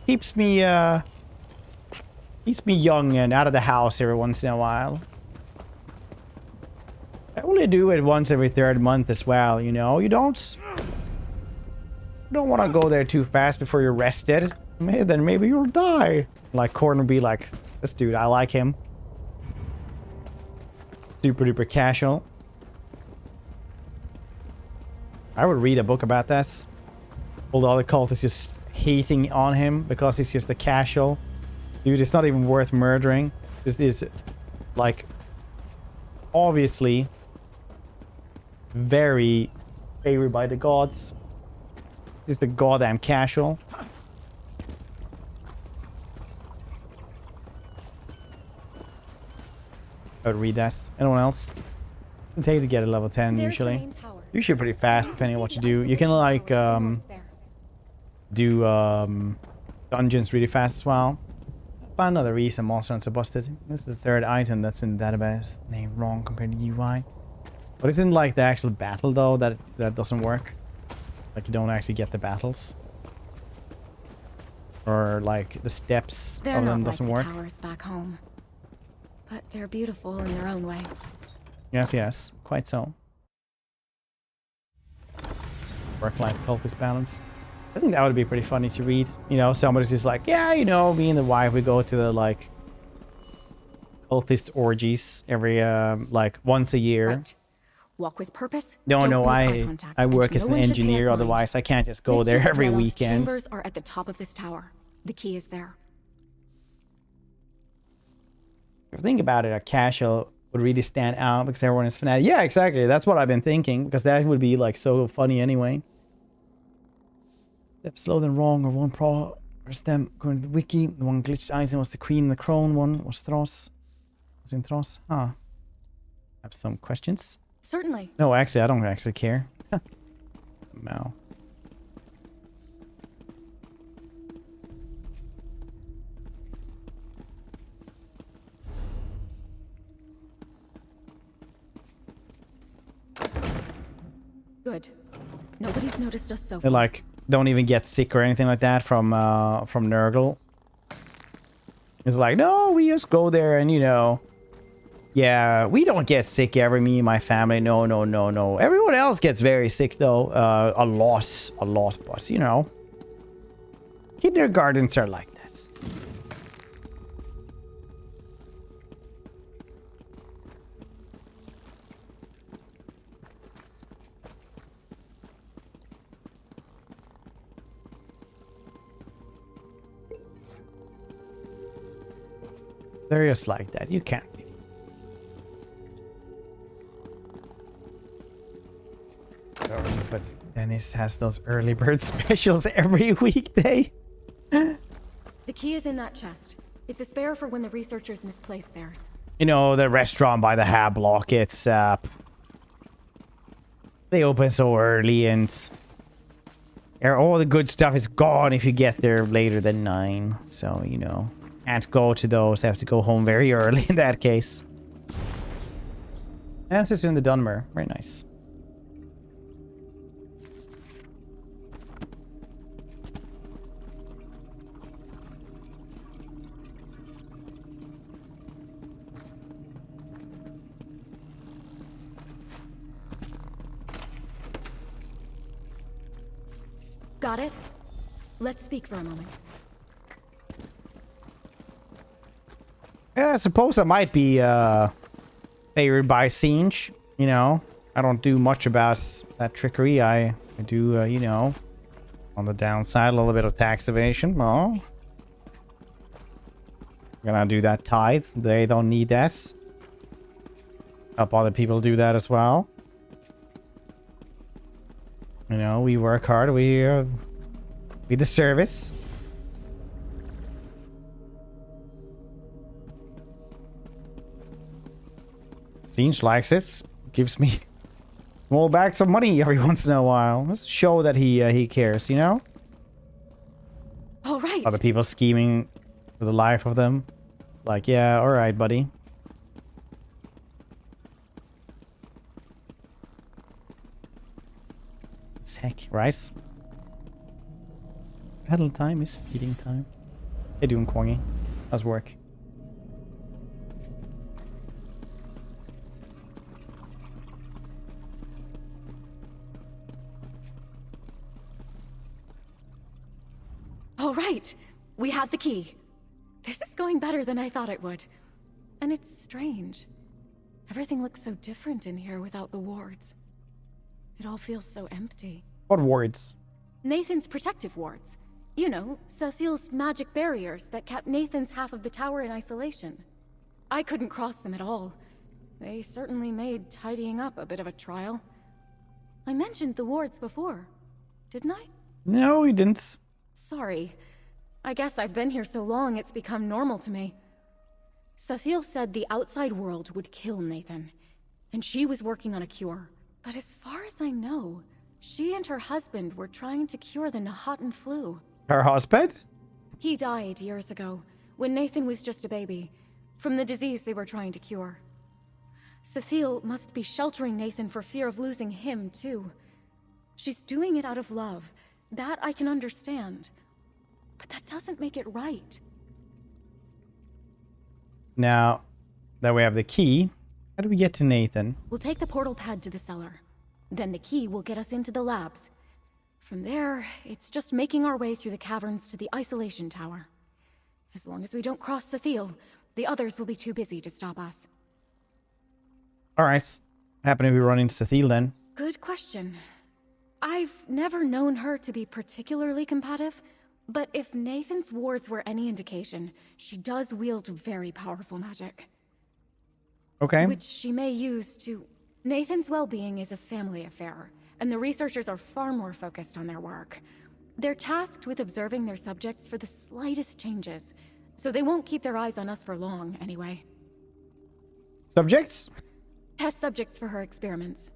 Keeps me young and out of the house every once in a while. I only do it once every third month as well, you know. You don't want to go there too fast before you're rested. Then maybe you'll die. Like Corn would be like, this dude, I like him. Super duper casual. I would read a book about this. All the other cultists just hating on him because he's just a casual. Dude, it's not even worth murdering. This is like obviously very favored by the gods. This is the goddamn casual. I would read this. Anyone else? It take to get a level 10 usually. Usually pretty fast depending on what you do. You can like do dungeons really fast as well. Find another reason monster hunter busted. This is the third item that's in the database name wrong compared to UI. But isn't like the actual battle though that doesn't work? Like you don't actually get the battles. Or like the steps of them doesn't work. They're not like the towers back home. But they're beautiful in their own way. Yes, yes. Quite so. Work-life cultist balance. I think that would be pretty funny to read. You know, somebody's just like, yeah, you know, me and the wife, we go to the, like, cultist orgies every, like, once a year. Right. Walk with purpose. No, Don't no, make eye contact, I work and as no an one should pay us engineer, mind. otherwise I can't just go Mistress there every Drellow's weekend. chambers are at the top of this tower. The key is there. If you think about it, a casual would really stand out because everyone is fanatic. Yeah, exactly. That's what I've been thinking, because that would be, like, so funny anyway. Step slow than wrong, or one pro or stem according to the wiki. The one glitched item was the queen and the crone one was Thros. Was in Thros? Huh. I have some questions. Certainly. No, actually, I don't actually care. No. Good. Nobody's noticed us so They, far. like, don't even get sick or anything like that from Nurgle. It's like, no, we just go there and, you know, yeah, we don't get sick ever, me and my family. No, no, no, no. Everyone else gets very sick, though. A lot, but, you know, kindergartens are like this. They're just like that. You can't. But Dennis has those early bird specials every weekday. The key is in that chest. It's a spare for when the researchers misplace theirs. You know, the restaurant by the Hab block, it's they open so early and all the good stuff is gone if you get there later than 9. So, you know, can't go to those. Have to go home very early in that case. Answers in the Dunmer. Very nice. Got it? Let's speak for a moment. Yeah, I suppose I might be favored by Singe. You know, I don't do much about that trickery. I I do, you know, on the downside, a little bit of tax evasion. Oh. Gonna do that tithe. They don't need this. Help other people do that as well. You know, we work hard. We the service. Singe likes it. Gives me small bags of money every once in a while. Let's show that he cares, you know? All right. Other people scheming for the life of them. Like, yeah, all right, buddy. Heck, Rice. Paddle time is feeding time. How you doing, Kwongy? How's work? All right, we have the key. This is going better than I thought it would. And it's strange. Everything looks so different in here without the wards. It all feels so empty. What wards? Nathan's protective wards. You know, Sathiel's magic barriers that kept Nathan's half of the tower in isolation. I couldn't cross them at all. They certainly made tidying up a bit of a trial. I mentioned the wards before, didn't I? No, you didn't. Sorry. I guess I've been here so long it's become normal to me. Sathiel said the outside world would kill Nathan, and she was working on a cure. But as far as I know, she and her husband were trying to cure the Nahatan flu. Her husband? He died years ago, when Nathan was just a baby, from the disease they were trying to cure. Sathiel must be sheltering Nathan for fear of losing him, too. She's doing it out of love. That I can understand. But that doesn't make it right. Now that we have the key, how do we get to Nathan? We'll take the portal pad to the cellar. Then the key will get us into the labs. From there, it's just making our way through the caverns to the isolation tower. As long as we don't cross Sathiel, the others will be too busy to stop us. Alright. Happen to be running Sathiel then. Good question. I've never known her to be particularly combative, but if Nathan's wards were any indication, she does wield very powerful magic. Okay. Which she may use to... Nathan's well-being is a family affair, and the researchers are far more focused on their work. They're tasked with observing their subjects for the slightest changes, so they won't keep their eyes on us for long, anyway. Subjects? Test subjects for her experiments.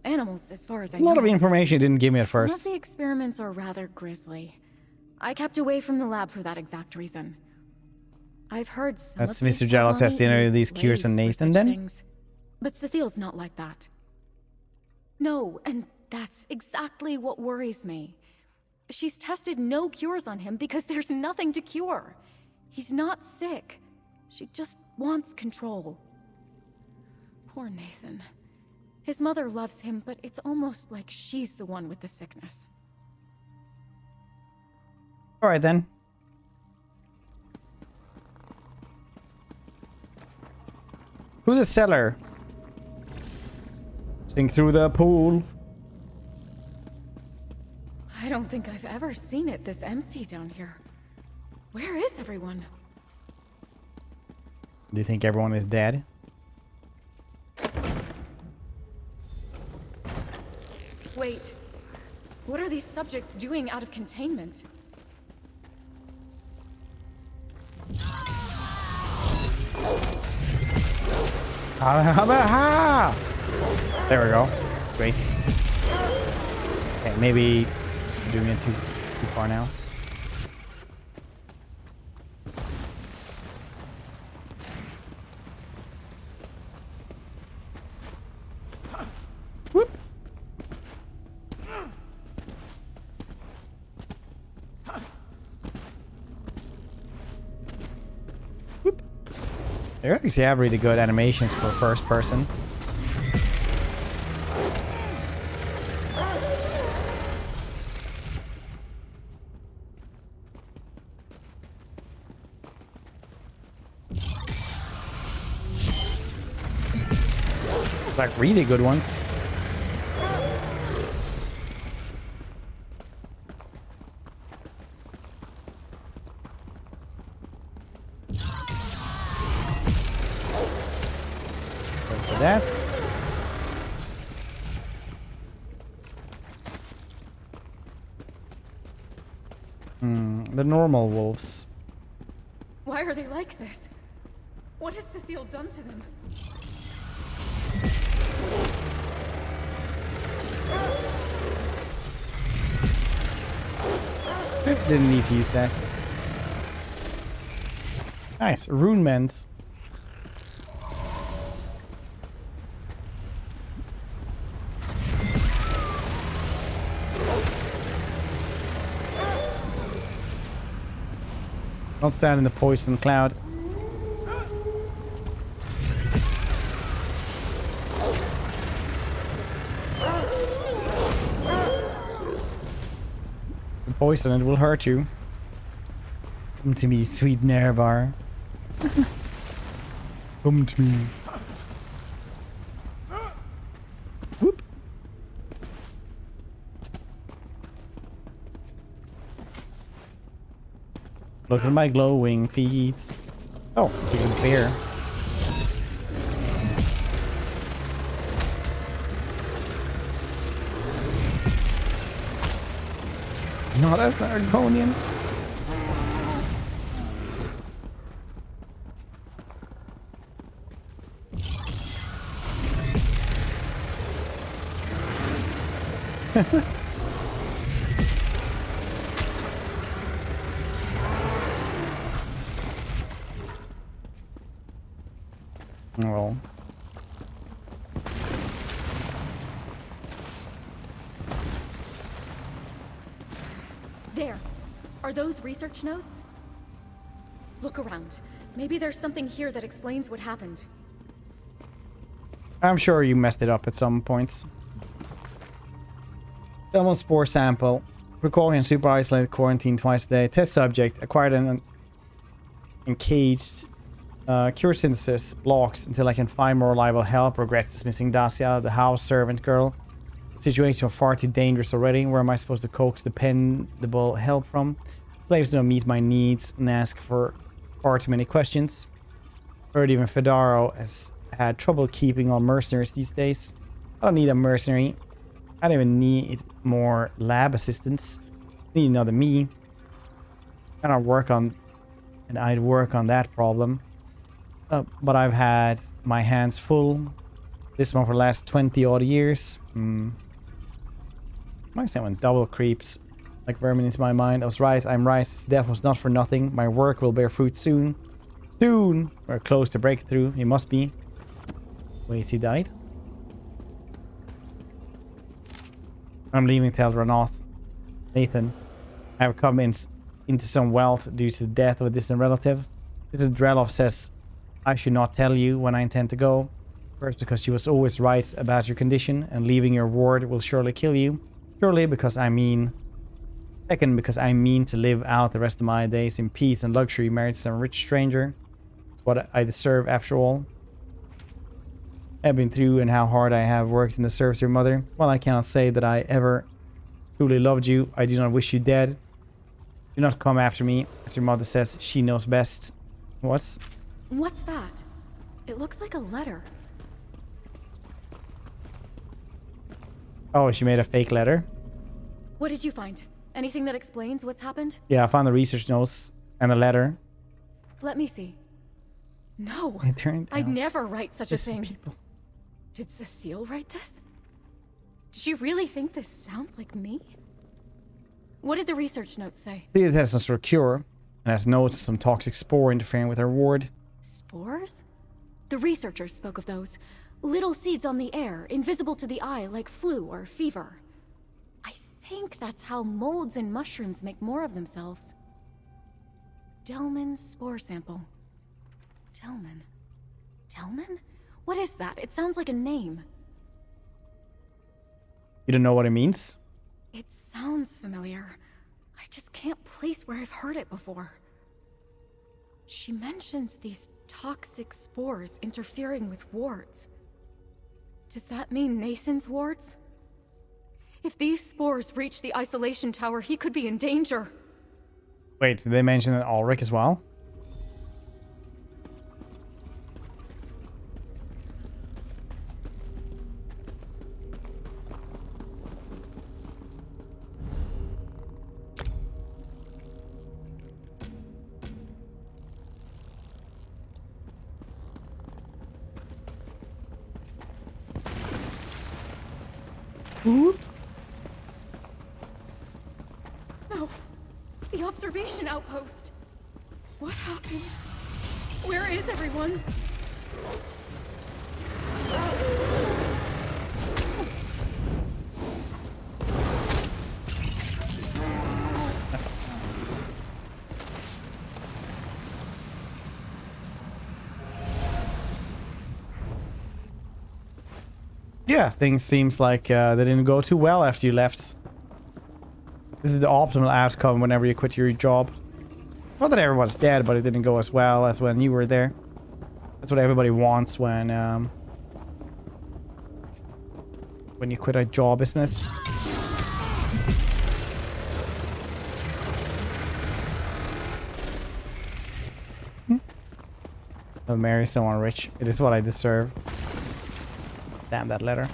Animals, as far as I know. A lot of information you didn't give me at first. Some of the experiments are rather grisly. I kept away from the lab for that exact reason. I've heard some That's of Mr. Jello testing any of these cures on Nathan then? Things. But Sathiel's not like that. No, and that's exactly what worries me. She's tested no cures on him because there's nothing to cure. He's not sick. She just wants control. Poor Nathan. His mother loves him, but it's almost like she's the one with the sickness. Alright then. Who's the cellar? Sink through the pool. I don't think I've ever seen it this empty down here. Where is everyone? Do you think everyone is dead? Wait. What are these subjects doing out of containment? There we go. Grace. Okay, maybe I'm doing it too far now. Whoop. Whoop. They actually have really good animations for first person. Like really good ones. this. The normal wolves. Why are they like this? What has Cecile done to them? Didn't need to use this. Nice. Rune mends. Don't stand in the poison cloud. The poison, it will hurt you. Come to me, sweet Nervar. Come to me. Whoop. Look at my glowing feet. Oh, big bear. No, that's not Argonian. Well. There. Are those research notes? Look around. Maybe there's something here that explains what happened. I'm sure you messed it up at some points. Thermal spore sample. Recording super isolated, quarantine twice a day. Test subject. Acquired and encaged. Cure synthesis. Blocks until I can find more reliable help. Regret dismissing Dacia, the house servant girl. The situation was far too dangerous already. Where am I supposed to coax dependable help from? Slaves don't meet my needs and ask for far too many questions. Heard even Fedaro has had trouble keeping on mercenaries these days. I don't need a mercenary. I don't even need more lab assistants. I need another me. I'd work on that problem. But I've had my hands full. This one for the last 20 odd years. My someone double creeps like vermin into my mind. I was right, I'm right. His death was not for nothing. My work will bear fruit soon. Soon! We're close to breakthrough. He must be. Wait, he died? I'm leaving Tel Ranoth. Nathan, I have come into some wealth due to the death of a distant relative. Mrs. Drelov says I should not tell you when I intend to go. First, because she was always right about your condition, and leaving your ward will surely kill you. Surely, because I mean... Second, because I mean to live out the rest of my days in peace and luxury, married to some rich stranger. It's what I deserve, after all. I've been through and how hard I have worked in the service of your mother. While I cannot say that I ever truly loved you, I do not wish you dead. Do not come after me. As your mother says, she knows best. What's that? It looks like a letter. Oh, she made a fake letter? What did you find? Anything that explains what's happened? Yeah, I found the research notes and the letter. Let me see. No, I'd never write such a thing. Did Cecile write this? Does she really think this sounds like me? What did the research notes say? See, it has some sort of cure, and has notes of some toxic spore interfering with her ward. Spores? The researchers spoke of those. Little seeds on the air, invisible to the eye like flu or fever. I think that's how molds and mushrooms make more of themselves. Delman spore sample. Delman? Delman? What is that? It sounds like a name. You don't know what it means? It sounds familiar. I just can't place where I've heard it before. She mentions these toxic spores interfering with wards. Does that mean Nathan's wards? If these spores reach the isolation tower, he could be in danger. Wait, did they mention that Ulrich as well? Oop. No. The observation outpost. What happened? Where is everyone? Nice. Yeah, things seems like they didn't go too well after you left. This is the optimal outcome whenever you quit your job. Not that everyone's dead, but it didn't go as well as when you were there. That's what everybody wants when you quit a job business. I'll marry someone rich. It is what I deserve. Damn that letter.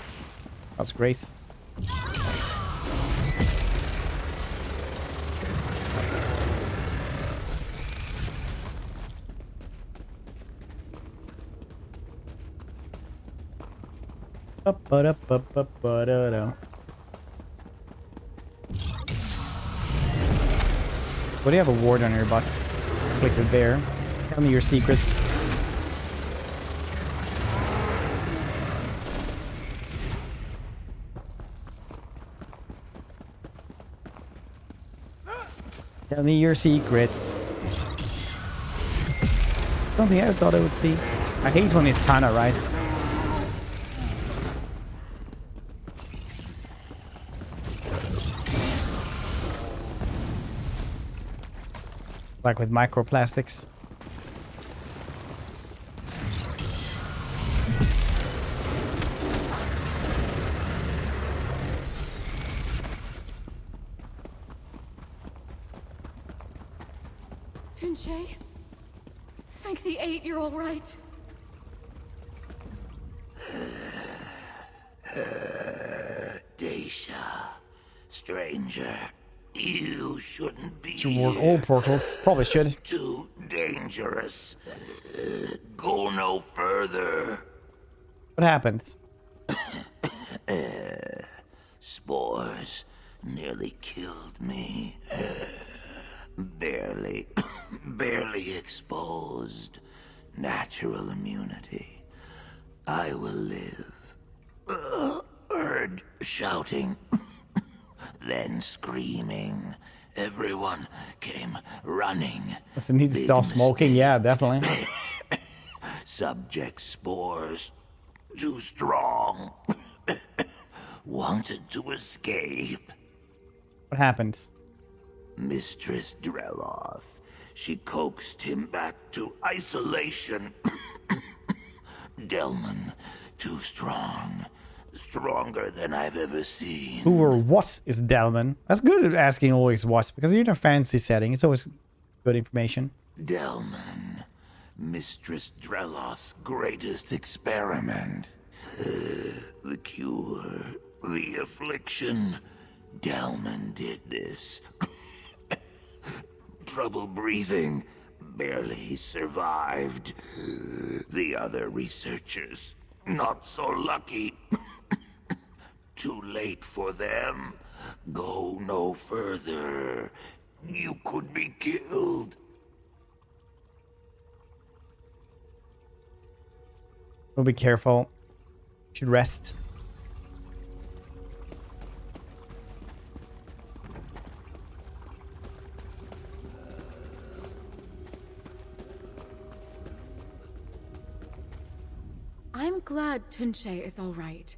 That's grace. What do you have a ward on your bus? Click it there. Tell me your secrets. Tell me your secrets. Something I thought I would see. I hate when it's kind of rice. Like with microplastics. Tunche? Thank the 8 you're all right. Daisha, stranger, you shouldn't be Toward all portals. Probably should. too dangerous. Go no further. What happens? Spores nearly killed me. Barely exposed. Natural immunity. I will live. Heard shouting, then screaming. Everyone came running. Does it need to stop smoking? Yeah, definitely. Subject spores. Too strong. Wanted to escape. What happens? Mistress Dreloth. She coaxed him back to isolation. Delman, too strong. Stronger than I've ever seen. Who or what is Delman? That's good at asking always what, because you're in a fantasy setting. It's always good information. Delman. Mistress Dreloth's greatest experiment. The cure. The affliction. Delman did this. Trouble breathing. Barely survived. The other researchers, not so lucky. Too late for them. Go no further. You could be killed. We'll be careful. Should rest. I'm glad Tunche is all right.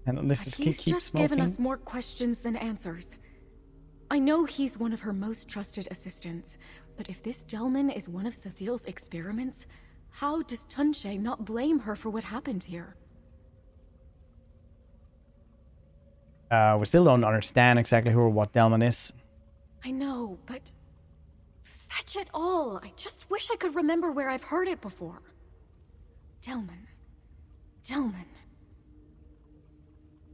And unless But it he's keeps just smoking. given us more questions than answers. I know he's one of her most trusted assistants, but if this Delman is one of Sathiel's experiments, how does Tunche not blame her for what happened here? We still don't understand exactly who or what Delman is. I know, but fetch it all. I just wish I could remember where I've heard it before. Delman.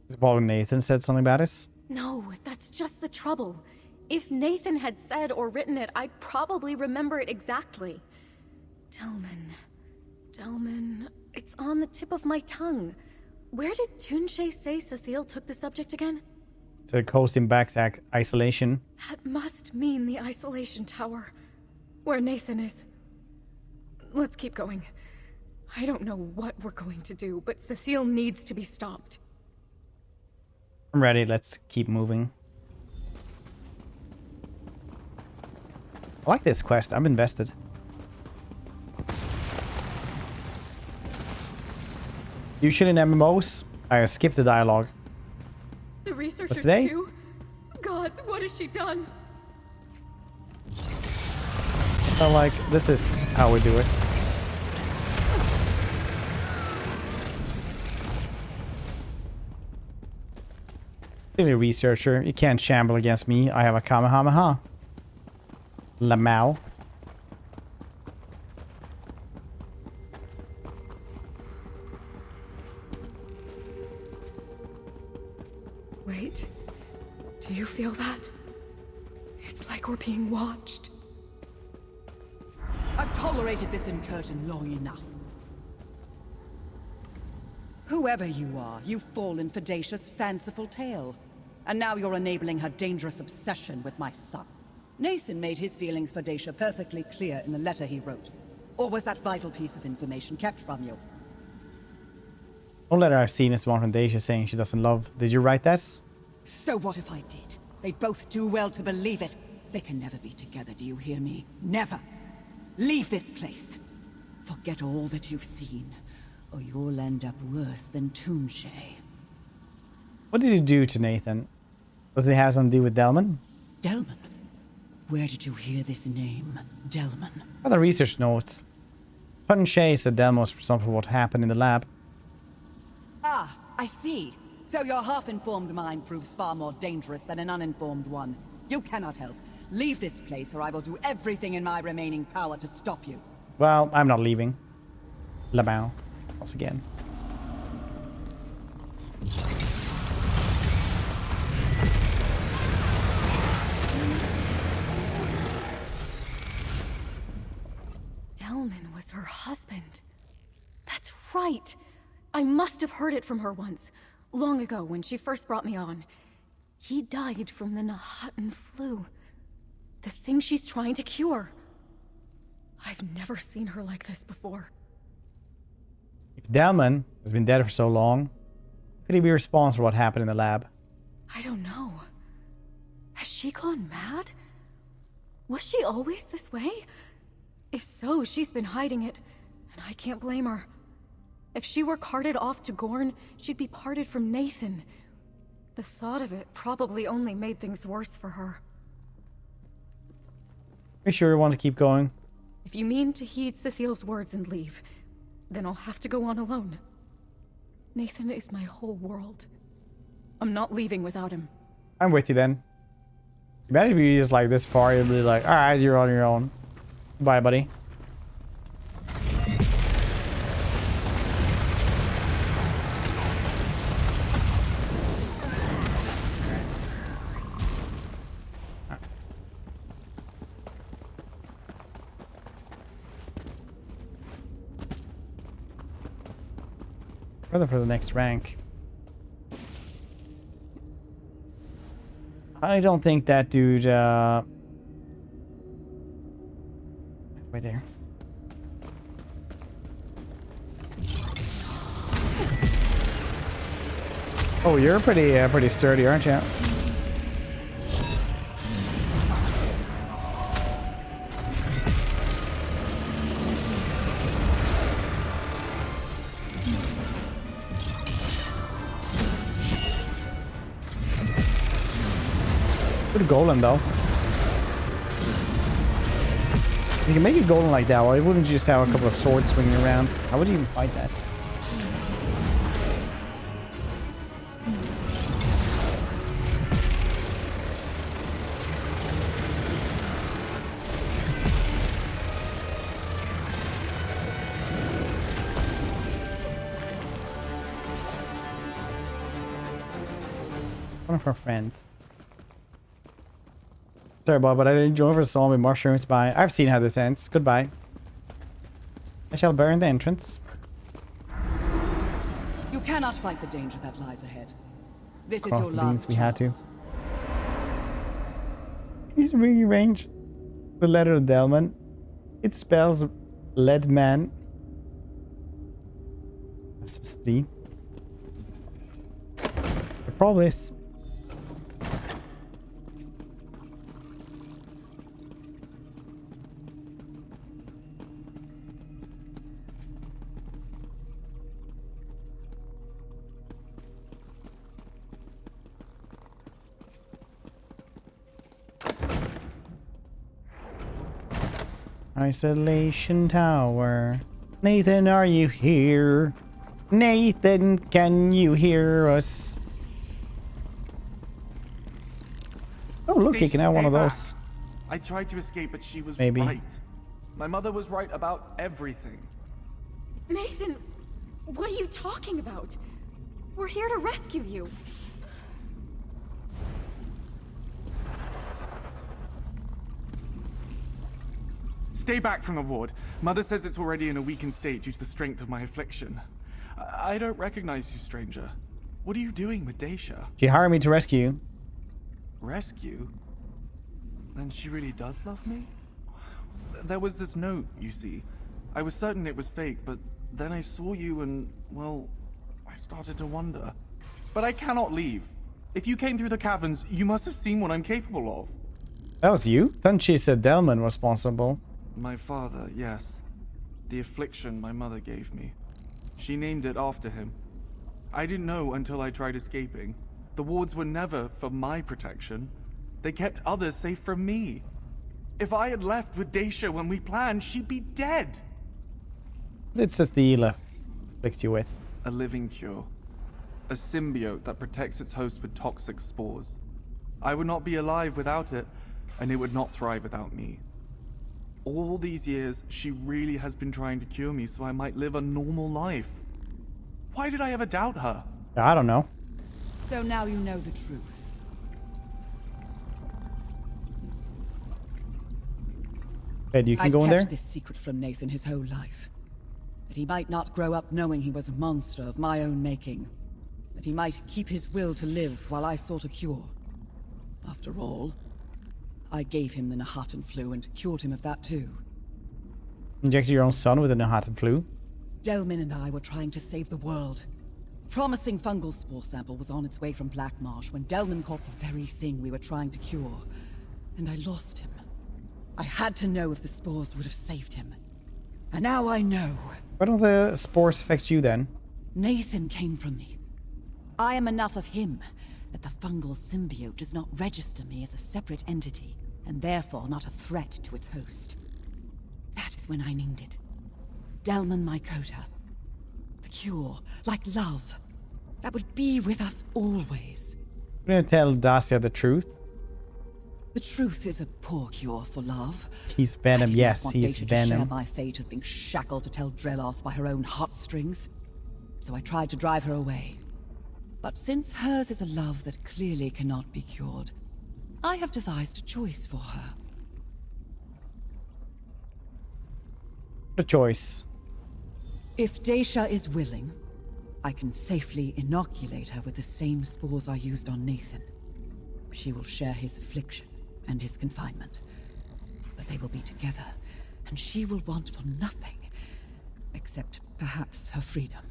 Is it probably Nathan said something about it? No, that's just the trouble. If Nathan had said or written it, I'd probably remember it exactly. Delman. It's on the tip of my tongue. Where did Tunche say Sathiel took the subject again? To coast him back to isolation. That must mean the isolation tower, where Nathan is. Let's keep going. I don't know what we're going to do, but Sathiel needs to be stopped. I'm ready. Let's keep moving. I like this quest. I'm invested. Usually in MMOs, I skip the dialogue. The researchers today? too? Gods, what has she done? So like, this is how we do it. Silly researcher, you can't shamble against me. I have a Kamehameha. Lamau. Wait, do you feel that? It's like we're being watched. I've tolerated this incursion long enough. Whoever you are, you've fallen for Dacia's fanciful tale. And now you're enabling her dangerous obsession with my son. Nathan made his feelings for Dacia perfectly clear in the letter he wrote. Or was that vital piece of information kept from you? One letter I've seen is one from Dacia saying she doesn't love. Did you write that? So what if I did? They'd both do well to believe it. They can never be together, do you hear me? Never. Leave this place. Forget all that you've seen, or you'll end up worse than Tunche. What did you do to Nathan? Does it have something to do with Delman? Delman? Where did you hear this name, Delman? Oh, the research notes. Tunche said Delman was responsible for what happened in the lab. Ah, I see. So your half-informed mind proves far more dangerous than an uninformed one. You cannot help. Leave this place or I will do everything in my remaining power to stop you. Well, I'm not leaving. Lamau. Once again. Delman was her husband. That's right. I must have heard it from her once, long ago when she first brought me on. He died from the Nahatan flu. The thing she's trying to cure. I've never seen her like this before. If Delman has been dead for so long, could he be responsible for what happened in the lab? I don't know. Has she gone mad? Was she always this way? If so, she's been hiding it, and I can't blame her. If she were carted off to Gorn, she'd be parted from Nathan. The thought of it probably only made things worse for her. Are you sure you want to keep going? If you mean to heed Sathiel's words and leave, then I'll have to go on alone. Nathan is my whole world. I'm not leaving without him. I'm with you then. Imagine if you just like this far, you'd be like, alright, you're on your own. Bye, buddy. Rather for the next rank. I don't think that dude, right there. Oh, you're pretty sturdy, aren't you? Good golem though. You can make a golem like that. Why wouldn't you just have a couple of swords swinging around? How would you even fight that? One of our friends. Sorry, Bob, but I didn't join for zombie mushrooms. Bye. I've seen how this ends. Goodbye. I shall burn the entrance. You cannot fight the danger that lies ahead. This is Cross your the beans, last we had to. chance. He's rearranged the letter Delman. It spells lead man. That's 3. The problem is Isolation Tower. Nathan, are you here? Nathan, can you hear us? Oh, look, you can have one of those. I tried to escape, but she was Maybe. right. My mother was right about everything. Nathan, what are you talking about? We're here to rescue you. Stay back from the ward. Mother says it's already in a weakened state due to the strength of my affliction. I don't recognize you, stranger. What are you doing with Daisha? She hired me to rescue you. Rescue? Then she really does love me? There was this note, you see. I was certain it was fake, but then I saw you and, well, I started to wonder. But I cannot leave. If you came through the caverns, you must have seen what I'm capable of. That was you? Then she said Delman was responsible. My father, yes. The affliction my mother gave me. She named it after him. I didn't know until I tried escaping. The wards were never for my protection. They kept others safe from me. If I had left with Daisha when we planned, she'd be dead. It's a Thiela afflict you with. A living cure. A symbiote that protects its host with toxic spores. I would not be alive without it, and it would not thrive without me. All these years, she really has been trying to cure me so I might live a normal life. Why did I ever doubt her? I don't know. So now you know the truth. Ed, you can I've go in there? kept this secret from Nathan his whole life. That he might not grow up knowing he was a monster of my own making. That he might keep his will to live while I sought a cure. After all, I gave him the Nahaten flu and cured him of that too. Injected your own son with a Nahaten flu? Delman and I were trying to save the world. A promising fungal spore sample was on its way from Black Marsh when Delman caught the very thing we were trying to cure. And I lost him. I had to know if the spores would have saved him. And now I know. Why don't the spores affect you then? Nathan came from me. I am enough of him that the fungal symbiote does not register me as a separate entity, and therefore not a threat to its host. That is when I named it. Delman Mycota. The cure, like love, that would be with us always. You're gonna tell Dacia the truth? The truth is a poor cure for love. He's Venom, yes, he's Daisha to share Venom. my fate of being shackled to Tel Dreloth by her own heartstrings. So I tried to drive her away. But since hers is a love that clearly cannot be cured, I have devised a choice for her. The choice. If Daisha is willing, I can safely inoculate her with the same spores I used on Nathan. She will share his affliction and his confinement. But they will be together, and she will want for nothing, except perhaps her freedom.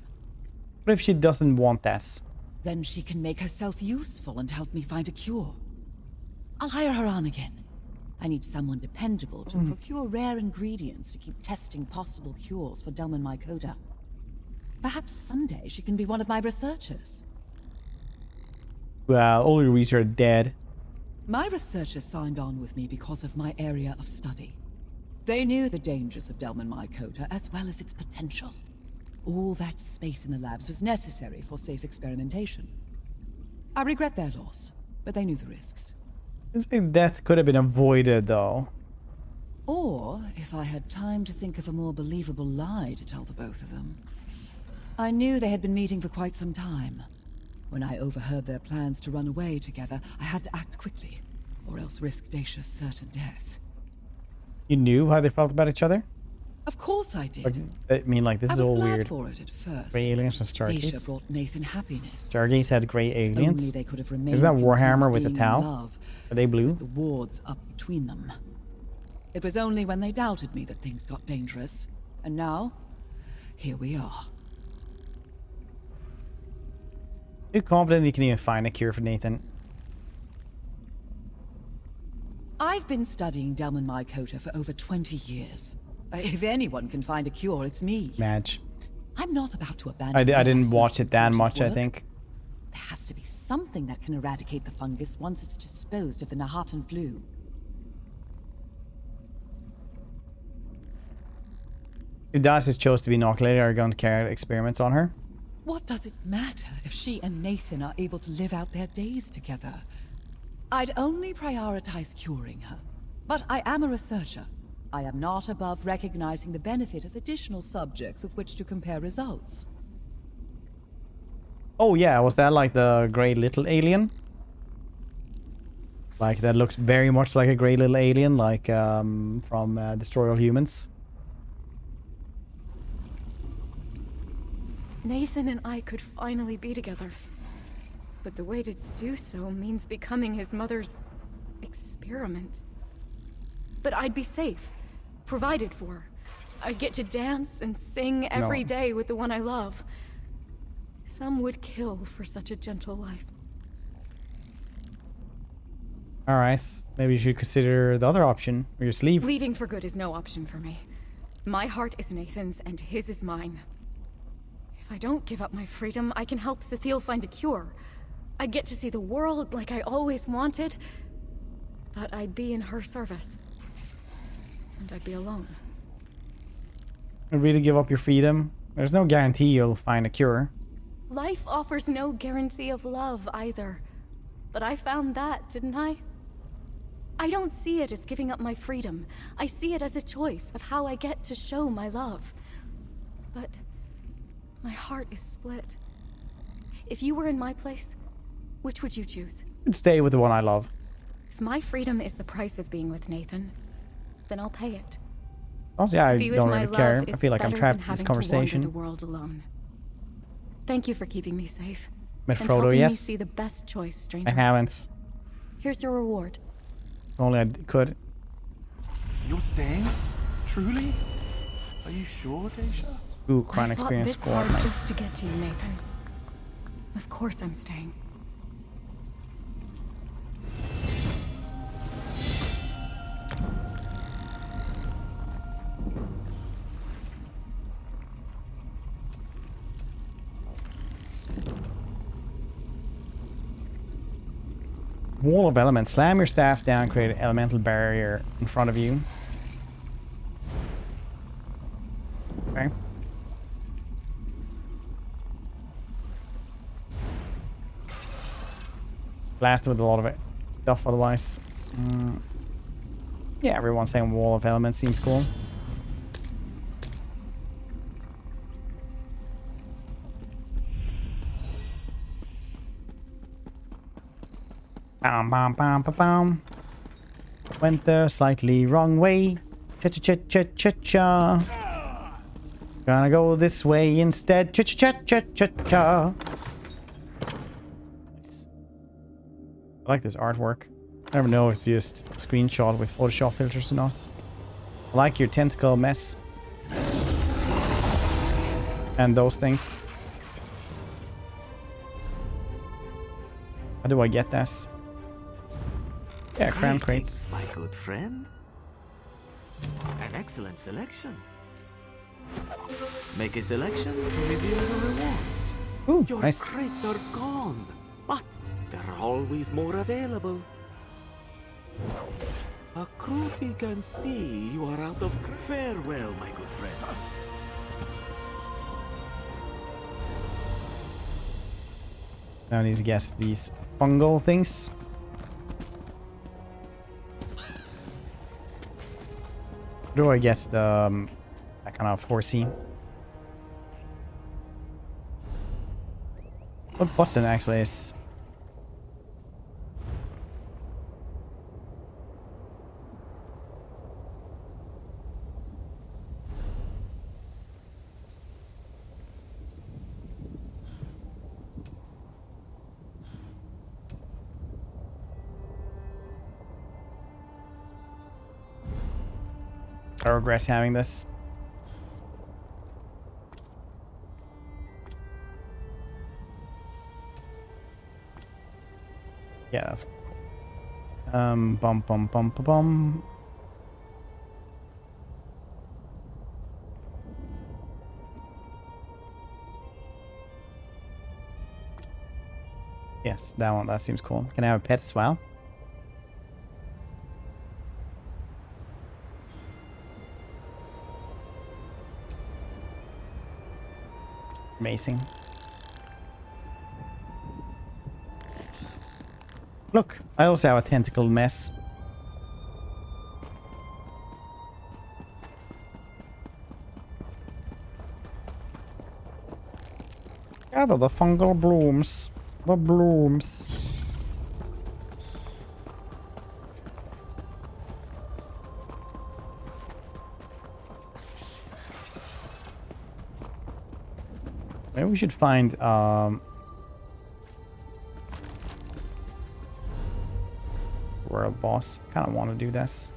What if she doesn't want this? Then she can make herself useful and help me find a cure. I'll hire her on again. I need someone dependable to procure rare ingredients to keep testing possible cures for Delman Mycota. Perhaps someday she can be one of my researchers. Well, all your research are dead. My researchers signed on with me because of my area of study. They knew the dangers of Delman Mycota as well as its potential. All that space in the labs was necessary for safe experimentation. I regret their loss, but they knew the risks. I think death could have been avoided, though. Or if I had time to think of a more believable lie to tell the both of them. I knew they had been meeting for quite some time. When I overheard their plans to run away together, I had to act quickly, or else risk Dacia's certain death. You knew how they felt about each other? Of course I did. Like, I mean, like, this I is was all glad weird. for it at first. Grey aliens and Dacia Stargates. brought Nathan happiness. Stargates had grey aliens. Only they could have remained Isn't that Warhammer content with the being in Tau? love, Are they blue? with the wards up between them. It was only when they doubted me that things got dangerous. And now, here we are. Are you confident you can even find a cure for Nathan? I've been studying Delman Mycota for over 20 years. If anyone can find a cure, it's me. Match. I'm not about to abandon I my didn't life's watch most it that important much, I work. think. There has to be something that can eradicate the fungus once it's disposed of the Nahatan flu. If Darcy chose to be inoculated, are you going to carry out experiments on her? What does it matter if she and Nathan are able to live out their days together? I'd only prioritize curing her. But I am a researcher. I am not above recognizing the benefit of additional subjects with which to compare results. Oh yeah, was that like the grey little alien? Like, that looks very much like a grey little alien, like from Destroy All Humans. Nathan and I could finally be together. But the way to do so means becoming his mother's experiment. But I'd be safe, provided for. I'd get to dance and sing every day with the one I love. Some would kill for such a gentle life. Alright, maybe you should consider the other option, or just leave. Leaving for good is no option for me. My heart is Nathan's and his is mine. If I don't give up my freedom, I can help Cecile find a cure. I'd get to see the world like I always wanted, but I'd be in her service. And I'd be alone. And really give up your freedom? There's no guarantee you'll find a cure. Life offers no guarantee of love either. But I found that, didn't I? I don't see it as giving up my freedom. I see it as a choice of how I get to show my love. But my heart is split. If you were in my place, which would you choose? I'd stay with the one I love. If my freedom is the price of being with Nathan, then I'll pay it. Honestly, I To be with don't my really care. love I is feel like I'm better trapped than in this having to wander conversation. the world alone. Thank you for keeping me safe. Met and Frodo, helping yes. me see the best choice, stranger. I haven't. Here's your reward. If only I could. You're staying? Truly? Are you sure, Dacia? Ooh, Crown I Experience fought 4, this hard nice. just to get to you, Nathan. Of course I'm staying. Wall of Elements. Slam your staff down, create an elemental barrier in front of you. Okay. Blast with a lot of it. Stuff otherwise. Yeah, everyone's saying Wall of Elements seems cool. Bam, bam, bam, bam, bam. Went the slightly wrong way. Cha-cha-cha-cha-cha-cha. Gonna go this way instead. Cha-cha-cha-cha-cha-cha. Nice. I like this artwork. I never know if it's just a screenshot with Photoshop filters or not. I like your tentacle mess. And those things. How do I get this? Yeah, crown crates. My good friend. An excellent selection. Make a selection to reveal the rewards. Ooh, Your nice. crates are gone, but there are always more available. Akuti can see you are out of... Farewell, my good friend. Now I need to guess these fungal things. How do I guess the that kind of horsey? What button actually is? I regret having this. Yeah, that's cool. Bum bum bum bum bum. Yes, that one. That seems cool. Can I have a pet as well? Amazing. Look, I also have a tentacled mess. Gather the fungal blooms. The blooms. Maybe we should find world boss. Kind of want to do this.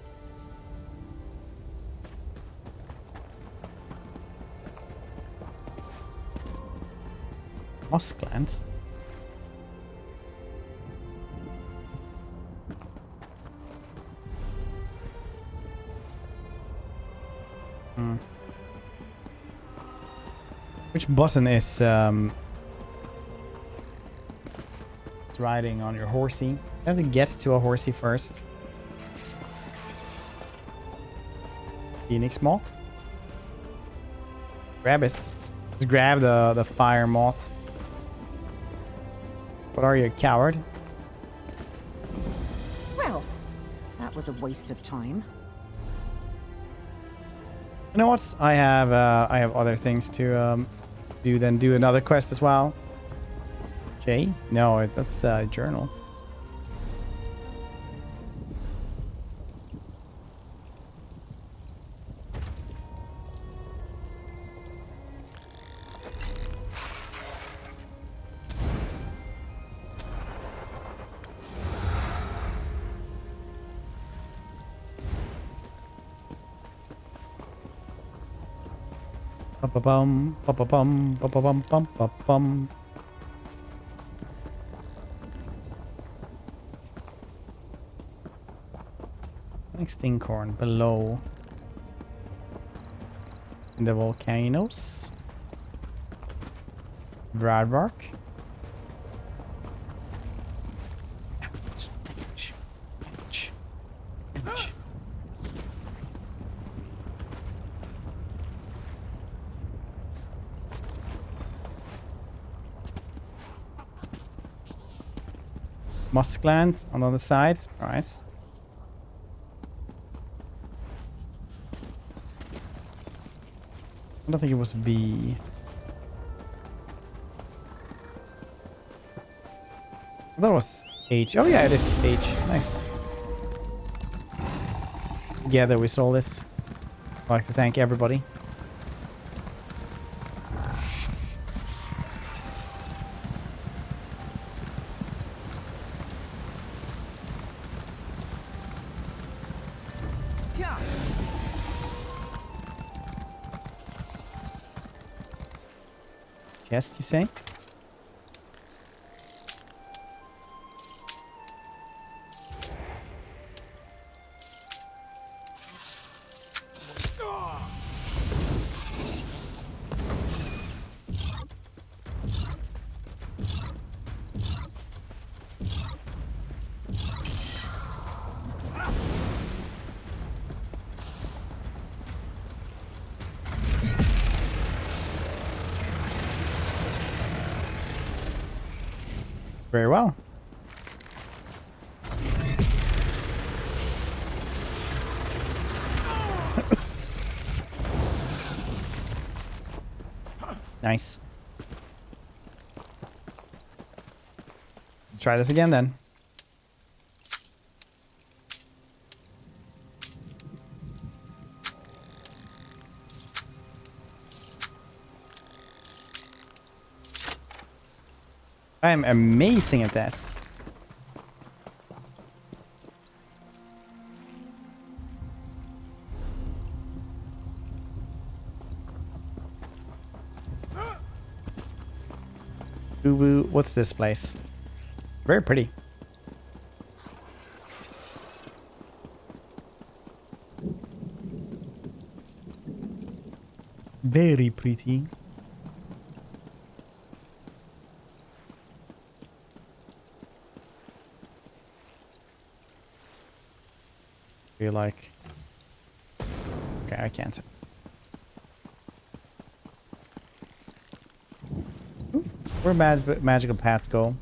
Moss glands. Which button is riding on your horsey? You have to get to a horsey first. Phoenix moth. Grab it. Just grab the fire moth. What are you, a coward? Well, that was a waste of time. You know what? I have other things to do than do another quest as well. J? No, that's a journal. Ba-ba-bum, ba-ba-bum, ba-ba-bum, bum, ba-bum. Stinkhorn below in the volcanoes. Bradbark. Muskland on the other side. Nice. I don't think it was B. I thought it was H. Oh yeah, it is H. Nice. Together we saw this. I'd like to thank everybody. Yes, you say? Very well. Nice. Let's try this again then. I'm amazing at this. Boo boo. What's this place? Very pretty. Very pretty. Feel like. Okay, I can't. Where magical paths go?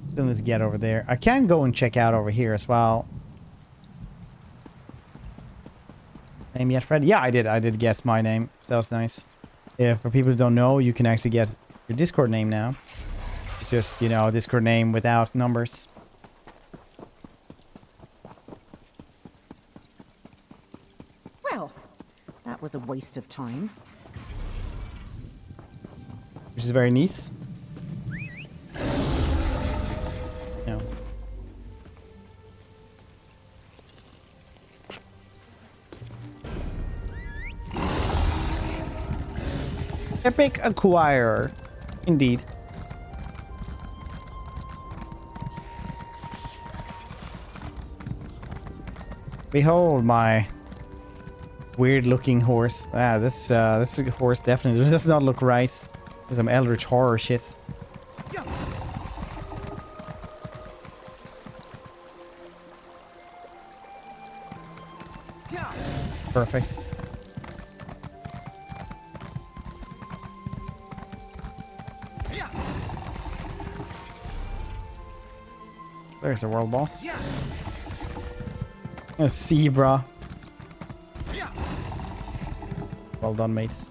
Still need to get over there. I can go and check out over here as well. Name yet, Fred? Yeah, I did. I did guess my name. So that was nice. Yeah, for people who don't know, you can actually get your Discord name now. It's just, you know, Discord name without numbers. Well, that was a waste of time. Which is very nice. No. Epic acquire. Indeed. Behold my weird looking horse. Ah, this horse definitely does not look right. Some eldritch horror shit. Perfect. There's a world boss. A zebra. Well done, mates.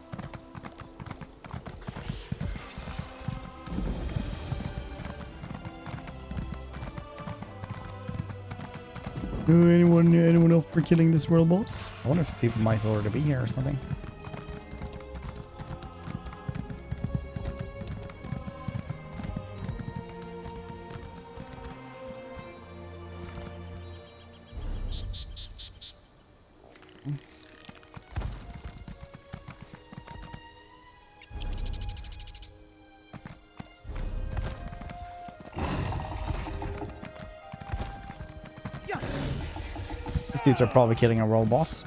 Anyone else for killing this world boss? I wonder if people might already be here or something. These dudes are probably killing a world boss.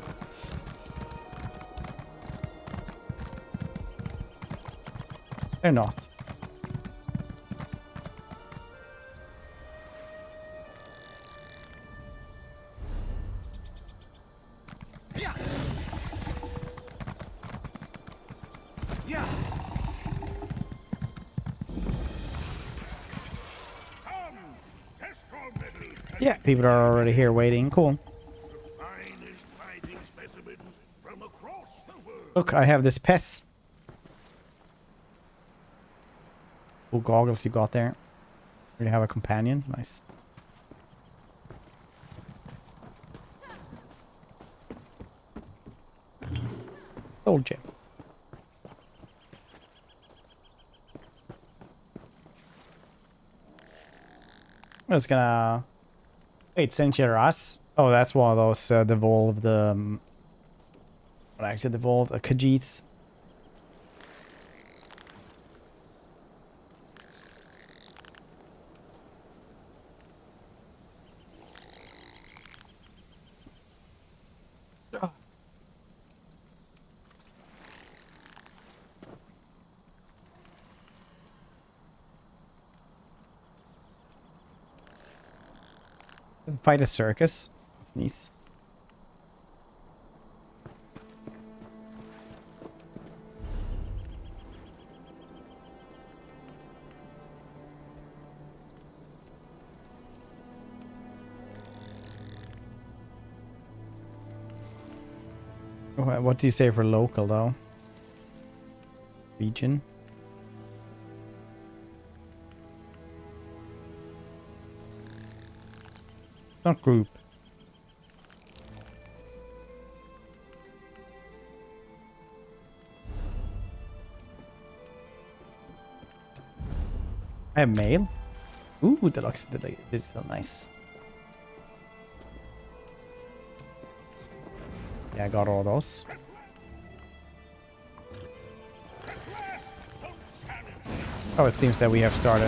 They're not. Yeah, people are already here waiting. Cool. Look, I have this pest. Cool goggles you got there. We have a companion. Nice. Soul gem. I'm just gonna... Wait, Sencheras? Oh, that's one of those devolved... what I said devolved? Khajiits. Fight a circus. That's nice. What do you say for local though? Region? It's not group. I have mail. Ooh, that looks digital. Nice. Yeah, I got all those. Oh, it seems that we have started.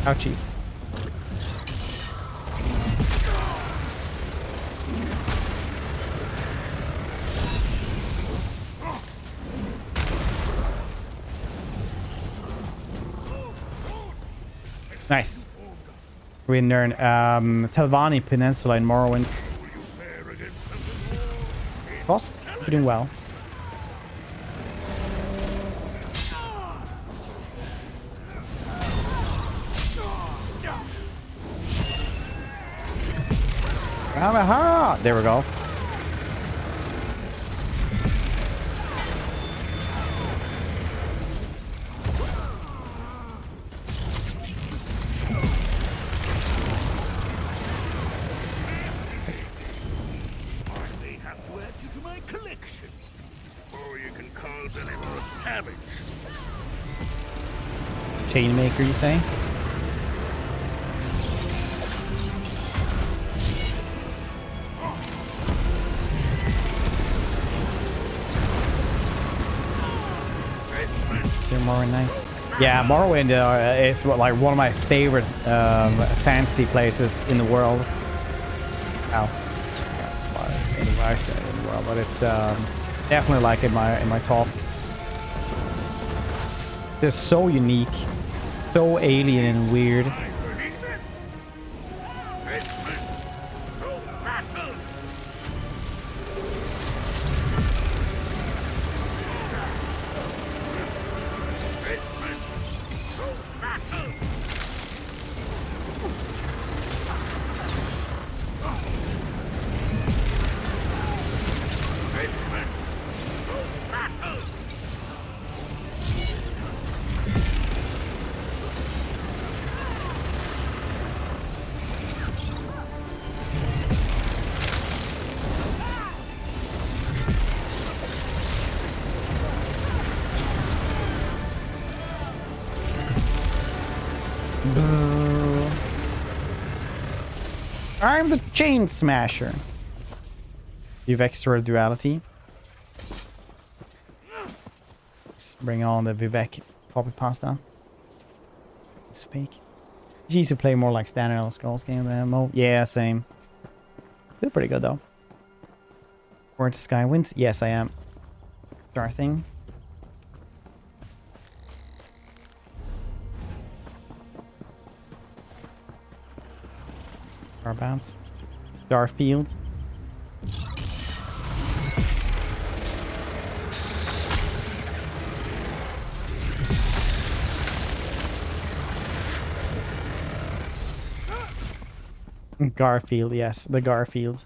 Ouchies. Nice. We learn Telvanni Peninsula in Morrowind. Lost? Doing well. Aha! There we go. Chainmaker, you say? Morrowind, nice. Yeah, Morrowind is like one of my favorite fantasy places in the world. Ow. Anyway, I said in the world, but it's definitely like in my top. It's so unique, so alien and weird. I'm the chain smasher. You have extra duality. Let's bring on the Vivek copy pasta. It's fake. She used to play more like standard Elder Scrolls game than MMO. Yeah, same. Still pretty good though. Word Skywind? Yes, I am. Star thing. Starbounce. Starfield. Garfield, yes, the Garfield.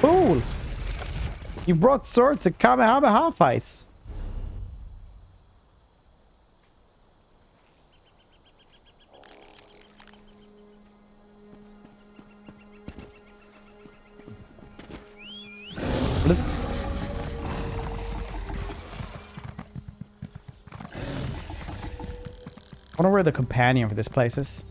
Cool! You brought swords to Kamehameha fights. I wonder where the companion for this place is.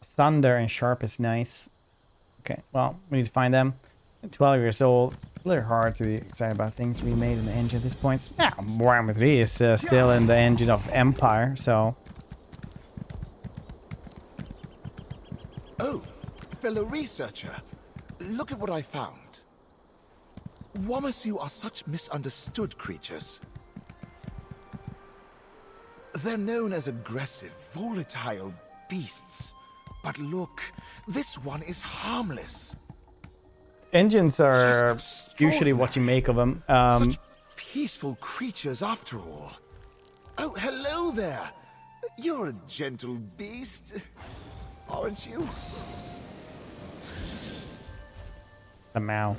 Thunder and Sharp is nice. Okay, well, we need to find them. 12 years old. It's a little hard to be excited about things we made in the engine at this point. Yeah, Warhammer 3 is still in the engine of Empire, so... Oh, fellow researcher. Look at what I found. Wamasu are such misunderstood creatures. They're known as aggressive, volatile beasts. But look, this one is harmless. Engines are usually what you make of them. Such peaceful creatures after all. Oh, hello there. You're a gentle beast, aren't you? A Mao.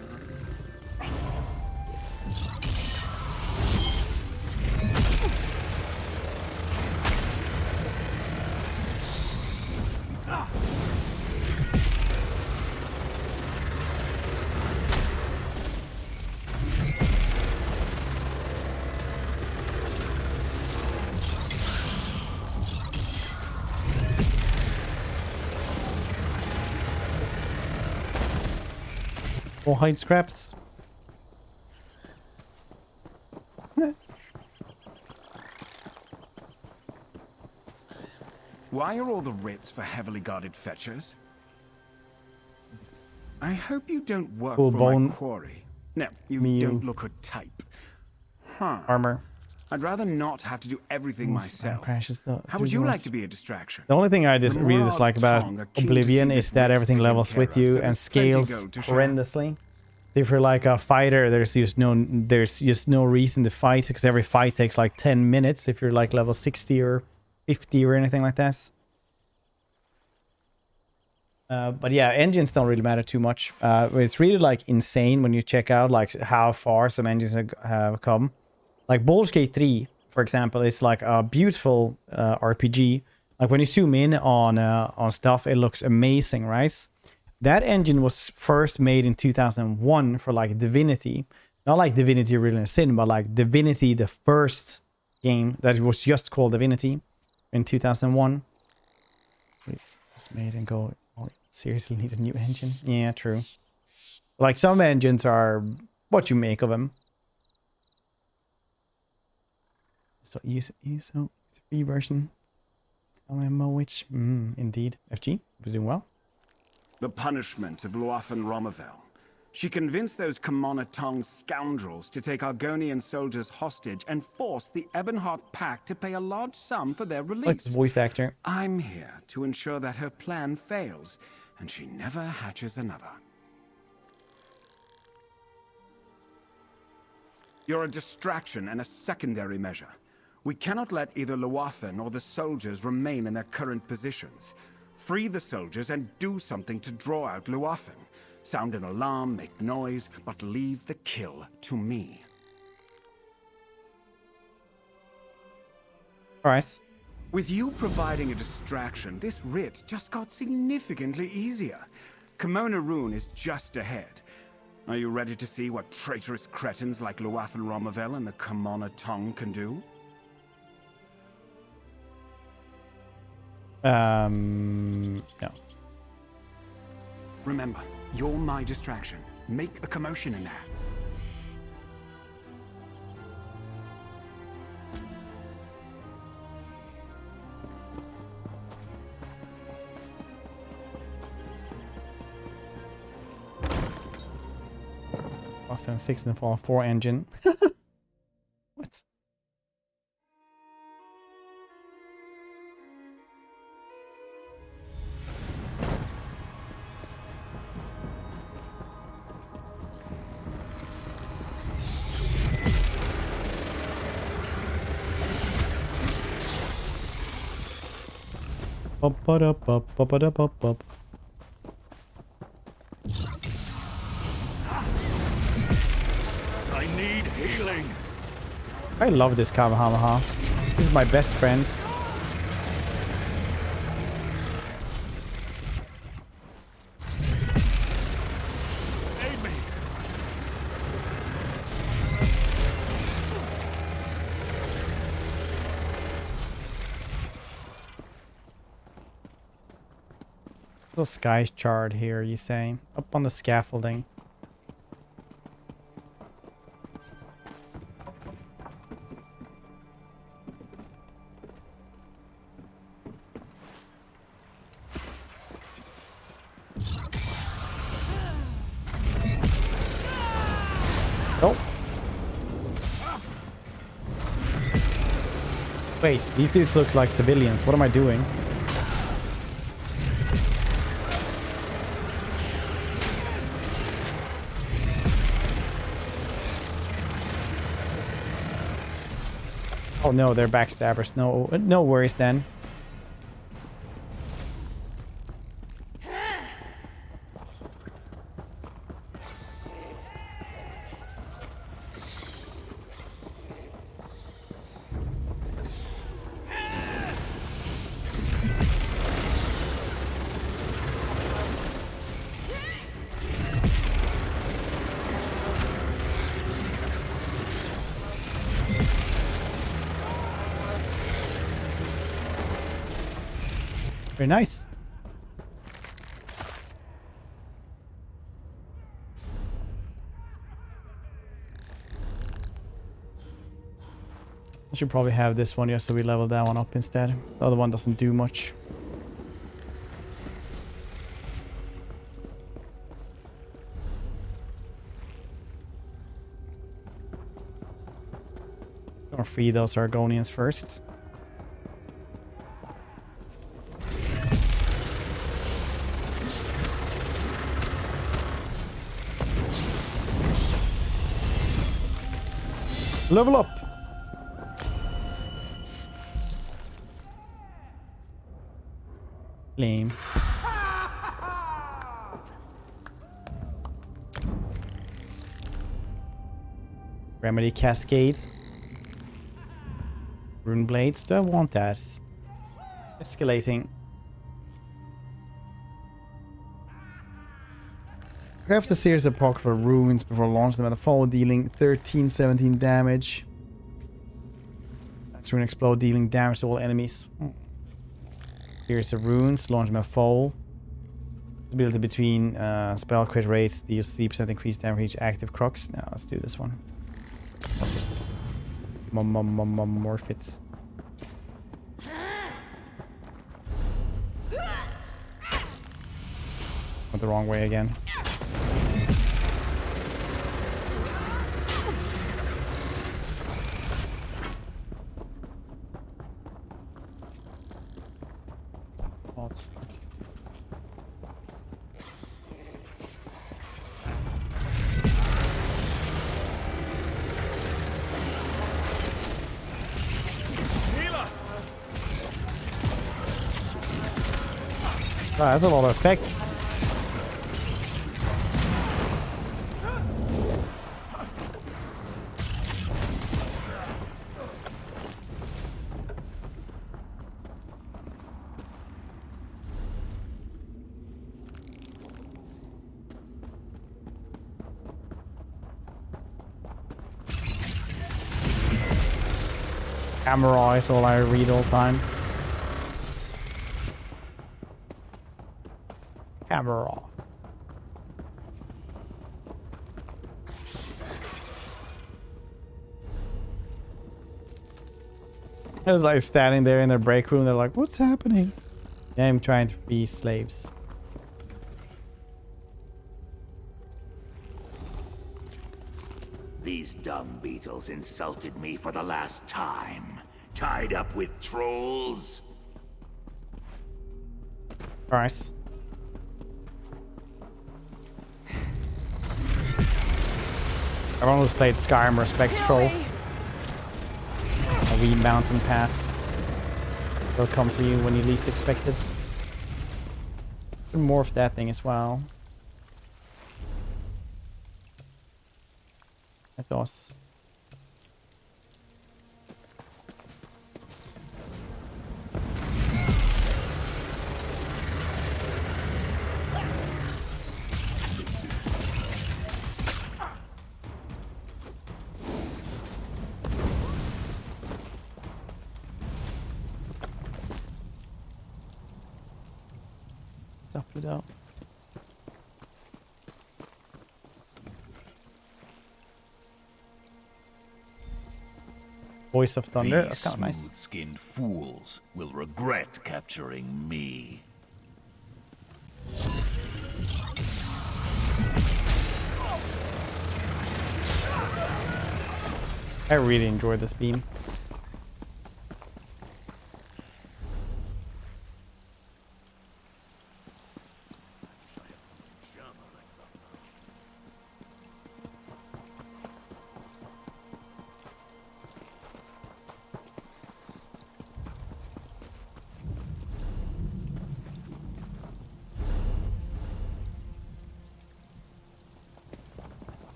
More hide scraps. Why are all the writs for heavily guarded fetchers? I hope you don't work Full for bone my quarry. No, you meal. don't look a type. Huh. Armor. I'd rather not have to do everything myself. Crashes though. How would you like to be a distraction? The only thing I just really Lenoir dislike about Tong are keen to Oblivion see is this that writ everything taken levels care with of, you so and there's plenty scales gold to share. horrendously. If you're like a fighter, there's just no reason to fight because every fight takes like 10 minutes if you're like level 60 or 50 or anything like that. But yeah, engines don't really matter too much. It's really like insane when you check out like how far some engines have come. Like Baldur's Gate 3, for example, is like a beautiful RPG. Like when you zoom in on stuff, it looks amazing, right? That engine was first made in 2001 for like Divinity. Not like Divinity Original Sin, but like Divinity, the first game that was just called Divinity in 2001. It was made and go, oh, seriously need a new engine? Yeah, true. Like some engines are what you make of them. So ESO, it's a free version. LMO, which, indeed. FG, we're doing well. The punishment of Luafen Romavel. She convinced those Commoner Tong scoundrels to take Argonian soldiers hostage and force the Ebonheart Pact to pay a large sum for their release. Like the voice actor. I'm here to ensure that her plan fails, and she never hatches another. You're a distraction and a secondary measure. We cannot let either Luafen or the soldiers remain in their current positions. Free the soldiers and do something to draw out Luafen. Sound an alarm, make noise, but leave the kill to me. Alright. With you providing a distraction, this writ just got significantly easier. Kimona Rune is just ahead. Are you ready to see what traitorous cretins like Luafen Romavel and the Commoner Tong can do? No. Remember, you're my distraction. Make a commotion in there. Also 6 in the Fallout 4 engine. What? Up. I need healing. I love this Kamehameha. He's my best friend. Aid me. There's a sky shard here, you say? Up on the scaffolding. Wait, these dudes look like civilians. What am I doing? Oh no, they're backstabbers. No worries then. Very nice. I should probably have this one just so we level that one up instead. The other one doesn't do much. Or free those Argonians first. Level up. Lame. Remedy Cascade. Rune Blades. Do I want that? Escalating. Craft a series of apocryphal runes before launch them at a fall, dealing 13-17 damage. That's rune explode, dealing damage to all enemies. Series of runes, launch them at fall. Ability between spell crit rates, deals 3% increased damage each active crux. Now let's do this one. What's this? Morphits. Went the wrong way again. Wow, that's a lot of effects. Camera is all I read all the time. Camera. I was like standing there in their break room. They're like, "What's happening?" I'm trying to be slaves. These dung beetles insulted me for the last time. Tied up with trolls. Nice. Everyone who's played Skyrim respects trolls. A wee mountain path. They'll come for you when you least expect this. Morph that thing as well. THOSE. Stuff it out. Voice of Thunder, that's kind of nice. Smooth-skinned fools will regret capturing me. I really enjoyed this beam.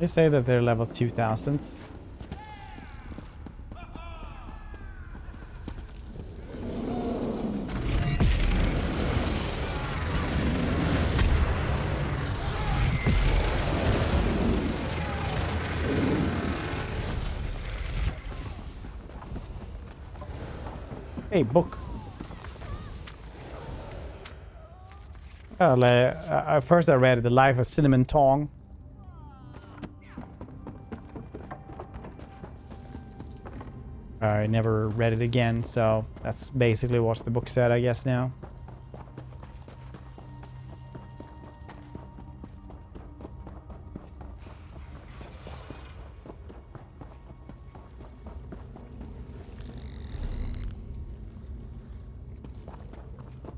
They say that they're level 2000. Hey, book. Well, first I read The Life of Cinnamon Tong. I never read it again, so that's basically what the book said, I guess, now.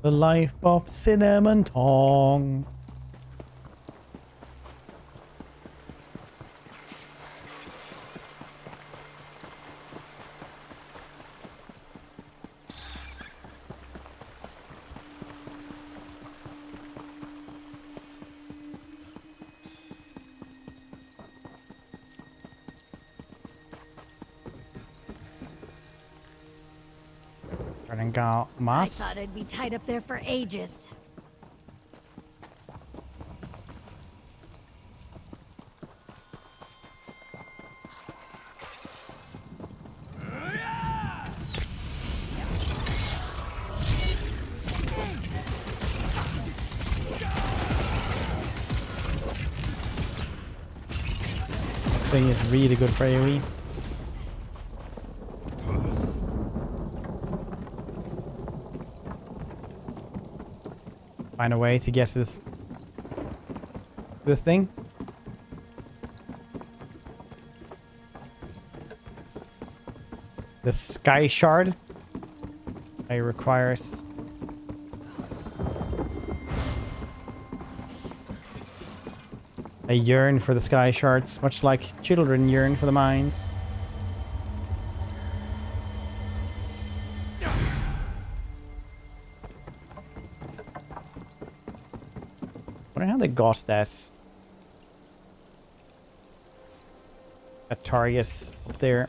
The Life of Cinnamon Tong. I thought I'd be tied up there for ages. This thing is really good for AoE. Find a way to get to this thing. The Sky Shard. It requires I yearn for the Sky Shards, much like children yearn for the mines. I wonder how they got that target up there.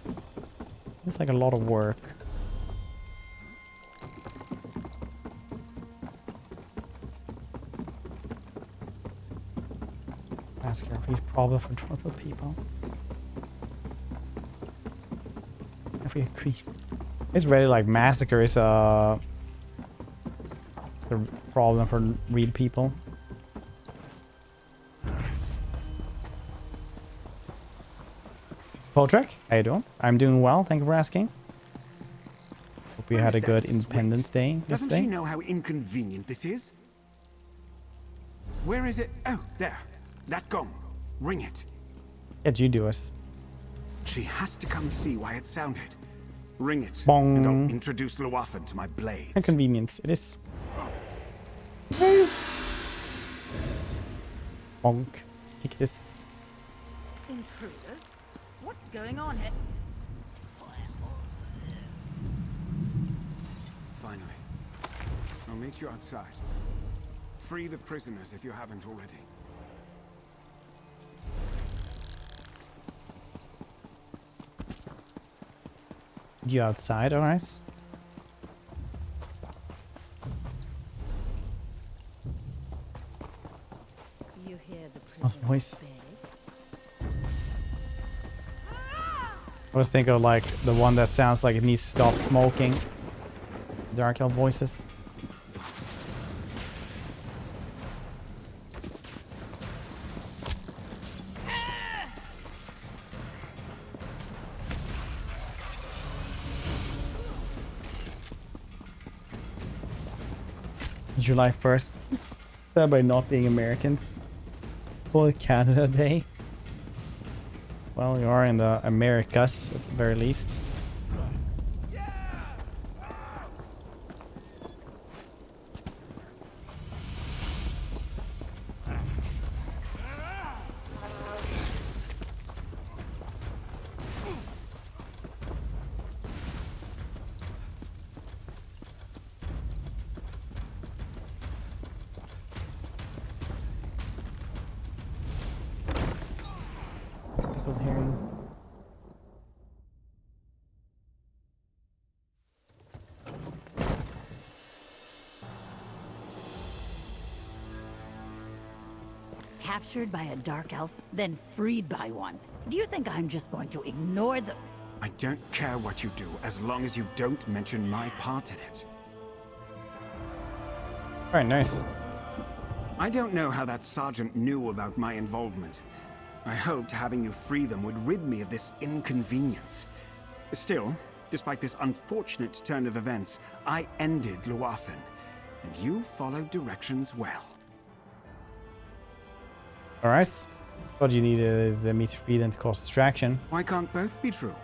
It's like a lot of work. Massacre a huge problem for tribal people. Every creep. It's really like massacre is a problem for reed people. Poltrek, how you doing? I'm doing well, thank you for asking. Hope you had a good Independence Day Doesn't yesterday. she know how inconvenient this is? Where is it? Oh, there. That gong. Ring it. How'd you do us? She has to come see why it sounded. Ring it. Bong. And I'll introduce Luathan to my blades. Inconvenience, it is. Where's... Bonk. Kick this. Intruders? What's going on here? Finally. I'll meet you outside. Free the prisoners if you haven't already. You outside, alright? You hear the Smells voice. I was thinking of like the one that sounds like it needs to stop smoking. Dark Elf voices. July 1st. Celebrate not being Americans. Full Canada Day. Well, you are in the Americas at the very least. captured by a dark elf, then freed by one. Do you think I'm just going to ignore the... I don't care what you do, as long as you don't mention my part in it. Alright, nice. I don't know how that sergeant knew about my involvement. I hoped having you free them would rid me of this inconvenience. Still, despite this unfortunate turn of events, I ended Luafen, and you followed directions well. Alright. Thought you needed me to free them to cause distraction. Why can't both be true?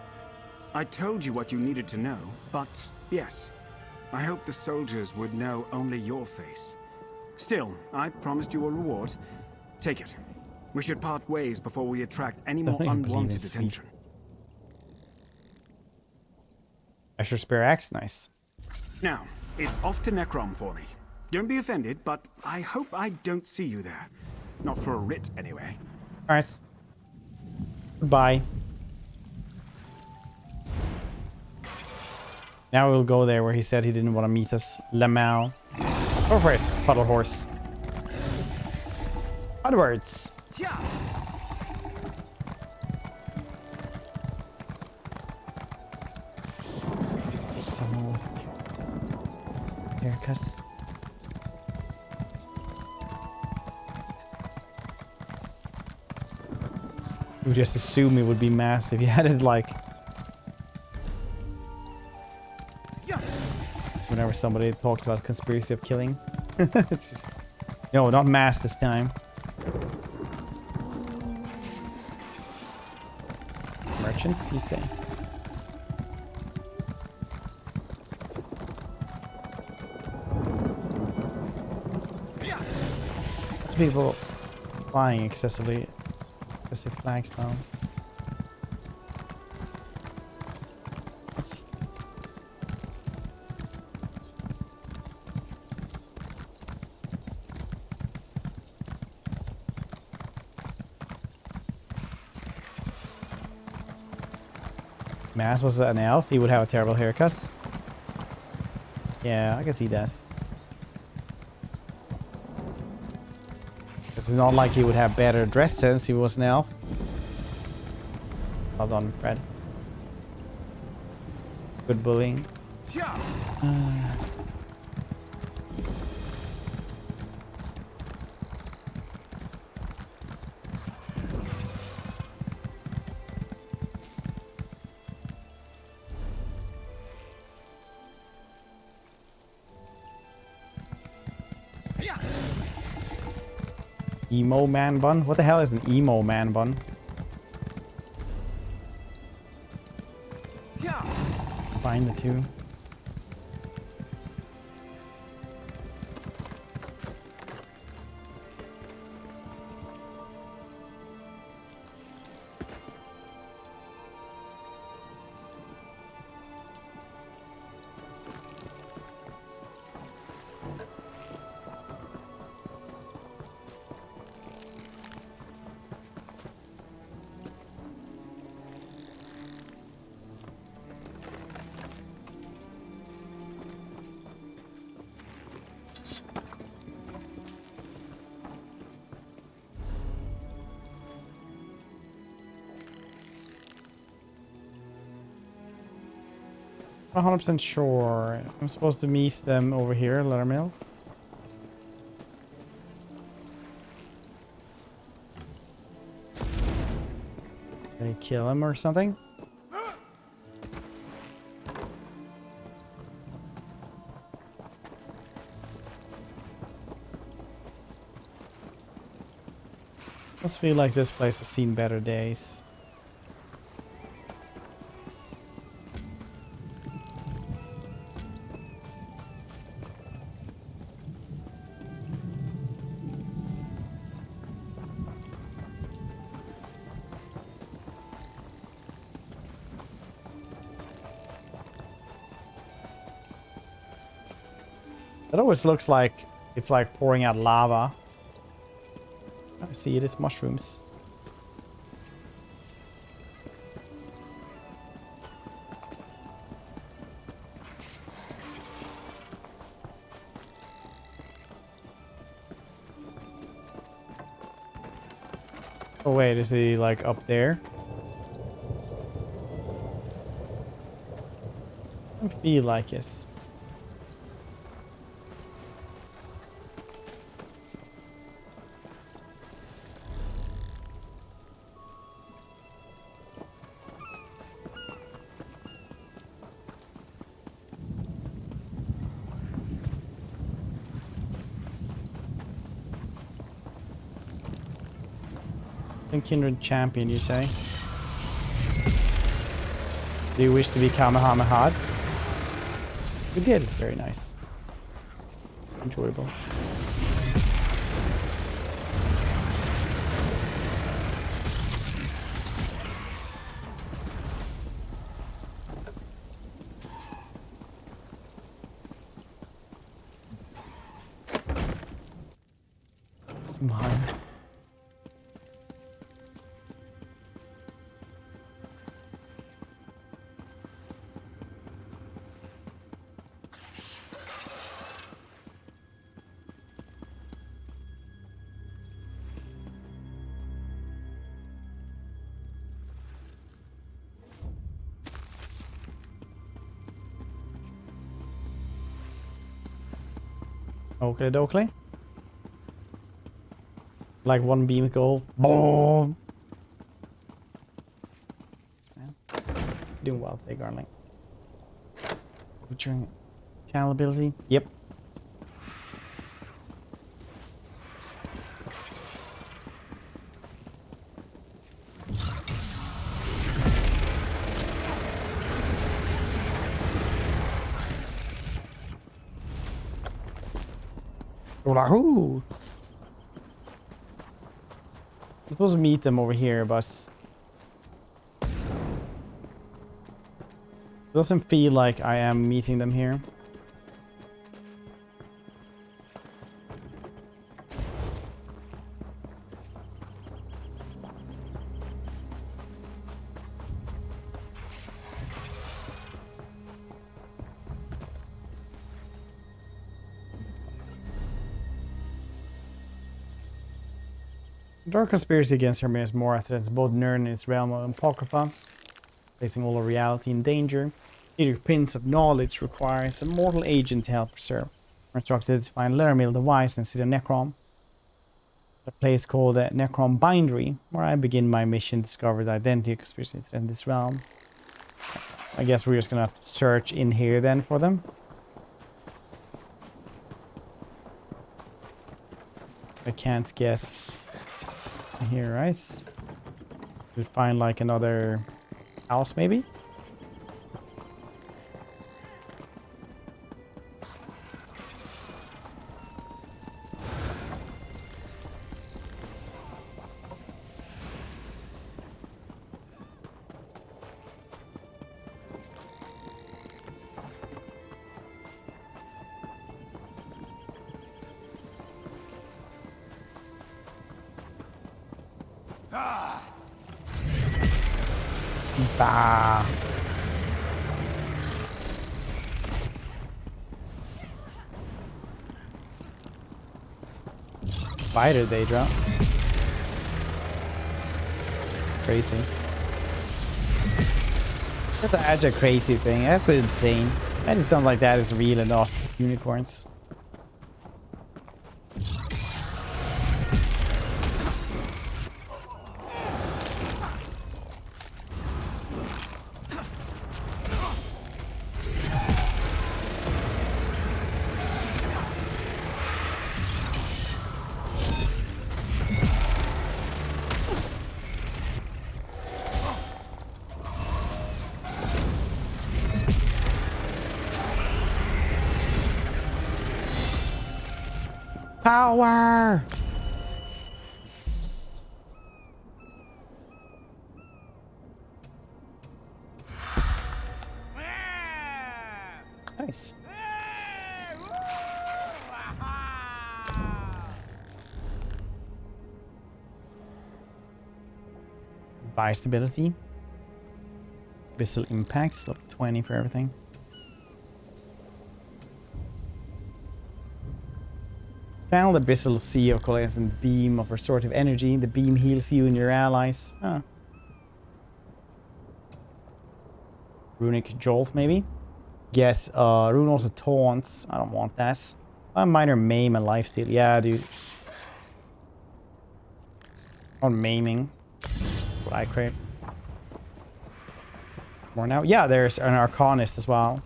I told you what you needed to know, but yes, I hope the soldiers would know only your face. Still, I promised you a reward. Take it. We should part ways before we attract any more unwanted attention. Extra spare axe, nice. Now, it's off to Necrom for me. Don't be offended, but I hope I don't see you there. Not for a writ, anyway. Alright. Goodbye. Now we'll go there where he said he didn't want to meet us. Lamau. Or first, Puddle Horse. Onwards. Someone with haircuts. You would just assume it would be masked if you had it like... Whenever somebody talks about conspiracy of killing. It's just... No, not masked this time. Merchants, you say? Lots of people flying excessive flags down. Let's... Mass was an elf, he would have a terrible haircut. Yeah, I guess he does. It's not like he would have better dress sense, he was an elf. Well done, Fred. Good bullying. Emo man bun? What the hell is an emo man bun? Find the two. I'm 100% sure. I'm supposed to meet them over here, Lettermill. Can I kill him or something? Must feel like this place has seen better days. It always looks like it's like pouring out lava. I see it is mushrooms. Oh wait, is he like up there? I feel like yes. Kindred champion, you say? Do you wish to be Kamehameha? We did. Very nice. Enjoyable. It's mine. Oakley dokley. Like one beam goal. Boom! Doing well, big Garling. Featuring channel ability. Yep. Wahoo! I'm supposed to meet them over here, but it doesn't feel like I am meeting them here. Dark conspiracy against Hermes Mora threatens both Nern and its realm of Apocrypha, placing all of reality in danger. Neither Prince of Knowledge requires a mortal agent to help preserve. We're instructed to find Laramil the Wise and City of Necrom, a place called the Necrom Bindery, where I begin my mission to discover the identity of conspiracy in this realm. I guess we're just gonna search in here then for them. I can't guess. Here, right? We'll find like another house, maybe? Bah. Spider they drop. It's crazy. That's such a crazy thing. That's insane. I just don't like that is real and not unicorns. Power! Nice. Buy stability. Visual impact, level 20 for everything. Channel the abyssal sea of coalescent beam of restorative energy. The beam heals you and your allies. Huh. Runic jolt, maybe? Yes, rune also taunts. I don't want that. A minor maim and lifesteal. Yeah, dude. On maiming. What I crave. More now? Yeah, there's an Arcanist as well.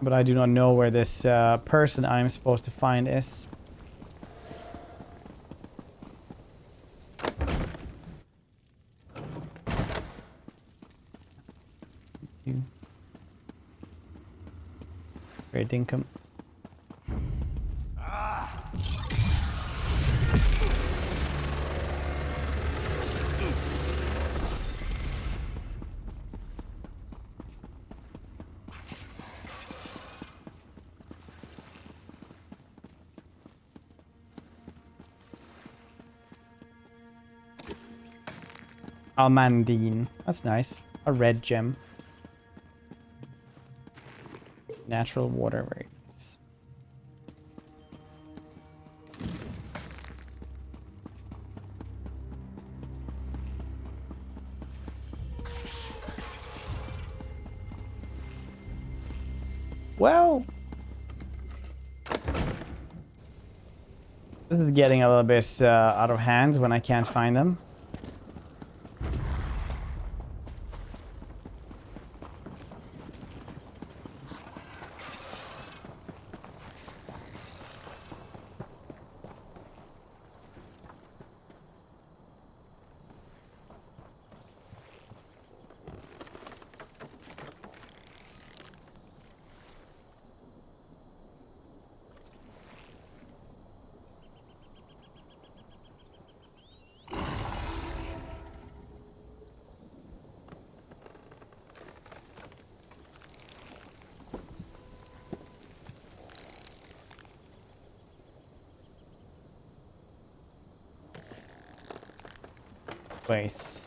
But I do not know where this person I'm supposed to find is. Great income. Almandine. That's nice. A red gem. Natural water, very nice. Well, this is getting a little bit out of hand when I can't find them. Place.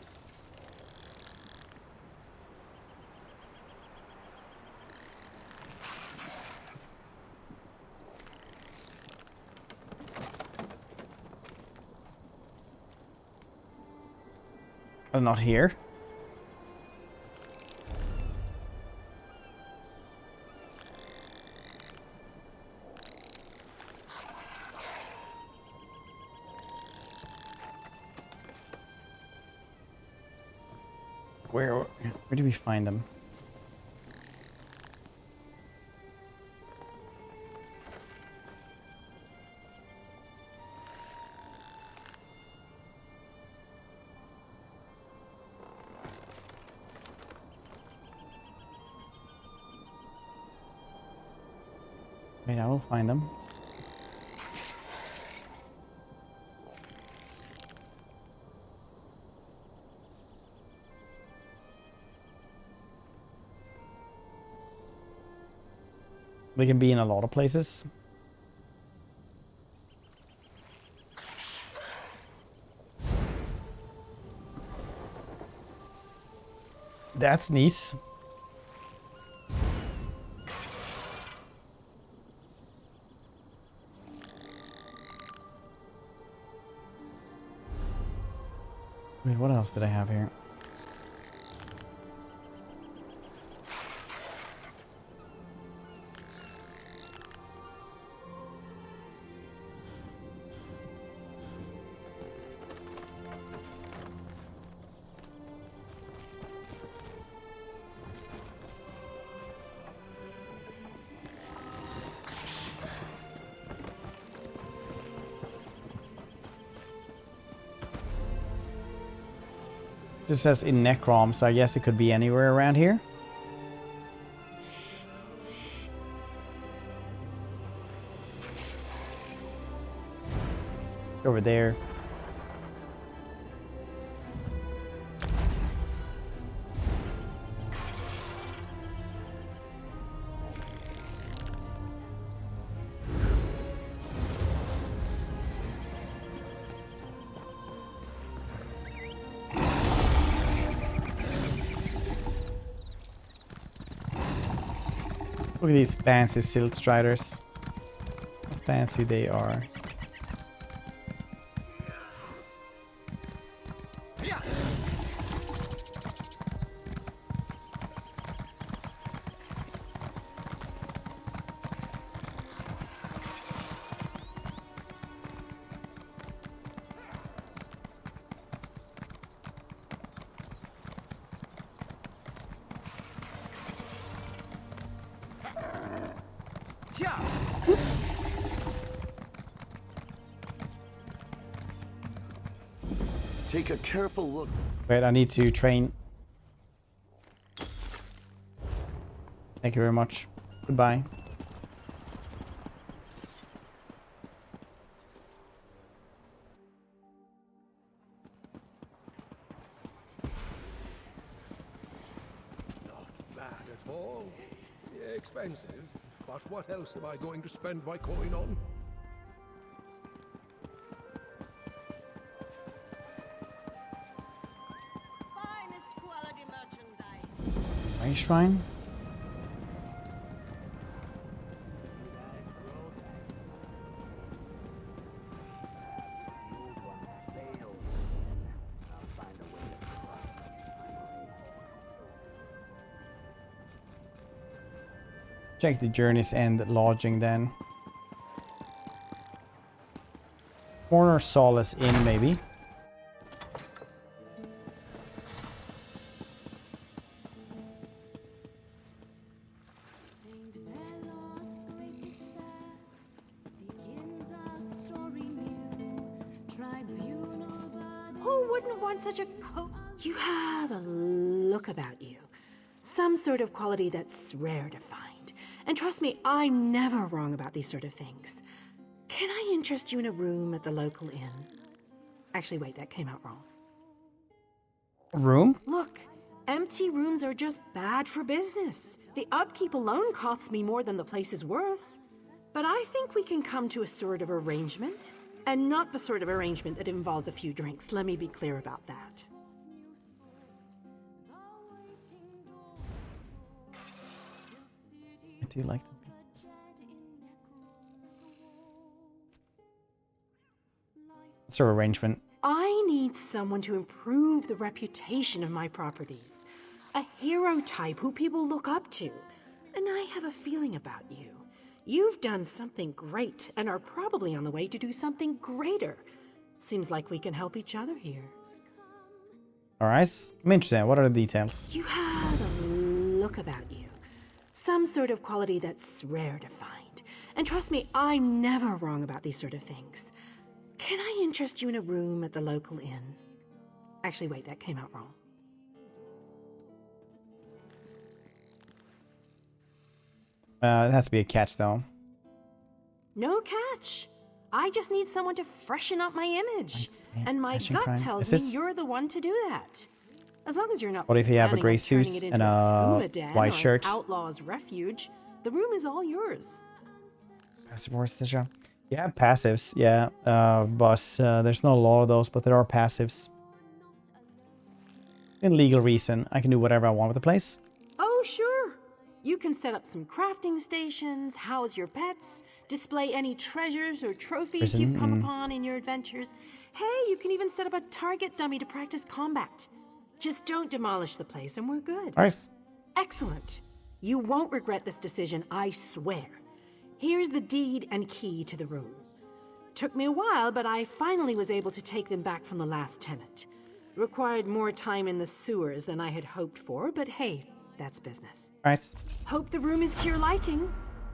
Oh, not here. Where do we find them? Wait, I will find them. They can be in a lot of places. That's nice. Wait, what else did I have here? It just says in Necrom, so I guess it could be anywhere around here. It's over there. Look at these fancy Silt Striders. How fancy they are. Take a careful look. Wait, I need to train. Thank you very much. Goodbye. Not bad at all. Expensive, but what else am I going to spend my coin on? Ice Shrine? Check the journey's end lodging then. Corner Solace Inn, maybe. Who wouldn't want such a coat? You have a look about you. Some sort of quality that's rare to find. And trust me, I'm never wrong about these sort of things. Can I interest you in a room at the local inn? Actually, wait, that came out wrong. Room? Look, empty rooms are just bad for business. The upkeep alone costs me more than the place is worth. But I think we can come to a sort of arrangement. And not the sort of arrangement that involves a few drinks. Let me be clear about that. I do like the beats. Sort of arrangement. I need someone to improve the reputation of my properties. A hero type who people look up to. And I have a feeling about you. You've done something great and are probably on the way to do something greater. Seems like we can help each other here. Alright, I'm interested. What are the details? You have a look about you. Some sort of quality that's rare to find. And trust me, I'm never wrong about these sort of things. Can I interest you in a room at the local inn? Actually, wait, that came out wrong. It has to be a catch, though. No catch. I just need someone to freshen up my image. And my Fashion gut crime. tells Is me this- you're the one to do that. As long as you're not What if you have a planning grey on turning suit it and into a scuba den white or an shirt? outlaw's refuge, the room is all yours. Passive or sigil. You have passives, yeah. But there's not a lot of those, but there are passives. In legal reason, I can do whatever I want with the place. Oh, sure. You can set up some crafting stations, house your pets, display any treasures or trophies you've come upon in your adventures. Hey, you can even set up a target dummy to practice combat. Just don't demolish the place and we're good. Nice. Excellent. You won't regret this decision, I swear. Here's the deed and key to the room. Took me a while, but I finally was able to take them back from the last tenant. Required more time in the sewers than I had hoped for, but hey, that's business. Nice. Hope the room is to your liking.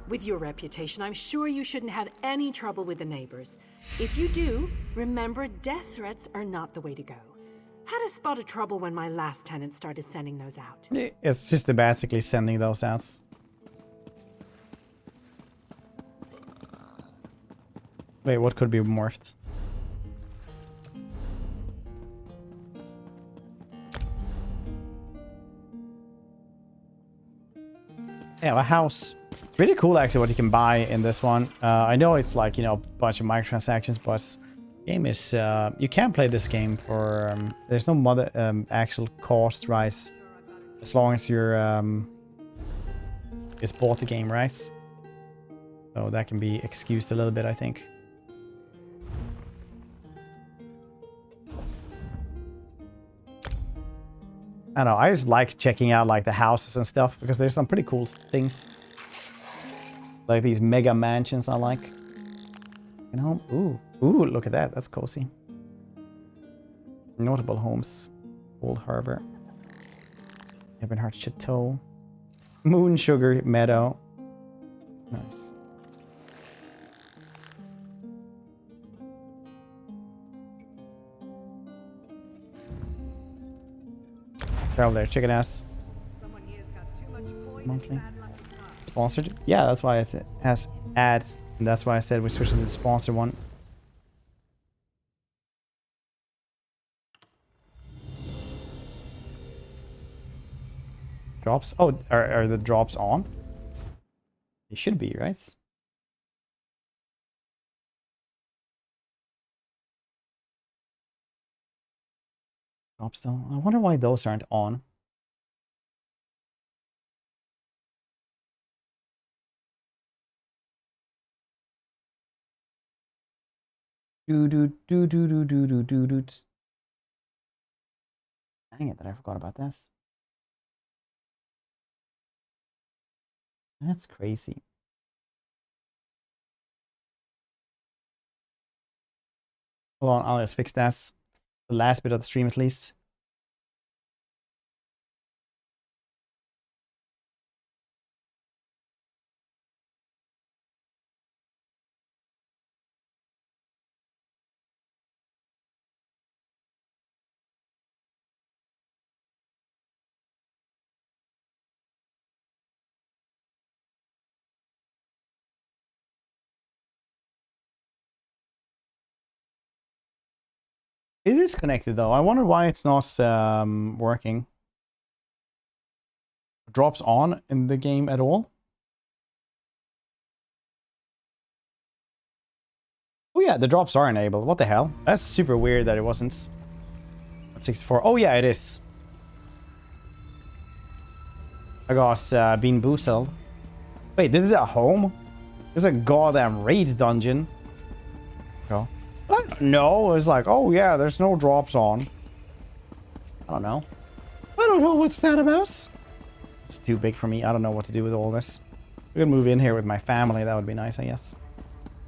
With your reputation, I'm sure you shouldn't have any trouble with the neighbors. If you do, remember death threats are not the way to go. Had a spot of trouble when my last tenant started sending those out. It's just basically sending those out. Wait, what could be morphed? Yeah, a house. It's really cool actually what you can buy in this one. I know it's like, you know, a bunch of microtransactions, but game is you can play this game for there's no actual cost, right? As long as you're just bought the game, right? So that can be excused a little bit, I think. I don't know, I just like checking out like the houses and stuff because there's some pretty cool things. Like these mega mansions I like. You know, ooh, look at that, that's cozy. Notable homes. Old Harbor. Ebonheart Chateau. Moon Sugar Meadow. Nice. Travel there, chicken ass. Monthly. Sponsored? Yeah, that's why it has ads. And that's why I said we switched to the sponsor one. Drops? Oh, are the drops on? They should be, right? Drops though. I wonder why those aren't on. Dang it, that I forgot about this. That's crazy. Hold on, I'll just fix that. The last bit of the stream at least. It is connected though. I wonder why it's not working. Drops on in the game at all. Oh yeah, the drops are enabled. What the hell? That's super weird that it wasn't. At 64. Oh yeah, it is. I got being boozled. Wait, this is a home? This is a goddamn raid dungeon. Go. No, it's like, oh yeah, there's no drops on. I don't know. I don't know what's that about. It's too big for me. I don't know what to do with all this. We could move in here with my family. That would be nice, I guess.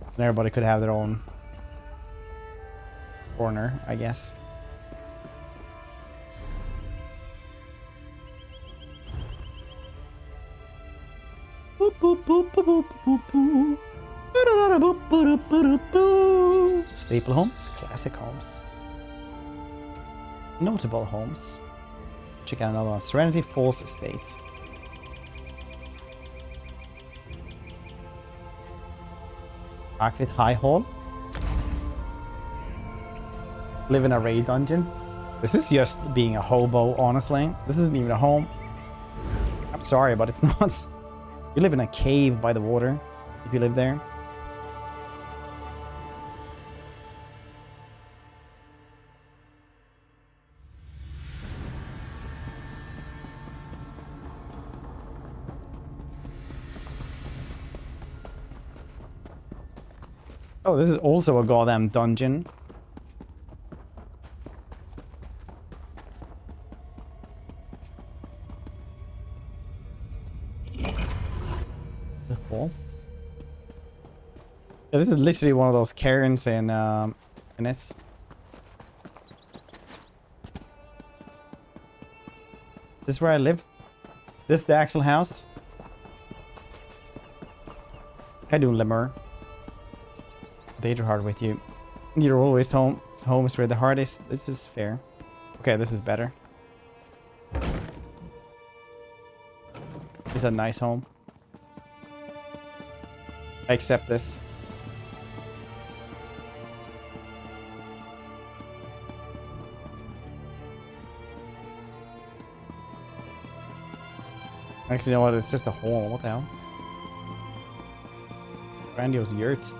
And everybody could have their own corner, I guess. Boop, boop, boop, boop, boop, boop. Staple homes, classic homes, notable homes. Check out another one. Serenity Falls Estates. Arcvit High Hall. Live in a raid dungeon. This is just being a hobo, honestly. This isn't even a home. I'm sorry, but it's not. You live in a cave by the water if you live there. Oh, this is also a goddamn dungeon. The hall. Yeah, this is literally one of those cairns in this. Is this where I live? Is this the actual house? How you doing, Lemur? Data hard with you. You're always home. Home is where the heart is. This is fair. Okay, this is better. This is a nice home. I accept this. Actually, you know what? It's just a hole. What the hell? Grandiose yurt.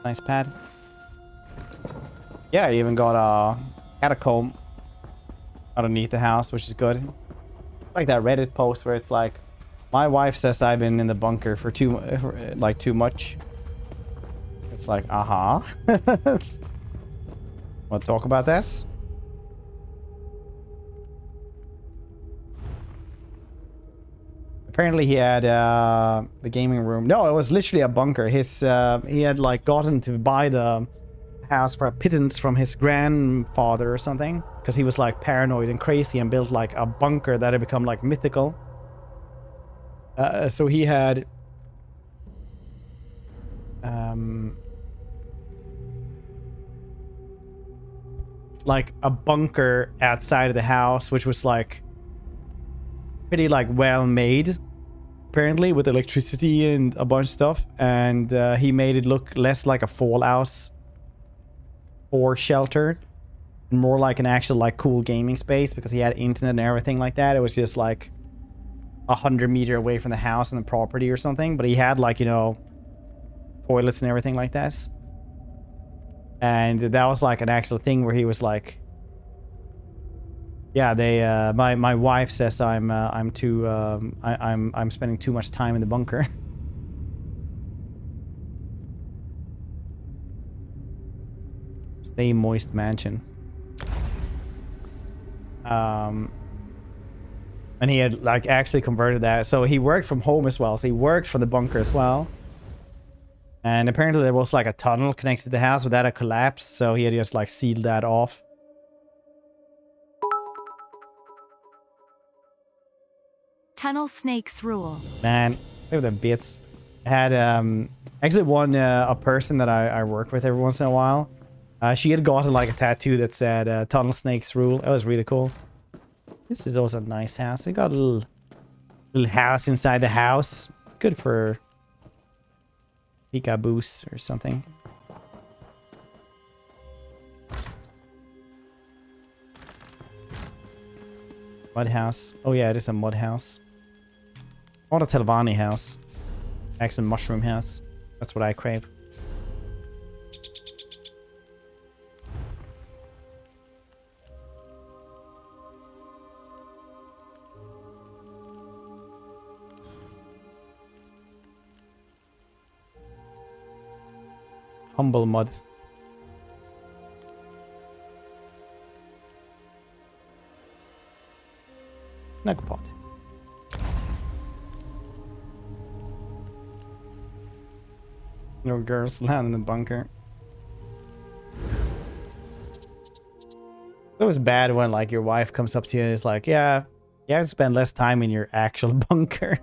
Nice pad. Yeah, I even got a catacomb underneath the house, which is good. Like that Reddit post where it's like, My wife says I've been in the bunker for too much. It's like, want to talk about this? Apparently he had the gaming room. No, it was literally a bunker. His he had like gotten to buy the house for a pittance from his grandfather or something, because he was like paranoid and crazy and built like a bunker that had become like mythical. So he had like a bunker outside of the house, which was like pretty like well made, apparently, with electricity and a bunch of stuff. And he made it look less like a fallout or shelter and more like an actual like cool gaming space, because he had internet and everything like that. It was just like 100 meters away from the house and the property or something, but he had like, you know, toilets and everything like that. And that was like an actual thing where he was like, yeah, they my wife says I'm spending too much time in the bunker. Stay moist mansion. And he had like actually converted that, so he worked from home as well. So he worked from the bunker as well. And apparently there was like a tunnel connected to the house, but that had collapsed, so he had just like sealed that off. Tunnel snakes rule. Man, look at the bits. I had actually one a person that I work with every once in a while. She had gotten like a tattoo that said tunnel snakes rule. That was really cool. This is also a nice house. They got a little house inside the house. It's good for peekaboos or something. Mud house. Oh yeah, it is a mud house. Or a Telvanni house. Actually, mushroom house. That's what I crave. Humble mud. Snug pot. No girls land in the bunker. It was bad when like your wife comes up to you and is like, yeah, you have to spend less time in your actual bunker.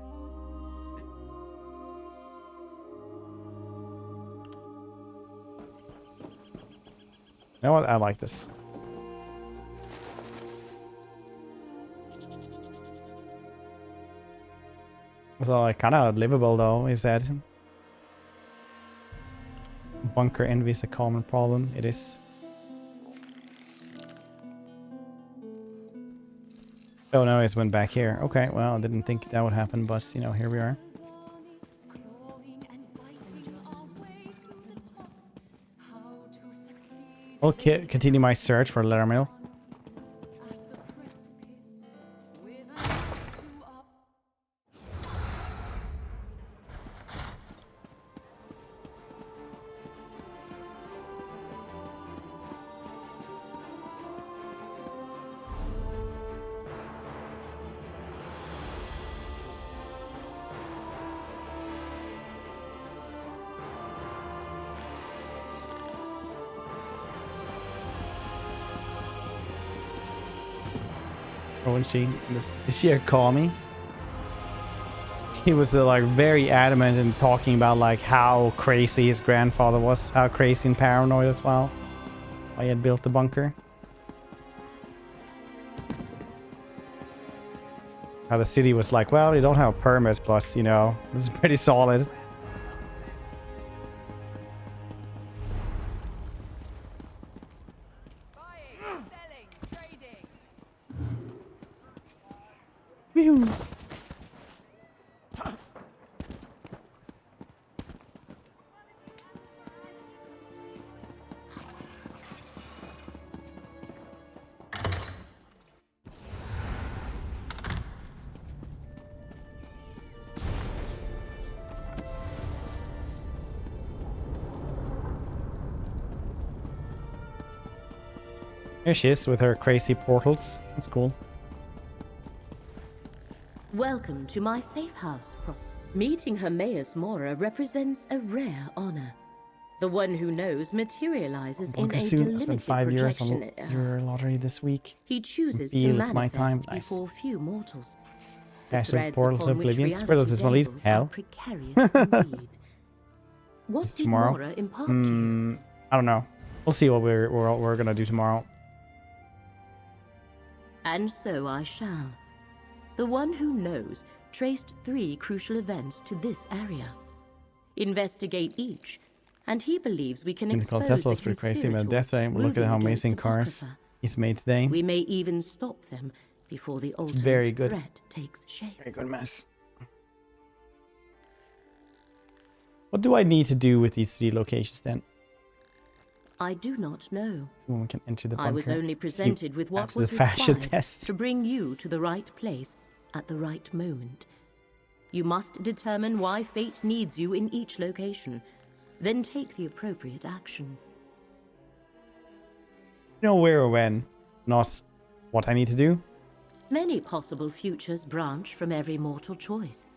You know what? I like this. So like kind of livable though, is that? Bunker envy is a common problem. It is. Oh no, it went back here. Okay, well, I didn't think that would happen, but you know, here we are. I'll continue my search for letter mail. Oh, and is she a call me? He was like very adamant in talking about like how crazy his grandfather was, how crazy and paranoid as well. Why he had built the bunker. How the city was like, well, you don't have a permit, plus, you know, this is pretty solid. Whew. There she is with her crazy portals. That's cool. Welcome to my safe house. Meeting Hermaeus Mora represents a rare honor. The one who knows materializes in a Soon. I delimited spent 5 years on projection. your lottery this week. He chooses to Feel it's my manifest time. Nice. before few mortals. Castle portal to upon which oblivion. reality Where does this one lead? dangle are Hell. precarious indeed. What It's did tomorrow. Mora impart to you? I don't know. We'll see what we're gonna do tomorrow. And so I shall. The one who knows traced 3 crucial events to this area. Investigate each, and he believes we can expose Tesla is the pretty crazy, but conspirators Death Ray, look at moving how against amazing cars Apocrypha. he's made today. We may even stop them before the ultimate Very good. threat takes shape. Very good mess. What do I need to do with these 3 locations then? I do not know. So we can enter the bunker. I was only presented with what pass was the fashion required test. to bring you to the right place at the right moment. You must determine why fate needs you in each location, then take the appropriate action. You know where or when, not what I need to do. Many possible futures branch from every mortal choice.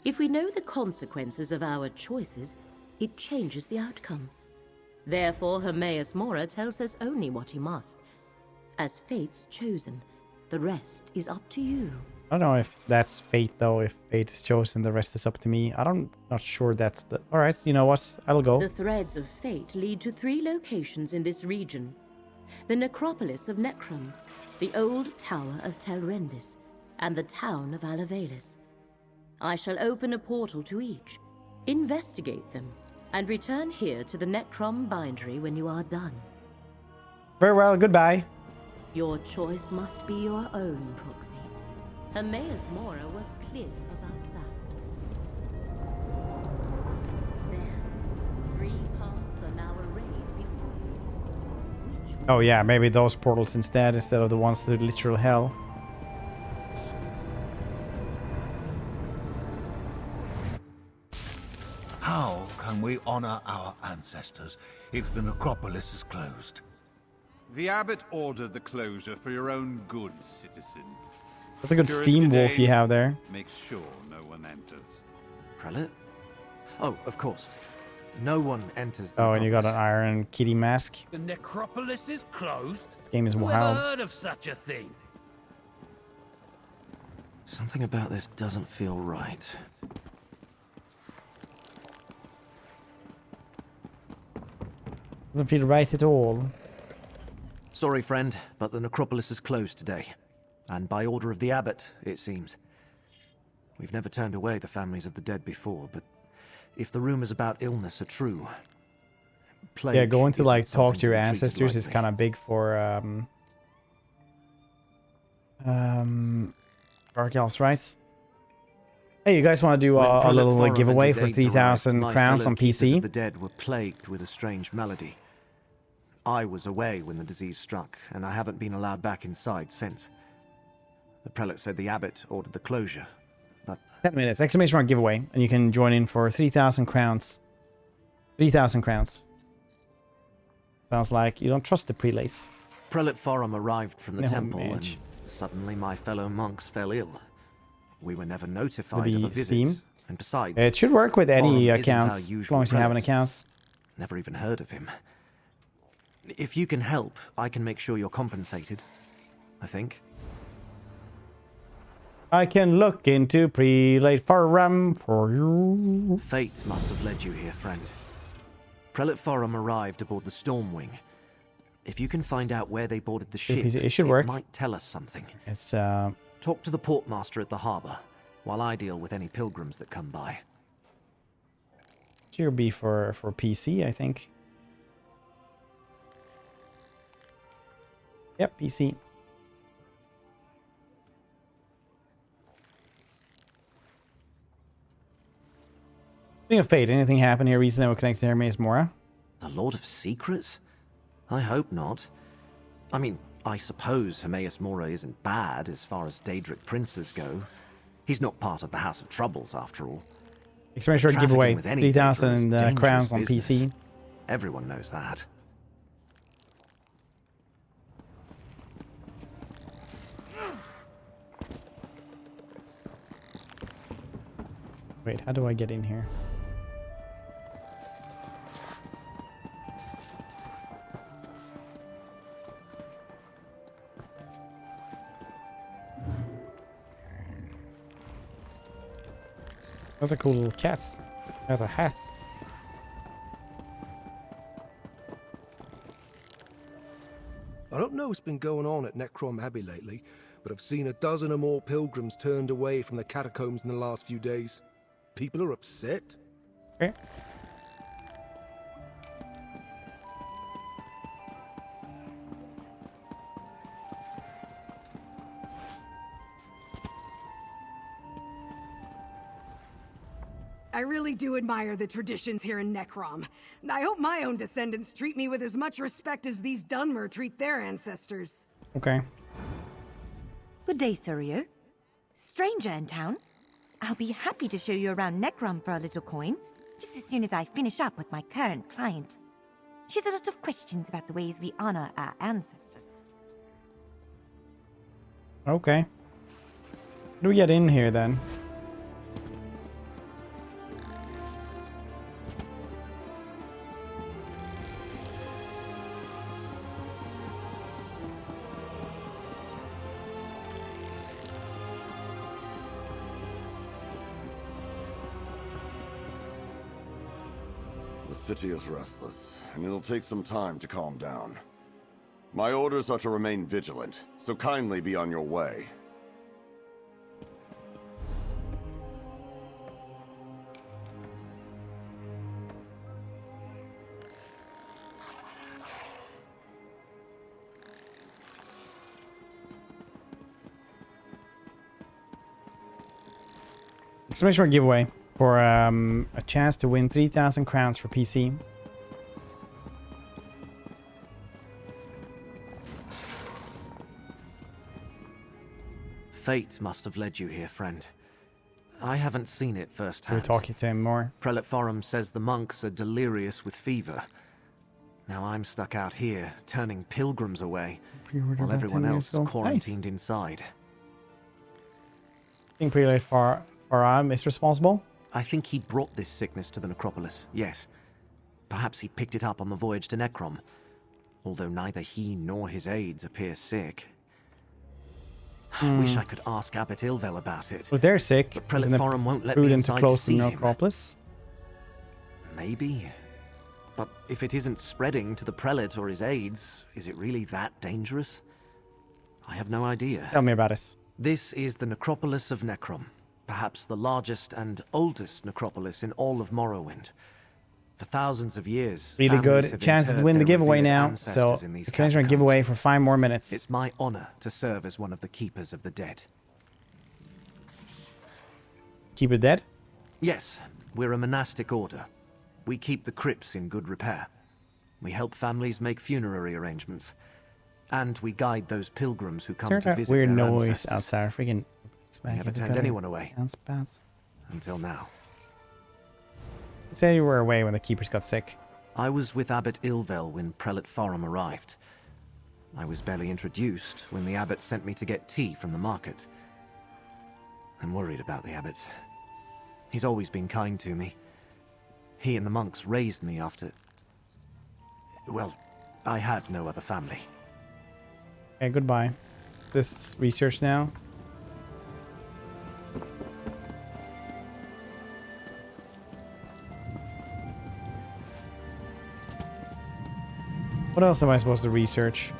If we know the consequences of our choices, it changes the outcome. Therefore, Hermaeus Mora tells us only what he must. As fate's chosen, the rest is up to you. I don't know if that's fate though. If fate is chosen, the rest is up to me. Not sure that's the... Alright, you know what? I'll go. The threads of fate lead to 3 locations in this region. The necropolis of Necrom, the old tower of Telrendis, and the town of Alavelis. I shall open a portal to each, investigate them, and return here to the Necrom bindery when you are done. Very well, goodbye. Your choice must be your own, Proxy. Hermaeus Mora was clear about that. There, 3 paths are now arrayed before you. Oh yeah, maybe those portals instead of the ones to literal hell. How can we honor our ancestors if the necropolis is closed? The abbot ordered the closure for your own good, citizen. What a good During steam the wolf day, you have there. Make sure no one enters. Prelate? Oh, of course. No one enters the Oh, and you got an necropolis. iron kitty mask. The necropolis is closed? This game is Who wild. ever heard of such a thing? Something about this doesn't feel right. Doesn't feel right at all. Sorry, friend, but the necropolis is closed today. And by order of the abbot, it seems. We've never turned away the families of the dead before, but if the rumors about illness are true... Yeah, going to isn't like talk something to your be treated ancestors is lightly. kind of big for Dark Elves, right? Hey, you guys want to do When a Prelate little Forum and giveaway his for aides 3,000 arrived, crowns my on fellow keepers PC? of the dead were plagued with a strange malady. I was away when the disease struck, and I haven't been allowed back inside since. The prelate said the abbot ordered the closure, but 10 minutes, exclamation mark giveaway, and you can join in for 3,000 crowns. 3,000 crowns. Sounds like you don't trust the prelates. Prelate Forum arrived from the No, temple, mage. and suddenly my fellow monks fell ill. We were never notified Maybe of a visit, Steam? and besides, It should work with any Forum isn't our accounts, as usual long as you have an prelate. account. Never even heard of him. If you can help, I can make sure you're compensated. I think. I can look into prelate forum for you. Fate must have led you here, friend. Prelate Forum arrived aboard the Stormwing. If you can find out where they boarded the ship, It should work. might tell us something. It's Talk to the portmaster at the harbor, while I deal with any pilgrims that come by. should be for PC, I think. Yep, PC. Speaking of fate, anything happen here recently that will connect to Hermaeus Mora? The Lord of Secrets? I hope not. I mean, I suppose Hermaeus Mora isn't bad as far as Daedric princes go. He's not part of the House of Troubles, after all. Exclamation mark Trafficking giveaway, with any 3,000 Daedra is crowns on dangerous PC. Everyone knows that. Wait, how do I get in here? That's a cool little cat. That's a hat. I don't know what's been going on at Necrom Abbey lately, but I've seen a dozen or more pilgrims turned away from the catacombs in the last few days. People are upset. Okay. I really do admire the traditions here in Necrom. I hope my own descendants treat me with as much respect as these Dunmer treat their ancestors. Okay. Good day, Suryo. Stranger in town? I'll be happy to show you around Necrom for a little coin, just as soon as I finish up with my current client. She has a lot of questions about the ways we honor our ancestors. Okay. How do we get in here then? The city is restless, and it'll take some time to calm down. My orders are to remain vigilant, so kindly be on your way. Exclamation mark giveaway for a chance to win 3,000 crowns for PC. Fate must have led you here, friend. I haven't seen it firsthand. We're talking to him more. Prelate Forum says the monks are delirious with fever. Now I'm stuck out here, turning pilgrims away, while everyone else is quarantined inside. I think Prelate Forum is responsible. I think he brought this sickness to the necropolis, yes. Perhaps he picked it up on the voyage to Necrom, although neither he nor his aides appear sick. I wish I could ask Abbot Ilvel about it. Well, they're sick. But Prelate Forum won't let me prudent inside to close to see the him. necropolis. Maybe. But if it isn't spreading to the prelate or his aides, is it really that dangerous? I have no idea. Tell me about it. This is the necropolis of Necrom, perhaps the largest and oldest necropolis in all of Morrowind. For thousands of years, Really families good have chances to interred win the their giveaway revered now. ancestors So, in these exclamation mark catacombs. giveaway for 5 more minutes. It's my honor to serve as one of the keepers of the dead. Keep it dead? Yes, we're a monastic order. We keep the crypts in good repair. We help families make funerary arrangements. And we guide those pilgrims who come Is to there visit that weird their noise ancestors. outside? Freaking We never turned anyone away. Spats. Until now. You said you were away when the keepers got sick. I was with Abbot Ilvel when Prelate Forum arrived. I was barely introduced when the abbot sent me to get tea from the market. I'm worried about the abbot. He's always been kind to me. He and the monks raised me after... Well, I had no other family. Okay, goodbye. This research now. What else am I supposed to research?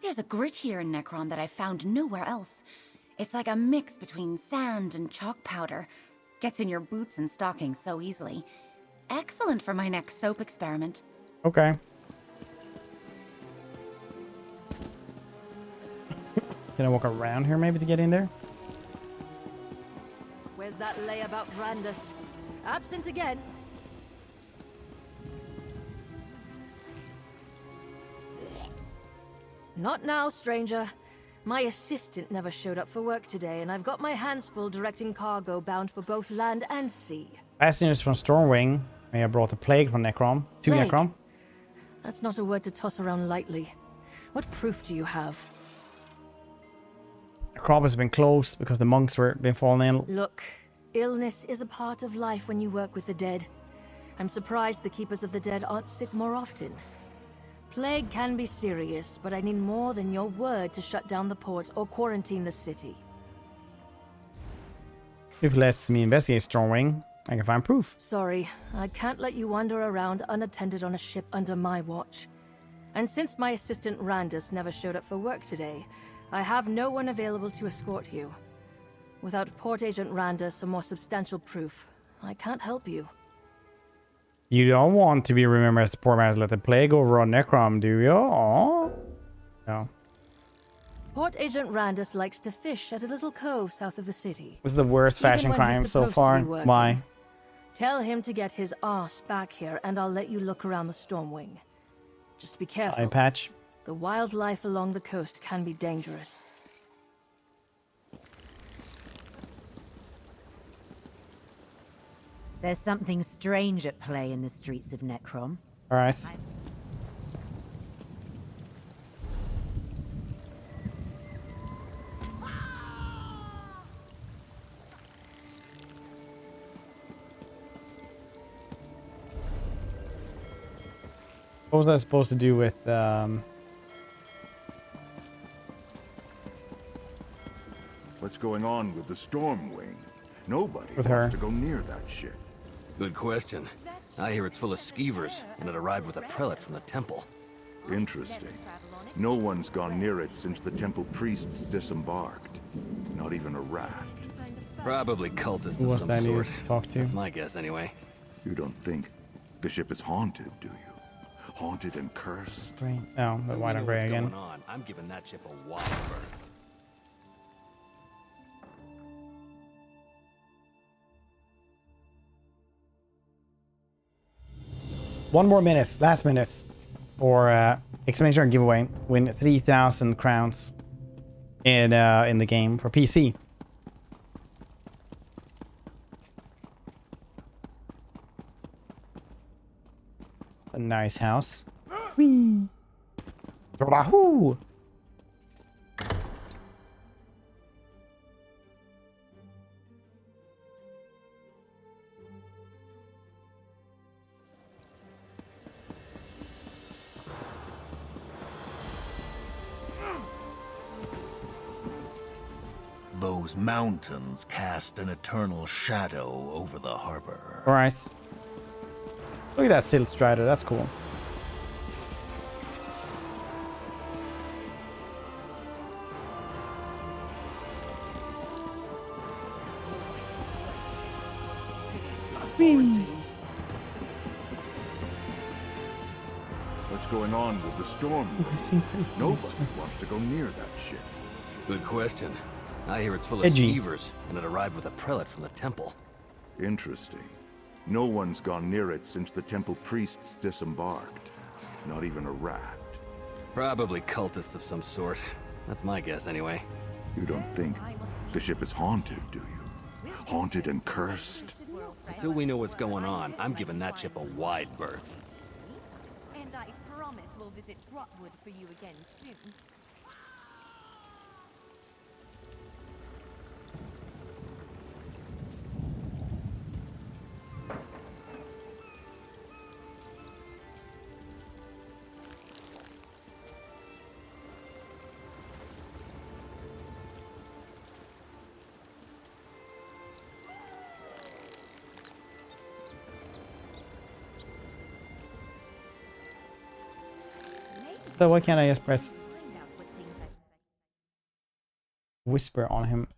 There's a grit here in Necrom that I found nowhere else. It's like a mix between sand and chalk powder. Gets in your boots and stockings so easily. Excellent for my next soap experiment. Okay. Can I walk around here maybe to get in there? Where's that lay about Brandis? Absent again. Not now, stranger. My assistant never showed up for work today, and I've got my hands full directing cargo bound for both land and sea. Passengers from Stormwing may have brought the plague from Necrom to Plague? Necrom. That's not a word to toss around lightly. What proof do you have? Necrom has been closed because the monks were been fallen ill. Look, illness is a part of life when you work with the dead. I'm surprised the Keepers of the Dead aren't sick more often. Plague can be serious, but I need more than your word to shut down the port or quarantine the city. If it lets me investigate Stormwing, I can find proof. Sorry, I can't let you wander around unattended on a ship under my watch. And since my assistant Randus never showed up for work today, I have no one available to escort you. Without Port Agent Randus or more substantial proof, I can't help you. You don't want to be remembered as the poor man who let the plague overrun Necrom, do you? Aww. No. Port Agent Randus likes to fish at a little cove south of the city. This is the worst fashion crime so far. Why? Tell him to get his arse back here, and I'll let you look around the Stormwing. Just be careful. Eye patch. The wildlife along the coast can be dangerous. There's something strange at play in the streets of Necrom. All right. What was that supposed to do with What's going on with the Stormwing? Nobody With wants her. to go near that ship. Good question. I hear it's full of skeevers, and it arrived with a prelate from the temple. Interesting. No one's gone near it since the temple priests disembarked. Not even a rat. Probably cultists Who of was some that I needed sort. to talk to? That's my guess, anyway. You don't think the ship is haunted, do you? Haunted and cursed? Grey? No, the Till we white know and gray what's again. going on, I'm giving that ship a wide berth. One more minute, last minute, for exclamation giveaway. Win 3,000 crowns in the game for PC. It's a nice house. Whee! Wahoo! Those mountains cast an eternal shadow over the harbor. Alright. Look at that Silt Strider, that's cool. Whee! What's going on with the Stormwing? Nobody wants to go near that ship. Good question. I hear it's full of Edgy. skeevers, and it arrived with a prelate from the temple. Interesting. No one's gone near it since the temple priests disembarked. Not even a rat. Probably cultists of some sort. That's my guess, anyway. You don't think the ship is haunted, do you? Haunted and cursed? Until we know what's going on, I'm giving that ship a wide berth. And I promise we'll visit Grotwood for you again soon. So why can't I just press whisper on him?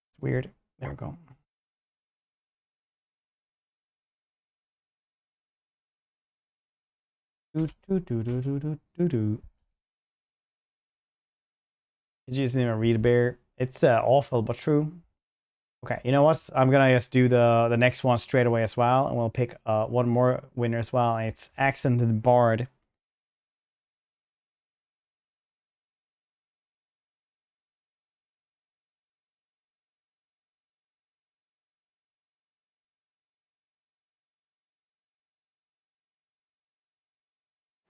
It's weird. There we go. Do do do do do do do do. Did you just even read a bear? It's awful but true. Okay, you know what? I'm gonna just do the next one straight away as well, and we'll pick one more winner as well. And it's Accented Bard.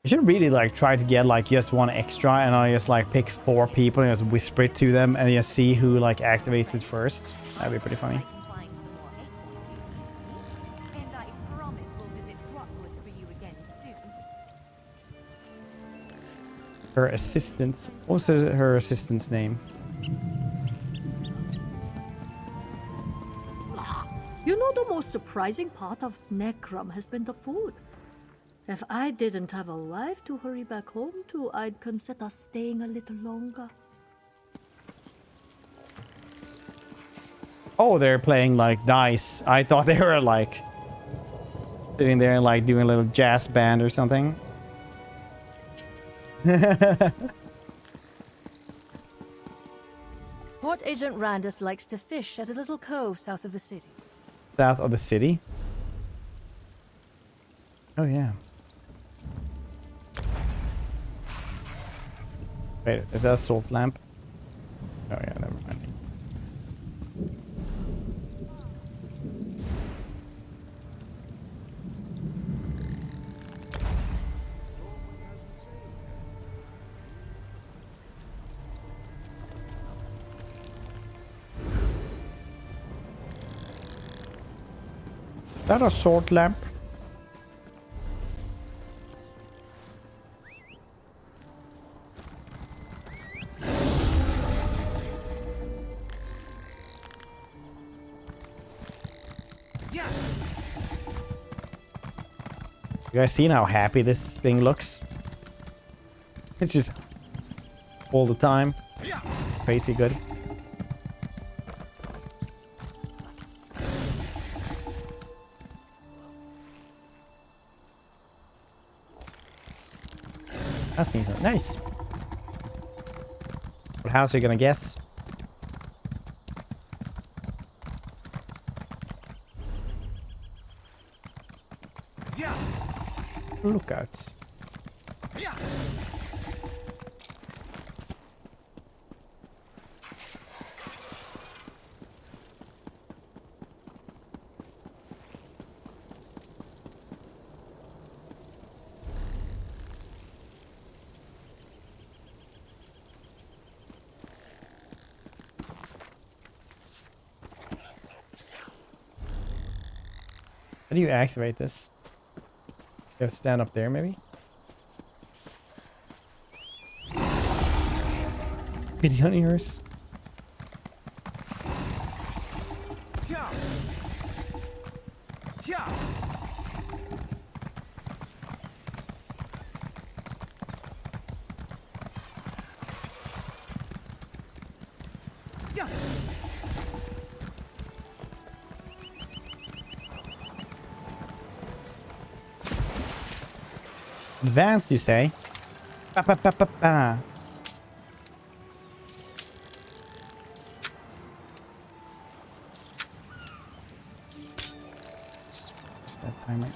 You should really like try to get like just one extra, and I'll just like pick 4 people and just whisper it to them, and just see who like activates it first. That'd be pretty funny. Her assistant. What was her assistant's name? You know, the most surprising part of Necrom has been the food. If I didn't have a wife to hurry back home to, I'd consider staying a little longer. Oh, they're playing like dice. I thought they were like sitting there and like doing a little jazz band or something. Port Agent Randus likes to fish at a little cove south of the city. South of the city? Oh, yeah. Wait, is that a salt lamp? Oh, yeah, never mind. Is that a salt lamp? You guys seen how happy this thing looks? It's just all the time. It's crazy good. That seems nice. What house are you gonna guess? Lookouts. How do you activate this? You have to stand up there, maybe? Pioneers. Advanced, you say? Ba ba ba ba ba. What's that timer?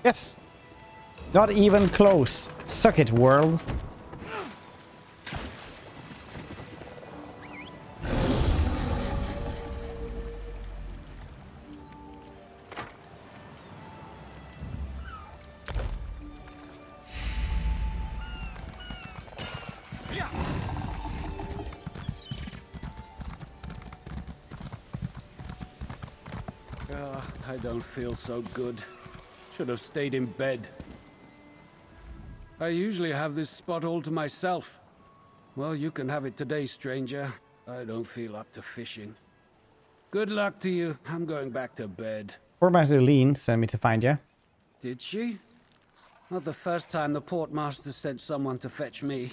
Yes! Not even close. Suck it, world. I don't feel so good. Should have stayed in bed. I usually have this spot all to myself. Well, you can have it today, stranger. I don't feel up to fishing. Good luck to you. I'm going back to bed. Poor Master Lean sent me to find you. Did she? Not the first time the portmaster sent someone to fetch me.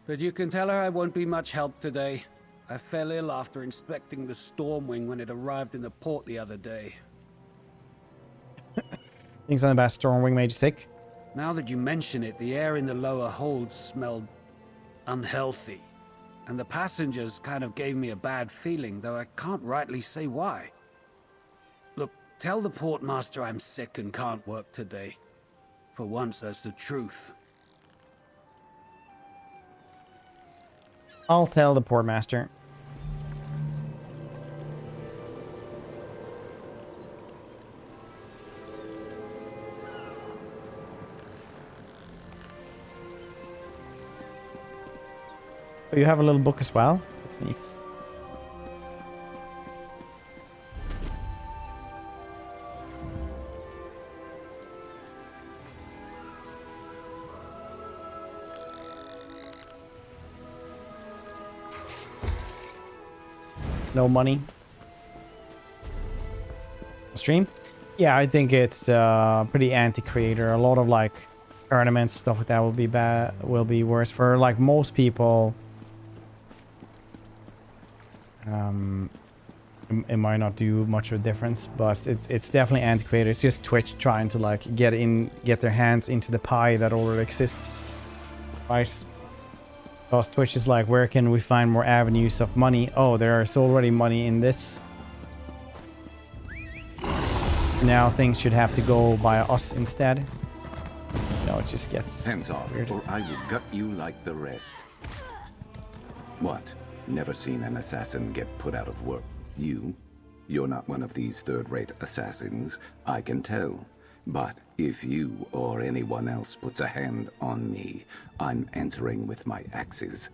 But you can tell her I won't be much help today. I fell ill after inspecting the Stormwing when it arrived in the port the other day. Think something about Stormwing made you sick? Now that you mention it, the air in the lower hold smelled unhealthy. and the passengers kind of gave me a bad feeling, though I can't rightly say why. Look, tell the portmaster I'm sick and can't work today. For once, that's the truth. I'll tell the portmaster. Oh, you have a little book as well? That's nice. No money. Stream? Yeah, I think it's pretty anti-creator. A lot of like tournaments, stuff like that will be bad. Will be worse for like most people. It might not do much of a difference, but it's definitely anti-creator. It's just Twitch trying to like get their hands into the pie that already exists, right? Because Twitch is like, where can we find more avenues of money? Oh, there's already money in this. So now things should have to go by us instead. No, it just gets hands off, weird. or I will gut you like the rest. What? Never seen an assassin get put out of work? You're not one of these third-rate assassins, I can tell. But if you or anyone else puts a hand on me, I'm answering with my axes.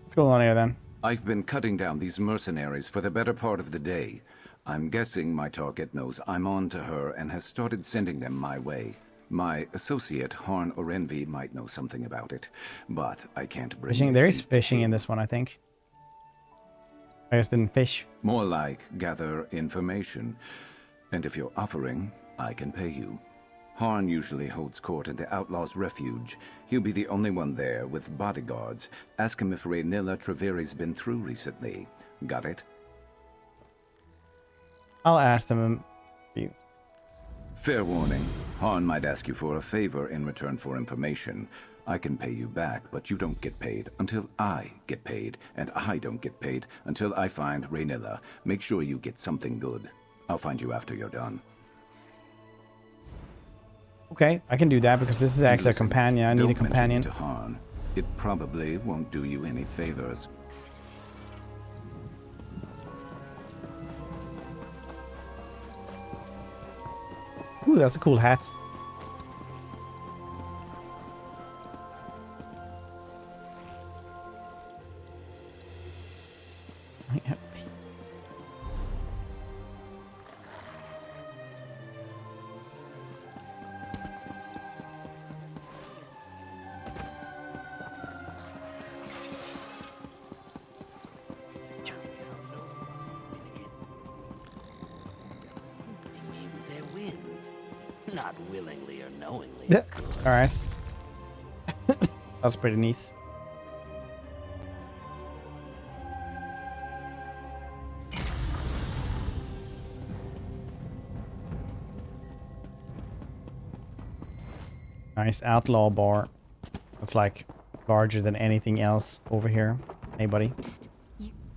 What's going on here then? I've been cutting down these mercenaries for the better part of the day. I'm guessing my target knows I'm on to her and has started sending them my way. My associate, Harn Orenvi, might know something about it, but I can't bring Fishing? There is fishing in this one, I think. I just didn't fish. More like gather information. And if you're offering, I can pay you. Harn usually holds court in the Outlaw's Refuge. He'll be the only one there with bodyguards. Ask him if Raynilla Treveri's been through recently. Got it? I'll ask them. Fair warning. Harn might ask you for a favor in return for information. I can pay you back, but you don't get paid until I get paid, and I don't get paid until I find Raynilla. Make sure you get something good. I'll find you after you're done. Okay, I can do that because this is actually a companion. I need a companion. To Harn. It probably won't do you any favors. Ooh, that's a cool hat. Not willingly or knowingly. Yeah. All right. That's pretty nice. Nice outlaw bar. It's like larger than anything else over here. Hey, buddy.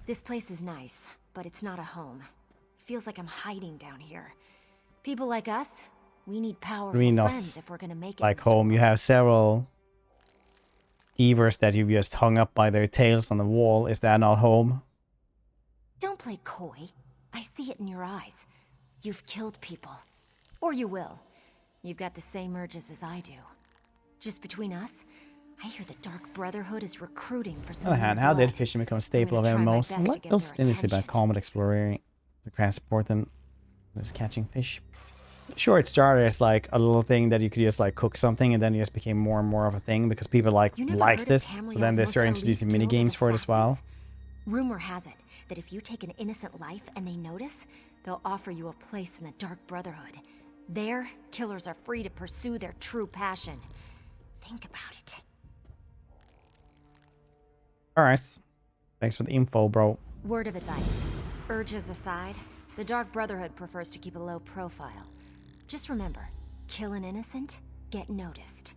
This place is nice, but it's not a home. Feels like I'm hiding down here. People like us, we need powerful friends if we're gonna make it. Like home, you have several skeevers that you've just hung up by their tails on the wall. Is that not home? Don't play coy. I see it in your eyes. You've killed people. Or you will. You've got the same urges as I do. Just between us, I hear the Dark Brotherhood is recruiting for some. On the other hand, how did fishing become a staple of MMOs? What else did you say about combat exploring to craft support them? Just catching fish. Sure, it started as like a little thing that you could just like cook something, and then it just became more and more of a thing because people like this. So then they started introducing mini games for it as well. Rumor has it that if you take an innocent life and they notice, they'll offer you a place in the Dark Brotherhood. There, killers are free to pursue their true passion. Think about it. Alright. Thanks for the info, bro. Word of advice. Urges aside, the Dark Brotherhood prefers to keep a low profile. Just remember, kill an innocent, get noticed.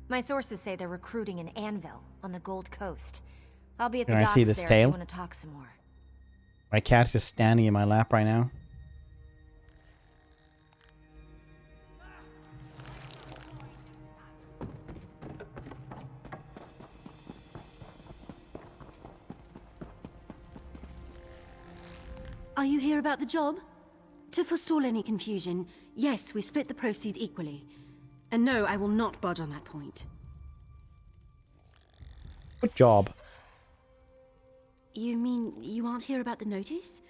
My sources say they're recruiting in Anvil, on the Gold Coast. I'll be at Can the I docks see this there if tail? you want to talk some more. My cat is just standing in my lap right now. Are you here about the job? To forestall any confusion, yes, we split the proceeds equally. And no, I will not budge on that point. Good job. You mean you aren't here about the notice?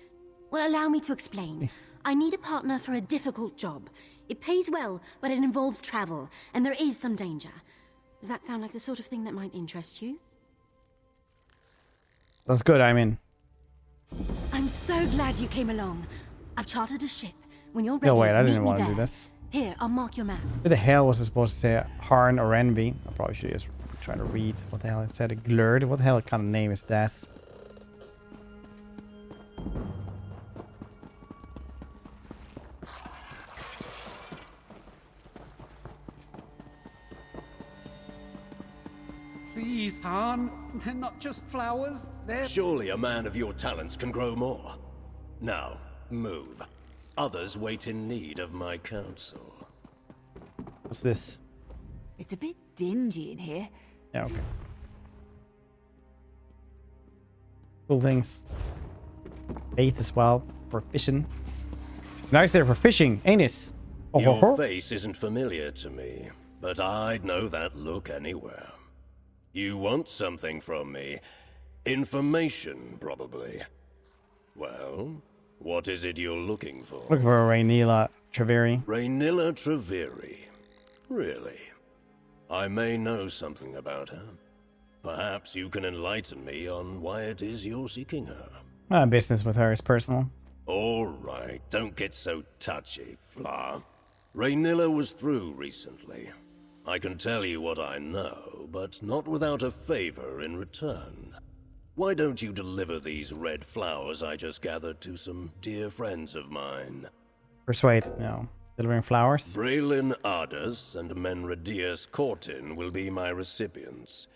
Well, allow me to explain. I need a partner for a difficult job. It pays well, but it involves travel, and there is some danger. Does that sound like the sort of thing that might interest you? Sounds good, I'm in. I'm so glad you came along. I've chartered a ship. When you're ready, No, wait, I meet didn't me want to there. do this. Here, I'll mark your map. Who the hell was I supposed to say? Harn or Envy? I probably should just try to read what the hell it said. Glurd? What the hell kind of name is that? Please, Han. They're not just flowers. They're... Surely a man of your talents can grow more. Now, move. Others wait in need of my counsel. What's this? It's a bit dingy in here. Yeah, okay. Cool things. Bait as well for fishing. Nice there for fishing, ain't it? Oh, Your ho, ho. face isn't familiar to me, but I'd know that look anywhere. You want something from me. Information, probably. Well, what is it you're looking for? Looking for Raynila Treveri. Raynila Treveri. Really? I may know something about her. Perhaps you can enlighten me on why it is you're seeking her. Business with her is personal. All right, don't get so touchy, Fla. Raynila was through recently. I can tell you what I know, but not without a favor in return. Why don't you deliver these red flowers I just gathered to some dear friends of mine? Persuade, no. Delivering flowers. Braylin Ardus and Menradius Cortin will be my recipients.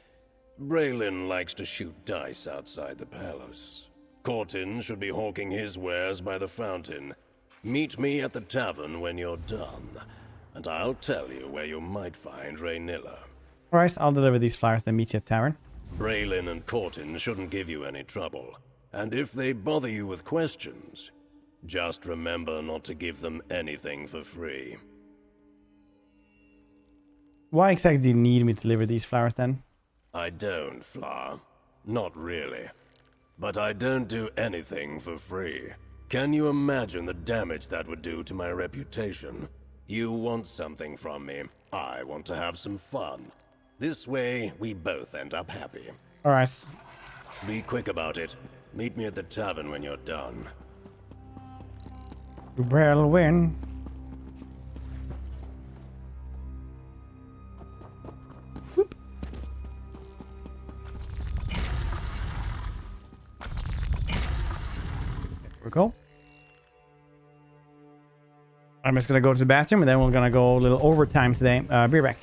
Braylin likes to shoot dice outside the palace. Cortin should be hawking his wares by the fountain. Meet me at the tavern when you're done, and I'll tell you where you might find Raynila. Alright, I'll deliver these flowers, then meet you at tavern. Braylin and Cortin shouldn't give you any trouble, and if they bother you with questions, just remember not to give them anything for free. Why exactly do you need me to deliver these flowers then? I don't, Fla. Not really. But I don't do anything for free. Can you imagine the damage that would do to my reputation? You want something from me. I want to have some fun. This way, we both end up happy. Alright. Be quick about it. Meet me at the tavern when you're done. Well, win. Whoop. There we go. I'm just gonna go to the bathroom and then we're gonna go a little overtime today. Be right back.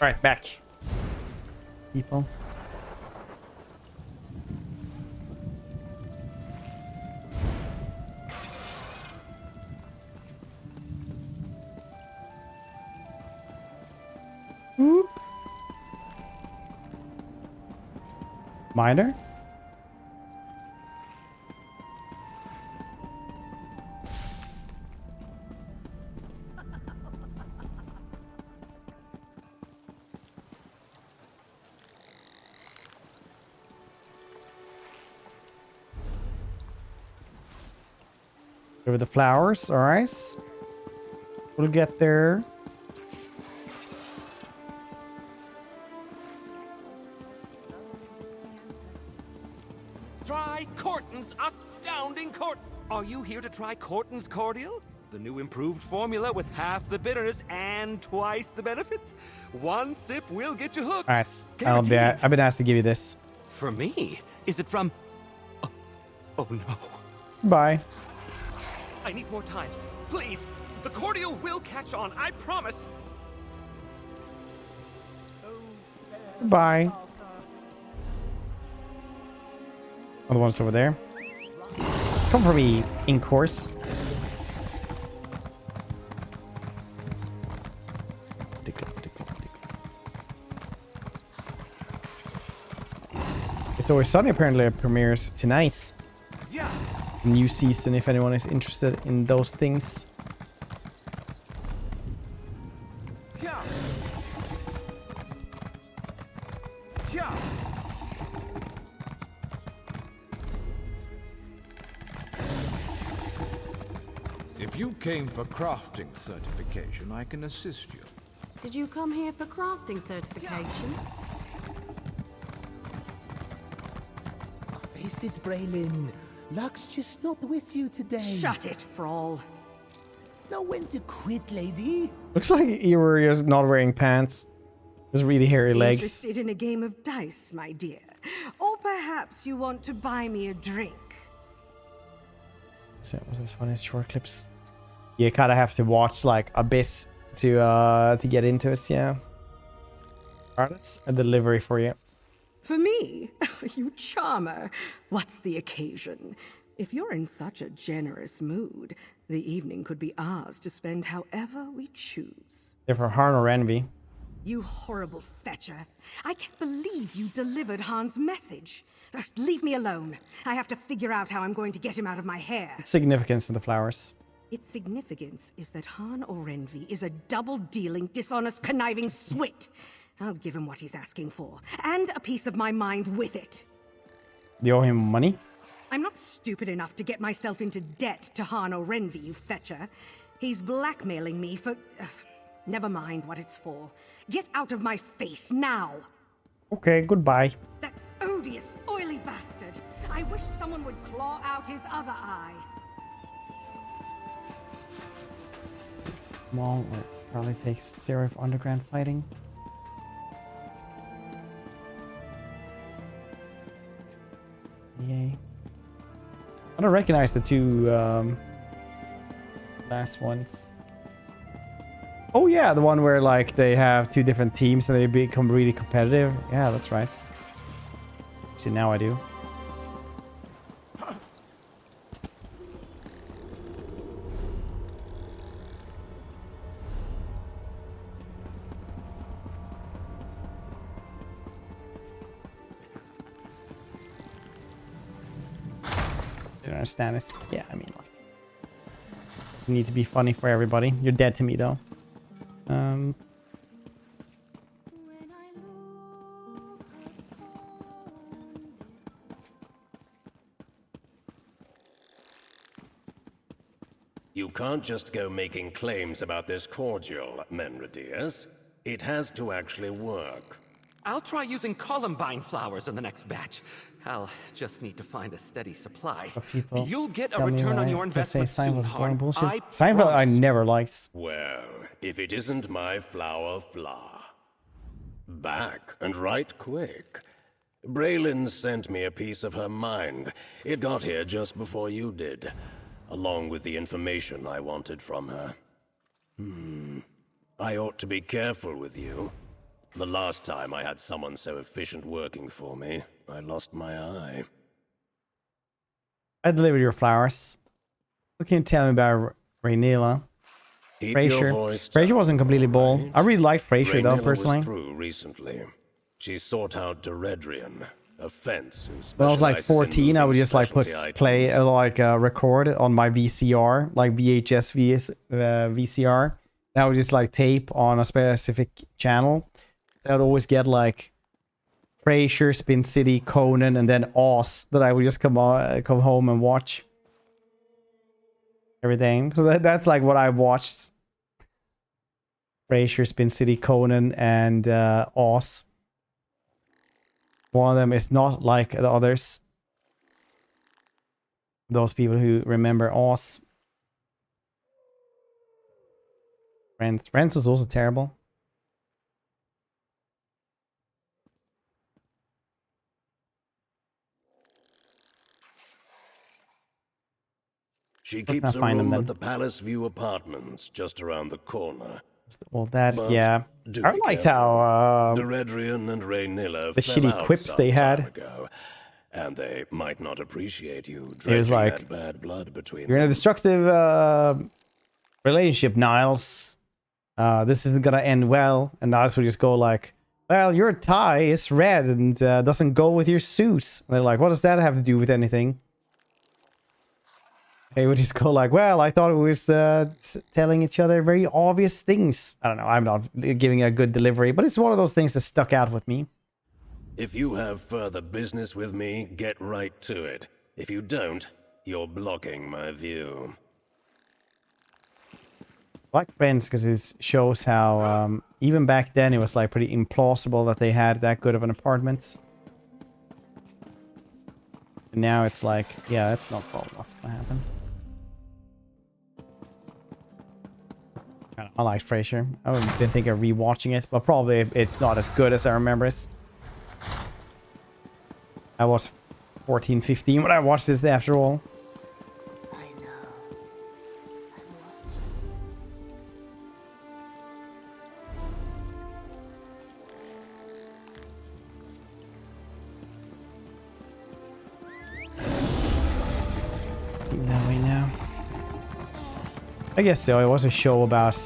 Right, back. People. Whoop. Miner? Over the flowers, alright. We'll get there. Try Corton's astounding Cort. Are you here to try Corton's cordial? The new improved formula with half the bitterness and twice the benefits? One sip will get you hooked. Nice. I've been asked to give you this. For me? Is it from... Oh no. Bye. I need more time. Please. The cordial will catch on. I promise. Bye. Other one's over there. Come for me, in course. It's Always Sunny apparently premieres tonight. New season, if anyone is interested in those things. If you came for crafting certification, I can assist you. Did you come here for crafting certification? Face it, Braylon. Luck's just not with you today. Shut it, Frawl. Know when to quit, lady. Looks like you were just not wearing pants. Just really hairy legs. Interested in a game of dice, my dear? Or perhaps you want to buy me a drink? So was this one? Is short clips? You kind of have to watch like a bit to get into it. Yeah. Artists, a delivery for you. For me? You charmer. What's the occasion? If you're in such a generous mood, the evening could be ours to spend however we choose. They're for Han or Envy. You horrible fetcher. I can't believe you delivered Han's message. Leave me alone. I have to figure out how I'm going to get him out of my hair. Significance of the flowers. Its significance is that Han Orenvi is a double-dealing, dishonest, conniving swit. I'll give him what he's asking for, and a piece of my mind with it. You owe him money? I'm not stupid enough to get myself into debt to Han Orenvi, you fetcher. He's blackmailing me for... never mind what it's for. Get out of my face, now! Okay, goodbye. That odious, oily bastard! I wish someone would claw out his other eye. Small, or probably takes steroid for underground fighting. Yay. I don't recognize the two last ones. Oh yeah, the one where like they have two different teams and they become really competitive. Yeah, that's right. See, now I do. I don't understand this. Yeah, I mean, like, doesn't need to be funny for everybody. You're dead to me, though. You can't just go making claims about this cordial, Menradius. It has to actually work. I'll try using columbine flowers in the next batch. I'll just need to find a steady supply. You'll get a return on your investment soon, Han. Seinfeld I never liked. Well, if it isn't my flower Fla. Back, and right quick. Braylon sent me a piece of her mind. It got here just before you did, along with the information I wanted from her. I ought to be careful with you. The last time I had someone so efficient working for me, I lost my eye. I delivered your flowers. What can you tell me about Rhaenyra? Frasier wasn't completely bald. I really liked Frasier though, personally. Was through recently. She sought out Doredrian, a fence who When I was like specializes 14, in I would just like record on my VCR, like VHS VCR. And I would just like tape on a specific channel. So I'd always get like Frasier, Spin City, Conan, and then Oz that I would just come home and watch. Everything. So that's like what I watched. Frasier, Spin City, Conan, and Oz. One of them is not like the others. Those people who remember Oz. Friends was also terrible. She keeps a room at the Palace View Apartments just around the corner. Well, that, But yeah. do I be liked careful. how Doredrian and Rhaenyra the fell shitty out quips some they had. time ago, and they might not appreciate you It was dredging like, that bad blood between you're in a them. destructive relationship, Niles. This isn't gonna end well. And Niles would just go like, well, your tie is red and doesn't go with your suits. And they're like, what does that have to do with anything? They would just go like, well, I thought it was telling each other very obvious things. I don't know, I'm not giving a good delivery, but it's one of those things that stuck out with me. If you have further business with me, get right to it. If you don't, you're blocking my view. I like Friends because it shows how even back then it was like pretty implausible that they had that good of an apartment. And now it's like, yeah, that's not what's gonna happen. I like Frasier. I didn't think of rewatching it, but probably it's not as good as I remember it. I was 14, 15 when I watched this after all. Seems that way now. I guess so. It was a show about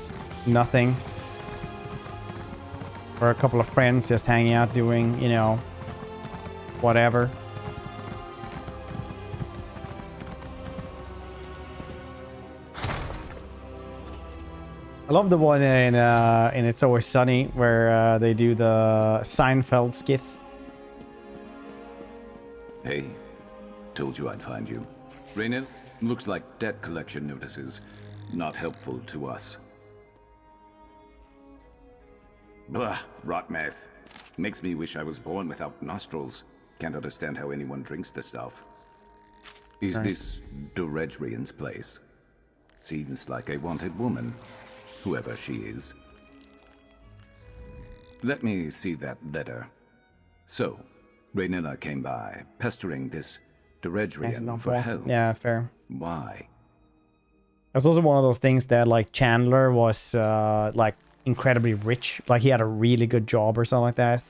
nothing. Or a couple of friends just hanging out doing, you know, whatever. I love the one in It's Always Sunny where they do the Seinfeld skits. Hey, told you I'd find you. Rhaenyra, looks like debt collection notices. Not helpful to us. Blah, rot mouth. Makes me wish I was born without nostrils. Can't understand how anyone drinks the stuff. Is Nice. this Doredrian's place? Seems like a wanted woman, whoever she is. Let me see that letter. So, Rhaenyra came by, pestering this Doredrian for help. Yeah, fair. Why? It's also one of those things that like Chandler was like incredibly rich. Like he had a really good job or something like that.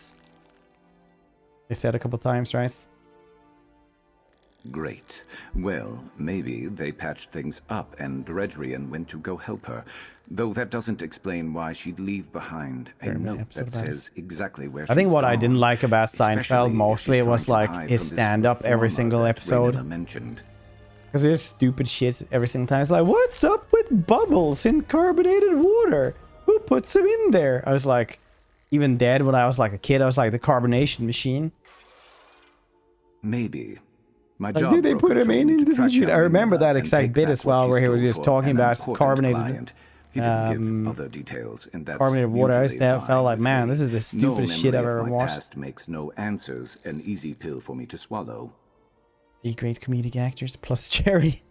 They said a couple times, right? Great. Well, maybe they patched things up and Doredrian went to go help her. Though that doesn't explain why she'd leave behind a note that says exactly where she's I think what I gone. didn't like about Especially Seinfeld if mostly she's it was trying to like hide his from this stand-up every reformer single that episode. Rhaenyra mentioned. Because there's stupid shit every single time. It's like, what's up with bubbles in carbonated water? Who puts them in there? I was like, even dead when I was like a kid, I was like the carbonation machine. Maybe. My Like, job dude, they broker put him told in me to into the track shit. down I remember Rhaenyra that and exact take bit back as what well, she where he was stole just for talking an about important carbonated client. He didn't give other details, and that's carbonated water. I usually just felt fine like, with man, me. this is the No stupidest shit I've memory of ever my watched. past makes no answers an easy pill for me to swallow. The great comedic actors plus Jerry.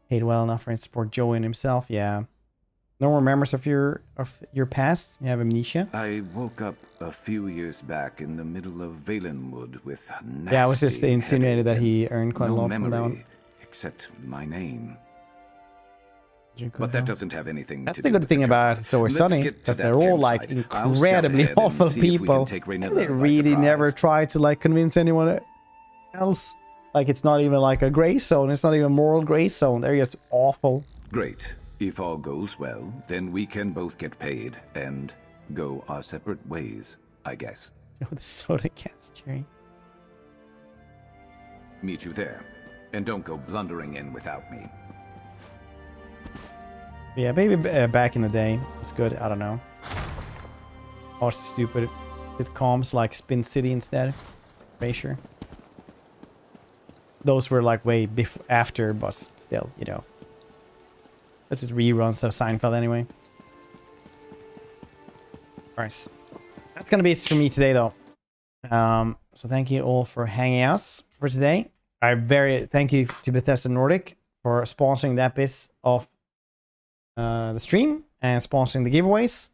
Paid well enough for it to support Joey and himself. Yeah. No more memories of your past. You have amnesia. I woke up a few years back in the middle of Valenwood with a nasty Yeah, it was just insinuated that headache he and earned quite a no lot from that one. memory except my name. But that doesn't have anything That's to the do good with thing the about job. It's Always Let's Sunny, get to because that they're all like campsite. I'll scout incredibly ahead and awful see if we people. can take And Raynella they by really surprise. never try to like convince anyone else. Like it's not even like a gray zone. It's not even a moral gray zone. They're just awful. Great. If all goes well, then we can both get paid and go our separate ways, I guess. Yo, the soda cat's cheering. Meet you there. And don't go blundering in without me. Yeah, maybe back in the day it's good. I don't know. Or stupid sitcoms like Spin City instead. Frasier. Those were like way after, but still, you know. This is reruns of Seinfeld anyway. Alright. That's gonna be it for me today though. So thank you all for hanging out for today. Thank you to Bethesda Nordic for sponsoring that bit of the stream and sponsoring the giveaways.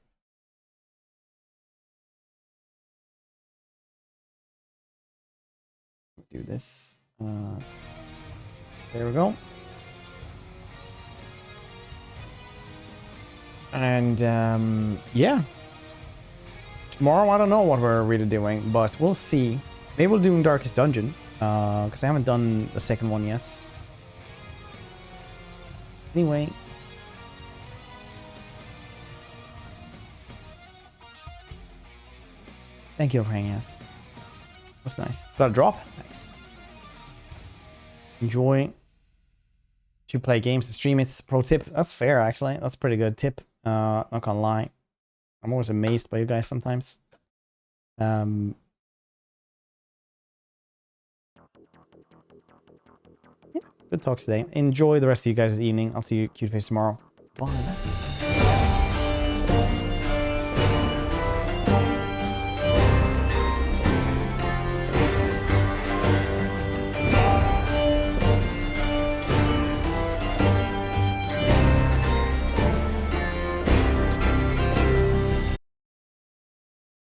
Do this. There we go. And yeah. Tomorrow, I don't know what we're really doing, but we'll see. Maybe we'll do Darkest Dungeon, because I haven't done the second one yet. Anyway. Thank you for hanging out. That's nice. Got a drop? Nice. Enjoy to play games to stream. It's pro tip. That's fair, actually. That's a pretty good tip. Not gonna lie. I'm always amazed by you guys sometimes. Yeah, good talks today. Enjoy the rest of you guys' evening. I'll see you cute face tomorrow. Bye.